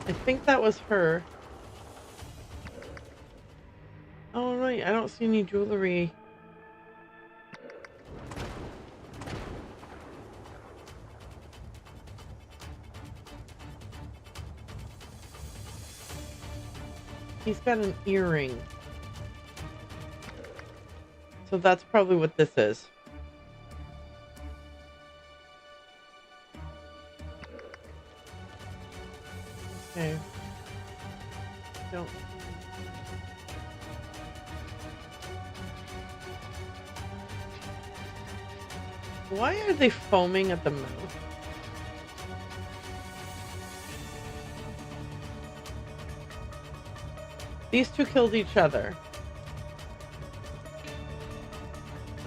I think that was her. Oh, right. I don't see any jewelry. He's got an earring. So that's probably what this is. Okay. Don't. Why are they foaming at the mouth? These two killed each other.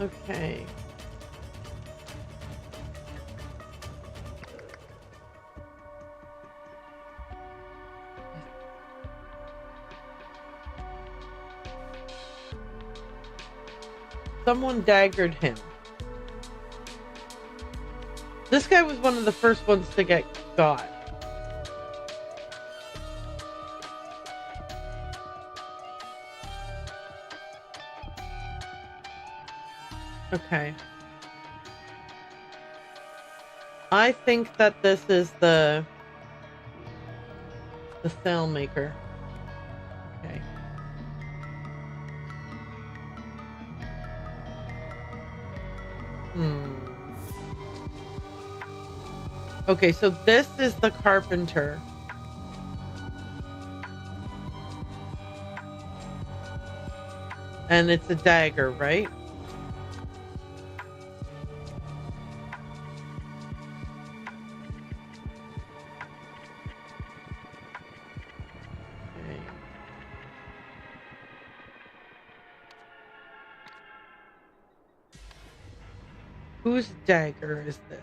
Okay. Someone daggered him. This guy was one of the first ones to get got. Okay. I think that this is the sail maker. Okay. Okay, so this is the carpenter. And it's a dagger, right? Okay. Whose dagger is this?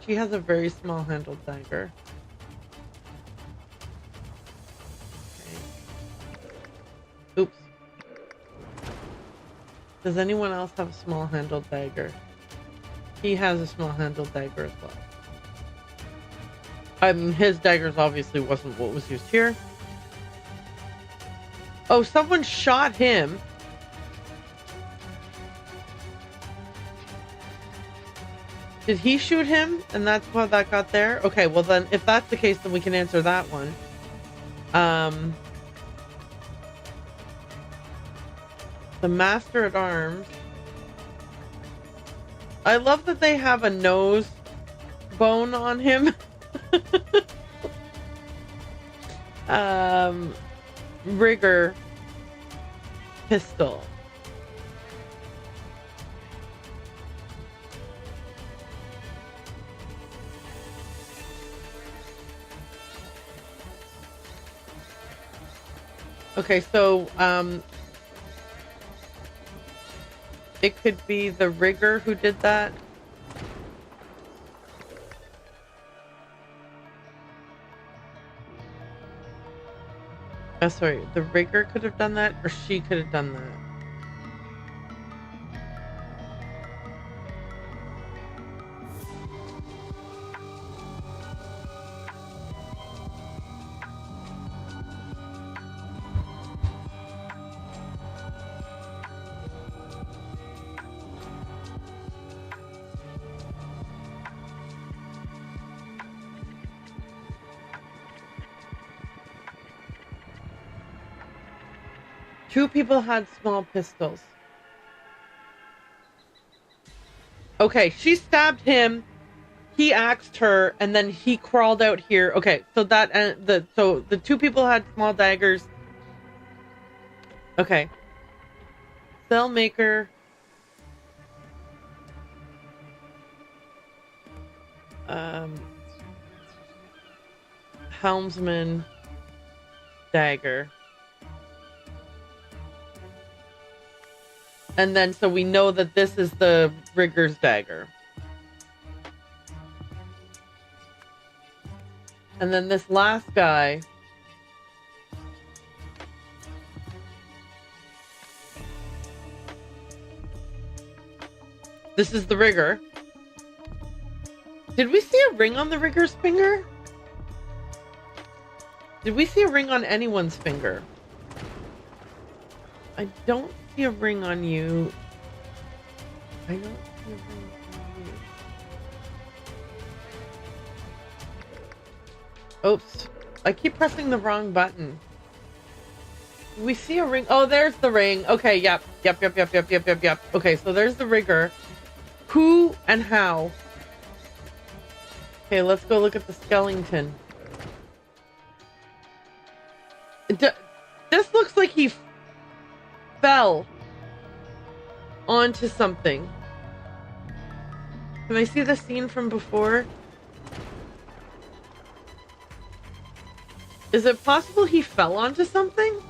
She has a very small handled dagger. Okay. Oops. Does anyone else have a small handled dagger? He has a small handled dagger as well. I mean, his daggers obviously wasn't what was used here. Oh, someone shot him. Did he shoot him? And that's how that got there? Okay, well then, if that's the case, then we can answer that one. The Master at Arms. I love that they have a nose bone on him. Rigger pistol. Okay, so it could be the rigger who did that. Oh, sorry, the rigger could have done that, or she could have done that. Two people had small pistols. Okay, she stabbed him. He axed her, and then he crawled out here. Okay, so that the two people had small daggers. Okay. Cell maker. Helmsman. Dagger. And then, so we know that this is the rigger's dagger. And then this last guy. This is the rigger. Did we see a ring on the rigger's finger? Did we see a ring on anyone's finger? I don't see a ring on you. I don't see a ring on you. Oops. I keep pressing the wrong button. Do we see a ring? Oh, there's the ring. Okay, yep. Okay, so there's the rigger. Who and how? Okay, let's go look at the skeleton. This looks like he fell onto something. Can I see the scene from before? Is it possible he fell onto something?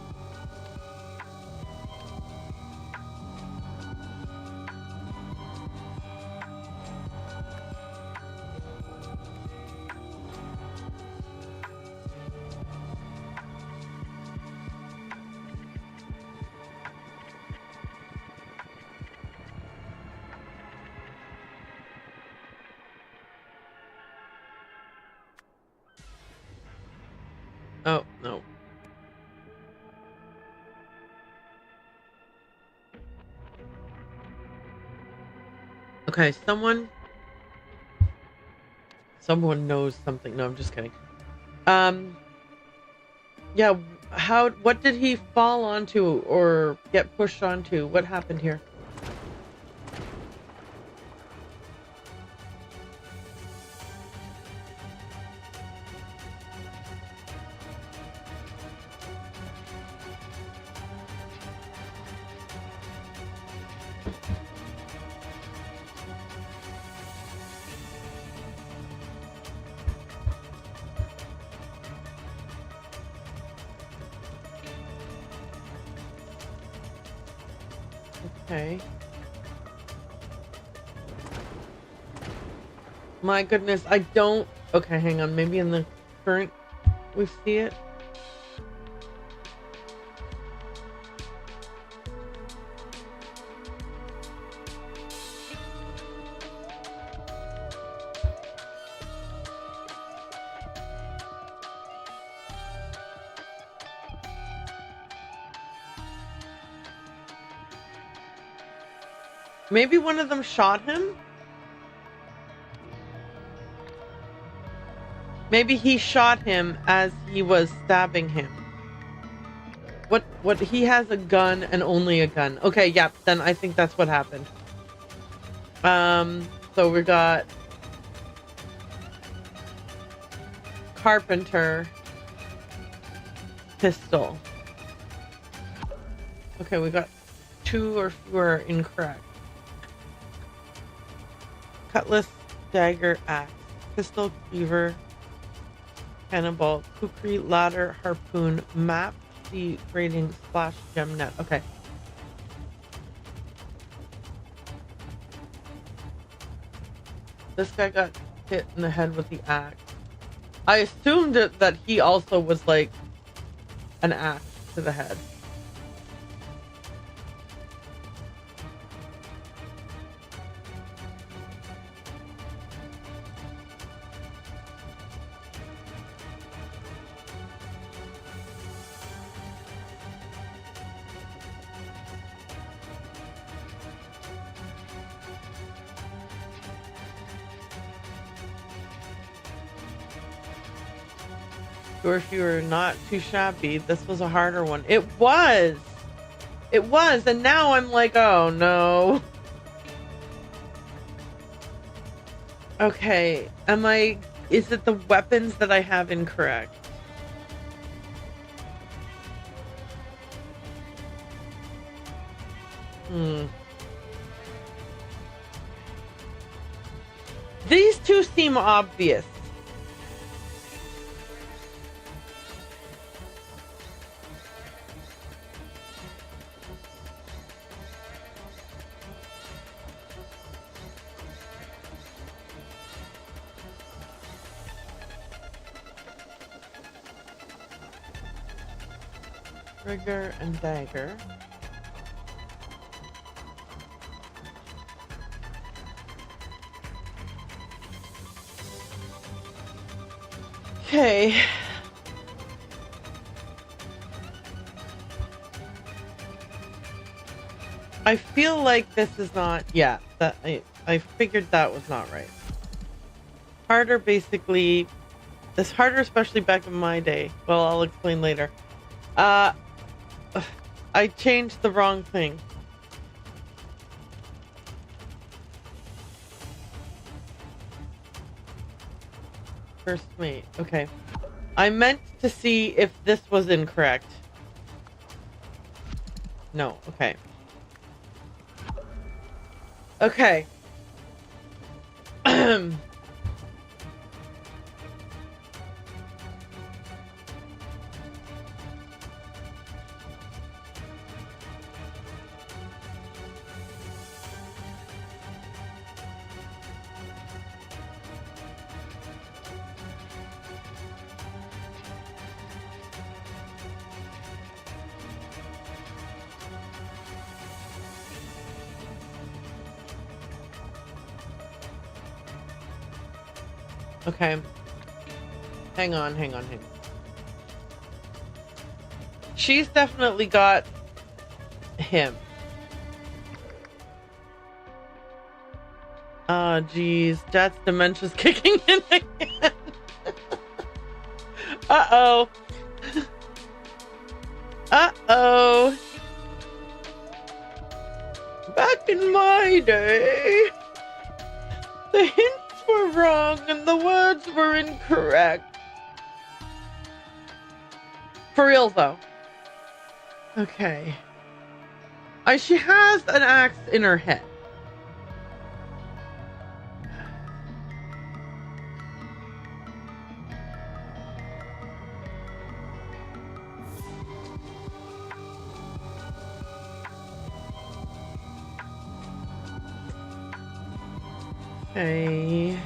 Oh, no. Okay, someone knows something. No, I'm just kidding. Yeah, what did he fall onto or get pushed onto? What happened here? Okay. My goodness, I don't... Okay, hang on. Maybe in the current we see it. Maybe one of them shot him? Maybe he shot him as he was stabbing him. What he has a gun and only a gun. Okay, yeah, then I think that's what happened. So we got Carpenter, pistol. Okay, we got 2 or fewer incorrect. Cutlass, dagger, axe, pistol, cleaver, cannonball, kukri, ladder, harpoon, map, sea, rating, splash, gem net. Okay. This guy got hit in the head with the axe. I assumed that he also was like an axe to the head. Or if you were not too shabby, this was a harder one. It was! It was, and now I'm like, oh no. Okay, is it the weapons that I have incorrect? These two seem obvious. Trigger and dagger. Okay. I feel like this is not... Yeah, that I figured that was not right. Harder, basically... This harder, especially back in my day. Well, I'll explain later. I changed the wrong thing. First mate. Okay. I meant to see if this was incorrect. No. Okay. Okay. Okay. Hang on. She's definitely got him. Oh, geez. Dad's dementia's kicking in again. Uh-oh. Uh-oh. Back in my day, the hints were wrong and the words were incorrect. For real, though. Okay. She has an axe in her head. Okay.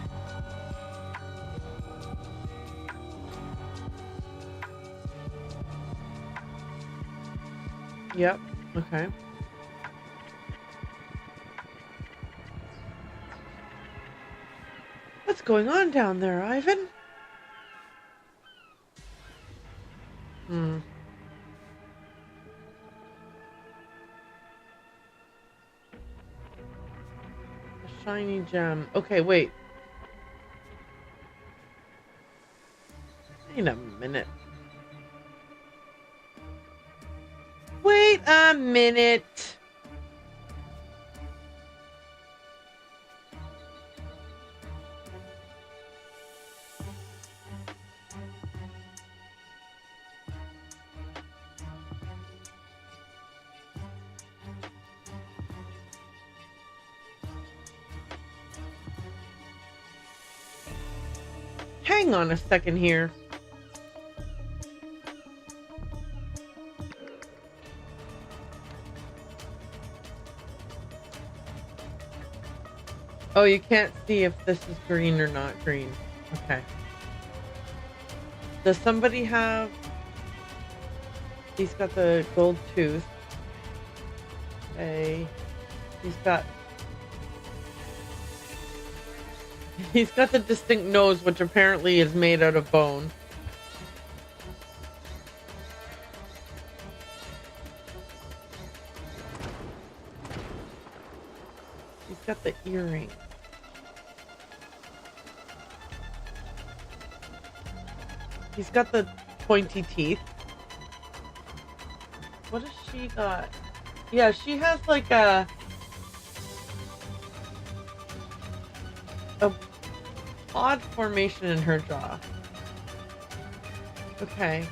Yep. Okay. What's going on down there, Ivan? A shiny gem. Okay, wait. Wait a minute. Wait a minute. Hang on a second here. Oh, you can't see if this is green or not green. Okay. Does somebody have... He's got the gold tooth. Okay. He's got the distinct nose, which apparently is made out of bone. He's got the earring. He's got the pointy teeth. What has she got? Yeah, she has like a odd formation in her jaw. Okay.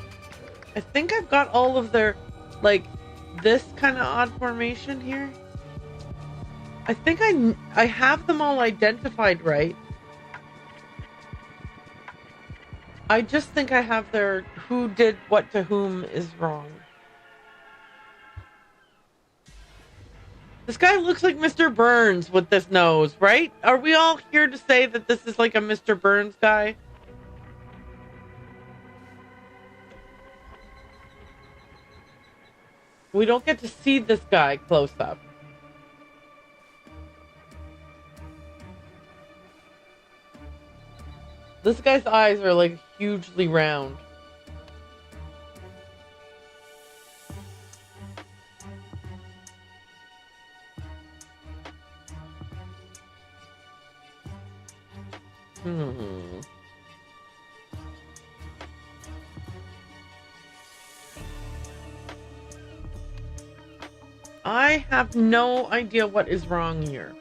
I think I've got all of their, like, this kind of odd formation here. I think I have them all identified right. I just think I have their who did what to whom is wrong. This guy looks like Mr. Burns with this nose, right? Are we all here to say that this is like a Mr. Burns guy? We don't get to see this guy close up. This guy's eyes are like hugely round. I have no idea what is wrong here.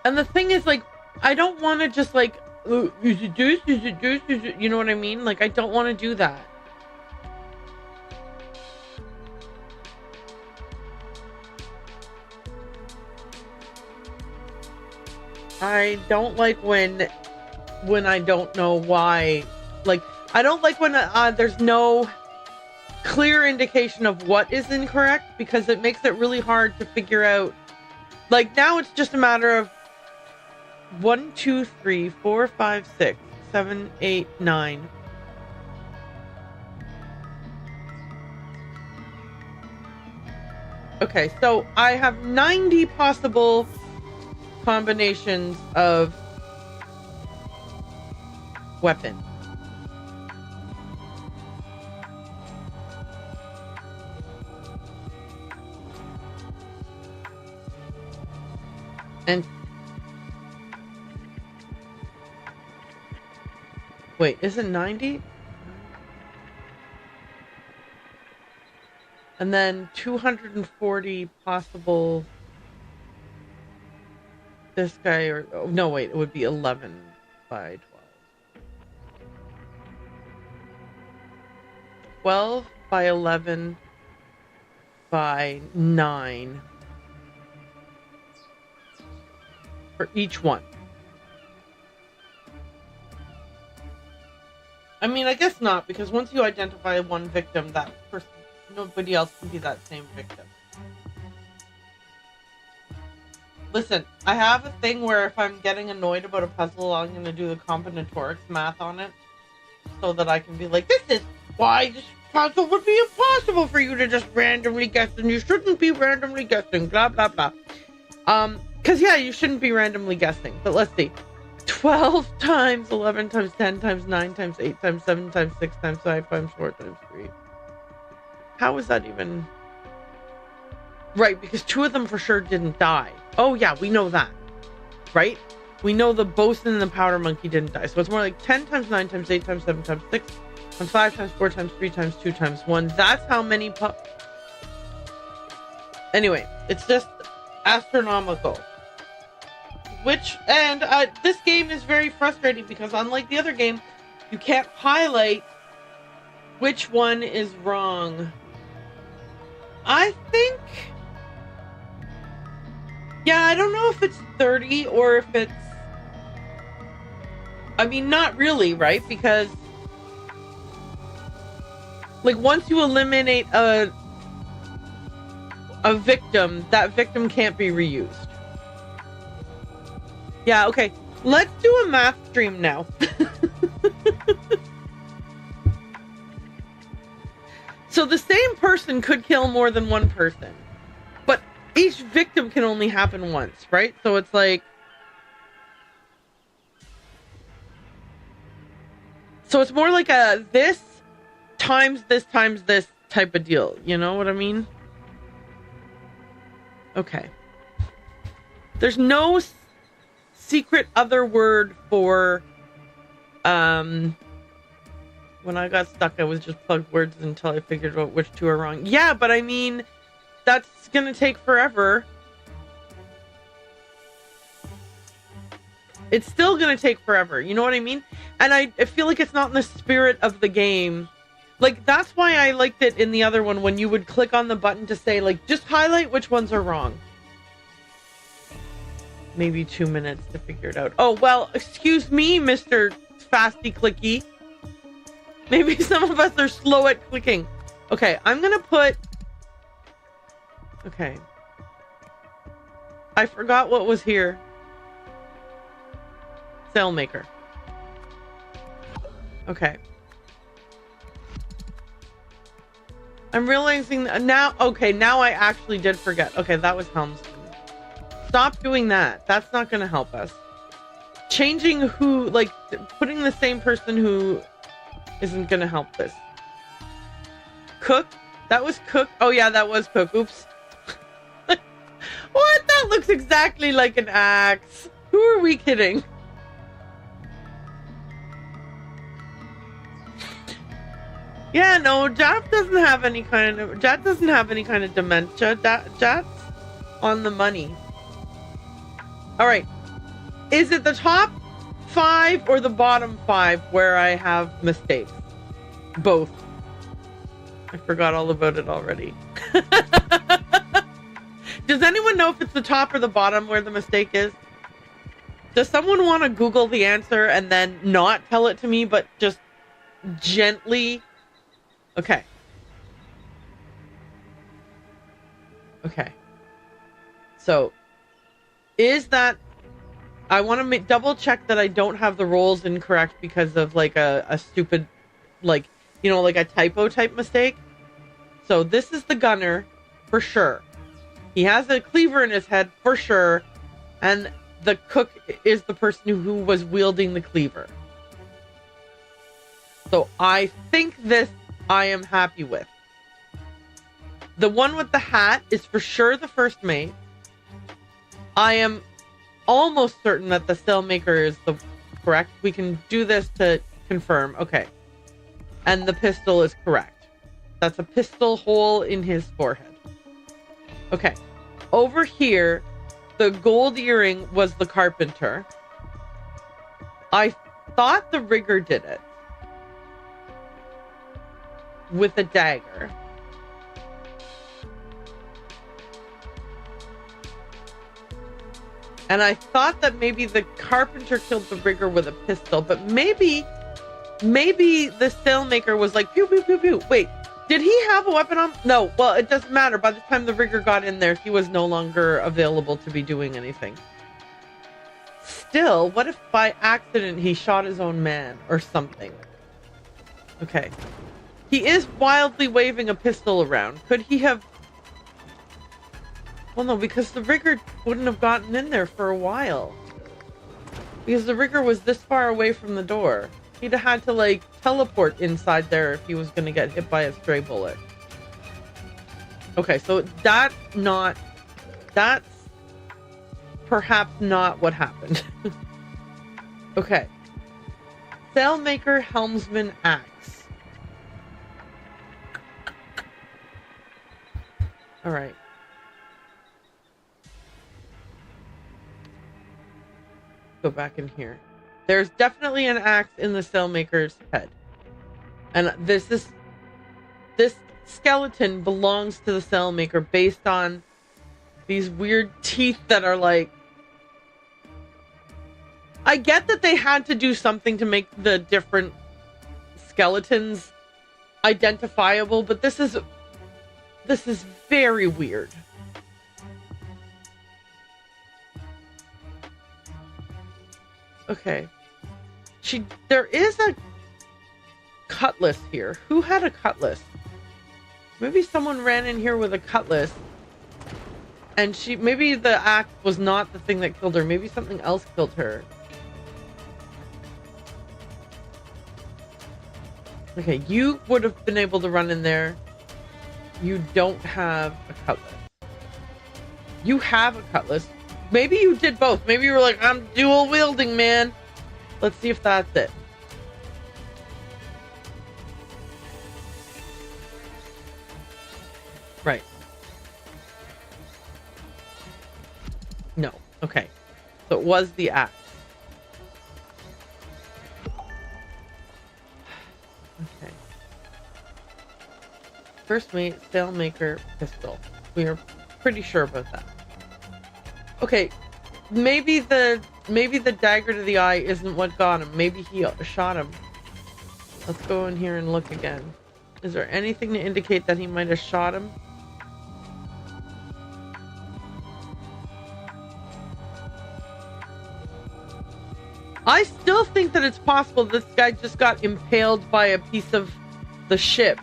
And the thing is, like, I don't want to just like, is it this? Is it this? Is it, you know what I mean? Like, I don't want to do that. I don't like when I don't know why. Like, I don't like when there's no clear indication of what is incorrect, because it makes it really hard to figure out. Like, now it's just a matter of 1, 2, 3, 4, 5, 6, 7, 8, 9. Okay, so I have 90 possible combinations of weapon. And wait, is it 90? And then 240 possible this guy, or oh, no, wait, it would be 11 by 12 by 11 by 9 for each one. I mean, I guess not, because once you identify one victim, that person, nobody else can be that same victim. Listen, I have a thing where if I'm getting annoyed about a puzzle, I'm going to do the combinatorics math on it so that I can be like, this is why this puzzle would be impossible for you to just randomly guess, and you shouldn't be randomly guessing, blah, blah, blah. Because, yeah, you shouldn't be randomly guessing. But let's see. 12 times 11 times 10 times 9 times 8 times 7 times 6 times 5 times 4 times 3. How is that even... Right, because 2 of them for sure didn't die. Oh, yeah, we know that. Right? We know the bosun and the powder monkey didn't die. So it's more like 10 times 9 times 8 times 7 times 6 times 5 times 4 times 3 times 2 times 1. That's how many Anyway, it's just astronomical. This game is very frustrating because unlike the other game, you can't highlight which one is wrong. I think... Yeah, I don't know if it's 30 or if it's... I mean, not really, right? Because... Like, once you eliminate a victim, that victim can't be reused. Yeah, okay. Let's do a math stream now. So the same person could kill more than one person. But each victim can only happen once, right? So it's like... So it's more like a this times this type of deal. You know what I mean? Okay. There's no secret other word for... When I got stuck, I was just plugged words until I figured out which 2 are wrong. Yeah, but I mean, that's gonna take forever. It's still gonna take forever, you know what I mean? And I feel like it's not in the spirit of the game. Like, that's why I liked it in the other one, when you would click on the button to say, like, just highlight which ones are wrong. Maybe 2 minutes to figure it out. Oh, well, excuse me, Mr. Fasty Clicky. Maybe some of us are slow at clicking. Okay, I'm gonna put... Okay. I forgot what was here. Sailmaker. Okay. I'm realizing that now... Okay, now I actually did forget. Okay, that was Helmsman. Stop doing that. That's not gonna help us. Changing who... Like, putting the same person who... isn't gonna help this. Cook? That was Cook? Oh yeah, that was Cook. Oops. What? That looks exactly like an axe. Who are we kidding? Yeah, no, Jat doesn't have any kind of dementia. Jat's on the money. Alright. Is it the top 5 or the bottom 5 where I have mistakes? Both. I forgot all about it already. Does anyone know if it's the top or the bottom where the mistake is? Does someone want to Google the answer and then not tell it to me, but just gently? Okay. Okay. So, is that... I want to double check that I don't have the rolls incorrect because of like a stupid, like, you know, like a typo type mistake. So this is the gunner for sure. He has a cleaver in his head for sure. And the cook is the person who was wielding the cleaver. So I think this I am happy with. The one with the hat is for sure the first mate. I am almost certain that the sailmaker is the correct. We can do this to confirm. Okay. And the pistol is correct. That's a pistol hole in his forehead. Okay. Over here, the gold earring was the carpenter. I thought the rigger did it with a dagger. And I thought that maybe the carpenter killed the rigger with a pistol, but maybe the sailmaker was like, pew, pew, pew, pew. Wait, did he have a weapon on? No, well, it doesn't matter. By the time the rigger got in there, he was no longer available to be doing anything. Still, what if by accident he shot his own man or something? Okay. He is wildly waving a pistol around. Could he have... Well, no, because the rigger wouldn't have gotten in there for a while. Because the rigger was this far away from the door. He'd have had to, like, teleport inside there if he was going to get hit by a stray bullet. Okay, so that's perhaps not what happened. Okay. Sailmaker, helmsman, axe. All right. Go back in here. There's definitely an axe in the sailmaker's head. And this skeleton belongs to the sailmaker based on these weird teeth that are like... I get that they had to do something to make the different skeletons identifiable, but this is very weird. Okay. There is a cutlass here. Who had a cutlass? Maybe someone ran in here with a cutlass. And maybe the axe was not the thing that killed her. Maybe something else killed her. Okay, you would have been able to run in there. You don't have a cutlass. You have a cutlass. Maybe you did both. Maybe you were like, I'm dual wielding, man. Let's see if that's it. Right. No. Okay. So it was the axe. Okay. First mate, sailmaker, pistol. We are pretty sure about that. Okay, maybe the dagger to the eye isn't what got him. Maybe he shot him. Let's go in here and look again. Is there anything to indicate that he might have shot him? I still think that it's possible this guy just got impaled by a piece of the ship.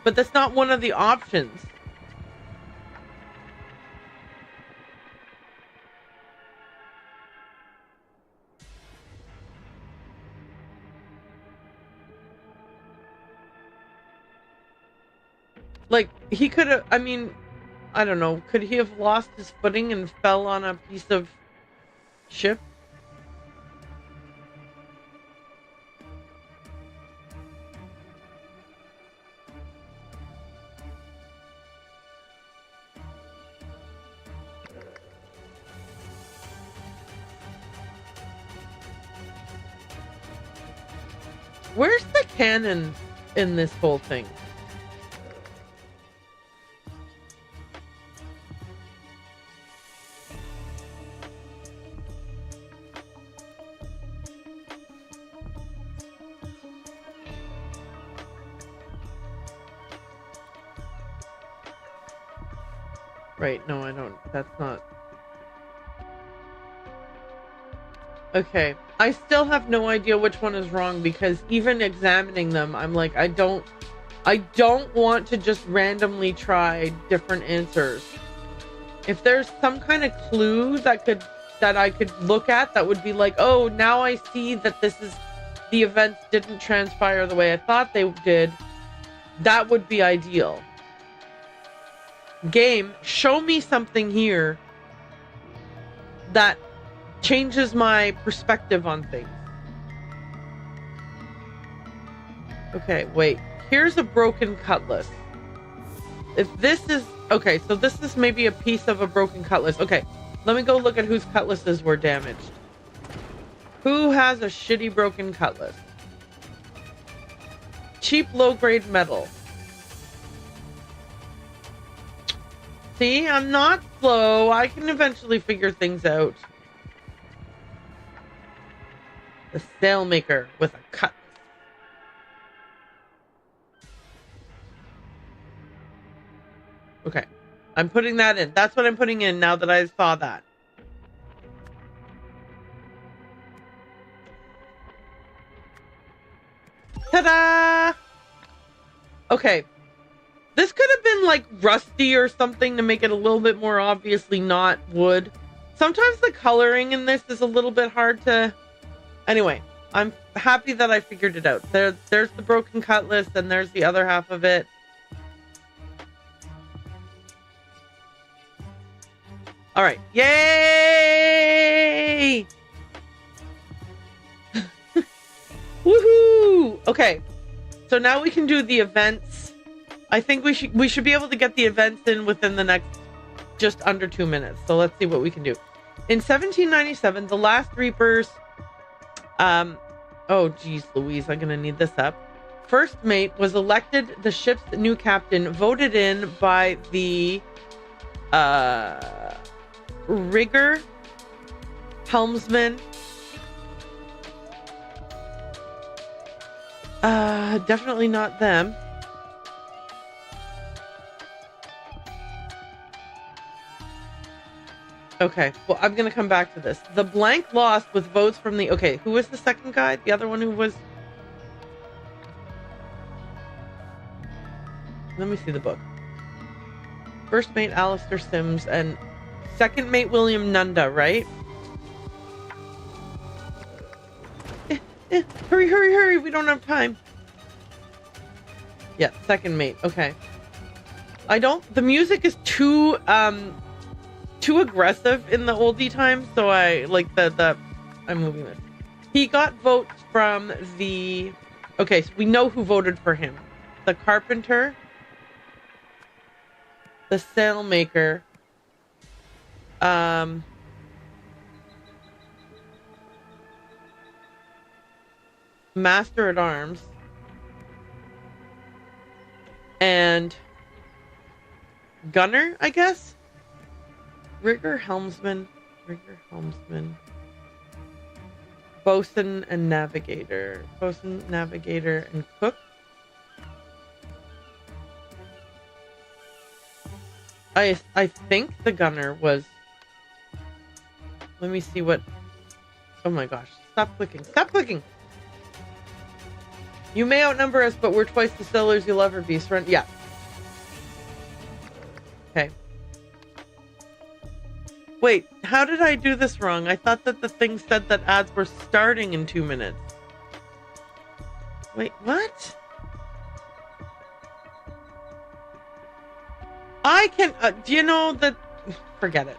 But that's not one of the options. Like, he could have, I mean, I don't know. Could he have lost his footing and fell on a piece of ship? Where's the cannon in this whole thing? Right, no, I don't. That's not... Okay, I still have no idea which one is wrong, because even examining them, I'm like, I don't want to just randomly try different answers. If there's some kind of clue that I could look at that would be like, oh, now I see that this is the events didn't transpire the way I thought they did, that would be ideal. Game, show me something here that changes my perspective on things. Okay, wait. Here's a broken cutlass. If this is... Okay, so this is maybe a piece of a broken cutlass. Okay, let me go look at whose cutlasses were damaged. Who has a shitty broken cutlass? Cheap low-grade metal. See, I'm not slow. I can eventually figure things out. The sailmaker with a cutlass. Okay, I'm putting that in. That's what I'm putting in now that I saw that. Ta-da! Okay. This could have been like rusty or something to make it a little bit more obviously not wood. Sometimes the coloring in this is a little bit hard to... Anyway, I'm happy that I figured it out. There's the broken cutlass and there's the other half of it. All right. Yay! Woohoo! Okay. So now we can do the events. I think we should be able to get the events in within the next just under 2 minutes. So let's see what we can do. In 1797, the last Reapers... oh, geez, Louise, I'm going to need this up. First mate was elected the ship's new captain, voted in by the... rigger, helmsman, definitely not them. Okay, well, I'm gonna come back to this. The blank lost with votes from the... Okay, who was the second guy? The other one who was... Let me see the book. First mate Alistair Sims and second mate William Nunda, right? Hurry, hurry, hurry. We don't have time. Yeah, second mate. Okay. I don't... The music is too aggressive in the oldie times, so I like I'm moving this. He got votes from the... Okay, so we know who voted for him. The carpenter, the sailmaker, master at arms, and gunner, I guess. Rigger, helmsman, bosun and navigator, and cook. I think the gunner was... Let me see what... Oh my gosh, stop clicking. You may outnumber us, but we're twice the sailors you'll ever be. Yeah. Okay. Wait, how did I do this wrong? I thought that the thing said that ads were starting in 2 minutes. Wait, what? I can... do you know that... Forget it.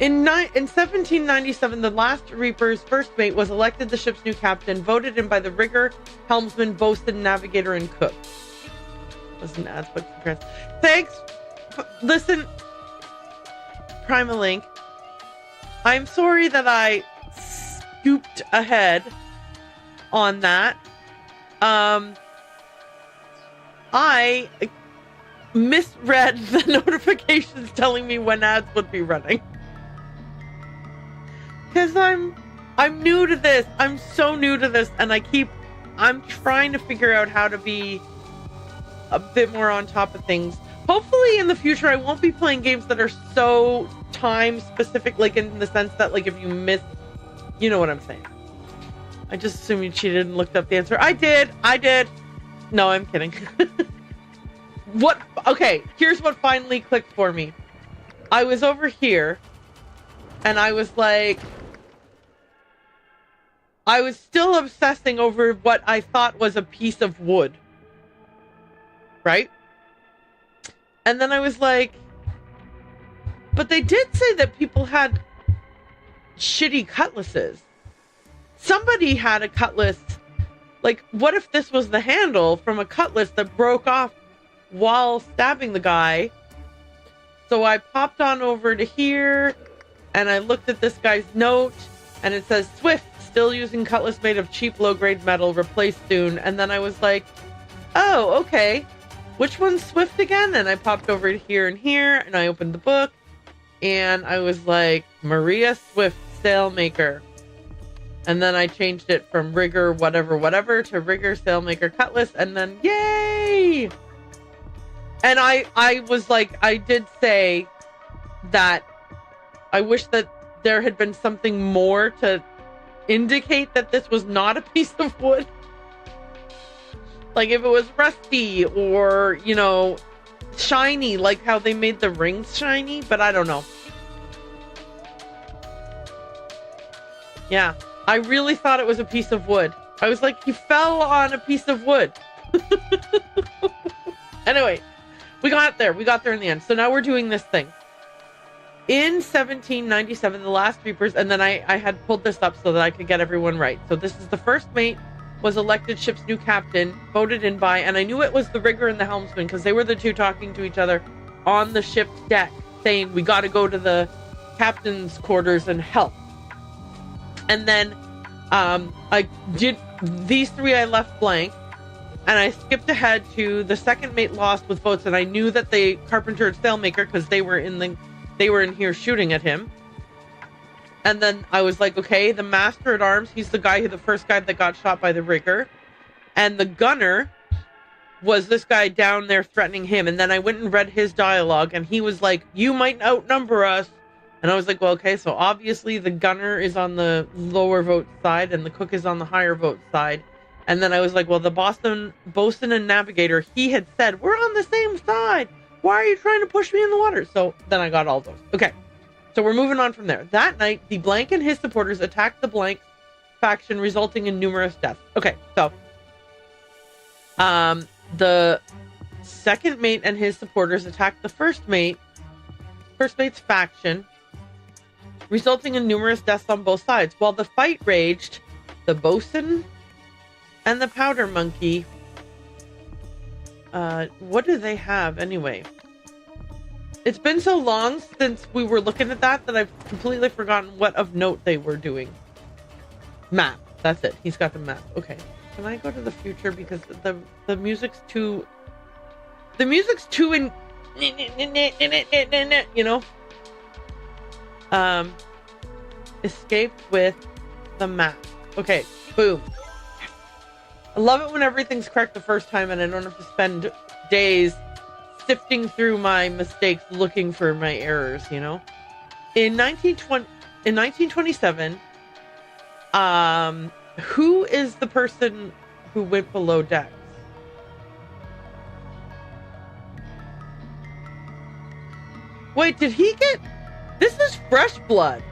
In 1797, the last Reaper's first mate was elected the ship's new captain, voted in by the rigger, helmsman, bosun, navigator, and cook. Listen, ads, but congrats. Thanks. Listen, Primalink. I'm sorry that I scooped ahead on that. I misread the notifications telling me when ads would be running. Because I'm new to this. I'm so new to this, and I'm trying to figure out how to be a bit more on top of things. Hopefully in the future I won't be playing games that are so time specific, like in the sense that like if you miss, you know what I'm saying. I just assumed you cheated and looked up the answer. I did. No, I'm kidding. What? Okay, here's what finally clicked for me. I was over here and I was like, I was still obsessing over what I thought was a piece of wood. Right? And then I was like, but they did say that people had shitty cutlasses. Somebody had a cutlass. Like, what if this was the handle from a cutlass that broke off while stabbing the guy? So I popped on over to here and I looked at this guy's note and it says, Swift, still using cutlass made of cheap low-grade metal, replaced soon. And then I was like, oh, okay. Which one's Swift again? And I popped over to here and I opened the book and I was like, Maria Swift, sailmaker. And then I changed it from rigger whatever to rigger sailmaker cutlass, and then yay! And I was like, I did say that I wish that there had been something more to indicate that this was not a piece of wood. Like if it was rusty or, you know, shiny, like how they made the rings shiny, but I don't know. Yeah, I really thought it was a piece of wood. I was like, he fell on a piece of wood. Anyway, we got there. We got there in the end. So now we're doing this thing. In 1797, the last reapers, and then I had pulled this up so that I could get everyone right. So this is the first mate was elected ship's new captain, voted in by, and I knew it was the rigger and the helmsman because they were the two talking to each other on the ship's deck, saying, we got to go to the captain's quarters and help. And then I did these three I left blank, and I skipped ahead to the second mate lost with votes, and I knew that the carpenter and sailmaker because they were in here shooting at him. And then I was like, okay, the master at arms, he's the first guy that got shot by the rigger, and the gunner was this guy down there threatening him. And then I went and read his dialogue, and he was like, you might outnumber us. And I was like, well, okay, so obviously the gunner is on the lower vote side and the cook is on the higher vote side. And then I was like, well, the bosun and navigator, he had said, we're on the same side. Why are you trying to push me in the water? So then I got all those. Okay, so we're moving on from there. That night, the blank and his supporters attacked the blank faction, resulting in numerous deaths. Okay, so the second mate and his supporters attacked the first mate's faction, resulting in numerous deaths on both sides. While the fight raged, the bosun and the powder monkey, what do they have anyway? It's been so long since we were looking at that I've completely forgotten what of note they were doing. Map, that's it. He's got the map. Okay, can I go to the future because the music's too in, you know. Escaped with the map. Okay, boom. I love it when everything's correct the first time and I don't have to spend days sifting through my mistakes looking for my errors, you know? In 1927, who is the person who went below decks? Wait, did he get... This is fresh blood.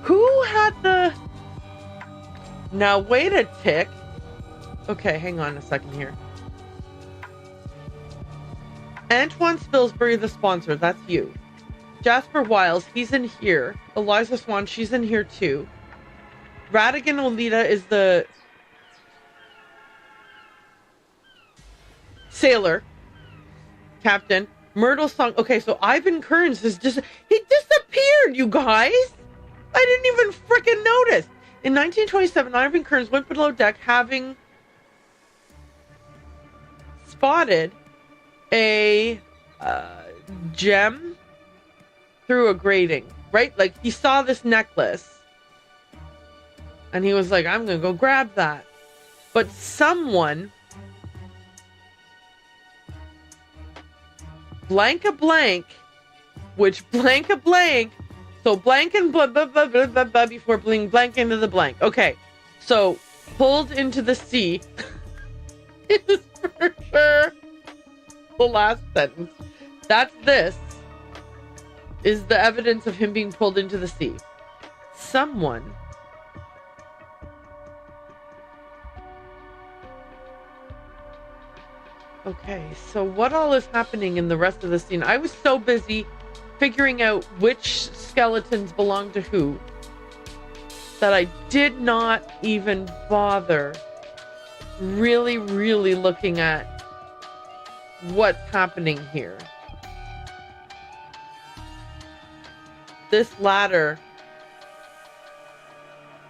Who had the... Now, wait a tick. Okay, hang on a second here. Antoine Spilsbury, the sponsor, that's you. Jasper Wiles, he's in here. Eliza Swan, she's in here too. Radigan Olita is the... sailor. Captain. Myrtle Song. Okay, so Ivan Kearns is just... He disappeared, you guys! I didn't even freaking notice. In 1927, Ivan Kearns went below deck having spotted a gem through a grating, right? Like, he saw this necklace and he was like, I'm going to go grab that. But someone, blank a blank, which blank a blank, so blank and blah, blah, blah, blah, blah, blah, before blank into the blank. Okay, so pulled into the sea is for sure the last sentence. This is the evidence of him being pulled into the sea. Someone okay, so what all is happening in the rest of the scene? I was so busy figuring out which skeletons belong to who that I did not even bother really looking at what's happening here. This ladder.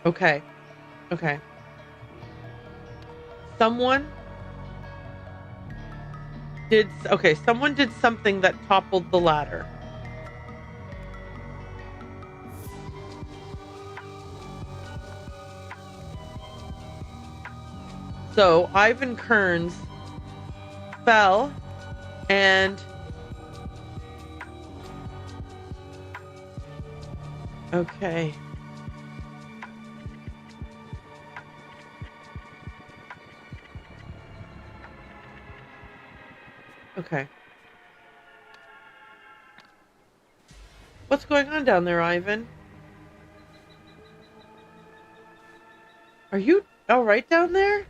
Okay. Someone did something that toppled the ladder. So Ivan Kearns fell and okay. Okay. What's going on down there, Ivan? Are you all right down there?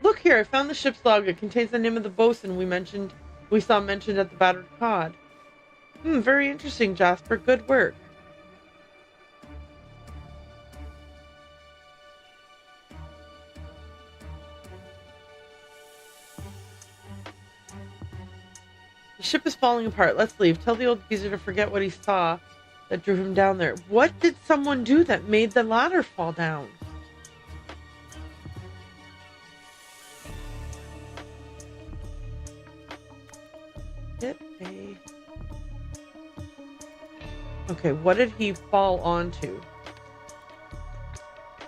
Look here, I found the ship's log. It contains the name of the bosun we saw mentioned at the battered cod. Very interesting, Jasper. Good work. The ship is falling apart. Let's leave. Tell the old geezer to forget what he saw that drew him down there. What did someone do that made the ladder fall down? Okay, what did he fall onto?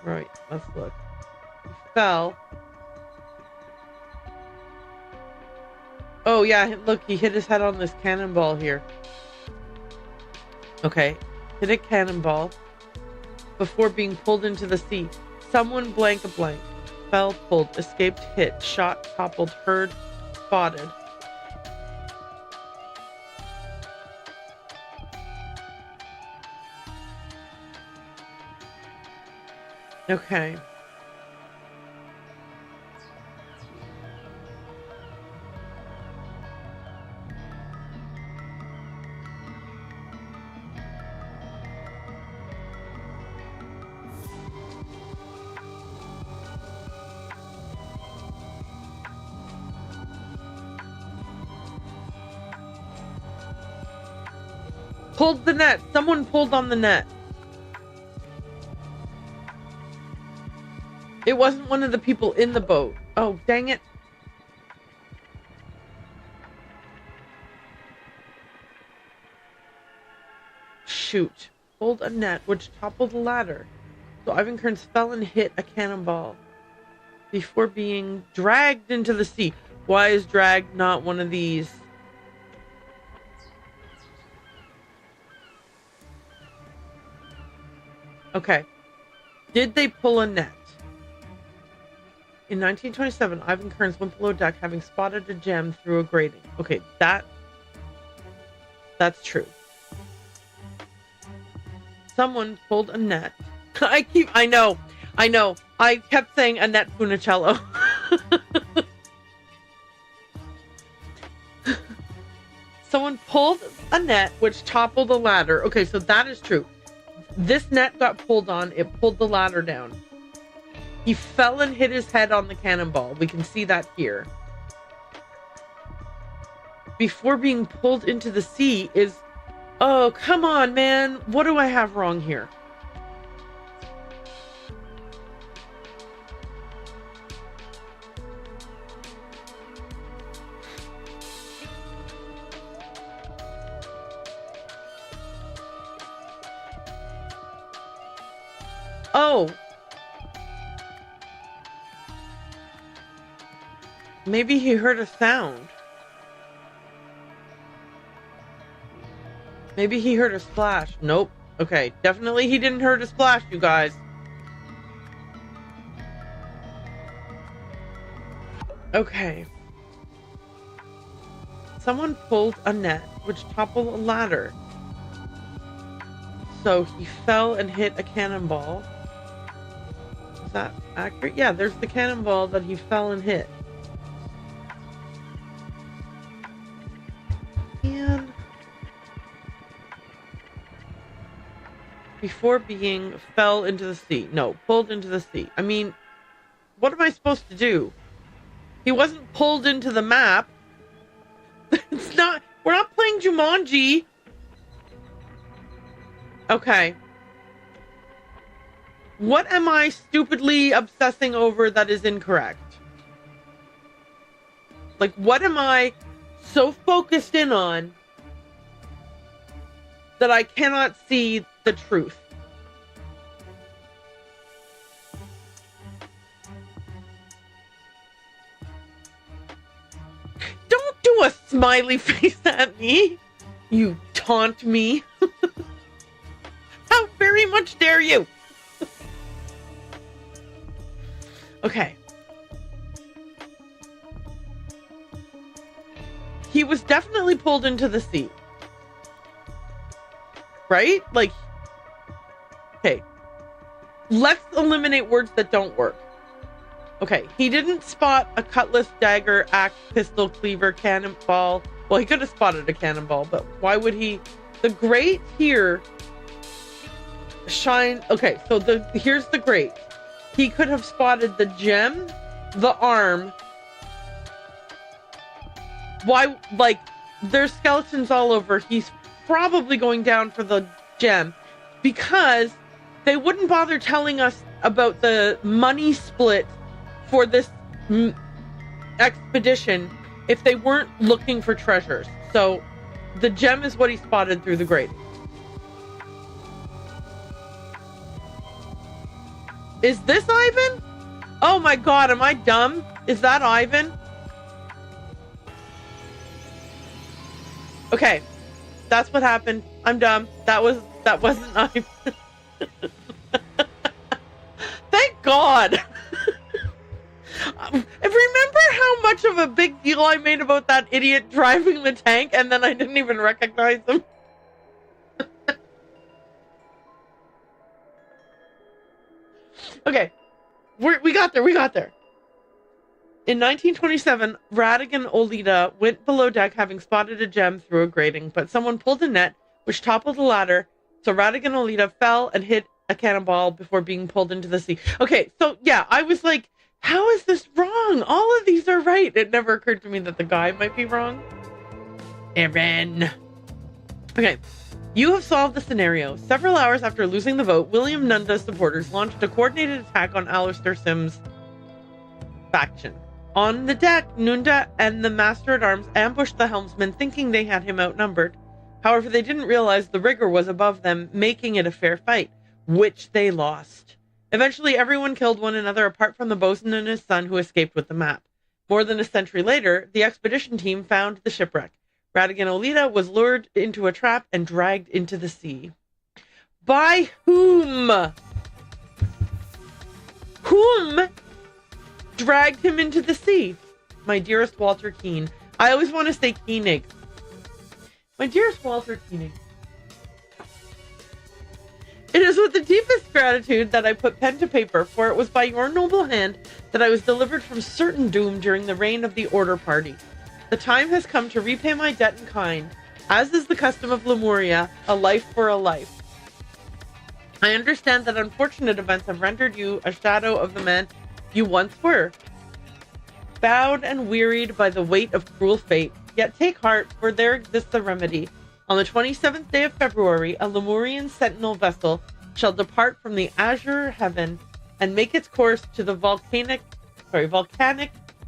Right, let's look. He fell. Oh yeah, look, he hit his head on this cannonball here. Okay, hit a cannonball before being pulled into the sea. Someone blank a blank. Fell, pulled, escaped, hit, shot, toppled, heard, spotted. Okay. Pulled the net. Someone pulled on the net. It wasn't one of the people in the boat. Oh, dang it. Shoot. Pulled a net, which toppled the ladder. So Ivan Kearns fell and hit a cannonball before being dragged into the sea. Why is dragged not one of these? Okay. Did they pull a net? In 1927, Ivan Kearns went below deck having spotted a gem through a grating. Okay, that's true. Someone pulled a net. I know. I kept saying Annette Funicello. Someone pulled a net which toppled a ladder. Okay, so that is true. This net got pulled on. It pulled the ladder down. He fell and hit his head on the cannonball. We can see that here. Before being pulled into the sea is... Oh, come on, man. What do I have wrong here? Oh. Maybe he heard a sound. Maybe he heard a splash. Nope. Okay, definitely he didn't hear a splash, you guys. Okay. someone pulled a net which toppled a ladder. So he fell and hit a cannonball. Is that accurate? Yeah, there's the cannonball that he fell and hit. And before being fell into the sea. No, pulled into the sea. I mean, what am I supposed to do? He wasn't pulled into the map. It's not, we're not playing Jumanji. Okay. What am I stupidly obsessing over that is incorrect? Like, what am I so focused in on that I cannot see the truth? Don't do a smiley face at me. You taunt me. How very much dare you? Okay. He was definitely pulled into the sea. Right? Like, okay. Let's eliminate words that don't work. Okay, he didn't spot a cutlass, dagger, axe, pistol, cleaver, cannonball. Well, he could have spotted a cannonball, but why would he? The grate here shine. Okay, so here's the grate. He could have spotted the gem, the arm. Why? Like, there's skeletons all over. He's probably going down for the gem because they wouldn't bother telling us about the money split for this expedition if they weren't looking for treasures. So the gem is what he spotted through the grate. Is this Ivan? Oh my god, am I dumb? Is that Ivan? Okay, that's what happened. I'm dumb. That wasn't Ivan. Thank God. Remember how much of a big deal I made about that idiot driving the tank and then I didn't even recognize him? Okay, we got there. In 1927, Radigan Olita went below deck having spotted a gem through a grating, but someone pulled a net which toppled a ladder, so Radigan Olita fell and hit a cannonball before being pulled into the sea. Okay, so yeah, I was like, how is this wrong? All of these are right. It never occurred to me that the guy might be wrong. Aaron. Okay. You have solved the scenario. Several hours after losing the vote, William Nunda's supporters launched a coordinated attack on Alistair Sim's faction. On the deck, Nunda and the Master-at-Arms ambushed the helmsman, thinking they had him outnumbered. However, they didn't realize the rigger was above them, making it a fair fight, which they lost. Eventually, everyone killed one another apart from the bosun and his son, who escaped with the map. More than a century later, the expedition team found the shipwreck. Radigan Olita was lured into a trap and dragged into the sea. By whom? Whom dragged him into the sea? My dearest Walter Keene. I always want to say Koenig. My dearest Walter Koenig. It is with the deepest gratitude that I put pen to paper, for it was by your noble hand that I was delivered from certain doom during the reign of the Order Party. The time has come to repay my debt in kind, as is the custom of Lemuria, a life for a life. I understand that unfortunate events have rendered you a shadow of the man you once were. Bowed and wearied by the weight of cruel fate, yet take heart, for there exists a remedy. On the 27th day of February, a Lemurian sentinel vessel shall depart from the azure heaven and make its course to the volcanic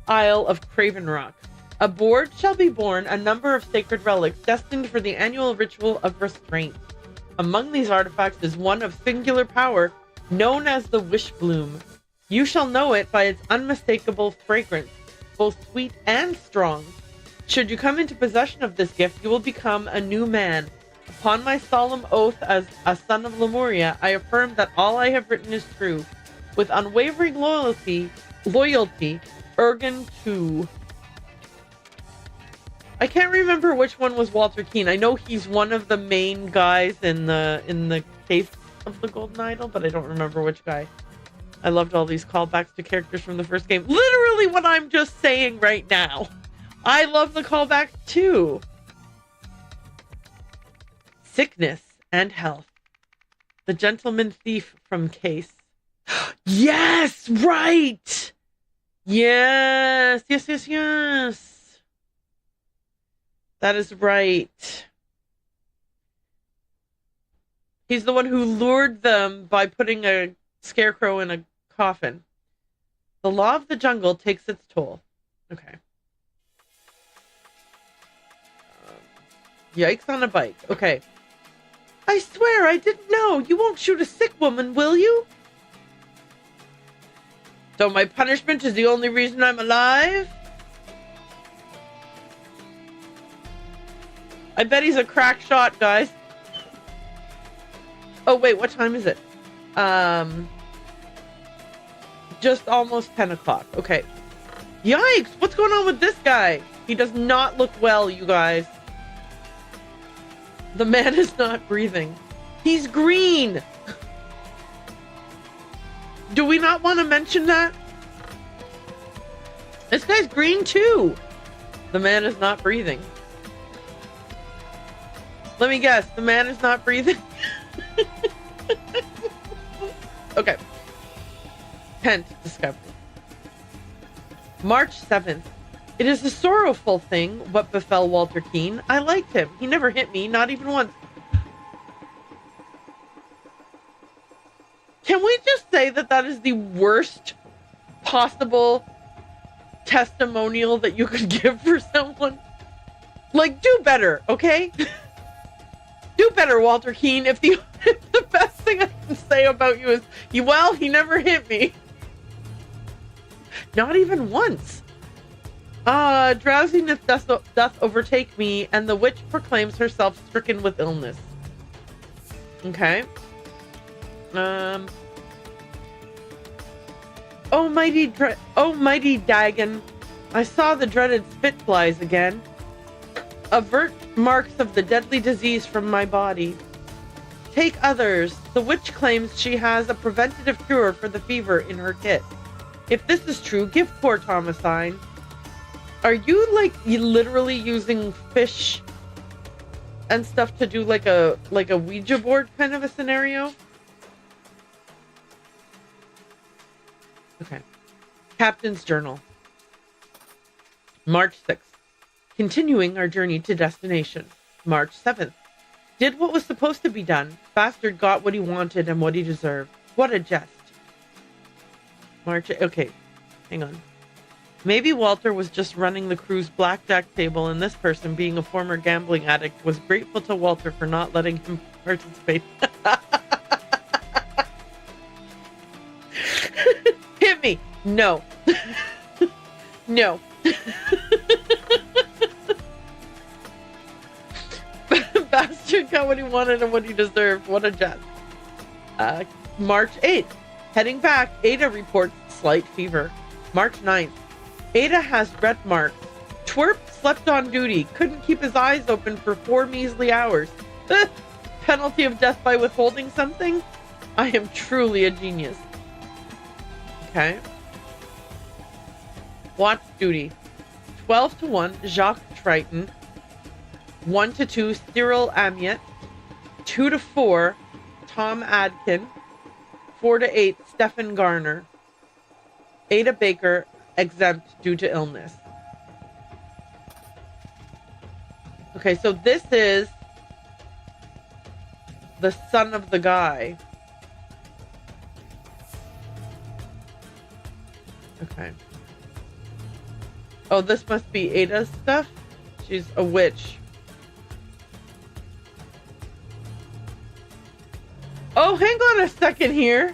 Isle of Craven Rock. Aboard shall be borne a number of sacred relics destined for the annual ritual of restraint. Among these artifacts is one of singular power, known as the Wish Bloom. You shall know it by its unmistakable fragrance, both sweet and strong. Should you come into possession of this gift, you will become a new man. Upon my solemn oath as a son of Lemuria, I affirm that all I have written is true. With unwavering loyalty, Ergen 2. I can't remember which one was Walter Keane. I know he's one of the main guys in the case of the Golden Idol, but I don't remember which guy. I loved all these callbacks to characters from the first game. Literally what I'm just saying right now. I love the callbacks too. Sickness and health. The gentleman thief from Case. Yes, right. Yes. That is right. He's the one who lured them by putting a scarecrow in a coffin. The law of the jungle takes its toll. Okay. Yikes on a bike. Okay. I swear I didn't know. You won't shoot a sick woman, will you? So my punishment is the only reason I'm alive? I bet he's a crack shot, guys. Oh, wait, what time is it? Just almost 10 o'clock. Okay. Yikes! What's going on with this guy? He does not look well, you guys. The man is not breathing. He's green! Do we not want to mention that? This guy's green too. The man is not breathing. Let me guess. The man is not breathing. Okay. 10th discovery. March 7th. It is a sorrowful thing what befell Walter Keane. I liked him. He never hit me, not even once. Can we just say that that is the worst possible testimonial that you could give for someone? Like, do better, okay? Do better, Walter Keane. If the best thing I can say about you is, well, he never hit me. Not even once. Drowsiness doth overtake me, and the witch proclaims herself stricken with illness. Okay. Oh mighty Dagon, I saw the dreaded spitflies again. Avert marks of the deadly disease from my body. Take others. The witch claims she has a preventative cure for the fever in her kit. If this is true, give poor Tom a sign. Are you literally using fish and stuff to do like a Ouija board kind of a scenario? Okay. Captain's Journal. March 6th. Continuing our journey to destination. March 7th. Did what was supposed to be done. Bastard got what he wanted and what he deserved. What a jest. Okay. Hang on. Maybe Walter was just running the crew's blackjack table, and this person, being a former gambling addict, was grateful to Walter for not letting him participate. Hit me! No. No. Bastard got what he wanted and what he deserved. What a jest. March 8th. Heading back, Ada reports slight fever. March 9th. Ada has breath marks. Twerp slept on duty. Couldn't keep his eyes open for 4 measly hours. Penalty of death by withholding something? I am truly a genius. Okay. Watch duty. 12 to 1, Jacques Triton. 1 to 2, Cyril Amiot. 2 to 4, Tom Adkin. 4 to 8, Stephen Garner. Ada Baker, exempt due to illness. Okay, so this is the son of the guy. Okay. Oh, this must be Ada's stuff? She's a witch. Oh, hang on a second here.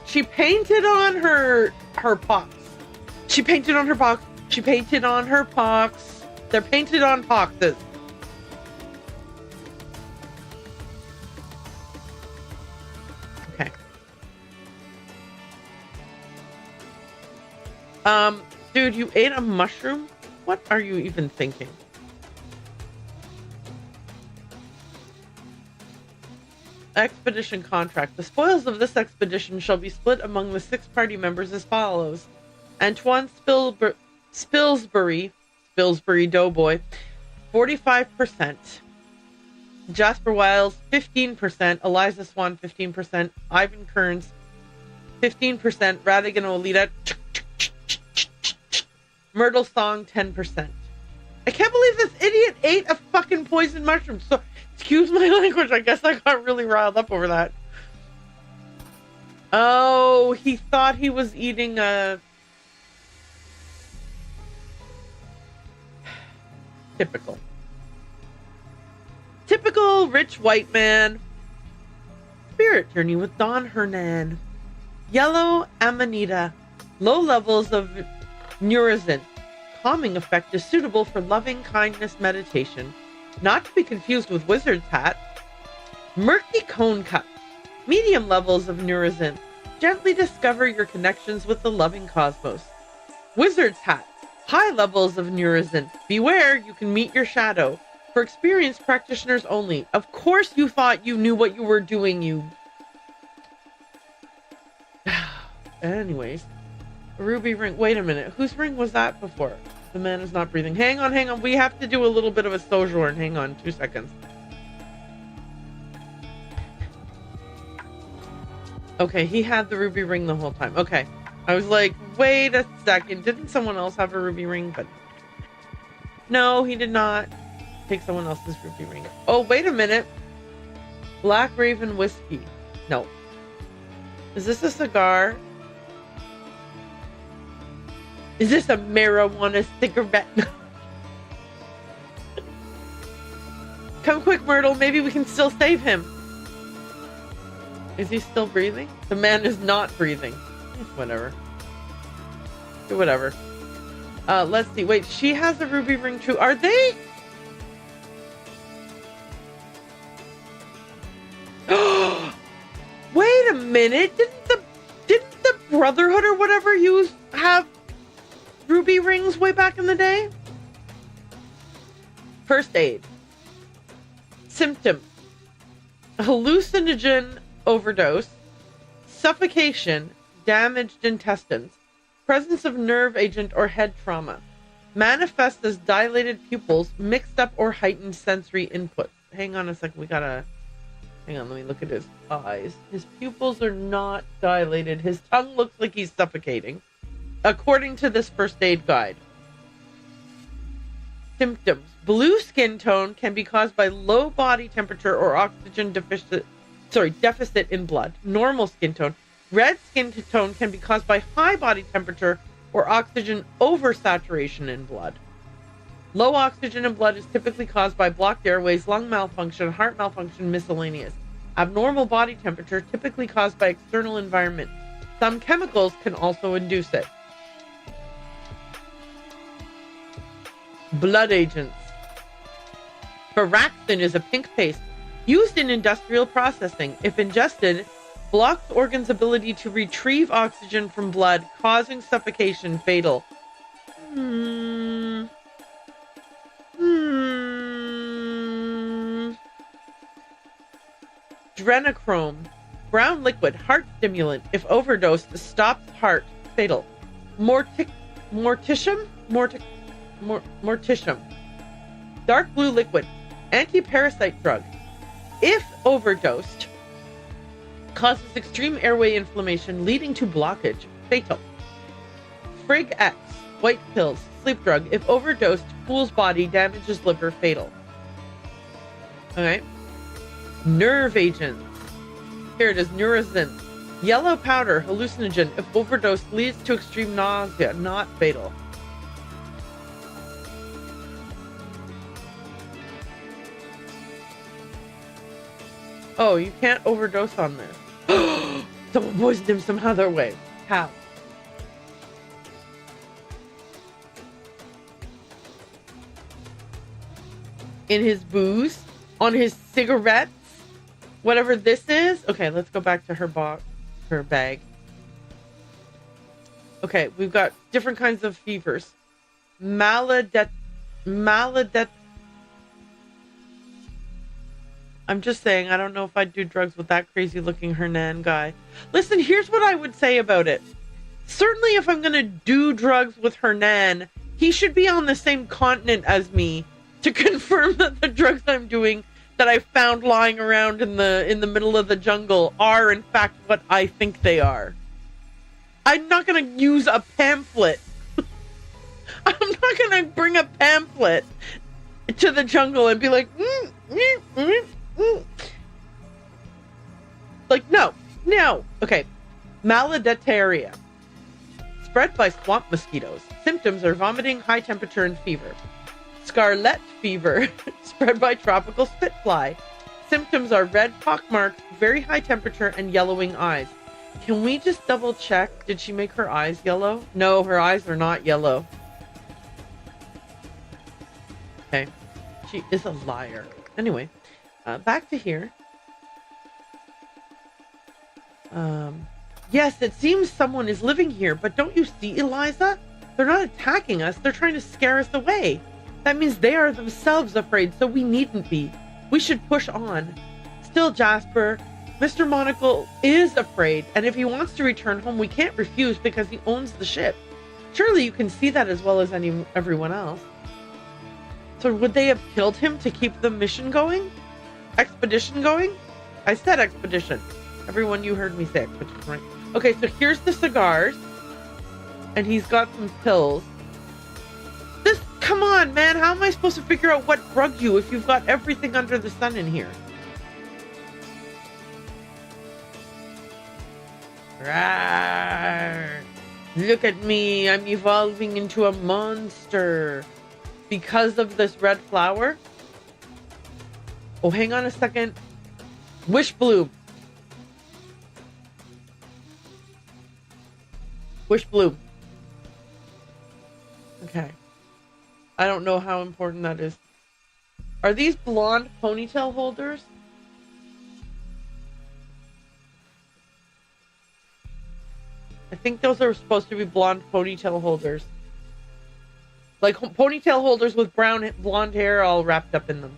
She painted on her pox. She painted on her pox. She painted on her pox. They're painted on poxes. Okay. Dude, you ate a mushroom? What are you even thinking? Expedition contract. The spoils of this expedition shall be split among the 6 party members as follows. Antoine Spilsbury Doughboy, 45%. Jasper Wiles, 15%. Eliza Swan, 15%. Ivan Kearns, 15%. Radigan Olita, Myrtle Song, 10%. I can't believe this idiot ate a fucking poisoned mushroom. So, excuse my language. I guess I got really riled up over that. Oh, he thought he was eating a... Typical. Typical rich white man. Spirit journey with Don Hernan. Yellow Amanita. Low levels of Neurazin. Calming effect is suitable for loving kindness meditation. Not to be confused with Wizard's Hat. Murky Cone Cup. Medium levels of Neurazin. Gently discover your connections with the loving cosmos. Wizard's Hat. High levels of Neurazin. Beware, you can meet your shadow. For experienced practitioners only. Of course you thought you knew what you were doing, you... Anyways. Ruby ring. Wait a minute. Whose ring was that before? The man is not breathing. Hang on. We have to do a little bit of a sojourn. Hang on. 2 seconds. Okay, he had the ruby ring the whole time. Okay. I was like, wait a second. Didn't someone else have a ruby ring? But no, he did not take someone else's ruby ring. Oh, wait a minute. Black Raven whiskey. No. Is this a cigar? Is this a marijuana cigarette? Come quick, Myrtle. Maybe we can still save him. Is he still breathing? The man is not breathing. Whatever. Whatever. Let's see. Wait, she has a ruby ring too. Are they? Wait a minute. Didn't the Brotherhood or whatever have ruby rings way back in the day? First aid. Symptom. Hallucinogen overdose. Suffocation. Damaged intestines. Presence of nerve agent or head trauma. Manifests as dilated pupils, mixed up or heightened sensory inputs. Hang on a second. Hang on, let me look at his eyes. His pupils are not dilated. His tongue looks like he's suffocating. According to this first aid guide. Symptoms. Blue skin tone can be caused by low body temperature or oxygen deficit in blood. Normal skin tone. Red skin tone can be caused by high body temperature or oxygen oversaturation in blood. Low oxygen in blood is typically caused by blocked airways, lung malfunction, heart malfunction, miscellaneous. Abnormal body temperature typically caused by external environment. Some chemicals can also induce it. Blood agents. Paraxin is a pink paste used in industrial processing. If ingested, blocks organs' ability to retrieve oxygen from blood, causing suffocation. Fatal. Adrenochrome. Brown liquid. Heart stimulant. If overdosed, stops heart. Fatal. Morticium. Dark blue liquid. Anti-parasite drug. If overdosed, causes extreme airway inflammation leading to blockage. Fatal. Frig X. White pills. Sleep drug. If overdosed, cools body, damages liver. Fatal. Alright. Nerve agents. Here it is. Neurazin. Yellow powder. Hallucinogen. If overdosed, leads to extreme nausea. Not fatal. Oh, you can't overdose on this. Someone poisoned him some other way. How? In his booze? On his cigarettes? Whatever this is? Okay, let's go back to her bag. Okay, we've got different kinds of fevers. Maladet. I'm just saying, I don't know if I'd do drugs with that crazy looking Hernan guy. Listen, here's what I would say about it. Certainly if I'm going to do drugs with Hernan, he should be on the same continent as me to confirm that the drugs I'm doing that I found lying around in the middle of the jungle are in fact what I think they are. I'm not going to use a pamphlet. I'm not going to bring a pamphlet to the jungle and be like, like, no. Okay. Maladeteria. Spread by swamp mosquitoes. Symptoms are vomiting, high temperature, and fever. Scarlet fever. Spread by tropical spitfly. Symptoms are red pockmarks, very high temperature, and yellowing eyes. Can we just double check? Did she make her eyes yellow? No, her eyes are not yellow. Okay. She is a liar. Anyway, back to here. Yes, it seems someone is living here, but don't you see, Eliza? They're not attacking us. They're trying to scare us away. That means they are themselves afraid, so we needn't be. We should push on. Still, Jasper, Mr. Monocle is afraid, and if he wants to return home, we can't refuse because he owns the ship. Surely you can see that as well as everyone else. So would they have killed him to keep the mission going? Expedition going? I said expedition. Everyone, you heard me say expedition, right? Okay, so here's the cigars. And he's got some pills. Come on, man. How am I supposed to figure out what drugged you if you've got everything under the sun in here? Rawr. Look at me. I'm evolving into a monster. Because of this red flower? Oh, hang on a second. Wish bloom. Wish bloom. Okay. I don't know how important that is. Are these blonde ponytail holders? I think those are supposed to be blonde ponytail holders. Like ponytail holders with blonde hair all wrapped up in them.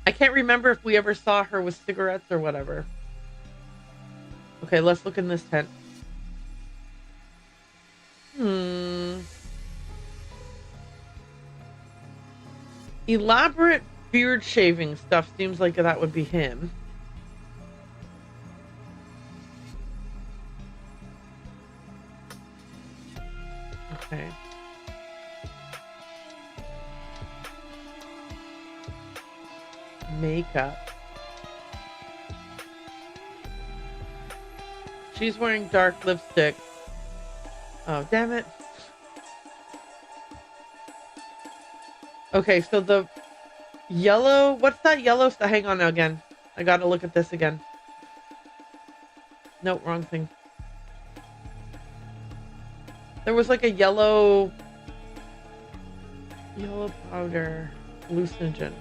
I can't remember if we ever saw her with cigarettes or whatever. Okay, let's look in this tent. Elaborate beard shaving stuff seems like that would be him. Okay. Makeup. She's wearing dark lipstick. Oh, damn it. Okay, so the yellow... What's that yellow stuff? Hang on again. I gotta look at this again. Nope, wrong thing. There was like a yellow powder hallucinogen.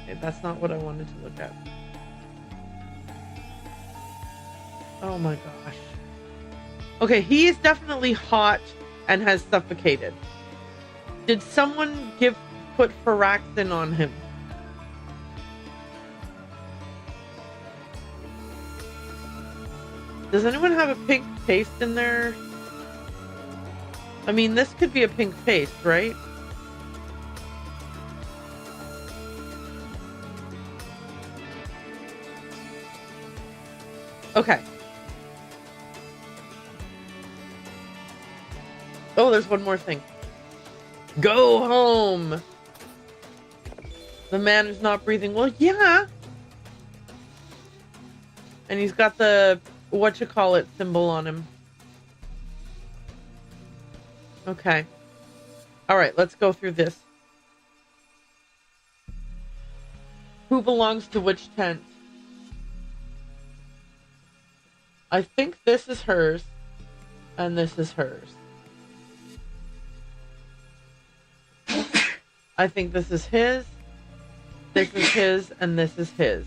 Okay, that's not what I wanted to look at. Oh my gosh. Okay, he is definitely hot and has suffocated. Did someone put Faraxin on him? Does anyone have a pink paste in there? I mean, this could be a pink paste, right? Okay. Oh, there's one more thing. Go home. The man who's not breathing. Well, yeah. And he's got the whatchamacallit symbol on him. Okay. All right, let's go through this. Who belongs to which tent? I think this is hers, and this is hers. I think this is his, this is his, and this is his.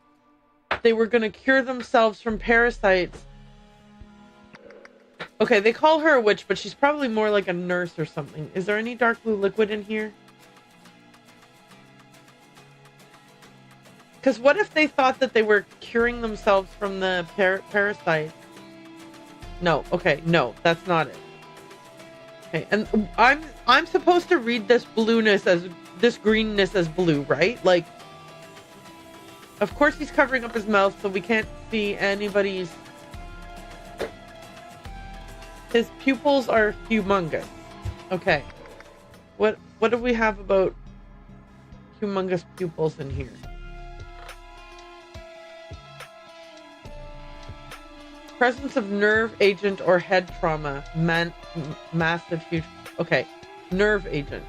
they were going to cure themselves from parasites. Okay, they call her a witch, but she's probably more like a nurse or something. Is there any dark blue liquid in here? Because what if they thought that they were curing themselves from the parasite? No, okay, no, that's not it. Okay, and I'm supposed to read this blueness as this greenness as blue, right? Like, of course he's covering up his mouth so we can't see anybody's. His pupils are humongous. Okay, what do we have about humongous pupils in here? Presence of nerve agent or head trauma. Massive, huge. Okay. Nerve agent.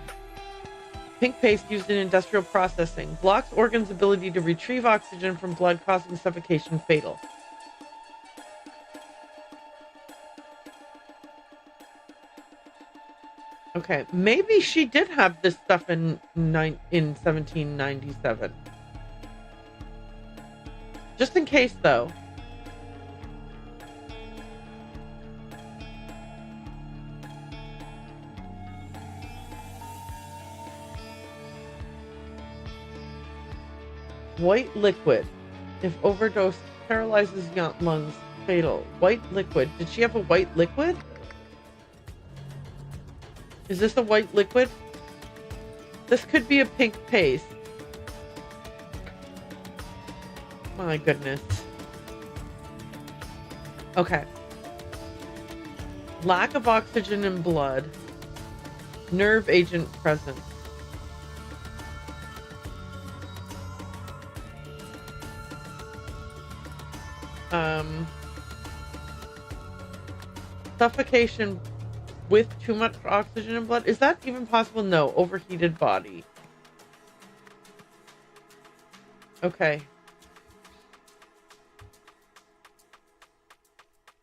Pink paste used in industrial processing. Blocks organs' ability to retrieve oxygen from blood, causing suffocation. Fatal. Okay. Maybe she did have this stuff in 1797. Just in case, though. White liquid. If overdose paralyzes lungs, fatal. White liquid. Did she have a white liquid? Is this a white liquid? This could be a pink paste. My goodness. Okay. Lack of oxygen in blood. Nerve agent present. Suffocation with too much oxygen in blood. Is that even possible? No. Overheated body. Okay.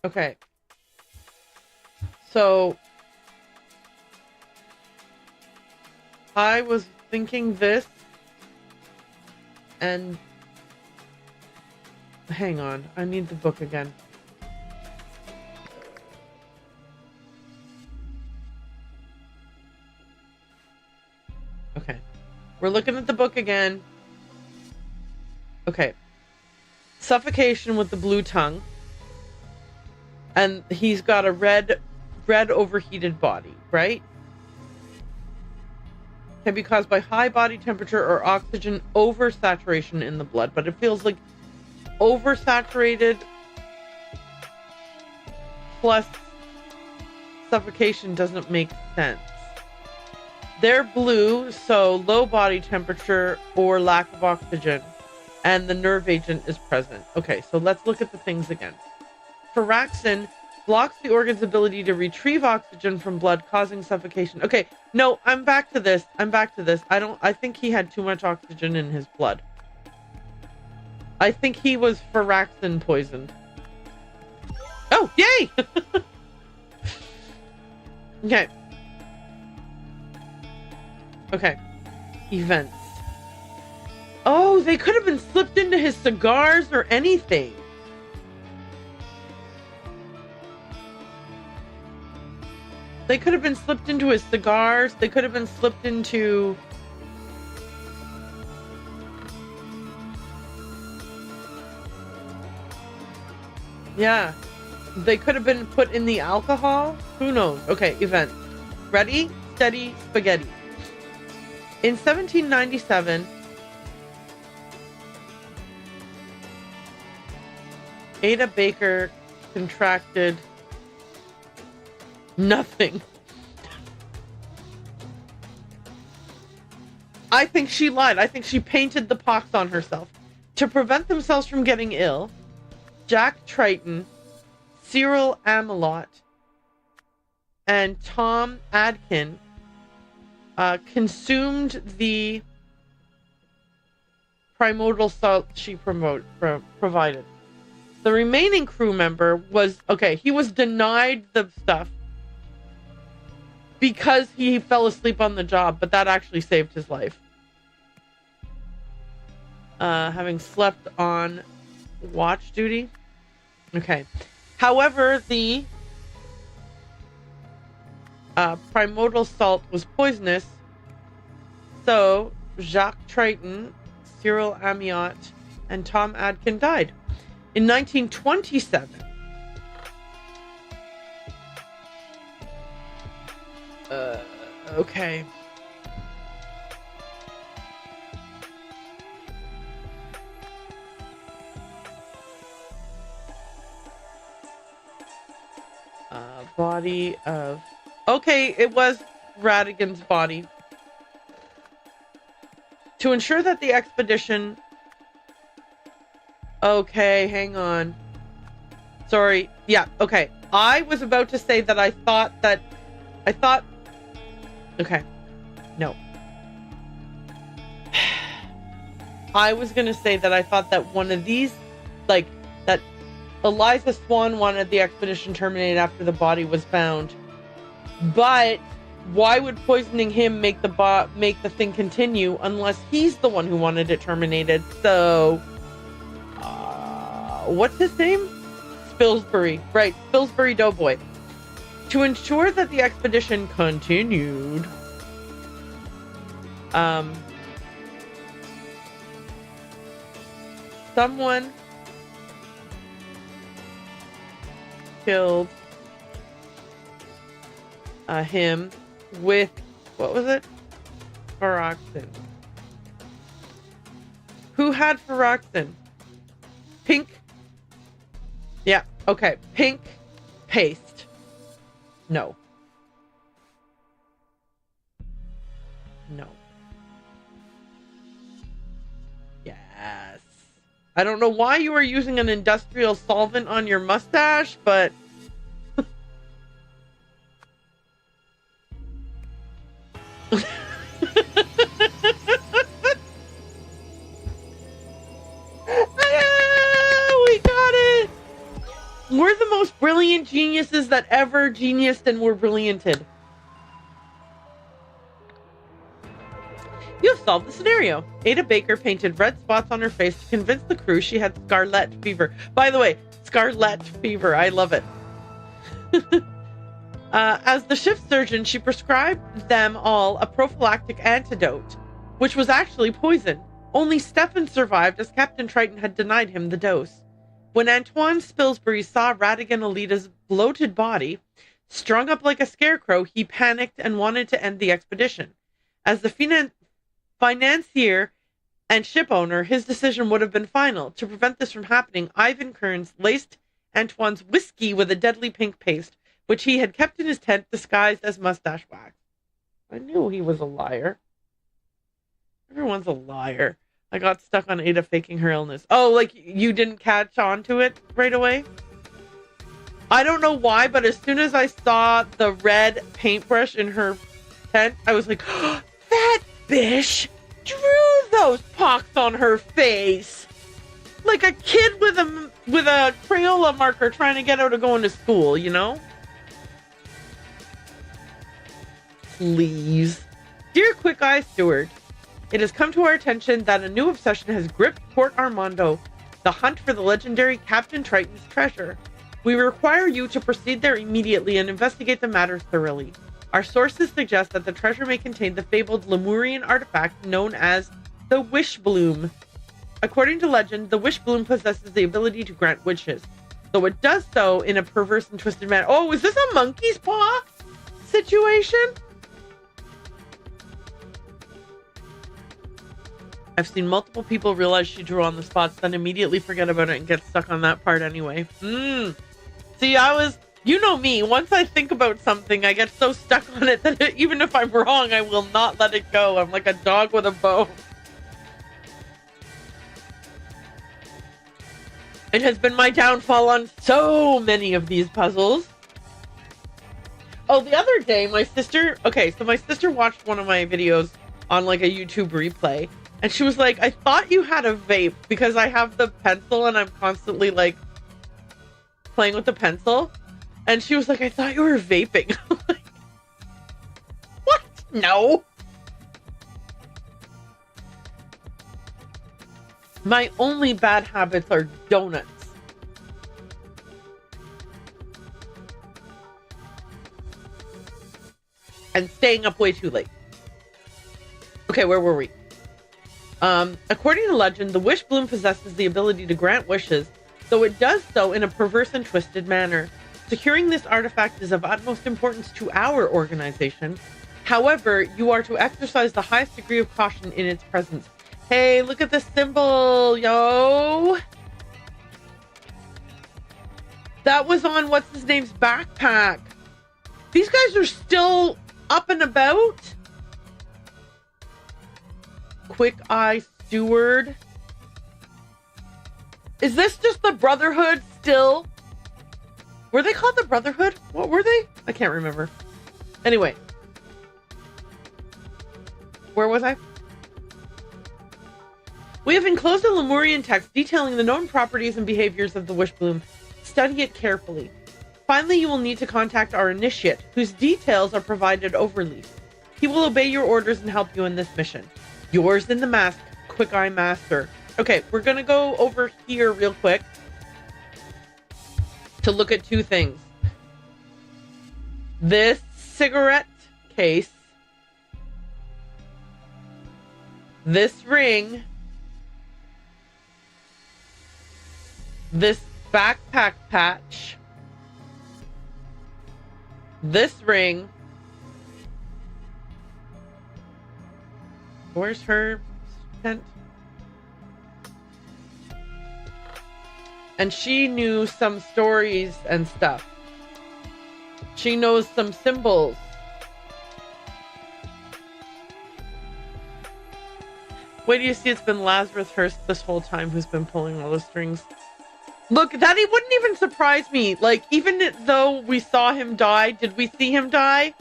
Okay. So I was thinking this, and hang on, I need the book again. Okay. We're looking at the book again. Okay. Suffocation with the blue tongue. And he's got a red overheated body, right? Can be caused by high body temperature or oxygen oversaturation in the blood, but it feels like oversaturated plus suffocation doesn't make sense. They're blue, so low body temperature or lack of oxygen, and the nerve agent is present. Okay, so let's look at the things again. Firaxin blocks the organ's ability to retrieve oxygen from blood, causing suffocation. Okay, no, I'm back to this. I think he had too much oxygen in his blood. I think he was Firaxin poisoned. Oh, yay! Okay. Okay. Events. Oh, they could have been slipped into his cigars or anything. They could have been slipped into his cigars. They could have been slipped into... Yeah. They could have been put in the alcohol. Who knows? Okay, event. Ready, steady, spaghetti. In 1797, Ada Baker contracted nothing. I think she lied. I think she painted the pox on herself. To prevent themselves from getting ill, Jack Triton, Cyril Amelot, and Tom Adkin consumed the primordial salt she provided. The remaining crew member was, okay, he was denied the stuff because he fell asleep on the job, but that actually saved his life. Having slept on watch duty. Okay. However, the primordial salt was poisonous, so Jacques Triton, Cyril Amiot, and Tom Adkin died. In 1927, okay. Body of... Okay, it was Radigan's body. To ensure that the expedition... Okay, hang on. Sorry. Yeah, okay. I was about to say that I thought... Okay. No. I was going to say that I thought that one of these... Like, that Eliza Swan wanted the expedition terminated after the body was found. But why would poisoning him make the thing continue unless he's the one who wanted it terminated? So, what's his name? Spilsbury. Right, Spilsbury Doughboy. To ensure that the expedition continued, someone killed him with, what was it? Ferroxin. Who had Ferroxin? Pink. Yeah, okay. Pink paste. No. No. Yes. I don't know why you are using an industrial solvent on your mustache, but... we got it! We're the most brilliant geniuses that ever geniused and were brillianted. You have solved the scenario. Ada Baker painted red spots on her face to convince the crew she had scarlet fever. By the way, scarlet fever. I love it. As the shift surgeon, she prescribed them all a prophylactic antidote, which was actually poison. Only Stefan survived, as Captain Triton had denied him the dose. When Antoine Spilsbury saw Radigan Alita's bloated body, strung up like a scarecrow, he panicked and wanted to end the expedition. As the financier and ship owner, his decision would have been final. To prevent this from happening, Ivan Kearns laced Antoine's whiskey with a deadly pink paste, which he had kept in his tent disguised as mustache wax. I knew he was a liar. Everyone's a liar. I got stuck on Ada faking her illness. Oh, like you didn't catch on to it right away? I don't know why, but as soon as I saw the red paintbrush in her tent, I was like, oh, that bish drew those pox on her face. Like a kid with a Crayola marker trying to get out of going to school, you know? Please. Dear Quick Eye Steward, it has come to our attention that a new obsession has gripped Port Armando, the hunt for the legendary Captain Triton's treasure. We require you to proceed there immediately and investigate the matter thoroughly. Our sources suggest that the treasure may contain the fabled Lemurian artifact known as the Wish Bloom. According to legend, the Wish Bloom possesses the ability to grant wishes, though it does so in a perverse and twisted manner. Oh, is this a monkey's paw situation? I've seen multiple people realize she drew on the spots, then immediately forget about it and get stuck on that part anyway. See, you know me, once I think about something, I get so stuck on it that even if I'm wrong, I will not let it go. I'm like a dog with a bone. It has been my downfall on so many of these puzzles. Oh, the other day, my sister watched one of my videos on like a YouTube replay. And she was like, I thought you had a vape because I have the pencil and I'm constantly like playing with the pencil. And she was like, I thought you were vaping. I'm like, what? No. My only bad habits are donuts. And staying up way too late. Okay, where were we? According to legend, the wish bloom possesses the ability to grant wishes, though it does so in a perverse and twisted manner. Securing this artifact is of utmost importance to our organization. However, you are to exercise the highest degree of caution in its presence. Hey, look at the symbol, yo! That was on what's his name's backpack. These guys are still up and about. Quick Eye Steward. Is this just the Brotherhood still? Were they called the Brotherhood? What were they? I can't remember. Anyway. Where was I? We have enclosed a Lemurian text detailing the known properties and behaviors of the wish bloom. Study it carefully. Finally, you will need to contact our initiate, whose details are provided over leaf. He will obey your orders and help you in this mission. Yours in the mask, Quick Eye Master. Okay, we're gonna go over here real quick to look at two things. This cigarette case, this ring, this backpack patch, this ring. Where's her tent? And she knew some stories and stuff. She knows some symbols. Wait do you see it's been Lazarus Hearst this whole time who's been pulling all the strings. Look, that he wouldn't even surprise me. Like, even though we saw him die, did we see him die?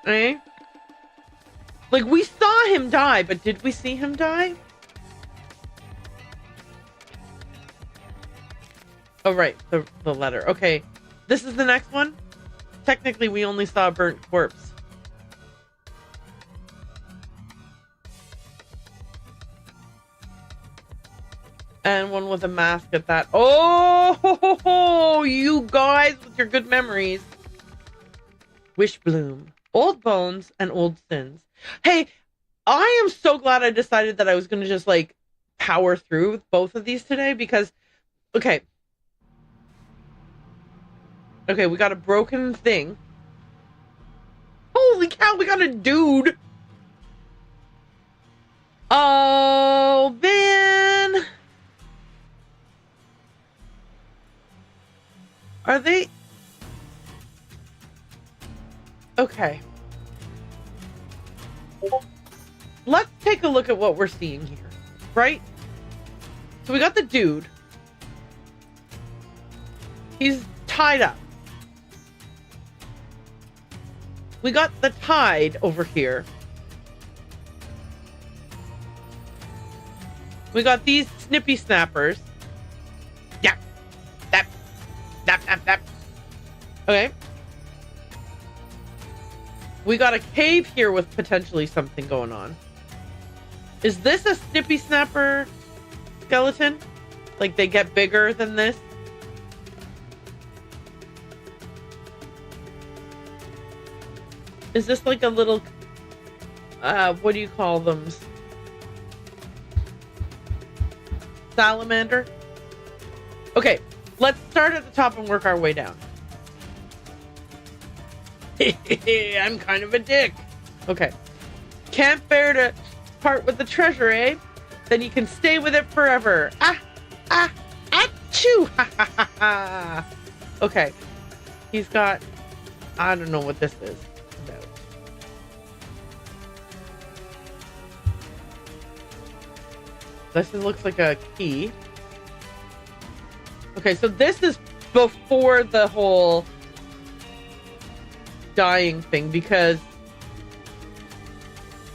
Eh? Like, we saw him die, but did we see him die? Oh, right. The letter. Okay. This is the next one? Technically, we only saw a burnt corpse. And one with a mask at that. Oh, you guys with your good memories. Wish bloom. Old bones and old sins. Hey, I am so glad I decided that I was going to just, like, power through with both of these today because, okay. Okay, we got a broken thing. Holy cow, we got a dude. Oh, man. Are they... Okay. Let's take a look at what we're seeing here, right? So we got the dude. He's tied up. We got the tide over here. We got these snippy snappers. Yeah. That. Okay. We got a cave here with potentially something going on. Is this a snippy snapper skeleton? Like they get bigger than this? Is this like a little, what do you call them? Salamander? Okay, let's start at the top and work our way down. I'm kind of a dick. Okay. Can't bear to part with the treasure, eh? Then you can stay with it forever. Achoo! Ha ha ha ha. Okay. He's got, I don't know what this is about. This looks like a key. Okay, so this is before the whole dying thing because...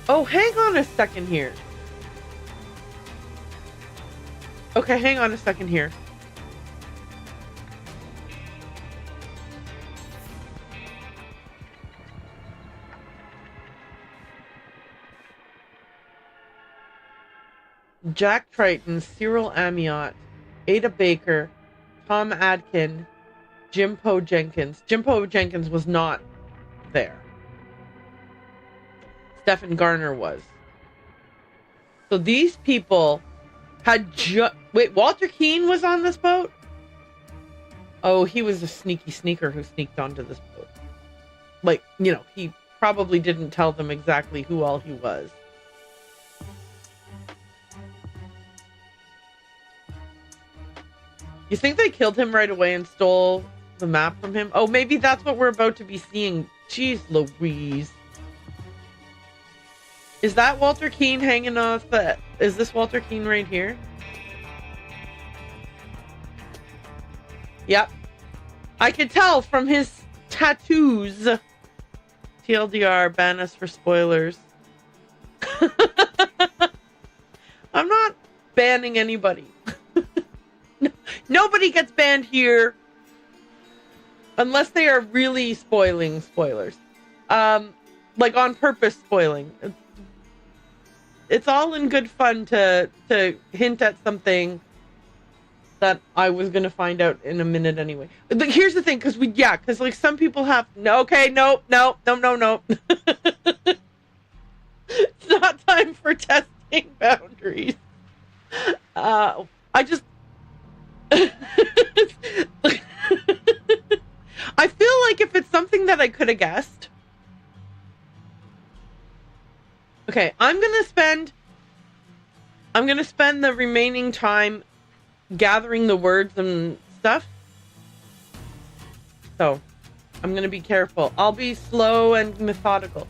Oh, hang on a second here. Okay, hang on a second here. Jack Triton, Cyril Amiot, Ada Baker, Tom Adkin, Jimpo Jenkins. Jimpo Jenkins was not there. Stephen Garner was. So these people had wait, Walter Keane was on this boat? Oh, he was a sneaky sneaker who sneaked onto this boat. Like, you know, he probably didn't tell them exactly who all he was. You think they killed him right away and stole the map from him? Oh, maybe that's what we're about to be seeing. Jeez Louise. Is that Walter Keane hanging off the... Is this Walter Keane right here? Yep. I could tell from his tattoos. TLDR, ban us for spoilers. I'm not banning anybody. Nobody gets banned here unless they are really spoiling spoilers. Like on purpose spoiling. It's all in good fun to hint at something that I was going to find out in a minute anyway. But here's the thing, because like some people have, no. It's not time for testing boundaries. I just... I feel like if it's something that I could have guessed. Okay, I'm gonna spend the remaining time gathering the words and stuff. So, I'm gonna be careful. I'll be slow and methodical.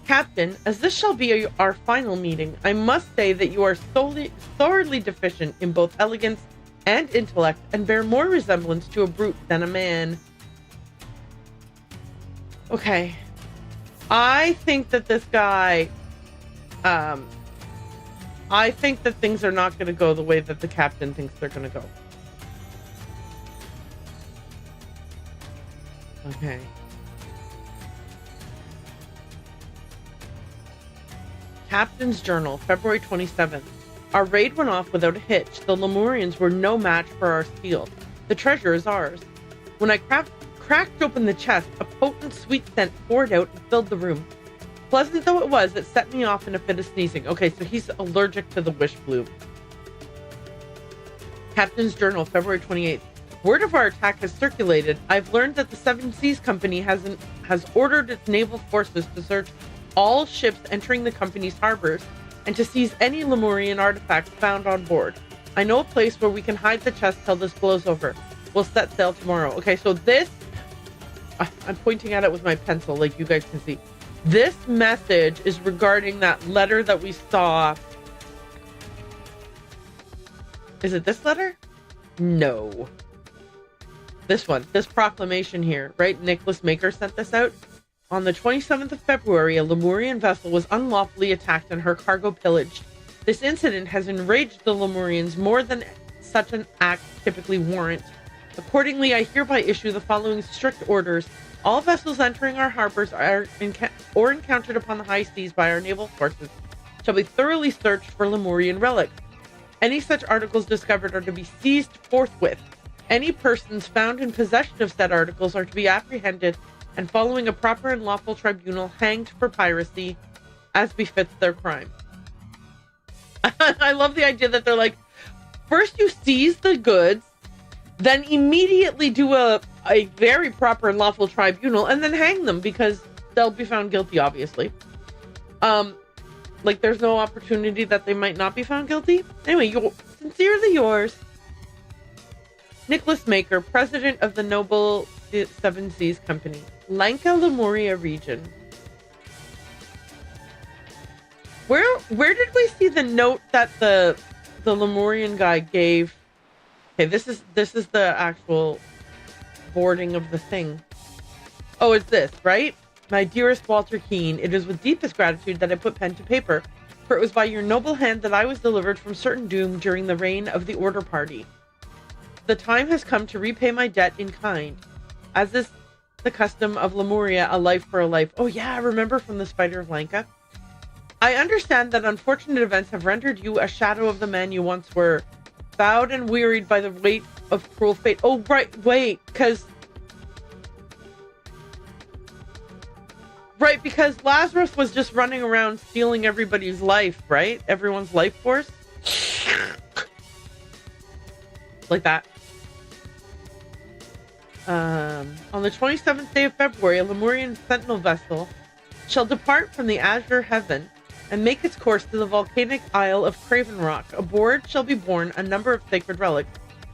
Captain, as this shall be our final meeting, I must say that you are sorely deficient in both elegance and intellect, and bear more resemblance to a brute than a man. Okay. I think that this guy... I think that things are not going to go the way that the captain thinks they're going to go. Okay. Captain's Journal, February 27th. Our raid went off without a hitch. The Lemurians were no match for our steel. The treasure is ours. When I cracked open the chest, a potent sweet scent poured out and filled the room. Pleasant though it was, it set me off in a fit of sneezing. Okay, so he's allergic to the wish bloom. Captain's Journal, February 28th. Word of our attack has circulated. I've learned that the Seven Seas Company has ordered its naval forces to search all ships entering the company's harbors and to seize any Lemurian artifacts found on board. I know a place where we can hide the chest till this blows over. We'll set sail tomorrow. Okay, so this... I'm pointing at it with my pencil, like you guys can see. This message is regarding that letter that we saw. Is it this letter? No. This one. This proclamation here, right? Nicholas Maker sent this out. On the 27th of February, a Lemurian vessel was unlawfully attacked and her cargo pillaged. This incident has enraged the Lemurians more than such an act typically warrant. Accordingly, I hereby issue the following strict orders. All vessels entering our harbors or encountered upon the high seas by our naval forces shall be thoroughly searched for Lemurian relics. Any such articles discovered are to be seized forthwith. Any persons found in possession of said articles are to be apprehended and, following a proper and lawful tribunal, hanged for piracy as befits their crime. I love the idea that they're like, first you seize the goods, then immediately do a very proper and lawful tribunal, and then hang them because they'll be found guilty, obviously. Like there's no opportunity that they might not be found guilty. Anyway, sincerely yours, Nicholas Maker, president of the Noble Seven Seas Company, Lanka Lemuria region. Where did we see the note that the Lemurian guy gave? Okay, this is the actual boarding of the thing. Oh, it's this, right? My dearest Walter Keane, it is with deepest gratitude that I put pen to paper, for it was by your noble hand that I was delivered from certain doom during the reign of the Order Party. The time has come to repay my debt in kind, as is the custom of Lemuria, a life for a life. Oh yeah, remember from the Spider of Lanka? I understand that unfortunate events have rendered you a shadow of the man you once were, bowed and wearied by the weight of cruel fate. Oh, right, wait, because Lazarus was just running around stealing everybody's life, right? Everyone's life force. Like that. On the 27th day of February, a Lemurian sentinel vessel shall depart from the azure heaven and make its course to the volcanic isle of Craven Rock. Aboard shall be borne a number of sacred relics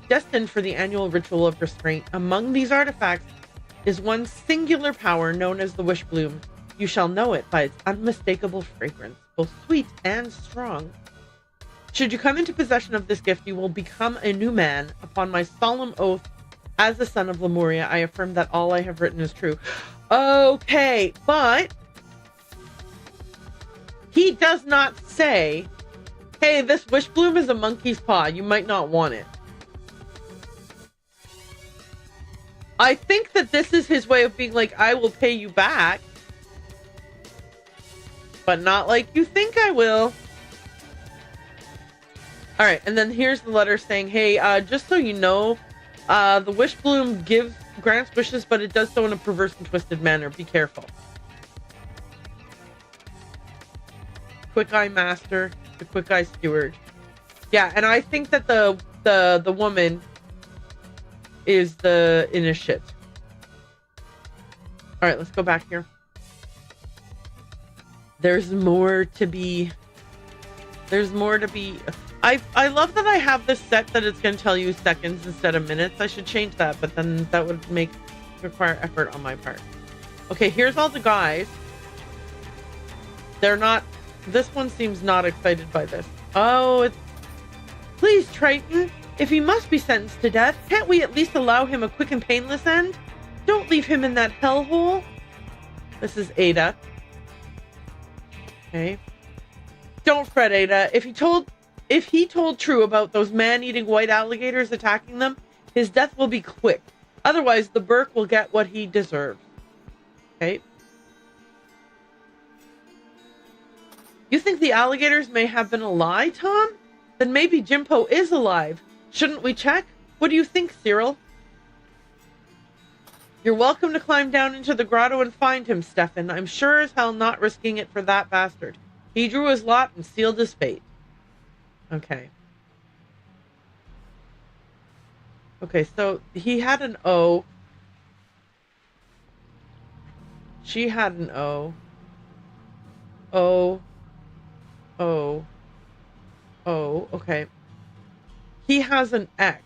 destined for the annual ritual of restraint. Among these artifacts is one singular power known as the Wish Bloom. You shall know it by its unmistakable fragrance, both sweet and strong. Should you come into possession of this gift, you will become a new man. Upon my solemn oath as the son of Lemuria, I affirm that all I have written is true. Okay, but he does not say, hey, this Wish Bloom is a monkey's paw. You might not want it. I think that this is his way of being like, I will pay you back, but not like you think I will. All right, and then here's the letter saying, hey, just so you know, the Wish Bloom grants wishes, but it does so in a perverse and twisted manner. Be careful. Quick Eye Master, the Quick Eye Steward. Yeah, and I think that the woman is the initiate. All right, let's go back here. There's more to be. There's more to be. I love that I have this set that it's going to tell you seconds instead of minutes. I should change that, but then that would require effort on my part. Okay, here's all the guys. They're not. This one seems not excited by this. Oh, it's... Please, Triton, if he must be sentenced to death, can't we at least allow him a quick and painless end? Don't leave him in that hellhole. This is Ada. Okay. Don't fret, Ada. If he told true about those man-eating white alligators attacking them, his death will be quick. Otherwise, the Burke will get what he deserves. Okay. You think the alligators may have been a lie, Tom? Then maybe Jimpo is alive. Shouldn't we check? What do you think, Cyril? You're welcome to climb down into the grotto and find him, Stefan. I'm sure as hell not risking it for that bastard. He drew his lot and sealed his fate. Okay. Okay, so he had an O. She had an O. O. O. O. Okay. He has an X.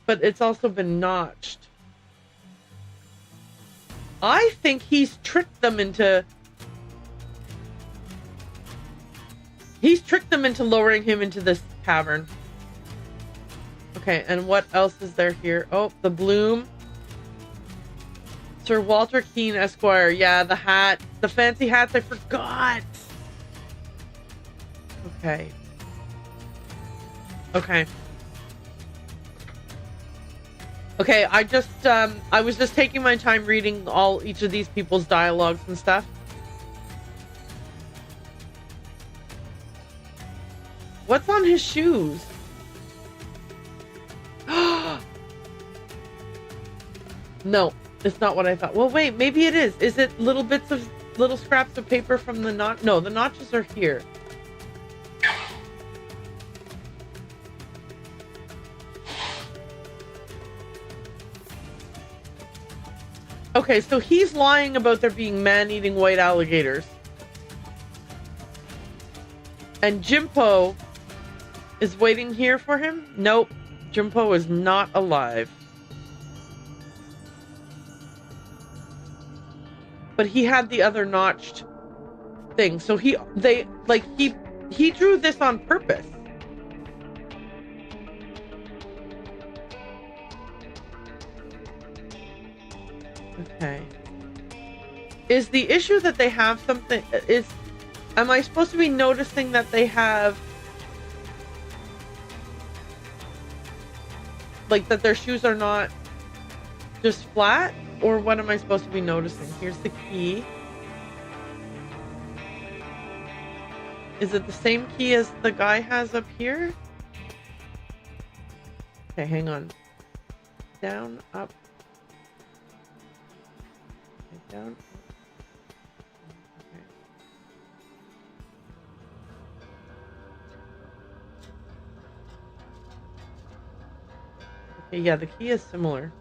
But it's also been notched. I think he's tricked them into... He's tricked them into lowering him into this cavern. Okay, and what else is there here? Oh, the bloom. Sir Walter Keene, Esquire. Yeah, the hat. The fancy hats, I forgot. Okay. Okay. Okay, I was just taking my time reading each of these people's dialogues and stuff. What's on his shoes? No, it's not what I thought. Well, wait, maybe it is. Is it little scraps of paper from the notch? No, the notches are here. Okay, so he's lying about there being man-eating white alligators. And Jimpo is waiting here for him? Nope. Jimpo is not alive. But he had the other notched thing. So he drew this on purpose. Okay. Is the issue that they have something... Am I supposed to be noticing that they have... Like, that their shoes are not just flat? Or what am I supposed to be noticing? Here's the key. Is it the same key as the guy has up here? Okay, hang on. Down, up. Okay, down, up. Okay, yeah, the key is similar.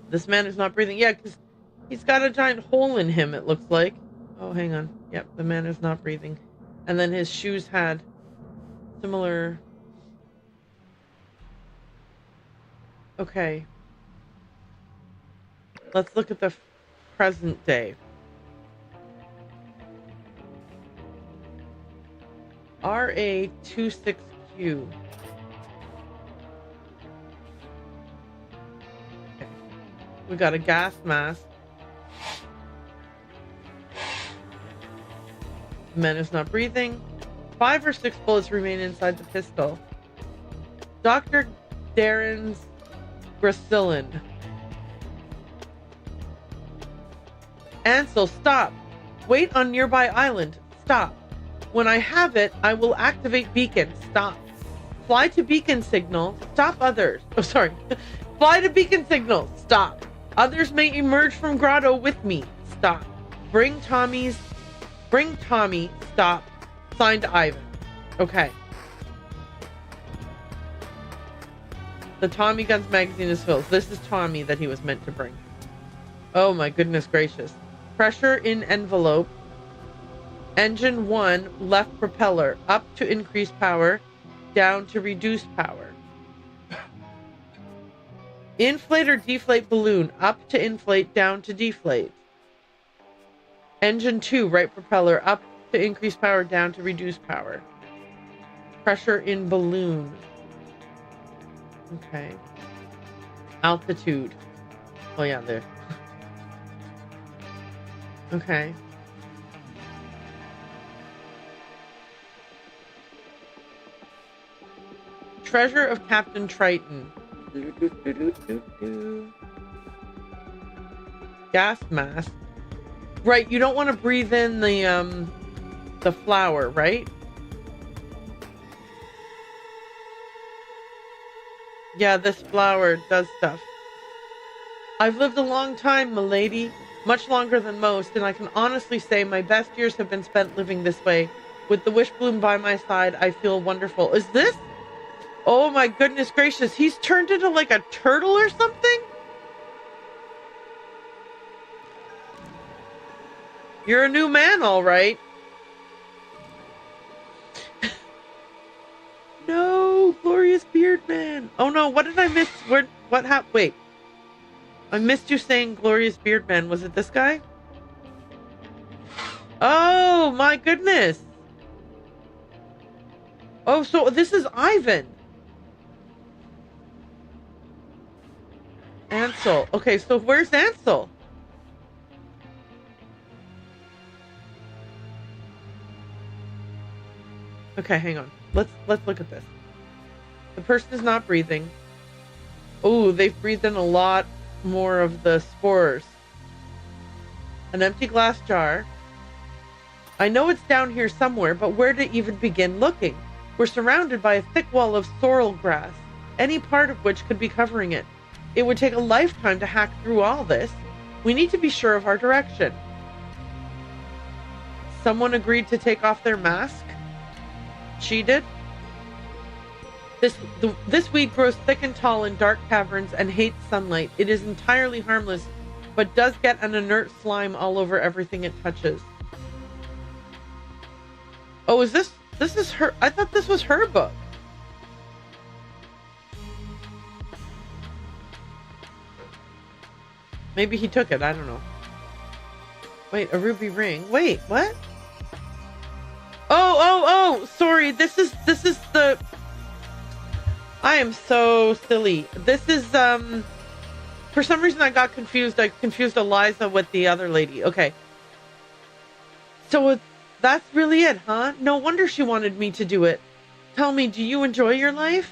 This man is not breathing. Yeah, because he's got a giant hole in him, it looks like. Oh, hang on. Yep, the man is not breathing. And then his shoes had similar... Okay. Let's look at the present day. RA26Q. Okay. We got a gas mask. The man is not breathing. 5 or 6 bullets remain inside the pistol. Dr. Darren's Gracillin. Ansel, stop. Wait on nearby island. Stop. When I have it, I will activate beacon. Stop. Fly to beacon signal. Stop others. Oh, sorry. Fly to beacon signal. Stop. Others may emerge from grotto with me. Stop. Bring Tommy. Stop. Signed, Ivan. Okay. The Tommy Guns magazine is filled. This is Tommy that he was meant to bring. Oh my goodness gracious. Pressure in envelope. Engine 1, left propeller. Up to increase power. Down to reduce power. Inflate or deflate balloon. Up to inflate, down to deflate. Engine 2, right propeller. Up to increase power, down to reduce power. Pressure in balloon. Okay. Altitude. Oh yeah, there. Okay. Treasure of Captain Triton. Gas mask. Right, you don't want to breathe in the flour, right? Yeah, this flour does stuff. I've lived a long time, milady. Much longer than most, and I can honestly say my best years have been spent living this way. With the wish bloom by my side, I feel wonderful. Is this? Oh my goodness gracious, he's turned into like a turtle or something? You're a new man, all right. No, glorious beard man. Oh no, what did I miss? What happened? Wait. I missed you saying glorious beard man. Was it this guy? Oh my goodness. Oh, so this is Ivan. Ansel. Okay, so where's Ansel? Okay, hang on. Let's look at this. The person is not breathing. Oh, they've breathed in a lot more of the spores. An empty glass jar. I know it's down here somewhere, but where to even begin looking? We're surrounded by a thick wall of sorrel grass, any part of which could be covering it. It would take a lifetime to hack through all this. We need to be sure of our direction. Someone agreed to take off their mask? She did? This weed grows thick and tall in dark caverns and hates sunlight. It is entirely harmless, but does get an inert slime all over everything it touches. Oh, is this is her? I thought this was her book. Maybe he took it. I don't know. Wait, a ruby ring. Wait, what? Oh, sorry. This is the... I am so silly. This is, for some reason I got confused. I confused Eliza with the other lady. Okay. So that's really it, huh? No wonder she wanted me to do it. Tell me, do you enjoy your life?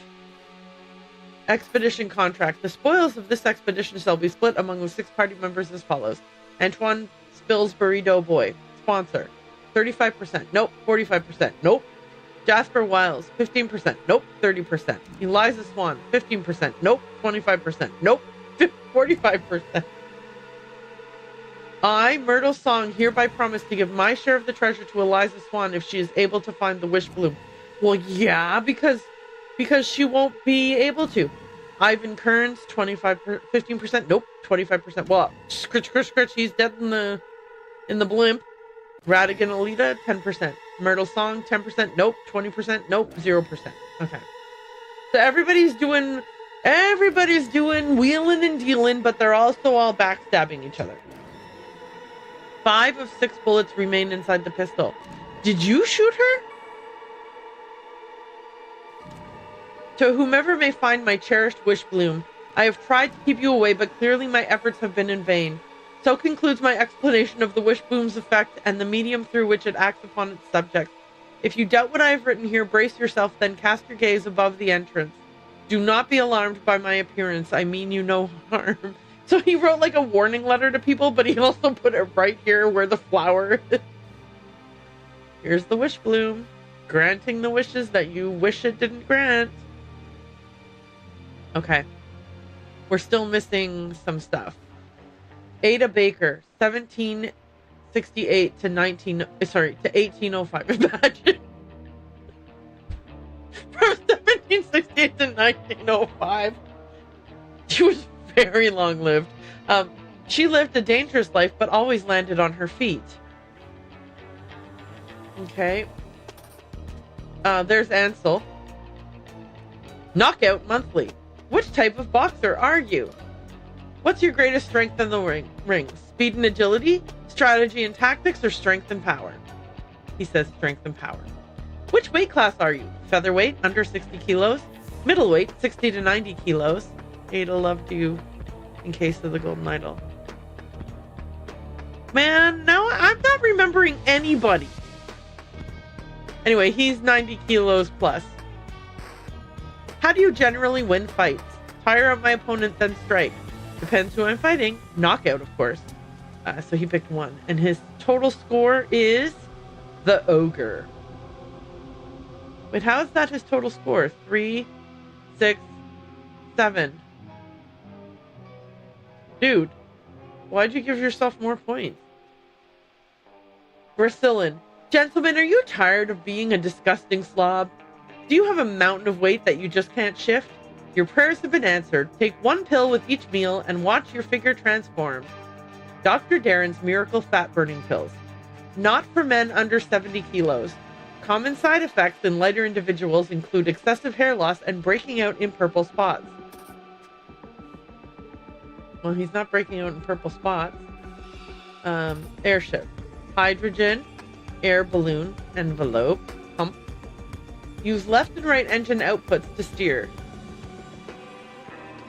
Expedition contract. The spoils of this expedition shall be split among the 6 party members as follows. Antoine Spilsbury Doughboy. Sponsor. 35%. Nope. 45%. Nope. Jasper Wiles. 15%. Nope. 30%. Eliza Swan. 15%. Nope. 25%. Nope. 45%. I, Myrtle Song, hereby promise to give my share of the treasure to Eliza Swan if she is able to find the wish bloom. Well, yeah, because she won't be able to. Ivan Kearns, 15%. Nope. 25%. Well, scritch, he's dead in the blimp. Radigan Alita, 10%. Myrtle Song, 10%. Nope. 20%. Nope. 0%. Okay. So everybody's doing wheeling and dealing, but they're also all backstabbing each other. 5 of 6 bullets remain inside the pistol. Did you shoot her? To whomever may find my cherished wish bloom, I have tried to keep you away, but clearly my efforts have been in vain. So concludes my explanation of the wish bloom's effect and the medium through which it acts upon its subject. If you doubt what I have written here, brace yourself, then cast your gaze above the entrance. Do not be alarmed by my appearance. I mean you no harm. So he wrote like a warning letter to people, but he also put it right here where the flower is. Here's the wish bloom, granting the wishes that you wish it didn't grant. Okay. We're still missing some stuff. Ada Baker, 1768 to 1805. Imagine. From 1768 to 1905. She was very long-lived. She lived a dangerous life, but always landed on her feet. Okay. There's Ansel. Knockout Monthly. Which type of boxer are you? What's your greatest strength in the ring? Speed and agility? Strategy and tactics? Or strength and power? He says strength and power. Which weight class are you? Featherweight, under 60 kilos? Middleweight, 60 to 90 kilos? Ada loved you in case of the golden idol. Man, now I'm not remembering anybody. Anyway, he's 90 kilos plus. How do you generally win fights? Tire out my opponent, then strike. Depends who I'm fighting. Knockout, of course. So he picked 1. And his total score is the Ogre. Wait, how is that his total score? 3, 6, 7. Dude, why'd you give yourself more points? Brasillin. Gentlemen, are you tired of being a disgusting slob? Do you have a mountain of weight that you just can't shift? Your prayers have been answered. Take 1 pill with each meal and watch your figure transform. Dr. Darren's Miracle Fat Burning Pills. Not for men under 70 kilos. Common side effects in lighter individuals include excessive hair loss and breaking out in purple spots. Well, he's not breaking out in purple spots. Airship. Hydrogen. Air balloon. Envelope. Pump. Use left and right engine outputs to steer.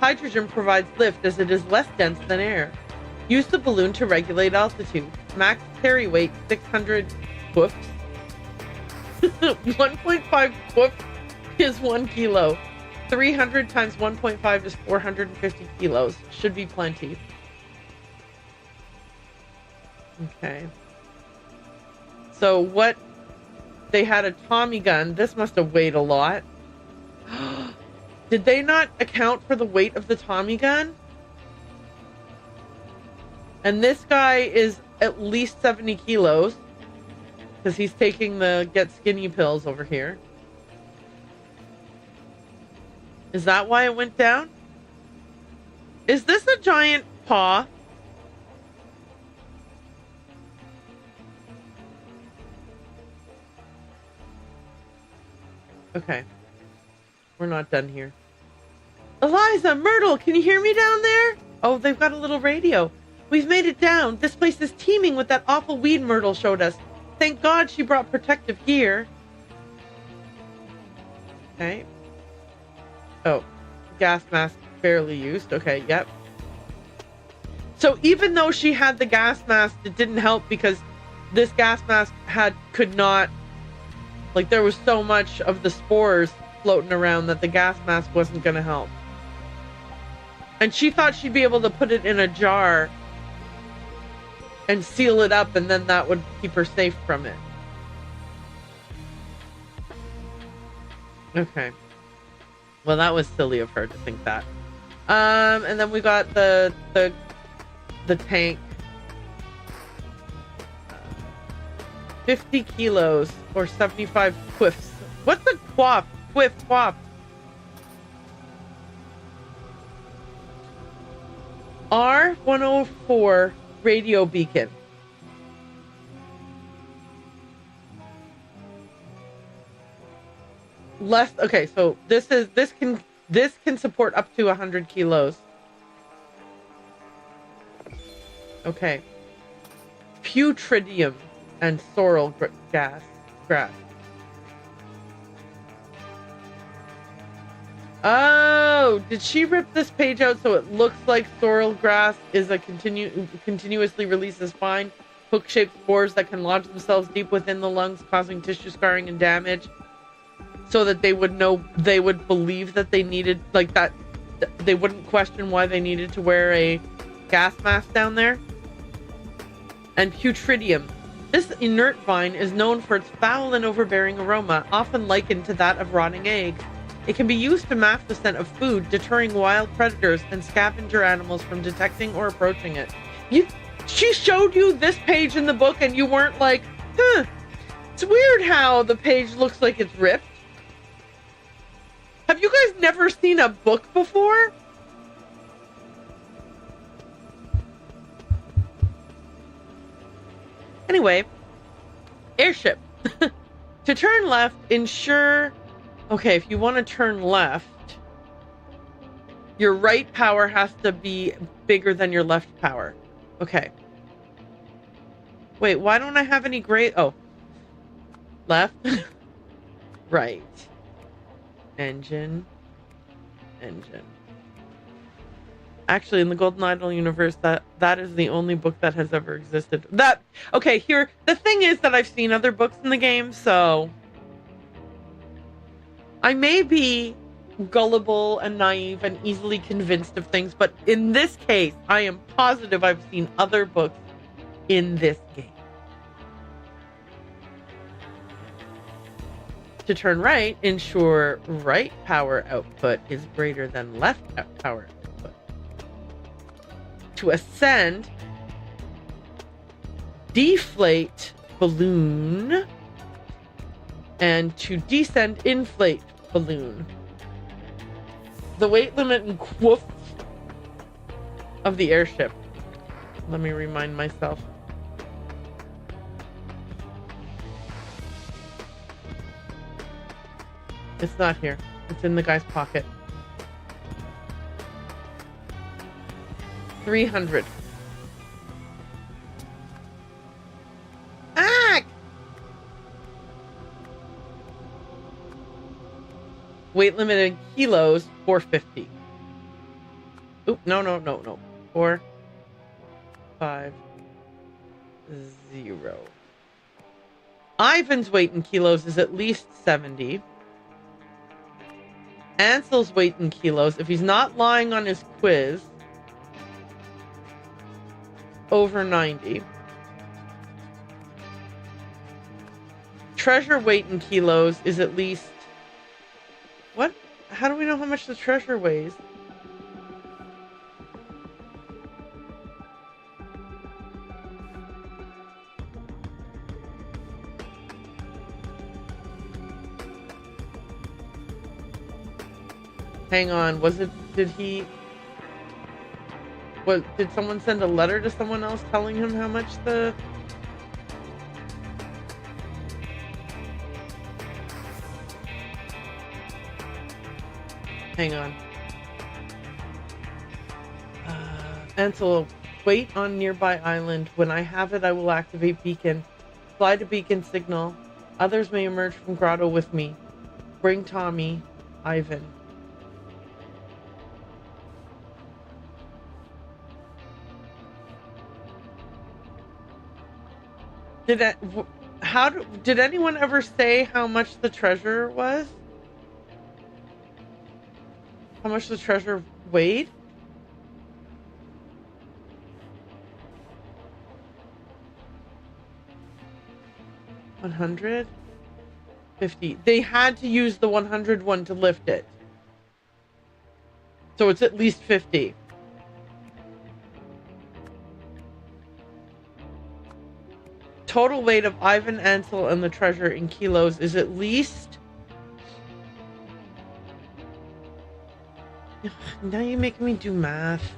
Hydrogen provides lift as it is less dense than air. Use the balloon to regulate altitude. Max carry weight 600 whoops. 1.5 whoops is 1 kilo. 300 times 1.5 is 450 kilos. Should be plenty. Okay. So what? They had a Tommy gun. This must have weighed a lot. Did they not account for the weight of the Tommy gun? And this guy is at least 70 kilos. Because he's taking the get skinny pills over here. Is that why it went down? Is this a giant paw? Okay. We're not done here. Eliza, Myrtle, can you hear me down there? Oh, they've got a little radio. We've made it down. This place is teeming with that awful weed Myrtle showed us. Thank God she brought protective gear. Okay. Oh, gas mask barely used. Okay, yep. So even though she had the gas mask, it didn't help because this gas mask could not, like there was so much of the spores floating around that the gas mask wasn't going to help. And she thought she'd be able to put it in a jar and seal it up, and then that would keep her safe from it. Okay. Well, that was silly of her to think that. And then we got the tank. 50 kilos or 75 quiffs. What's a quaff? Quaff. R104 radio beacon. Okay, so this can support up to 100 kilos. Okay. Putridium and sorrel grass. Oh, did she rip this page out so it looks like sorrel grass is a continuously releases fine hook-shaped spores that can lodge themselves deep within the lungs, causing tissue scarring and damage, so that they would believe that they needed, like, that they wouldn't question why they needed to wear a gas mask down there? And putridium. This inert vine is known for its foul and overbearing aroma, often likened to that of rotting eggs. It can be used to mask the scent of food, deterring wild predators and scavenger animals from detecting or approaching it. She showed you this page in the book and you weren't like, it's weird how the page looks like it's ripped. Have you guys never seen a book before? Anyway, airship. To turn left, ensure... Okay, if you want to turn left, your right power has to be bigger than your left power. Okay. Wait, why don't I have any gray... Oh. Left. Right. Engine. Actually, in the Golden Idol universe, that is the only book that has ever existed. Okay, here, the thing is that I've seen other books in the game, so I may be gullible and naive and easily convinced of things, but in this case, I am positive I've seen other books in this game. To turn right, ensure right power output is greater than left power output. To ascend, deflate balloon, and to descend, inflate balloon. The weight limit and quoof of the airship. Let me remind myself. It's not here. It's in the guy's pocket. 300. Ah! Weight limit in kilos, 450. Oop, no. 4, 5, 0. Ivan's weight in kilos is at least 70. Ansel's weight in kilos, if he's not lying on his quiz, over 90. Treasure weight in kilos is at least... What? How do we know how much the treasure weighs? Hang on, did someone send a letter to someone else telling him how much the... Hang on. Ansel, wait on nearby island. When I have it, I will activate beacon. Fly to beacon signal. Others may emerge from grotto with me. Bring Tommy, Ivan. Did anyone ever say how much the treasure was? How much the treasure weighed? 100? 50. They had to use the 100 one to lift it. So it's at least 50. Total weight of Ivan, Ansel, and the treasure in kilos is at least... Now you're making me do math.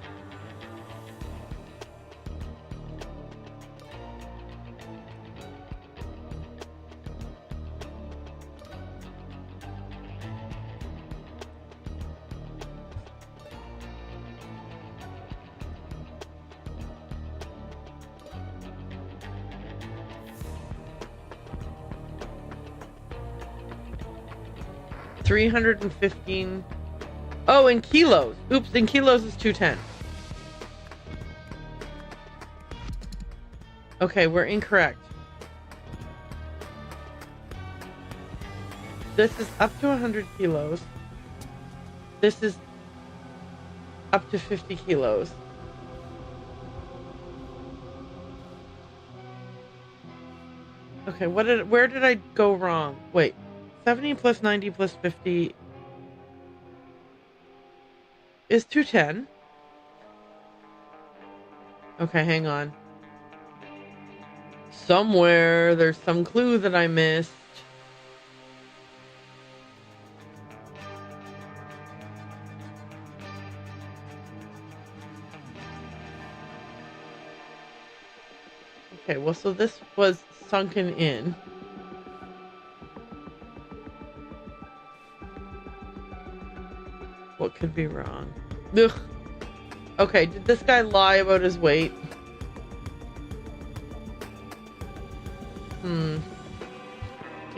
$315. Oh, in kilos. Oops, in kilos is 210. Okay, we're incorrect. This is up to 100 kilos. This is up to 50 kilos. Okay, where did I go wrong? Wait. 70 plus 90 plus 50 is 210. Okay, hang on. Somewhere there's some clue that I missed. Okay, well, so this was sunken in. What could be wrong? Ugh. Okay, did this guy lie about his weight?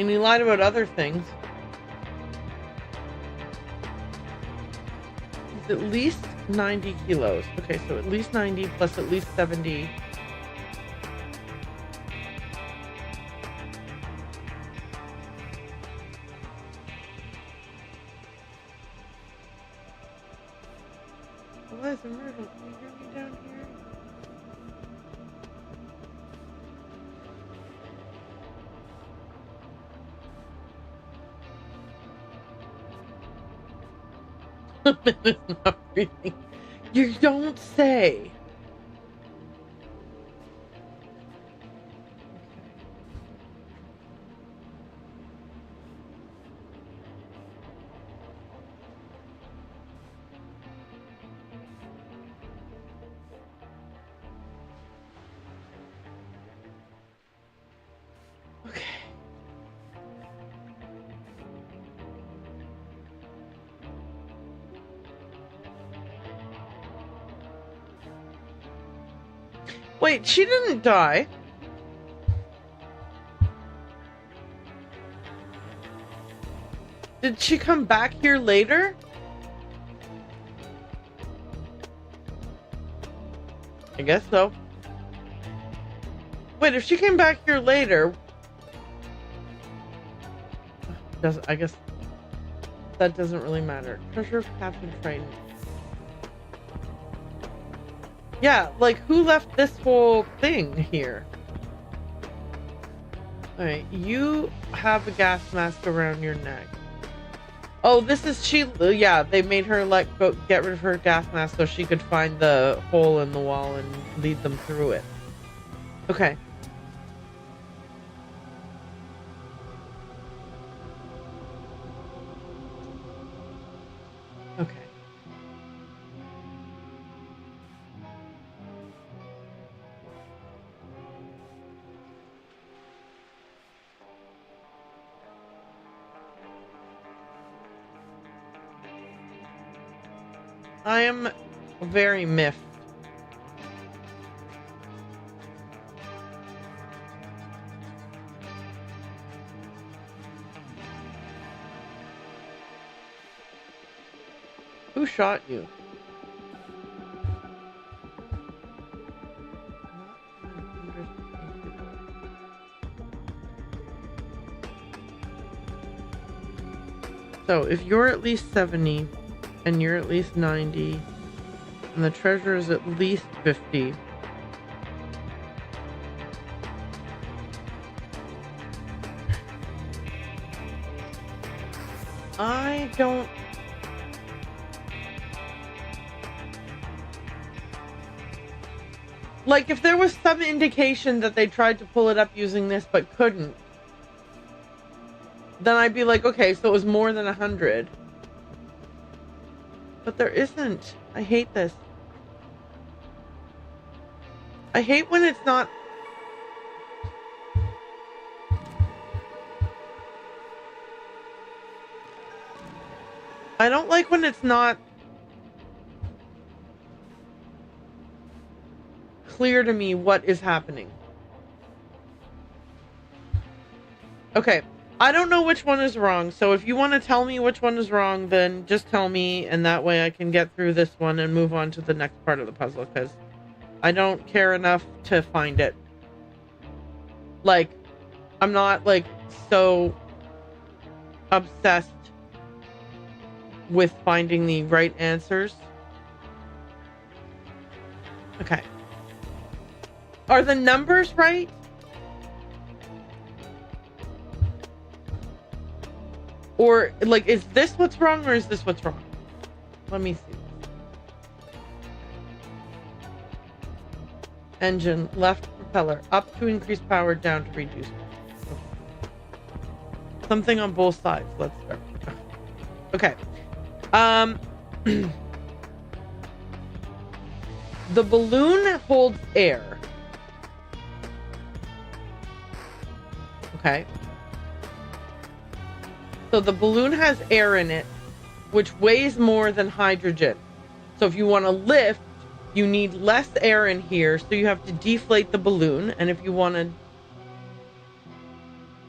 And he lied about other things. He's at least 90 kilos. Okay, so at least 90 plus at least 70. Eliza Myrtle, can you hear me down here? It's not breathing. You don't say. Okay. Wait, she didn't die. Did she come back here later? I guess so. Wait, if she came back here later... I guess that doesn't really matter. Treasure of Captain Triton. Yeah, like, who left this whole thing here? Alright, you have a gas mask around your neck. Oh, this is yeah, they made her get rid of her gas mask so she could find the hole in the wall and lead them through it. Okay. Okay. I am very miffed. Who shot you? So if you're at least 70 and you're at least 90 and the treasure is at least 50, I don't... Like, if there was some indication that they tried to pull it up using this but couldn't, then I'd be like, okay, so it was more than 100. But there isn't. I hate this. I hate when it's not... I don't like when it's not clear to me what is happening. Okay, I don't know which one is wrong, so if you want to tell me which one is wrong, then just tell me, and that way I can get through this one and move on to the next part of the puzzle, because I don't care enough to find it. Like, I'm not, like, so obsessed with finding the right answers. Okay. Are the numbers right? Or, like, is this what's wrong or is this what's wrong? Let me see. Engine, left propeller, up to increase power, down to reduce. Something on both sides. Let's start. Okay. The balloon holds air. Okay. So the balloon has air in it, which weighs more than hydrogen. So if you want to lift, you need less air in here, so you have to deflate the balloon. And if you want to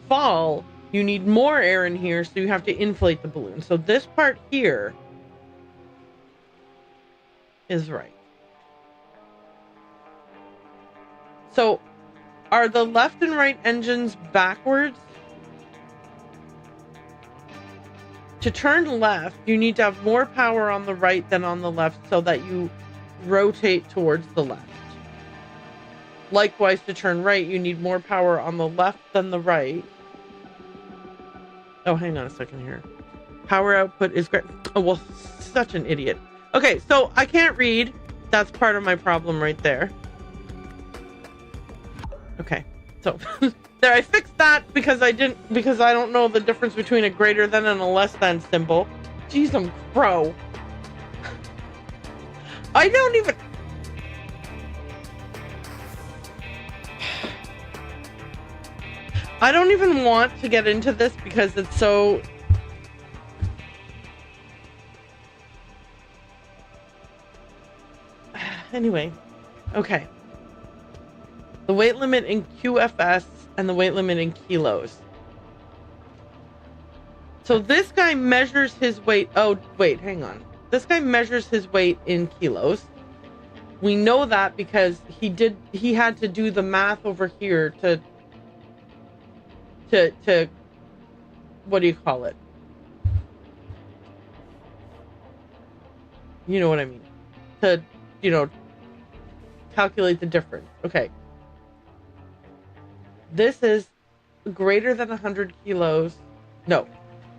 fall, you need more air in here, so you have to inflate the balloon. So this part here is right. So are the left and right engines backwards? To turn left, you need to have more power on the right than on the left so that you rotate towards the left. Likewise, to turn right, you need more power on the left than the right. Oh, hang on a second here. Power output is great. Oh, well, such an idiot. Okay, so I can't read. That's part of my problem right there. Okay, so there, I fixed that because I don't know the difference between a greater than and a less than symbol. Jeez, I'm pro. I don't even... I don't even want to get into this because it's so... Anyway, okay. The weight limit in QFS and the weight limit in kilos. So this guy measures his weight. Oh, wait, hang on. This guy measures his weight in kilos. We know that because he had to do the math over here to what do you call it? You know what I mean? To, calculate the difference. Okay. This is greater than 100 kilos. No.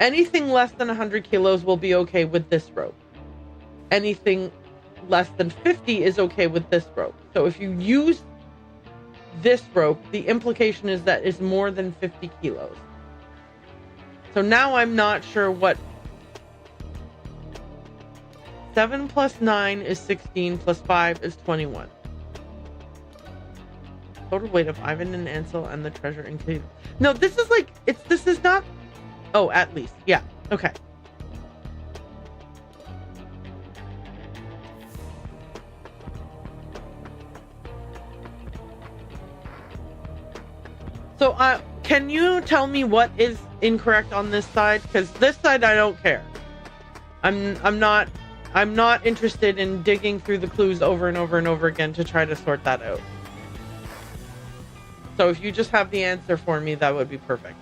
Anything less than 100 kilos will be okay with this rope. Anything less than 50 is okay with this rope. So if you use this rope, the implication is that it's more than 50 kilos. So now I'm not sure what... 7 plus 9 is 16 plus 5 is 21. Total weight of Ivan and Ansel and the treasure included. No, this is like, this is not... Oh, at least. Yeah. Okay. So, can you tell me what is incorrect on this side? Because this side, I don't care. I'm not interested in digging through the clues over and over and over again to try to sort that out. So if you just have the answer for me, that would be perfect.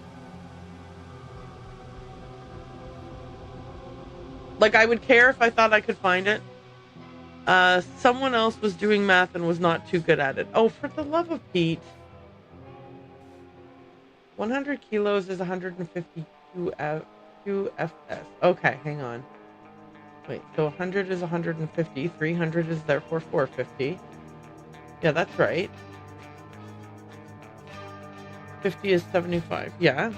Like, I would care if I thought I could find it. Someone else was doing math and was not too good at it. Oh, for the love of Pete. 100 kilos is 152 2FS. Okay, hang on. Wait, so 100 is 150. 300 is therefore 450. Yeah, that's right. 50 is 75. Yeah.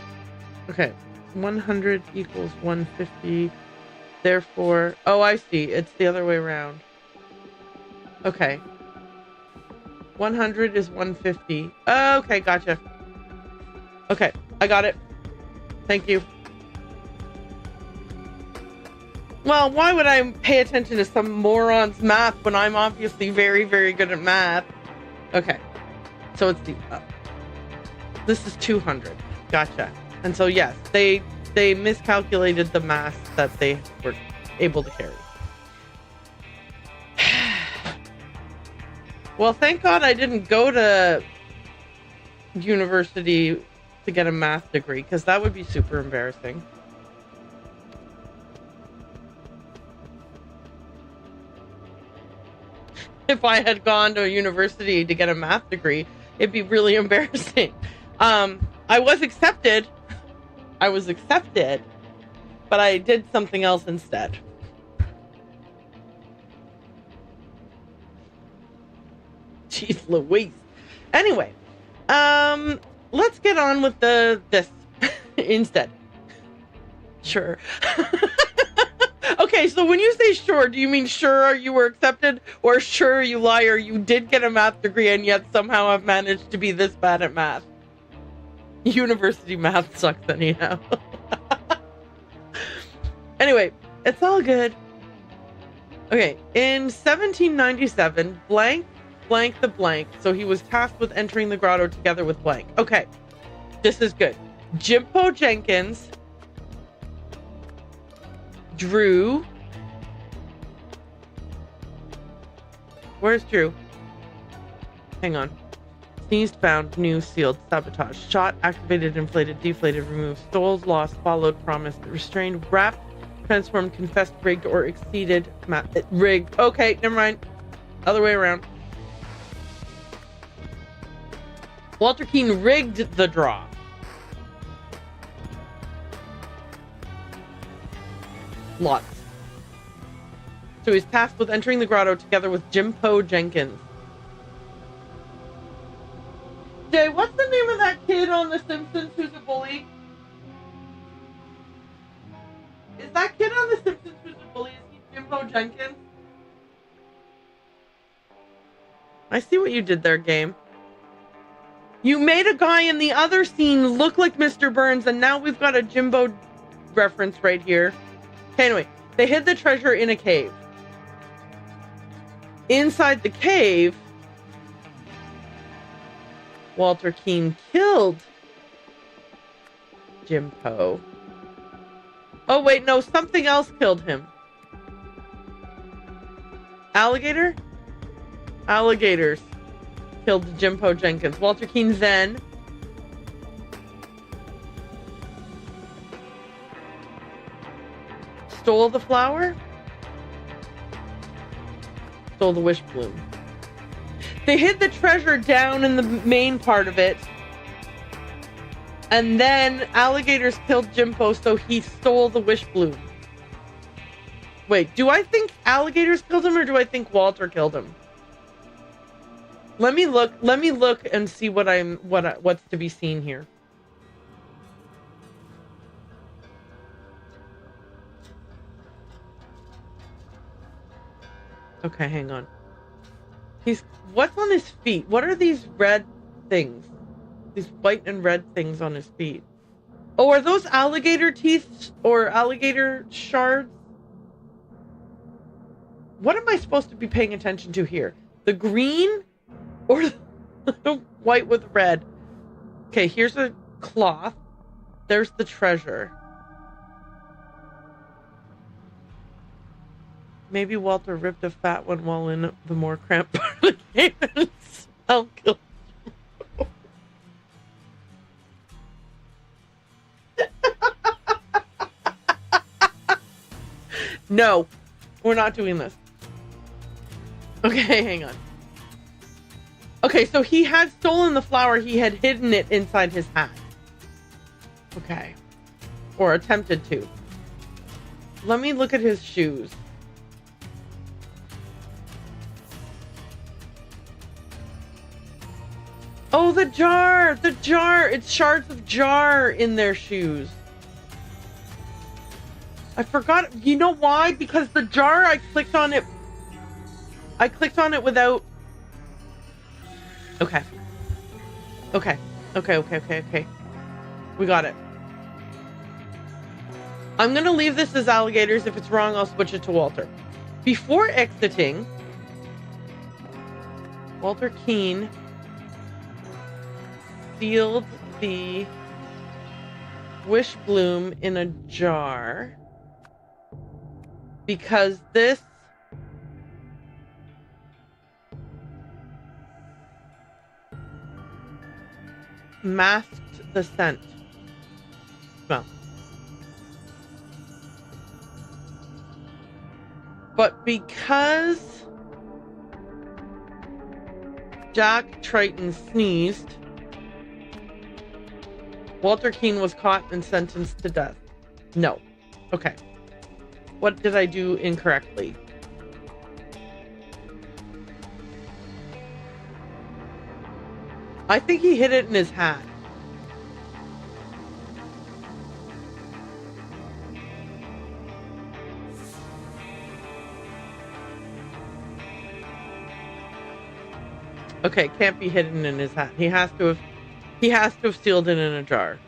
Okay. 100 equals 150. Therefore, oh, I see. It's the other way around. Okay. 100 is 150. Okay, gotcha. Okay, I got it. Thank you. Well, why would I pay attention to some moron's math when I'm obviously very, very good at math? Okay. So it's the... this is 200. Gotcha. And so, yes, they miscalculated the mass that they were able to carry. Well, thank God I didn't go to university to get a math degree, because that would be super embarrassing. If I had gone to a university to get a math degree, it'd be really embarrassing. I was accepted, but I did something else instead. Jeez Louise. Anyway, let's get on with this instead. Sure. Okay, so when you say sure, do you mean sure you were accepted, or sure you liar, you did get a math degree and yet somehow have managed to be this bad at math? University math sucks anyhow. Anyway, it's all good. Okay, in 1797, blank the blank, so he was tasked with entering the grotto together with blank. Okay, this is good. Jimpo Jenkins drew... Where's Drew? Hang on. Sneezed, found, new, sealed, sabotage, shot, activated, inflated, deflated, removed, stole, lost, followed, promised, restrained, wrapped, transformed, confessed, rigged, or exceeded, rigged. Okay, never mind. Other way around. Walter Keane rigged the draw. Lots. So he's tasked with entering the grotto together with Jimpo Jenkins. Jay, what's the name of that kid on The Simpsons who's a bully? Is that kid on The Simpsons who's a bully? Is he Jimpo Jenkins? I see what you did there, game. You made a guy in the other scene look like Mr. Burns, and now we've got a Jimbo reference right here. Okay, anyway, they hid the treasure in a cave. Inside the cave, Walter Keane killed Jimpo. Oh, wait, no, something else killed him. Alligator? Alligators killed Jimpo Jenkins. Walter Keane then stole the flower? Stole the wish bloom. They hid the treasure down in the main part of it. And then alligators killed Jimpo, so he stole the wish bloom. Wait, do I think alligators killed him, or do I think Walter killed him? Let me look and see what's to be seen here. Okay, hang on. What's on his feet? What are these red things? These white and red things on his feet. Oh, are those alligator teeth or alligator shards? What am I supposed to be paying attention to here? The green or the white with red? Okay, here's a cloth. There's the treasure. Maybe Walter ripped a fat one while in the more cramped part of the game and smell killed. No, we're not doing this. Okay, hang on. Okay, so he had stolen the flower. He had hidden it inside his hat. Okay. or attempted to. Let me look at his shoes. Oh, the jar! The jar! It's shards of jar in their shoes. I forgot. You know why? Because the jar, I clicked on it. I clicked on it without... Okay. Okay. Okay. We got it. I'm going to leave this as alligators. If it's wrong, I'll switch it to Walter. Before exiting, Walter Keane sealed the wish bloom in a jar because this masked the scent. Smell. But because Jack Triton sneezed, Walter Keane was caught and sentenced to death. No. Okay. What did I do incorrectly? I think he hid it in his hat. Okay, can't be hidden in his hat. He has to have sealed it in a jar.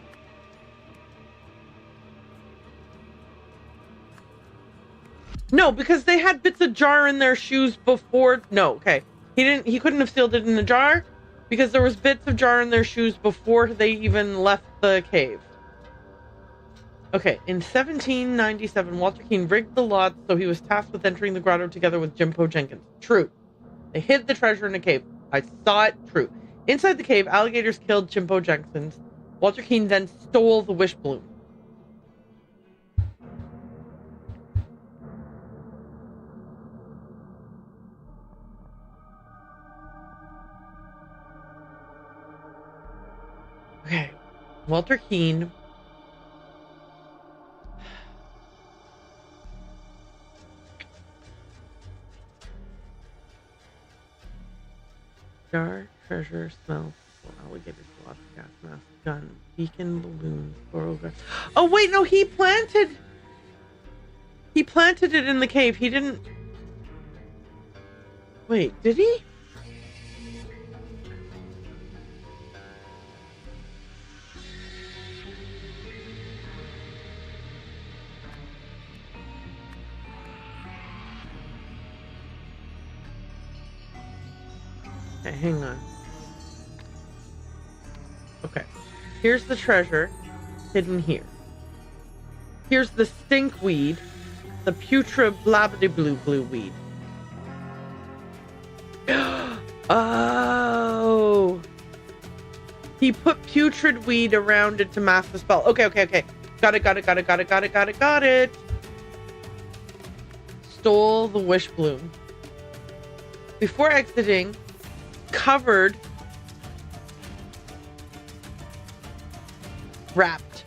No, because they had bits of jar in their shoes before. No, okay. He couldn't have sealed it in a jar because there was bits of jar in their shoes before they even left the cave. Okay, in 1797, Walter Keane rigged the lot so he was tasked with entering the grotto together with Jimpo Jenkins. True. They hid the treasure in a cave. I saw it. True. Inside the cave, alligators killed Jimpo Jenkins. Walter Keane then stole the wish bloom. Okay. Walter Keane. Jar, treasure, smell, alligators, lost gas mask, gun, beacon, balloon, floral grass. Oh wait, no, he planted it in the cave. He didn't. Wait, did he? Okay, hang on. Okay. Here's the treasure hidden here. Here's the stinkweed, the putra blabidi blue weed. Oh. He put putrid weed around it to mask the spell. Okay. Got it. Stole the wish bloom. Before exiting, wrapped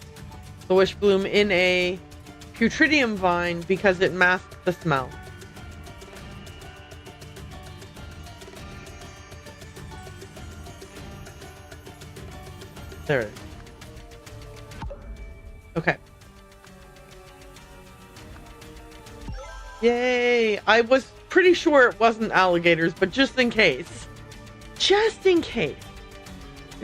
the wish bloom in a putridium vine because it masked the smell. There it is. Okay. Yay! I was pretty sure it wasn't alligators, but just in case. In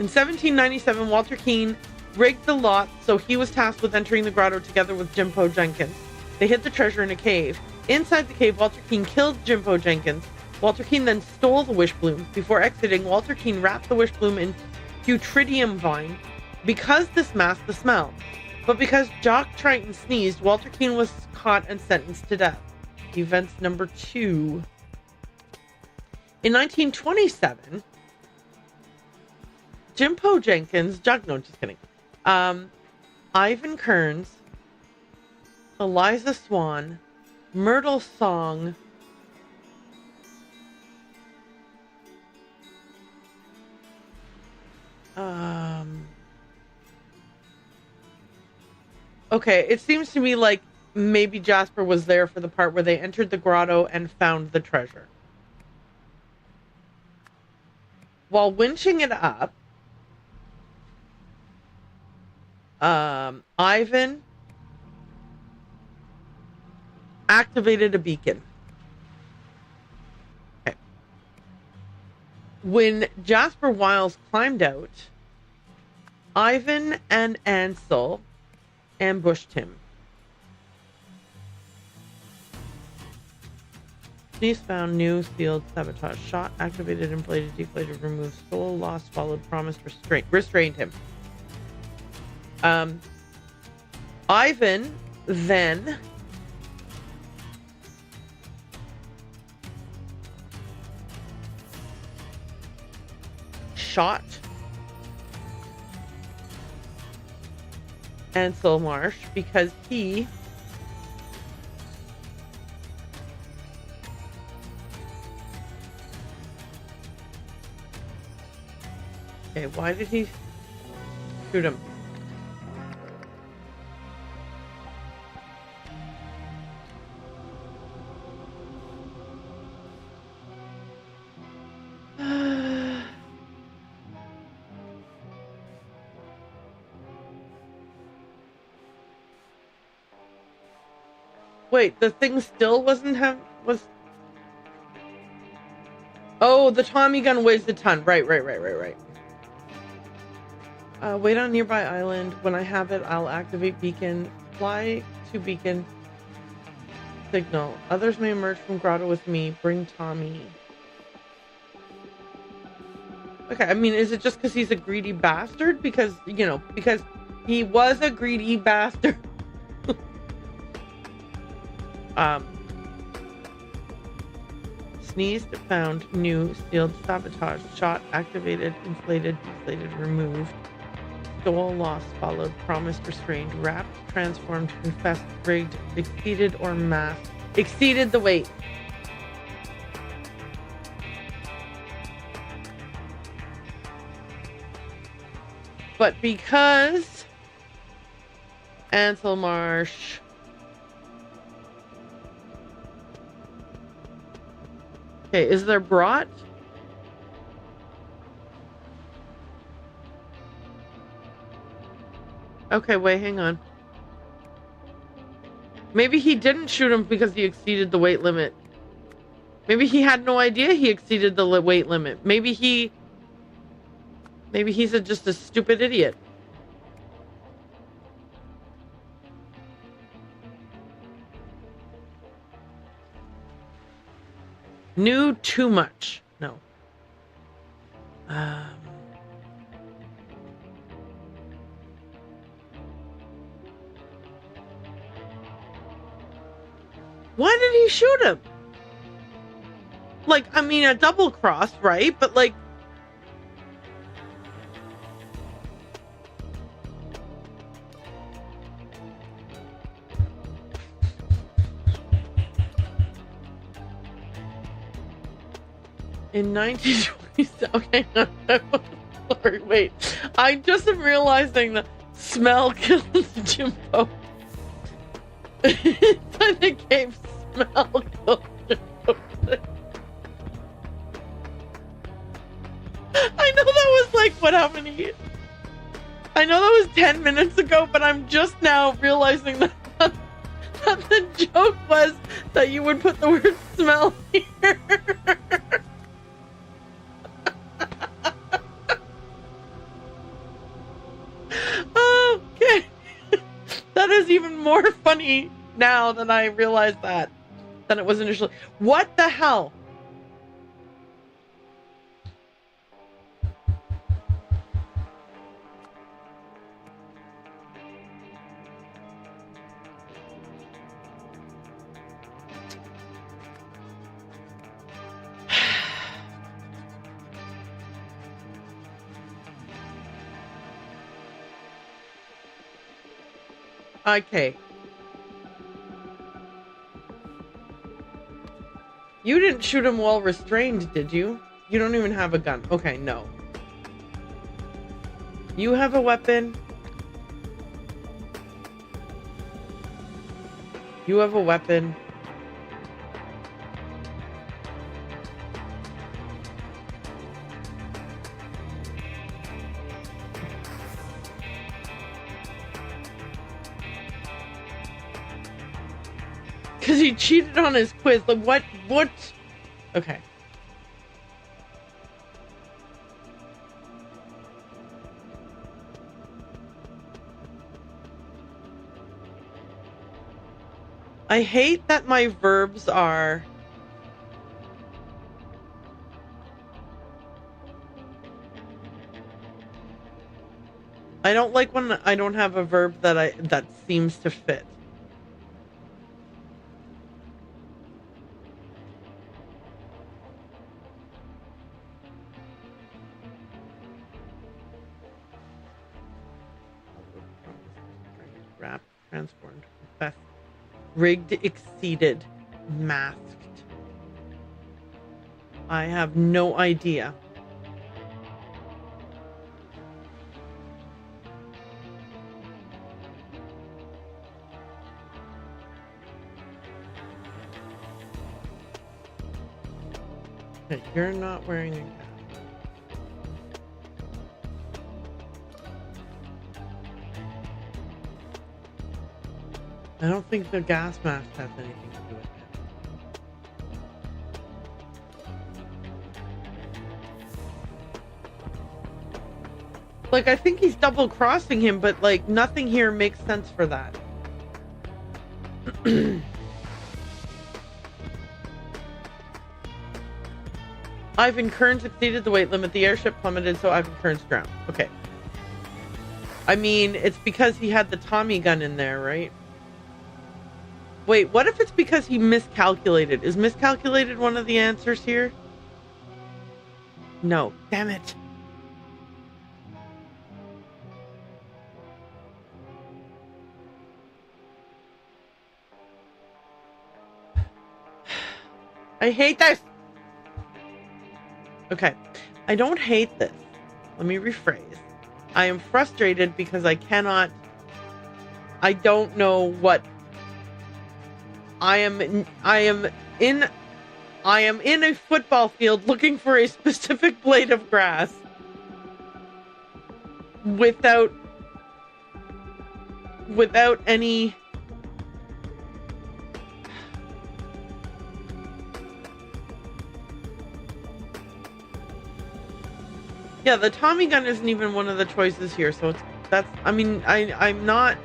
1797, Walter Keane rigged the lot so he was tasked with entering the grotto together with Jimpo Jenkins. They hid the treasure in a cave. Inside the cave, Walter Keane killed Jimpo Jenkins. Walter Keane then stole the wish bloom. Before exiting, Walter Keane wrapped the wish bloom in putridium vine because this masked the smell. But because Jock Triton sneezed, Walter Keane was caught and sentenced to death. Events number 2. In 1927, Jimpo Jenkins, no, just kidding. Ivan Kearns, Eliza Swan, Myrtle Song, Okay, it seems to me like maybe Jasper was there for the part where they entered the grotto and found the treasure. While winching it up, Ivan activated a beacon. Okay. When Jasper Wiles climbed out, Ivan and Ansel ambushed him. Sneeze found new sealed sabotage. Shot, activated, inflated, deflated, removed, stole, lost, followed, promised, restrained him. Ivan then shot Ansel Marsh because he okay, why did he shoot him? Wait, the thing still was. Oh, the Tommy gun weighs a ton. Right. Wait on nearby island. When I have it, I'll activate beacon. Fly to beacon. Signal. Others may emerge from grotto with me. Bring Tommy. Okay, I mean, is it just because he's a greedy bastard? Because he was a greedy bastard. Sneezed, found, new, sealed, sabotage, shot, activated, inflated, deflated, removed, stole, lost, followed, promised, restrained, wrapped, transformed, confessed, rigged, exceeded, or masked. Exceeded the weight. But because Ansel Marsh okay, is there brought? Okay, wait, hang on. Maybe he didn't shoot him because he exceeded the weight limit. Maybe he had no idea he exceeded the weight limit. Maybe he's just a stupid idiot. Knew too much. No. Why did he shoot him? Like, I mean, a double cross, right? But like, in 1927, okay, sorry, wait. I just am realizing that smell kills Jimbo. Inside the cave, smell kills Jimbo. I know that was like, what, how many? I know that was 10 minutes ago, but I'm just now realizing that the joke was that you would put the word smell here. Okay. That is even more funny now that I realize that than it was initially. What the hell? Okay. You didn't shoot him while restrained, did you? You don't even have a gun. Okay, no. You have a weapon. You have a weapon. Because he cheated on his quiz. Like, what? Okay. I hate that my verbs are... I don't like when I don't have a verb that seems to fit. Wrapped, transformed, confessed, rigged, exceeded, masked. I have no idea. Okay, you're not wearing a cap. I don't think the gas mask has anything to do with it. Like, I think he's double crossing him, but like nothing here makes sense for that. Ivan Kearns exceeded the weight limit. The airship plummeted, so Ivan Kearns drowned. Okay. I mean, it's because he had the Tommy gun in there, right? Wait, what if it's because he miscalculated? Is miscalculated one of the answers here? No. Damn it. I hate this. Okay. I don't hate this. Let me rephrase. I am frustrated because I don't know what I am in a football field looking for a specific blade of grass without any... Yeah, the Tommy gun isn't even one of the choices here, so I'm not...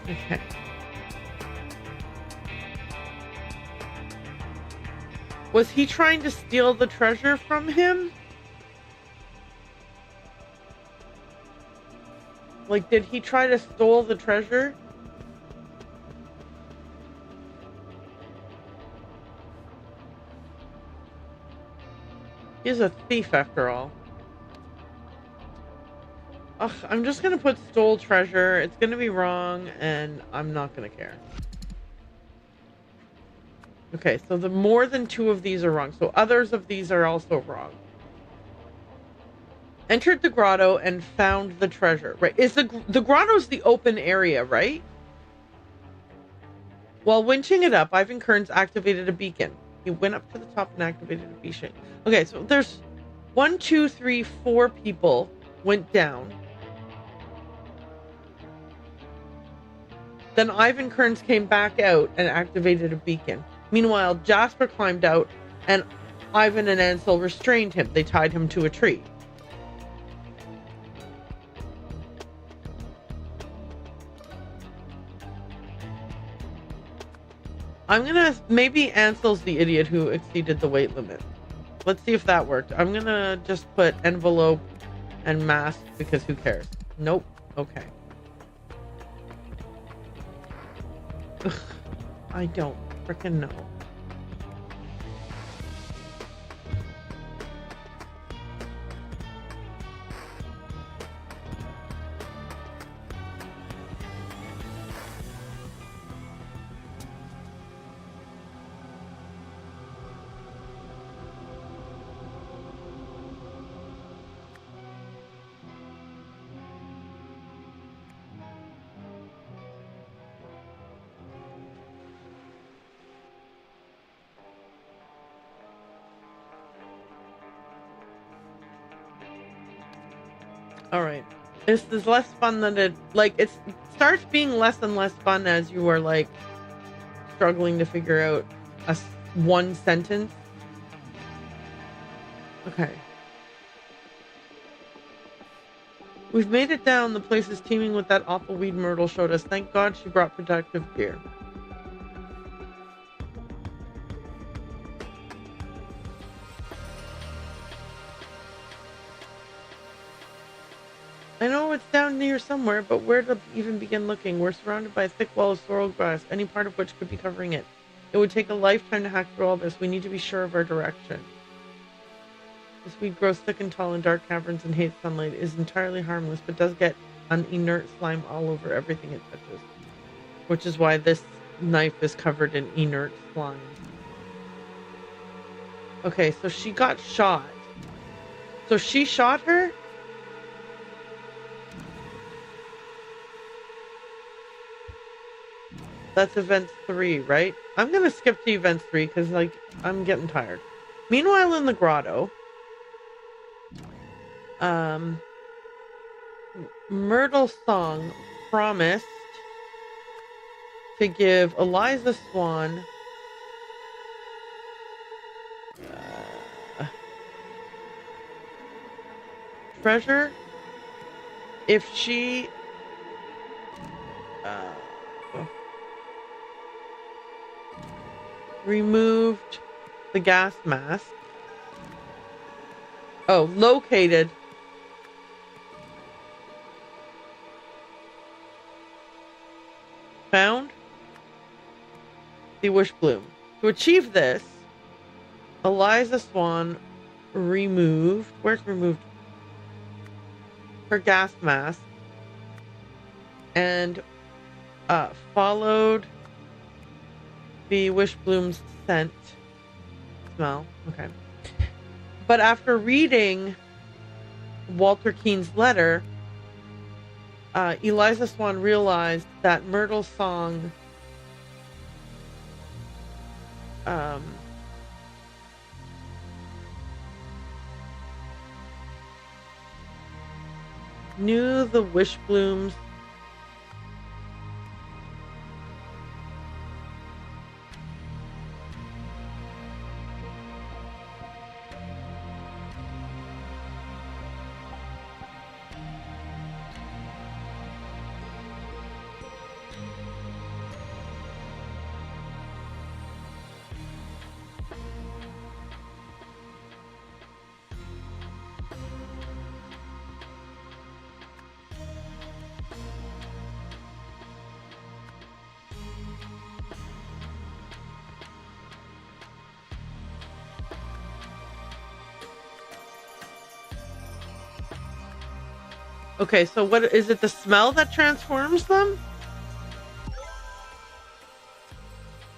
Okay. Was he trying to steal the treasure from him? Like, did he try to steal the treasure? He's a thief after all. Ugh, I'm just gonna put stole treasure. It's gonna be wrong, and I'm not gonna care. Okay, so the more than two of these are wrong. So others of these are also wrong. Entered the grotto and found the treasure. Right? Is the grotto's the open area, right? While winching it up, Ivan Kearns activated a beacon. He went up to the top and activated a beacon. Okay, so there's 1, 2, 3, 4 people went down. Then Ivan Kearns came back out and activated a beacon. Meanwhile, Jasper climbed out and Ivan and Ansel restrained him. They tied him to a tree. Maybe Ansel's the idiot who exceeded the weight limit. Let's see if that worked. I'm gonna just put envelope and mask because who cares? Nope. Okay. Ugh, I don't frickin' know. All right. This is less fun than it, like, it starts being less and less fun as you are, like, struggling to figure out one sentence. Okay. We've made it down. The place is teeming with that awful weed Myrtle showed us. Thank God she brought protective gear. I know it's down here somewhere, but where to even begin looking? We're surrounded by a thick wall of sorrel grass, any part of which could be covering it. It would take a lifetime to hack through all this. We need to be sure of our direction. This weed grows thick and tall in dark caverns and hates sunlight. It is entirely harmless, but does get an inert slime all over everything it touches. Which is why this knife is covered in inert slime. Okay, so she got shot. So she shot her? That's event 3, right? I'm gonna skip to event 3 because, like, I'm getting tired. Meanwhile, in the grotto, Myrtle Song promised to give Eliza Swan treasure if she removed the gas mask. Oh, located. Found the wish bloom. To achieve this, Eliza Swan removed. Where's removed? Her gas mask. And followed the wish bloom's scent. Smell. Okay. But after reading Walter Keane's letter, Eliza Swan realized that Myrtle Song knew the wish blooms Okay, so what is it, the smell that transforms them?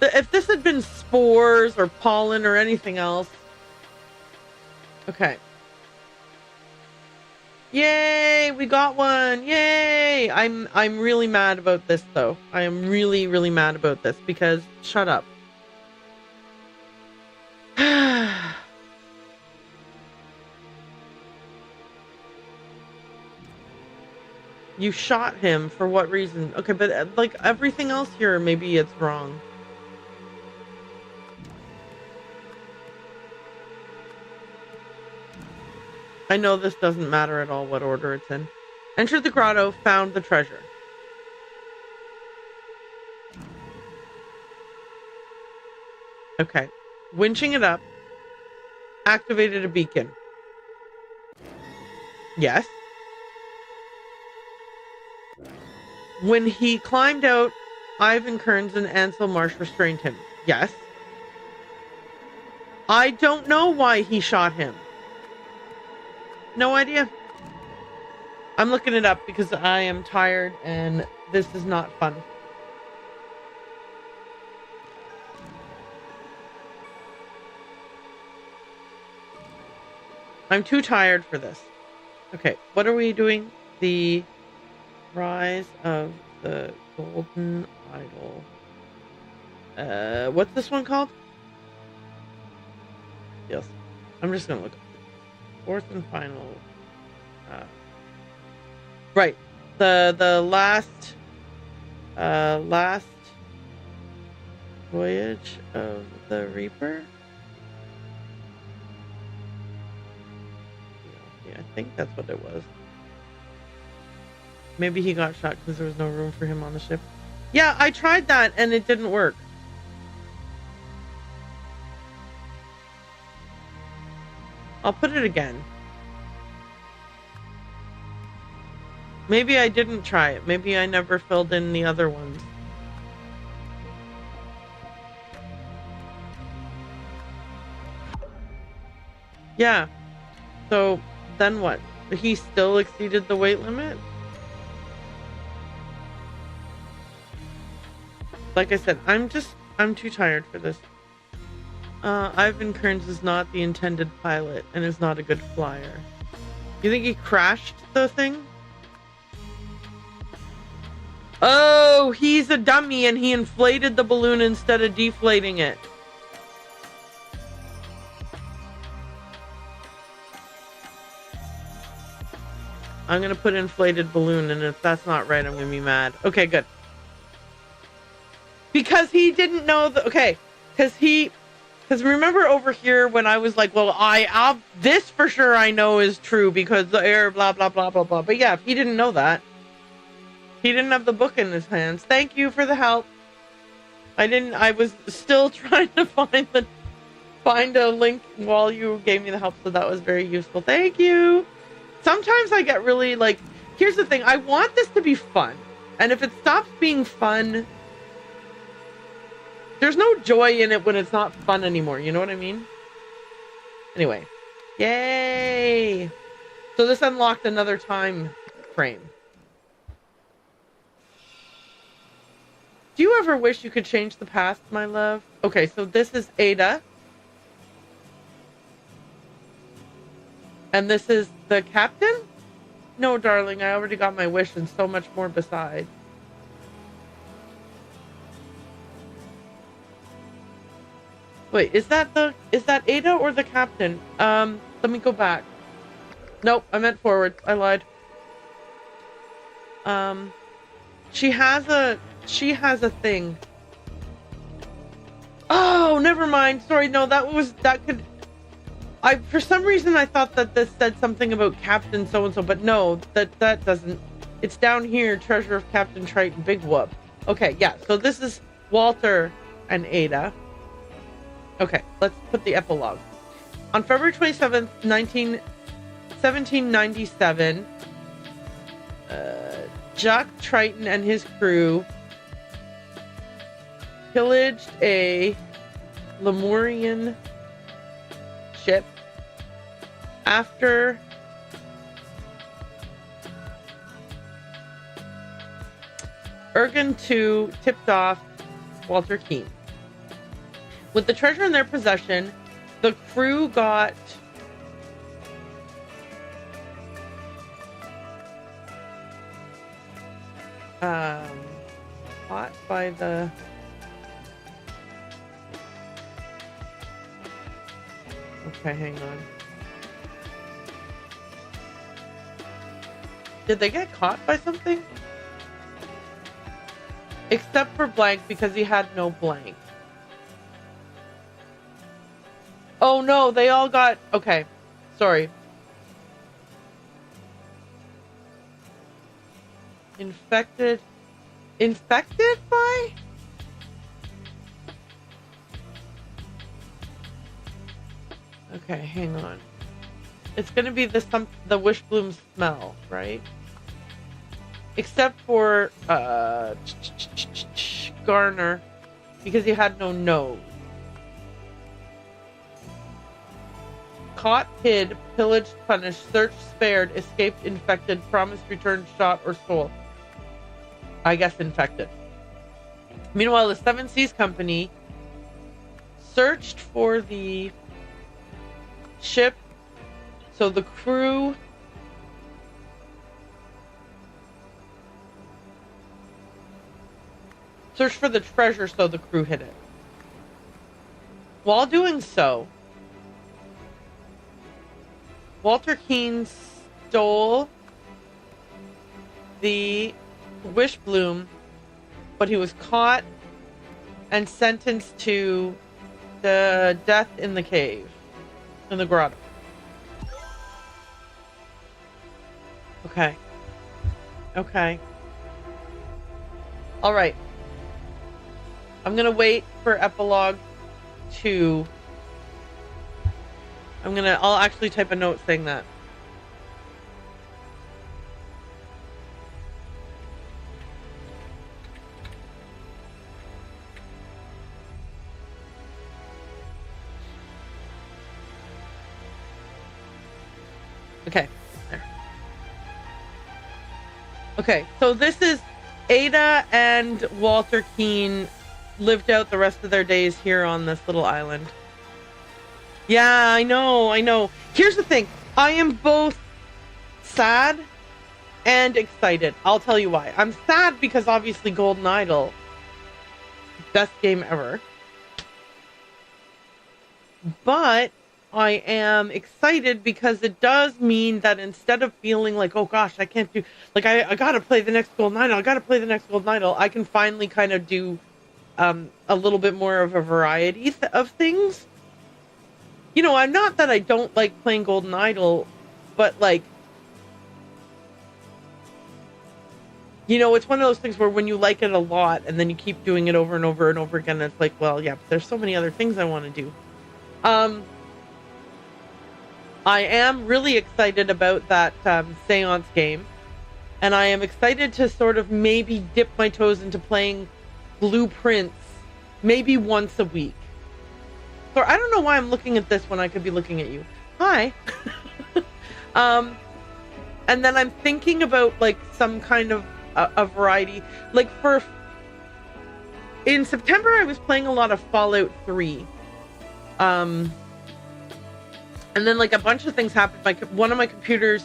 If this had been spores or pollen or anything else. Okay. Yay, we got one. Yay. I'm really mad about this though. I am really, really mad about this because shut up. You shot him for what reason? Okay, but like everything else here, maybe it's wrong. I know this doesn't matter at all what order it's in. Entered the grotto, found the treasure. Okay. Winching it up. Activated a beacon. Yes. When he climbed out, Ivan Kearns and Ansel Marsh restrained him. Yes. I don't know why he shot him. No idea. I'm looking it up because I am tired and this is not fun. I'm too tired for this. Okay, what are we doing? The Rise of the Golden Idol. What's this one called? Yes. I'm just gonna look up. Fourth and final Right. The last voyage of the Reaper. Yeah, I think that's what it was. Maybe he got shot because there was no room for him on the ship. Yeah, I tried that and it didn't work. I'll put it again. Maybe I didn't try it. Maybe I never filled in the other ones. Yeah. So then what? He still exceeded the weight limit? Like I said, I'm too tired for this. Ivan Kearns is not the intended pilot and is not a good flyer. You think he crashed the thing? Oh, he's a dummy and he inflated the balloon instead of deflating it. I'm gonna put inflated balloon, and if that's not right, I'm gonna be mad. Okay, good. Because he didn't know the because remember over here when I was like, well, this for sure I know is true because the air, blah blah blah blah blah. But yeah, he didn't know that. He didn't have the book in his hands. Thank you for the help. I was still trying to find a link while you gave me the help, so that was very useful. Thank you. Sometimes I get really like, here's the thing, I want this to be fun. And if it stops being fun, there's no joy in it when it's not fun anymore. You know what I mean? Anyway. Yay! So this unlocked another time frame. Do you ever wish you could change the past, my love? Okay, so this is Ada. And this is the captain? No, darling, I already got my wish and so much more besides. Wait, is that Ada or the captain? Let me go back. Nope, I meant forward. I lied. She has a thing. Oh, never mind. Sorry, no, for some reason I thought that this said something about Captain so-and-so, but no, that doesn't. It's down here, Treasure of Captain Triton, Big Whoop. Okay, yeah, so this is Walter and Ada. Okay, let's put the epilogue. On February 27th, 1797, Jacques Triton and his crew pillaged a Lemurian ship after Ergun II tipped off Walter Keane. With the treasure in their possession, the crew got caught by the okay, hang on. Did they get caught by something? Except for blank, because he had no blank. Oh no, they all got... Okay, sorry. Infected by? Okay, hang on. It's gonna be the Wishbloom smell, right? Except for Garner, because he had no nose. Caught, hid, pillaged, punished, searched, spared, escaped, infected, promised, returned, shot, or stole. I guess infected. Meanwhile, the Seven Seas Company searched for the ship, so the crew searched for the treasure, so the crew hid it. While doing so, Walter Keane stole the wish bloom, but he was caught and sentenced to the death in the cave, in the grotto. Okay. Okay. All right. I'm gonna wait for epilogue 2. I'll actually type a note saying that. Okay. There. Okay, so this is Ada and Walter Keane lived out the rest of their days here on this little island. Yeah, I know. Here's the thing. I am both sad and excited. I'll tell you why. I'm sad because obviously Golden Idol, best game ever. But I am excited because it does mean that instead of feeling like, oh gosh, I can't do, like I gotta play the next Golden Idol, I can finally kind of do a little bit more of a variety of things. You know, I'm not that I don't like playing Golden Idol, but like, you know, it's one of those things where when you like it a lot and then you keep doing it over and over and over again, it's like, well, yeah, but there's so many other things I want to do. I am really excited about that Seance game, and I am excited to sort of maybe dip my toes into playing Blueprints maybe once a week. So I don't know why I'm looking at this when I could be looking at you. Hi. And then I'm thinking about like some kind of a variety. Like in September, I was playing a lot of Fallout 3. And then like a bunch of things happened. Like one of my computers,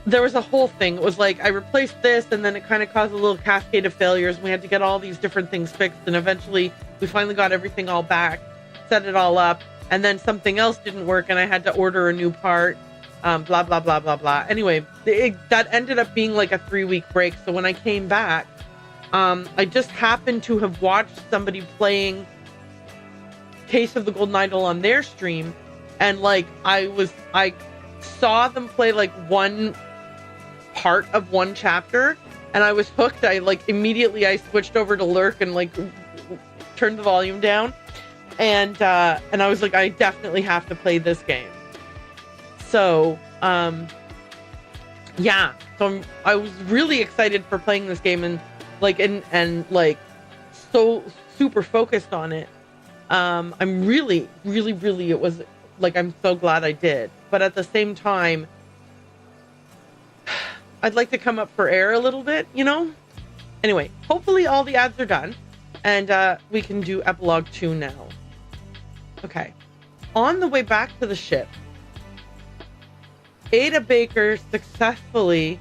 there was a whole thing. It was like I replaced this, and then it kind of caused a little cascade of failures. And we had to get all these different things fixed, and eventually we finally got everything all back, set it all up, and then something else didn't work, and I had to order a new part. Blah blah blah blah blah. Anyway, that ended up being like a 3-week break. So when I came back, I just happened to have watched somebody playing Case of the Golden Idol on their stream, and like I saw them play like one part of one chapter, and I was hooked. I like immediately I switched over to Lurk and like turned the volume down, and I was like, I definitely have to play this game. So yeah, so I was really excited for playing this game, and like so super focused on it. I'm really it was like, I'm so glad I did, but at the same time I'd like to come up for air a little bit, you know. Anyway, hopefully all the ads are done, and we can do epilogue 2 now. Okay, on the way back to the ship, Ada Baker successfully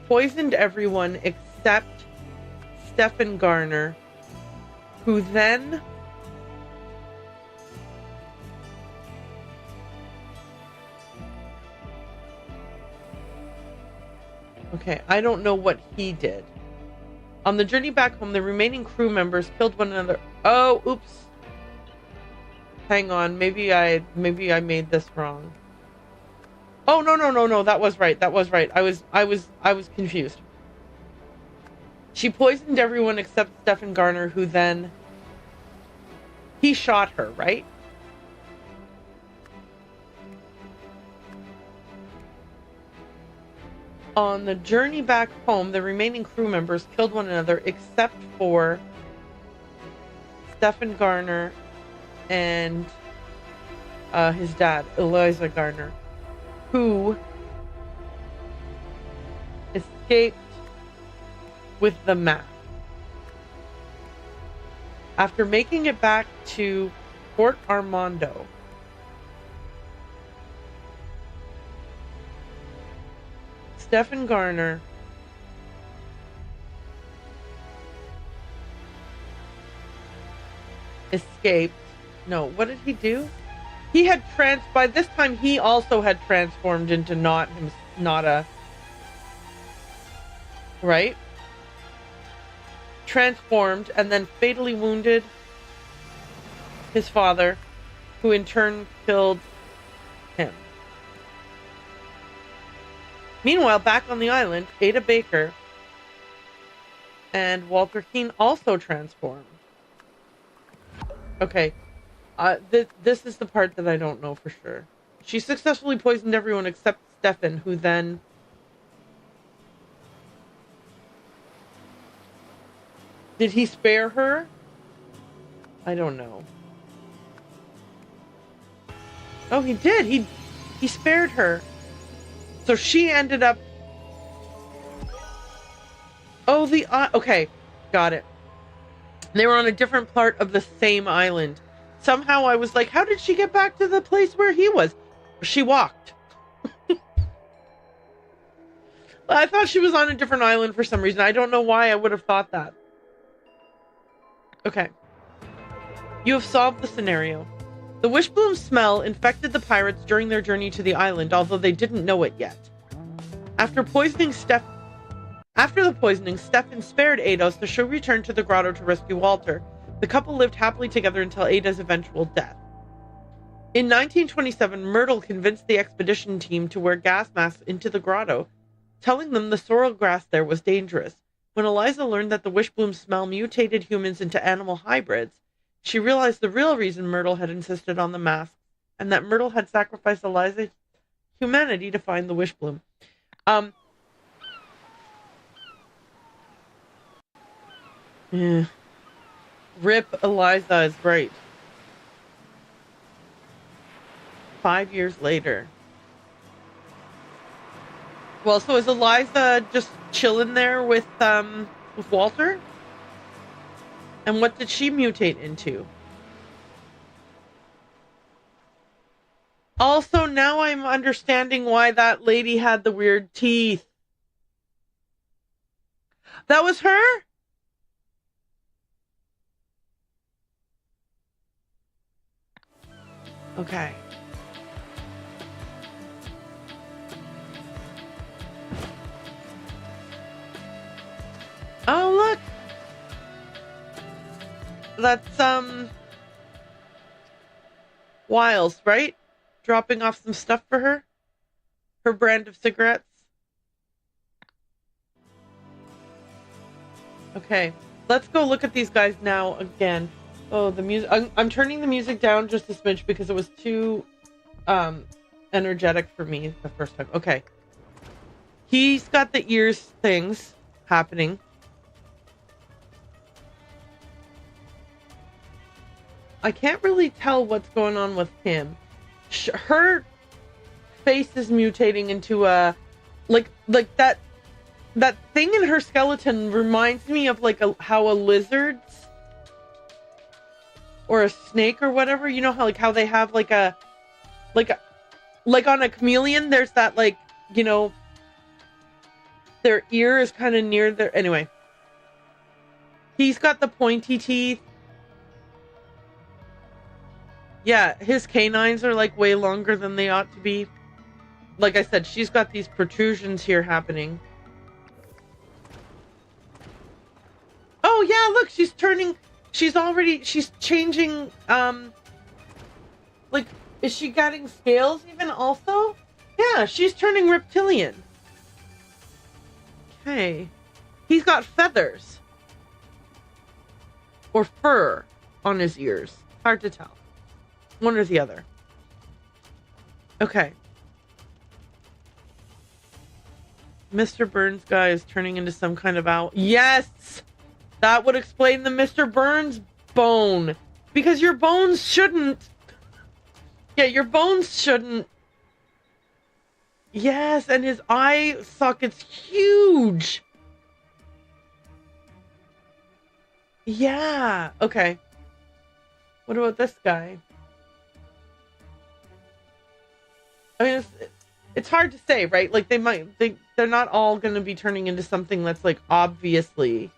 poisoned everyone except Stefan Garner, who then okay, I don't know what he did. On the journey back home, the remaining crew members killed one another. Oh, oops. Hang on, maybe I made this wrong. Oh, no, that was right. I was confused. She poisoned everyone except Stefan Garner, who then he shot her, right? On the journey back home, the remaining crew members killed one another except for Stefan Garner and his dad, Eliza Garner, who escaped with the map. After making it back to Port Armando, Stefan Garner escaped. No, what did he do? he had by this time he also had transformed into not a right? Transformed and then fatally wounded his father, who in turn killed him. Meanwhile, back on the island, Ada Baker and Walter Keane also transformed. Okay, this is the part that I don't know for sure. She successfully poisoned everyone except Stefan, who then... Did he spare her? I don't know. Oh, he did. He spared her. So she ended up... Oh, okay, got it. They were on a different part of the same island. Somehow I was like, how did she get back to the place where he was? She walked. I thought she was on a different island for some reason. I don't know why I would have thought that. Okay. You have solved the scenario. The wishbloom smell infected the pirates during their journey to the island, although they didn't know it yet. After the poisoning, Stefan spared Ada, so she returned to the grotto to rescue Walter. The couple lived happily together until Ada's eventual death. In 1927, Myrtle convinced the expedition team to wear gas masks into the grotto, telling them the sorrel grass there was dangerous. When Eliza learned that the wishbloom smell mutated humans into animal hybrids, she realized the real reason Myrtle had insisted on the mask, and that Myrtle had sacrificed Eliza's humanity to find the wishbloom. Rip Eliza is right. 5 years later. Well, so is Eliza just chilling there with Walter? And what did she mutate into? Also, now I'm understanding why that lady had the weird teeth. That was her? Okay. Oh, look. That's, Wiles, right? Dropping off some stuff for her? Her brand of cigarettes? Okay. Let's go look at these guys now again. Oh, the music. I'm turning the music down just a smidge because it was too, energetic for me the first time. Okay. He's got the ears things happening. I can't really tell what's going on with him. Her face is mutating into a like that thing in her skeleton reminds me of like how a lizard's or a snake or whatever, you know how they have like on a chameleon there's that like, you know, their ear is kind of near their... Anyway, he's got the pointy teeth. Yeah, his canines are like way longer than they ought to be. Like I said, she's got these protrusions here happening. Oh yeah, look, she's changing, like, is she getting scales even also? Yeah, she's turning reptilian. Okay. He's got feathers. Or fur on his ears. Hard to tell. One or the other. Okay. Mr. Burns guy is turning into some kind of owl. Yes! That would explain the Mr. Burns bone. Because your bones shouldn't... Yeah, your bones shouldn't... Yes, and his eye socket's huge. Yeah, okay. What about this guy? I mean, it's hard to say, right? Like, they're not all going to be turning into something that's, like, obviously...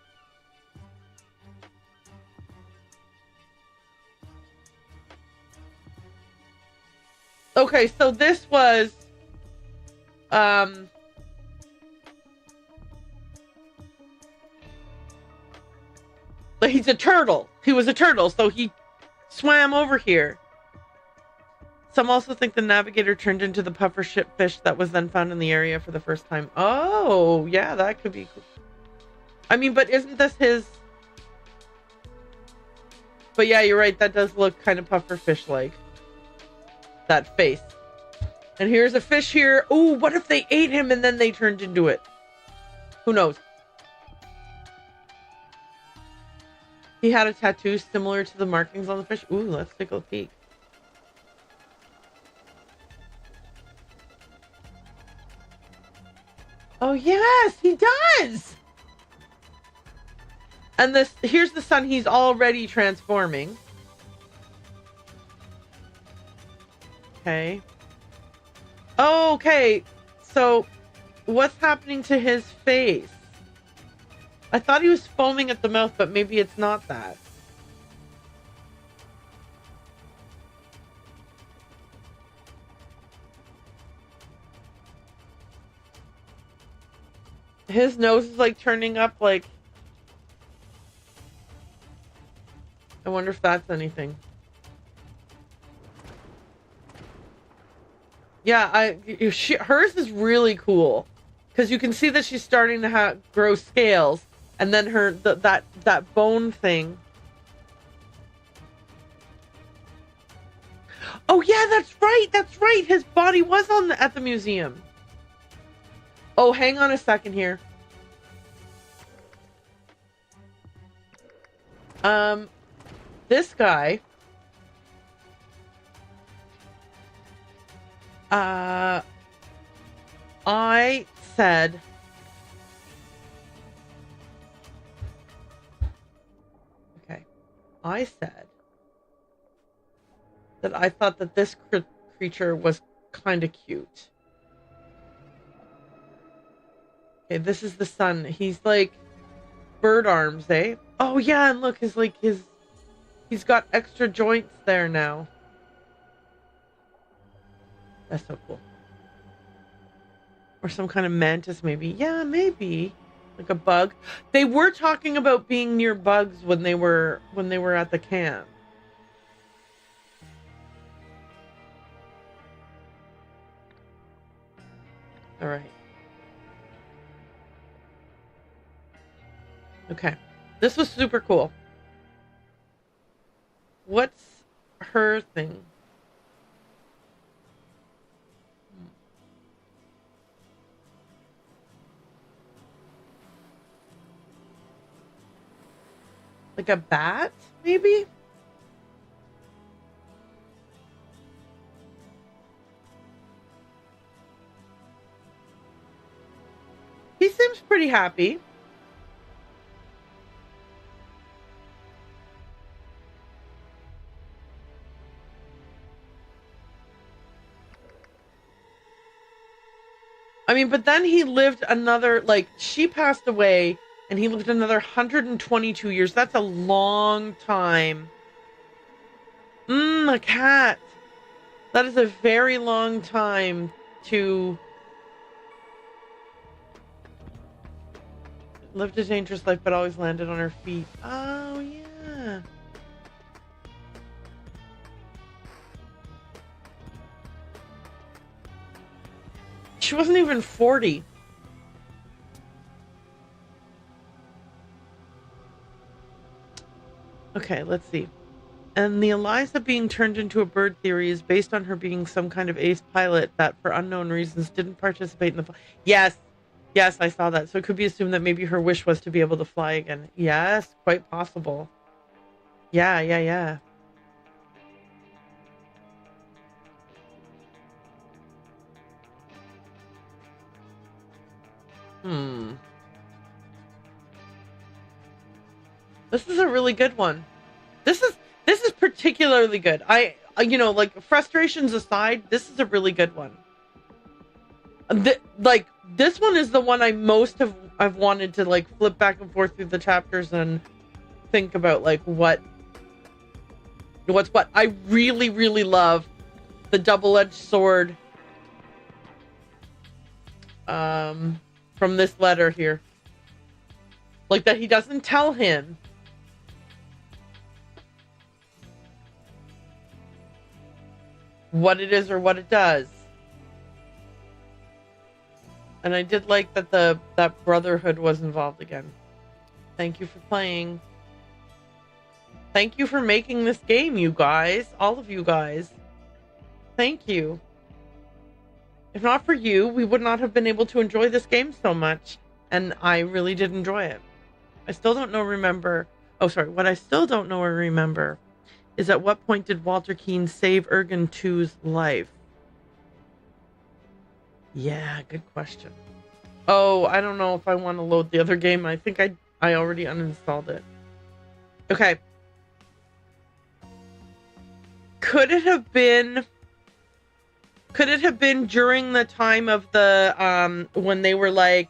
Okay, so this was he's a turtle. He was a turtle, so he swam over here. Some also think the navigator turned into the puffership fish that was then found in the area for the first time. Oh, yeah, that could be cool. I mean, but isn't this his... But yeah, you're right. That does look kind of pufferfish-like. That face. And here's a fish here. Ooh, what if they ate him and then they turned into it? Who knows? He had a tattoo similar to the markings on the fish. Ooh, let's take a peek. Oh, yes, he does. And this, here's the sun. He's already transforming. Okay. Oh, okay. So what's happening to his face? I thought he was foaming at the mouth, but maybe it's not that. His nose is like turning up, like... I wonder if that's anything. Yeah, hers is really cool. Because you can see that she's starting to grow scales. And then her that bone thing. Oh yeah, that's right. That's right. His body was at the museum. Oh, hang on a second here. This guy. I said. Okay. I said that I thought that this creature was kind of cute. Okay, this is the sun. He's like bird arms, eh? Oh yeah, and look, he's got extra joints there now. That's so cool. Or some kind of mantis, maybe. Yeah, maybe. Like a bug. They were talking about being near bugs when they were at the camp. All right. Okay. This was super cool. What's her thing? Like a bat, maybe? He seems pretty happy. I mean, but then he lived another, like, she passed away and he lived another 122 years. That's a long time. A cat. That is a very long time to... Lived a dangerous life, but always landed on her feet. Oh, yeah. She wasn't even 40. Okay, let's see. And the Eliza being turned into a bird theory is based on her being some kind of ace pilot that, for unknown reasons, didn't participate in the... Yes. Yes, I saw that. So it could be assumed that maybe her wish was to be able to fly again. Yes, quite possible. Yeah. This is a really good one. This is particularly good. Like, frustrations aside, this is a really good one. This one is the one I most I've wanted to, like, flip back and forth through the chapters and think about, like, what's what. I really, really love the double-edged sword from this letter here. Like that he doesn't tell him. What it is or what it does. And I did like that that brotherhood was involved again. Thank you for playing. Thank you for making this game, you guys. All of you guys. Thank you. If not for you, we would not have been able to enjoy this game so much. And I really did enjoy it. I still don't know what I still don't know or remember is at what point did Walter Keane save Ergen 2's life? Yeah, good question. Oh, I don't know if I want to load the other game. I think I already uninstalled it. Okay. Could it have been during the time of the when they were like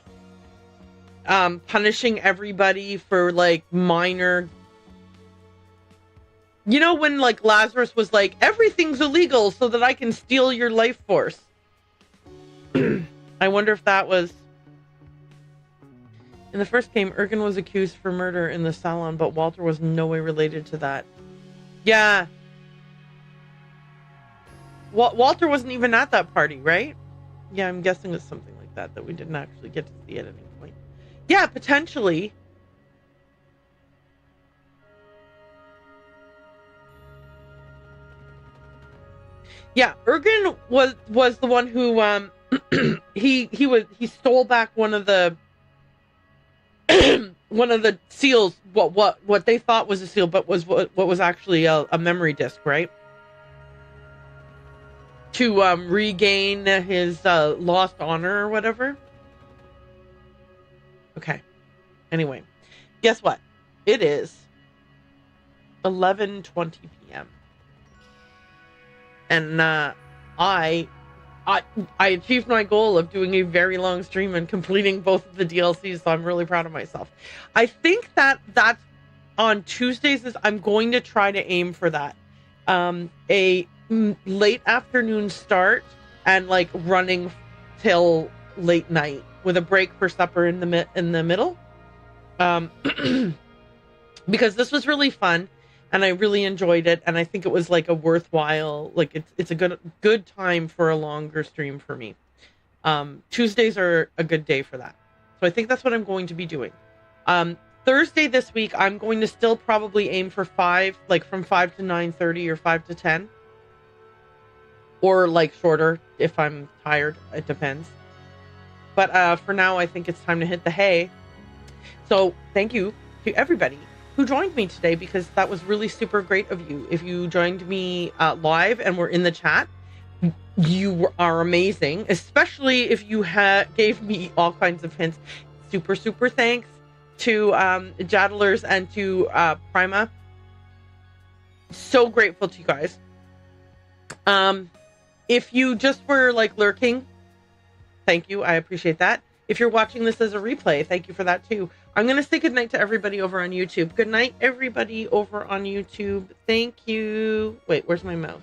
punishing everybody for like minor, you know, when like Lazarus was like, everything's illegal so that I can steal your life force? I wonder if that was in the first game. Ergen was accused for murder in the salon, but Walter was in no way related to that. Yeah, Walter wasn't even at that party, right? Yeah, I'm guessing it's something like that we didn't actually get to see at any point. Yeah, potentially. Yeah, Ergen was the one who he stole back one of the one of the seals. What they thought was a seal, but was what was actually a memory disk, right? To regain his lost honor or whatever. Okay. Anyway, guess what? It is 11:20 p.m. And I achieved my goal of doing a very long stream and completing both of the DLCs, so I'm really proud of myself. I think that's on Tuesdays. I'm going to try to aim for that. A late afternoon start and like running till late night with a break for supper in the middle. Because this was really fun. And I really enjoyed it, and I think it was like a worthwhile, like it's a good time for a longer stream for me. Tuesdays are a good day for that, so I think that's what I'm going to be doing. Thursday this week, I'm going to still probably aim for 5, like from 5 to 9:30 or 5 to 10, or like shorter if I'm tired. It depends. But for now, I think it's time to hit the hay. So thank you to everybody who joined me today, because that was really super great of you. If you joined me live and were in the chat, you are amazing, especially if you gave me all kinds of hints. Super thanks to Jadlers and to Prima. So grateful to you guys. If you just were like lurking, thank you, I appreciate that. If you're watching this as a replay, thank you for that too. I'm going to say goodnight to everybody over on YouTube. Good night, everybody over on YouTube. Thank you. Wait, where's my mouse?